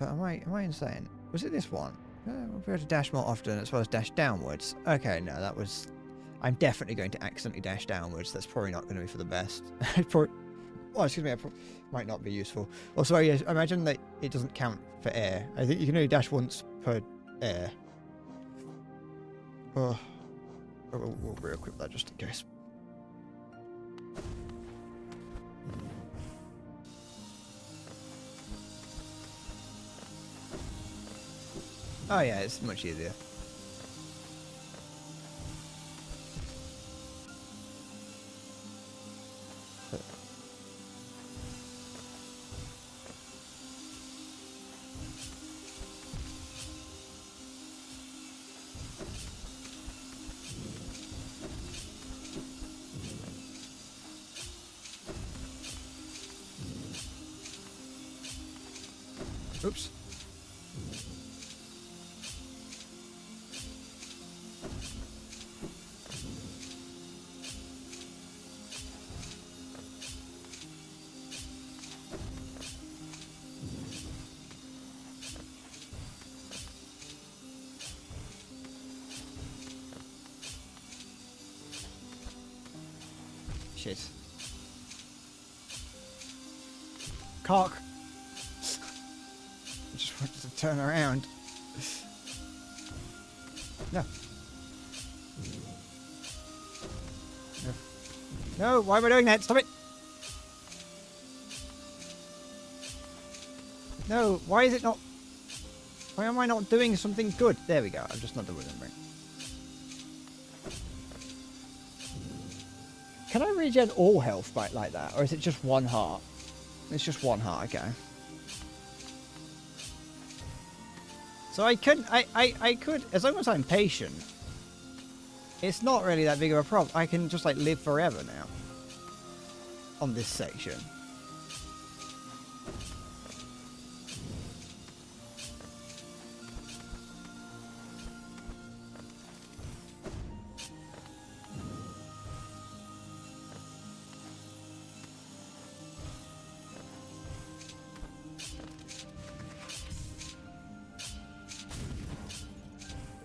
But am I insane? Was it this one? We'll be able to dash more often as well as dash downwards. Okay, no, that was... I'm definitely going to accidentally dash downwards. That's probably not going to be for the best. Oh, excuse me, might not be useful. Also, yes, imagine that it doesn't count for air. I think you can only dash once per air. Oh, we'll re-equip that just in case. Oh yeah, it's much easier. Oops. Shit. Cock. just wanted to turn around. No. No. No, why am I doing that? Stop it! No, why is it not... Why am I not doing something good? There we go, I'm just not remembering. Can I regen all health like that? Or is it just one heart? It's just one heart, okay. So I could, as long as I'm patient, it's not really that big of a problem. I can just like live forever now. On this section.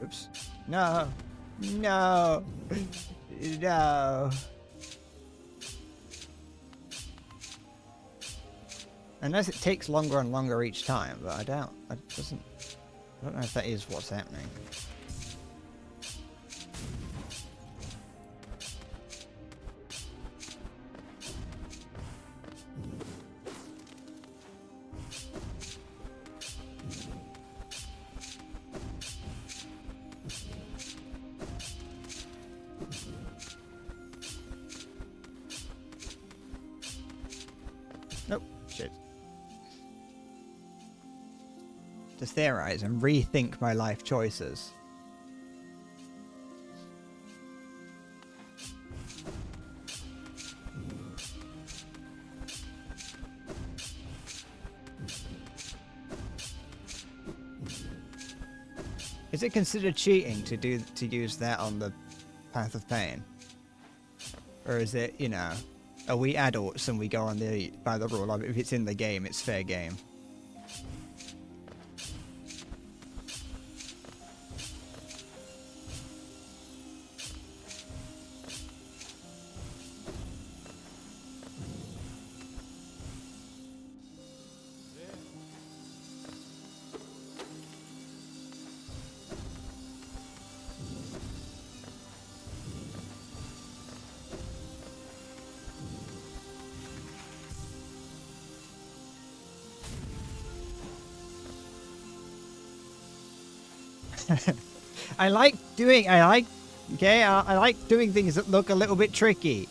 Oops. No. No. No. Unless it takes longer and longer each time, but I doubt. I don't know if that is what's happening. Nope. Shit. To theorize and rethink my life choices. Is it considered cheating to use that on the Path of Pain? Or is it, you know, are we adults and we go on by the rule of if it's in the game, it's fair game? I like doing things that look a little bit tricky.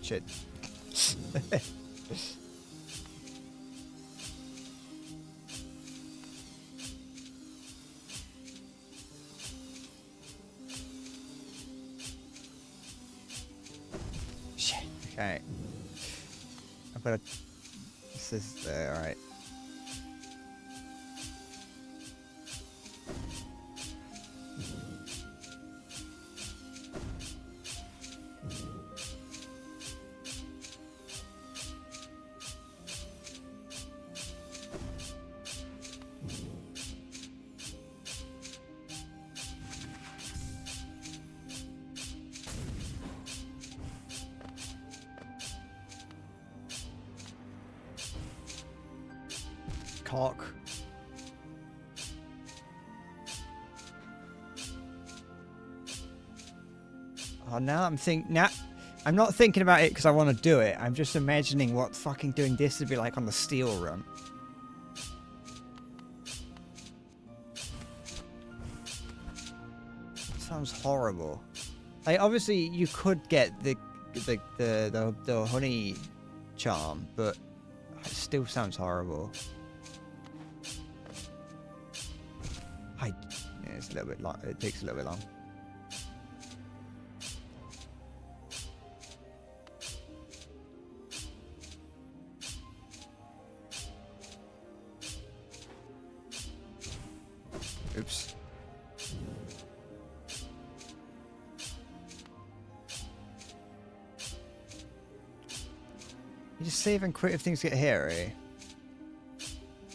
Shit. Shit. Okay. I've got to... This is... alright. Cock. Oh, now I'm not thinking about it because I want to do it. I'm just imagining what fucking doing this would be like on the steel run. Sounds horrible. Like, obviously, you could get the honey charm, but it still sounds horrible. Yeah, it's a little bit long. It takes a little bit long. Oops. You just save and quit if things get hairy.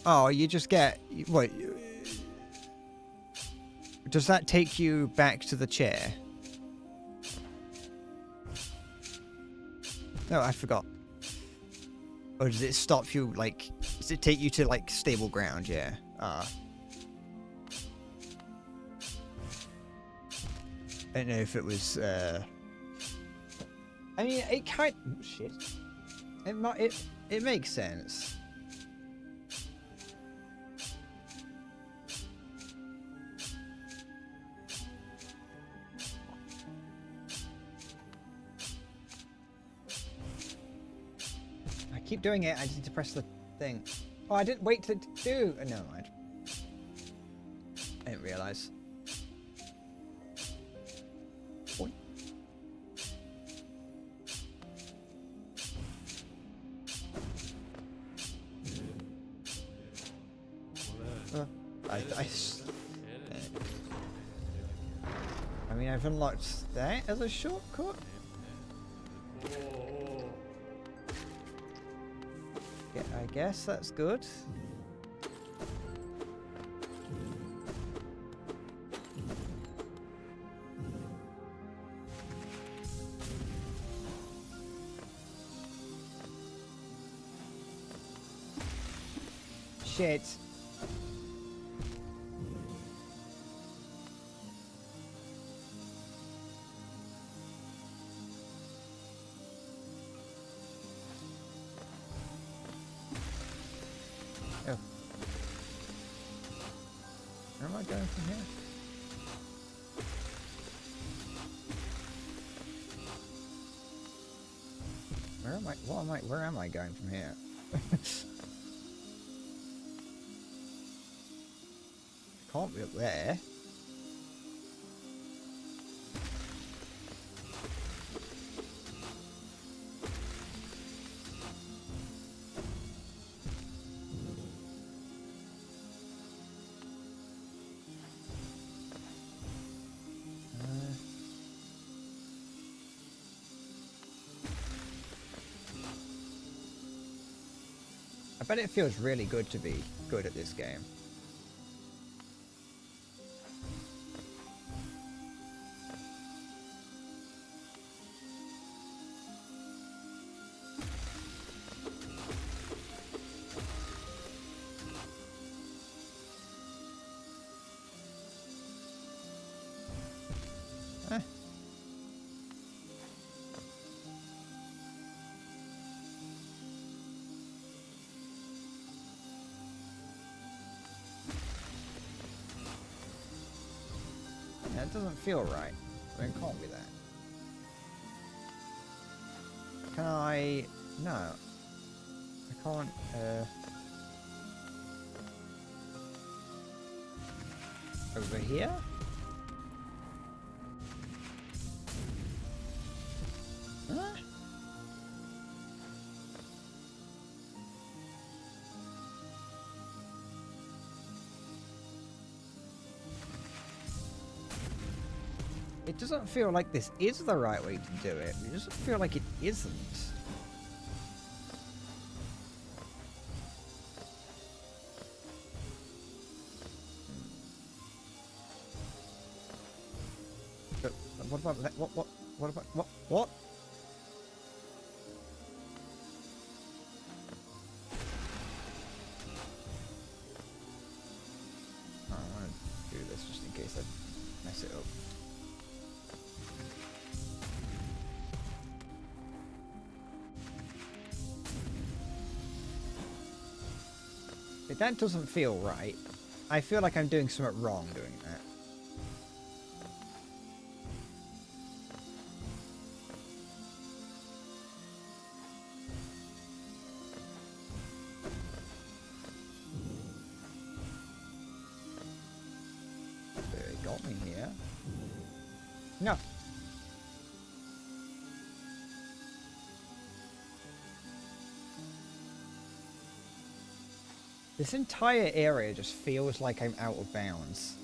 Oh, you just get... What? Does that take you back to the chair? No, I forgot. Or does it stop you, like... Does it take you to, like, stable ground? Yeah. I don't know if it was, I mean, it kind... Shit. It makes sense. I keep doing it, I just need to press the thing. Oh, I didn't wait to do... Oh, never mind. I didn't realise. I mean, I've unlocked that as a shortcut. Yeah, I guess that's good. Shit. Oh. Where am I going from here? Where am I going from here? Can't be up there. I bet it feels really good to be good at this game. That doesn't feel right. I mean, it can't be that. Can I... No. I can't, Over here? Huh? It doesn't feel like this is the right way to do it. It doesn't feel like it isn't. But what about that? What about what? I want to do this just in case I mess it up. That doesn't feel right. I feel like I'm doing something wrong doing that. No. This entire area just feels like I'm out of bounds.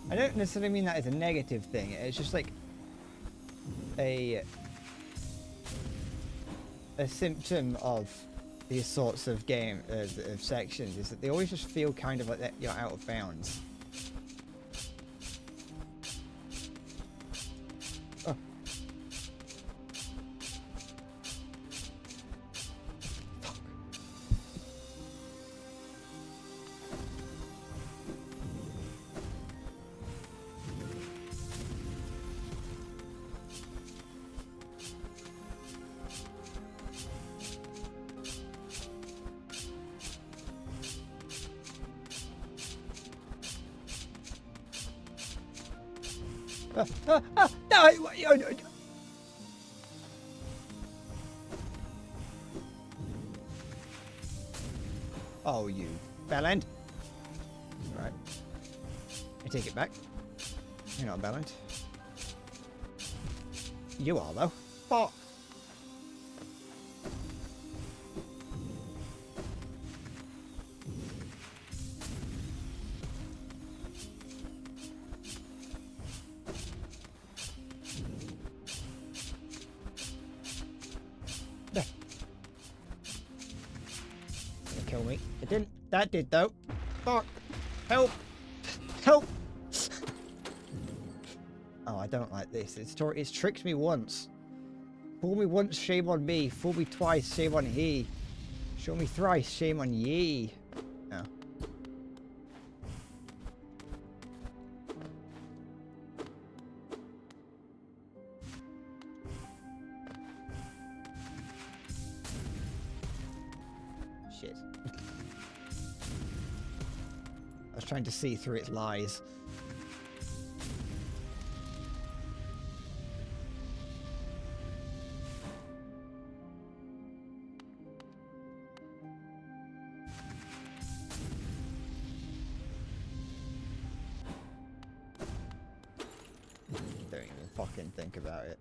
I don't necessarily mean that as a negative thing. It's just like a symptom of these sorts of of sections is that they always just feel kind of like that you're out of bounds. Oh. Fuck. No, oh, you bellend. Right. I take it back. You're not a bellend. You are, though. Fuck. Kill me. It didn't. That did though. Fuck. Help. Help. Oh, I don't like this. It's tricked me once. Fool me once, shame on me. Fool me twice, shame on he. Show me thrice, shame on ye. No. Shit. I was trying to see through its lies. Don't even fucking think about it.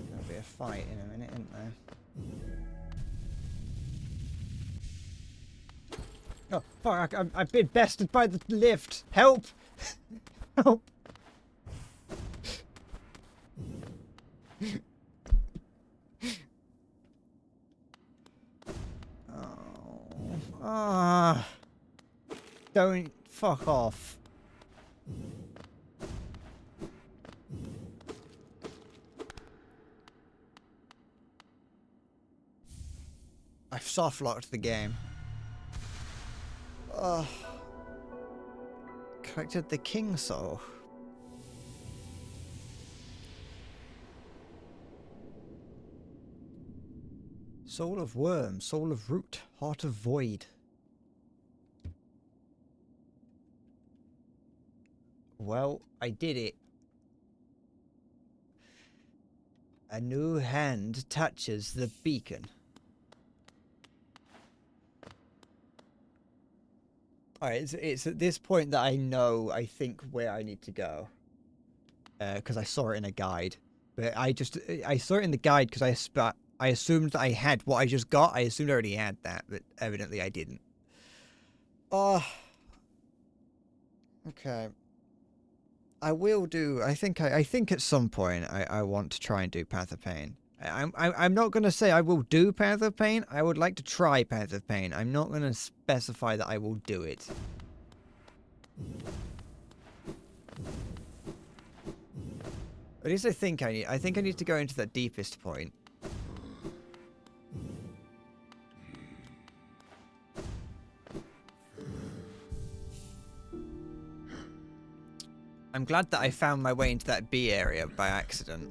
There'll be a fight in a minute, isn't there? Oh, fuck, I've been bested by the lift. Help! Help! Oh. Ah. Don't fuck off. I've soft locked the game. Ugh. Collected the King Soul. Soul of Worm, Soul of Root, Heart of Void. Well, I did it. A new hand touches the beacon. Alright, it's at this point that I know, I think, where I need to go. Because I saw it in a guide. But I saw it in the guide because I assumed that I had what I just got. I assumed I already had that, but evidently I didn't. Oh. Okay. I will do, I think at some point I want to try and do Path of Pain. I'm not going to say I will do Path of Pain. I would like to try Path of Pain. I'm not going to specify that I will do it. At least I think I need to go into that deepest point. I'm glad that I found my way into that B area by accident.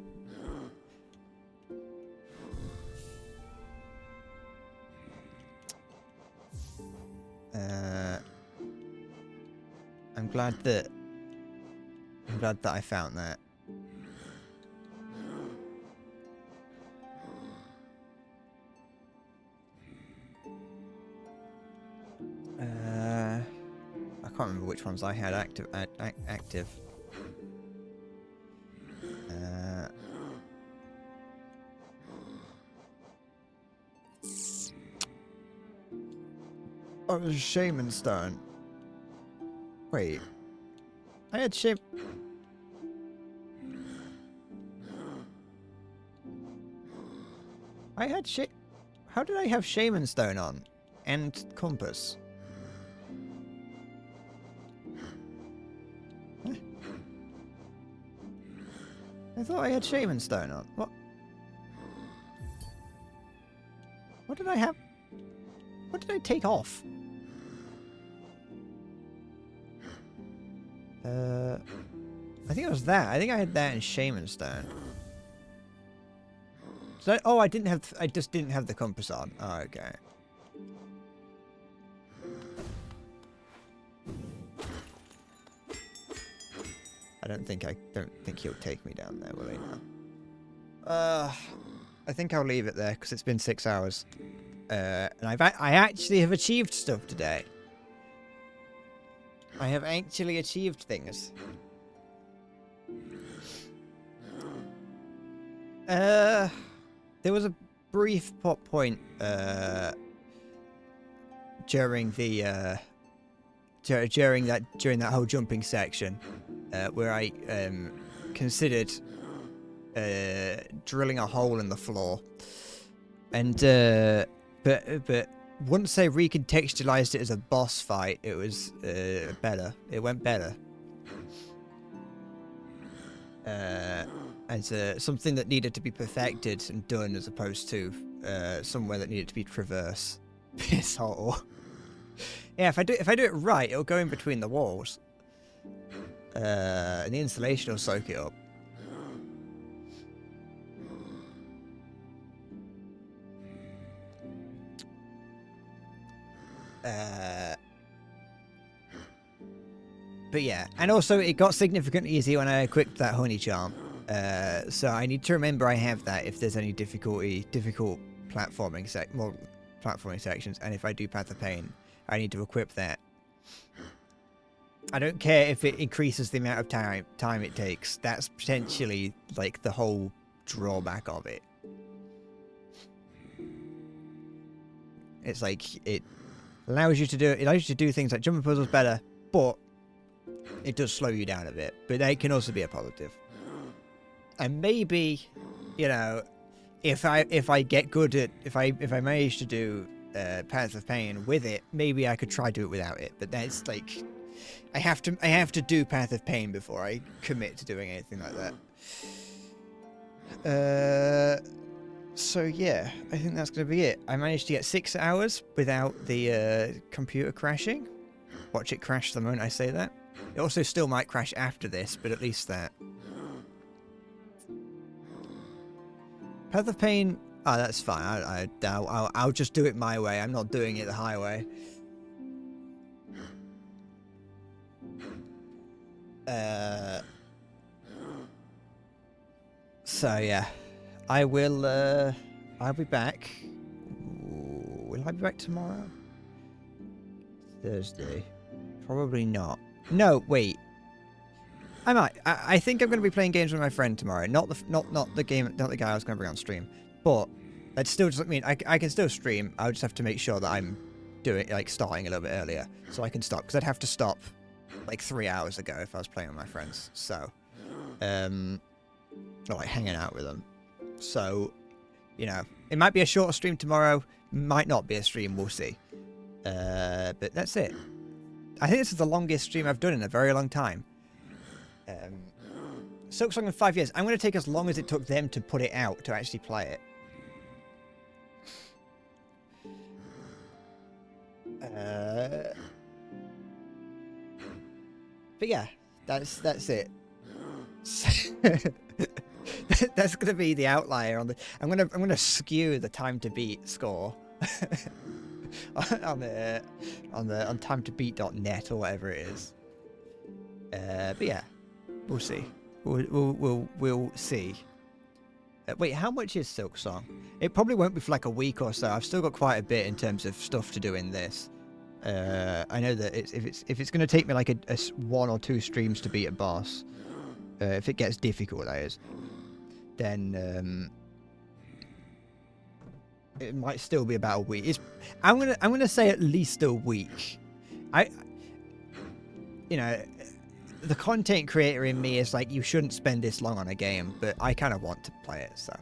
I'm glad that I found that. I can't remember which ones I had active. Active. Oh, it was Shaman Stone. Wait. I had How did I have Shaman Stone on? And Compass? Huh? I thought I had Shaman Stone on. What? What did I have? What did I take off? I think it was that. I think I had that and Shaman Stone. So, oh, I just didn't have the compass on. Oh, okay. I don't think he'll take me down there, will he now? I think I'll leave it there because it's been 6 hours. And I actually have achieved stuff today. I have actually achieved things. There was a brief plot point during the during that whole jumping section where I considered drilling a hole in the floor, and but once I recontextualized it as a boss fight, it was better. It went better. As something that needed to be perfected and done, as opposed to somewhere that needed to be traversed. Piss hole. Yeah, if I do it right, it'll go in between the walls, and the insulation will soak it up. But yeah, and also it got significantly easier when I equipped that honey charm. So I need to remember I have that if there's any difficult platforming sections, and if I do Path of Pain, I need to equip that. I don't care if it increases the amount of time it takes. That's potentially like the whole drawback of it. It's like it allows you to do things like jumping puzzles better, but it does slow you down a bit. But that can also be a positive. And maybe, you know, if I get good at if I manage to do Path of Pain with it, maybe I could try do it without it. But that's like I have to do Path of Pain before I commit to doing anything like that. So yeah, I think that's gonna be it. I managed to get 6 hours without the computer crashing. Watch it crash the moment I say that. It also still might crash after this, but at least that. Path of Pain. Oh, that's fine. I'll just do it my way. I'm not doing it the highway. So yeah, I will. I'll be back. Will I be back tomorrow? Thursday. Probably not. No, wait. I might. I think I'm going to be playing games with my friend tomorrow. Not the guy I was going to bring on stream. But that still doesn't mean I can still stream. I'll just have to make sure that I'm starting a little bit earlier so I can stop, because I'd have to stop like 3 hours ago if I was playing with my friends. So, or like hanging out with them. So, you know, it might be a shorter stream tomorrow. Might not be a stream. We'll see. But that's it. I think this is the longest stream I've done in a very long time. Silksong in 5 years. I'm going to take as long as it took them to put it out to actually play it. But yeah, that's it. That's going to be the outlier on the. I'm going to skew the time to beat score on time to beat.net or whatever it is. But yeah, we'll see. We'll see. Wait, how much is Silksong? It probably won't be for like a week or so. I've still got quite a bit in terms of stuff to do in this. I know that if it's going to take me like one or two streams to beat a boss, if it gets difficult, that is, then it might still be about a week. I'm gonna say at least a week. You know, the content creator in me is like, you shouldn't spend this long on a game, but I kind of want to play it. So,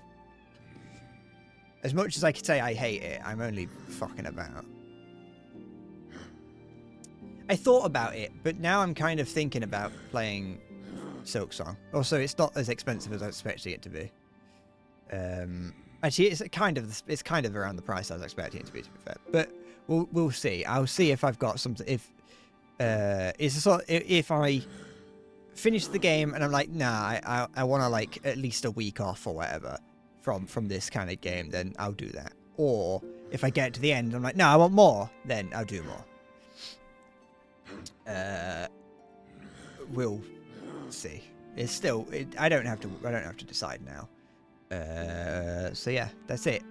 as much as I could say I hate it, I'm only fucking about. I thought about it, but now I'm kind of thinking about playing Silksong. Also, it's not as expensive as I was expecting it to be. Actually, it's kind of around the price I was expecting it to be fair. But we'll see. I'll see if I've got something. If if I finish the game and I'm like, nah, I want to like at least a week off or whatever from this kind of game, then I'll do that. Or if I get to the end, I'm like, no, I want more, then I'll do more. We'll see. It's still. I don't have to decide now. So yeah, that's it.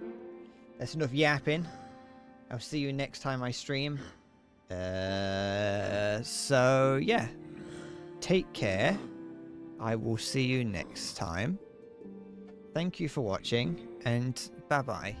That's enough yapping. I'll see you next time I stream. So yeah, take care. I will see you next time. Thank you for watching, and bye bye.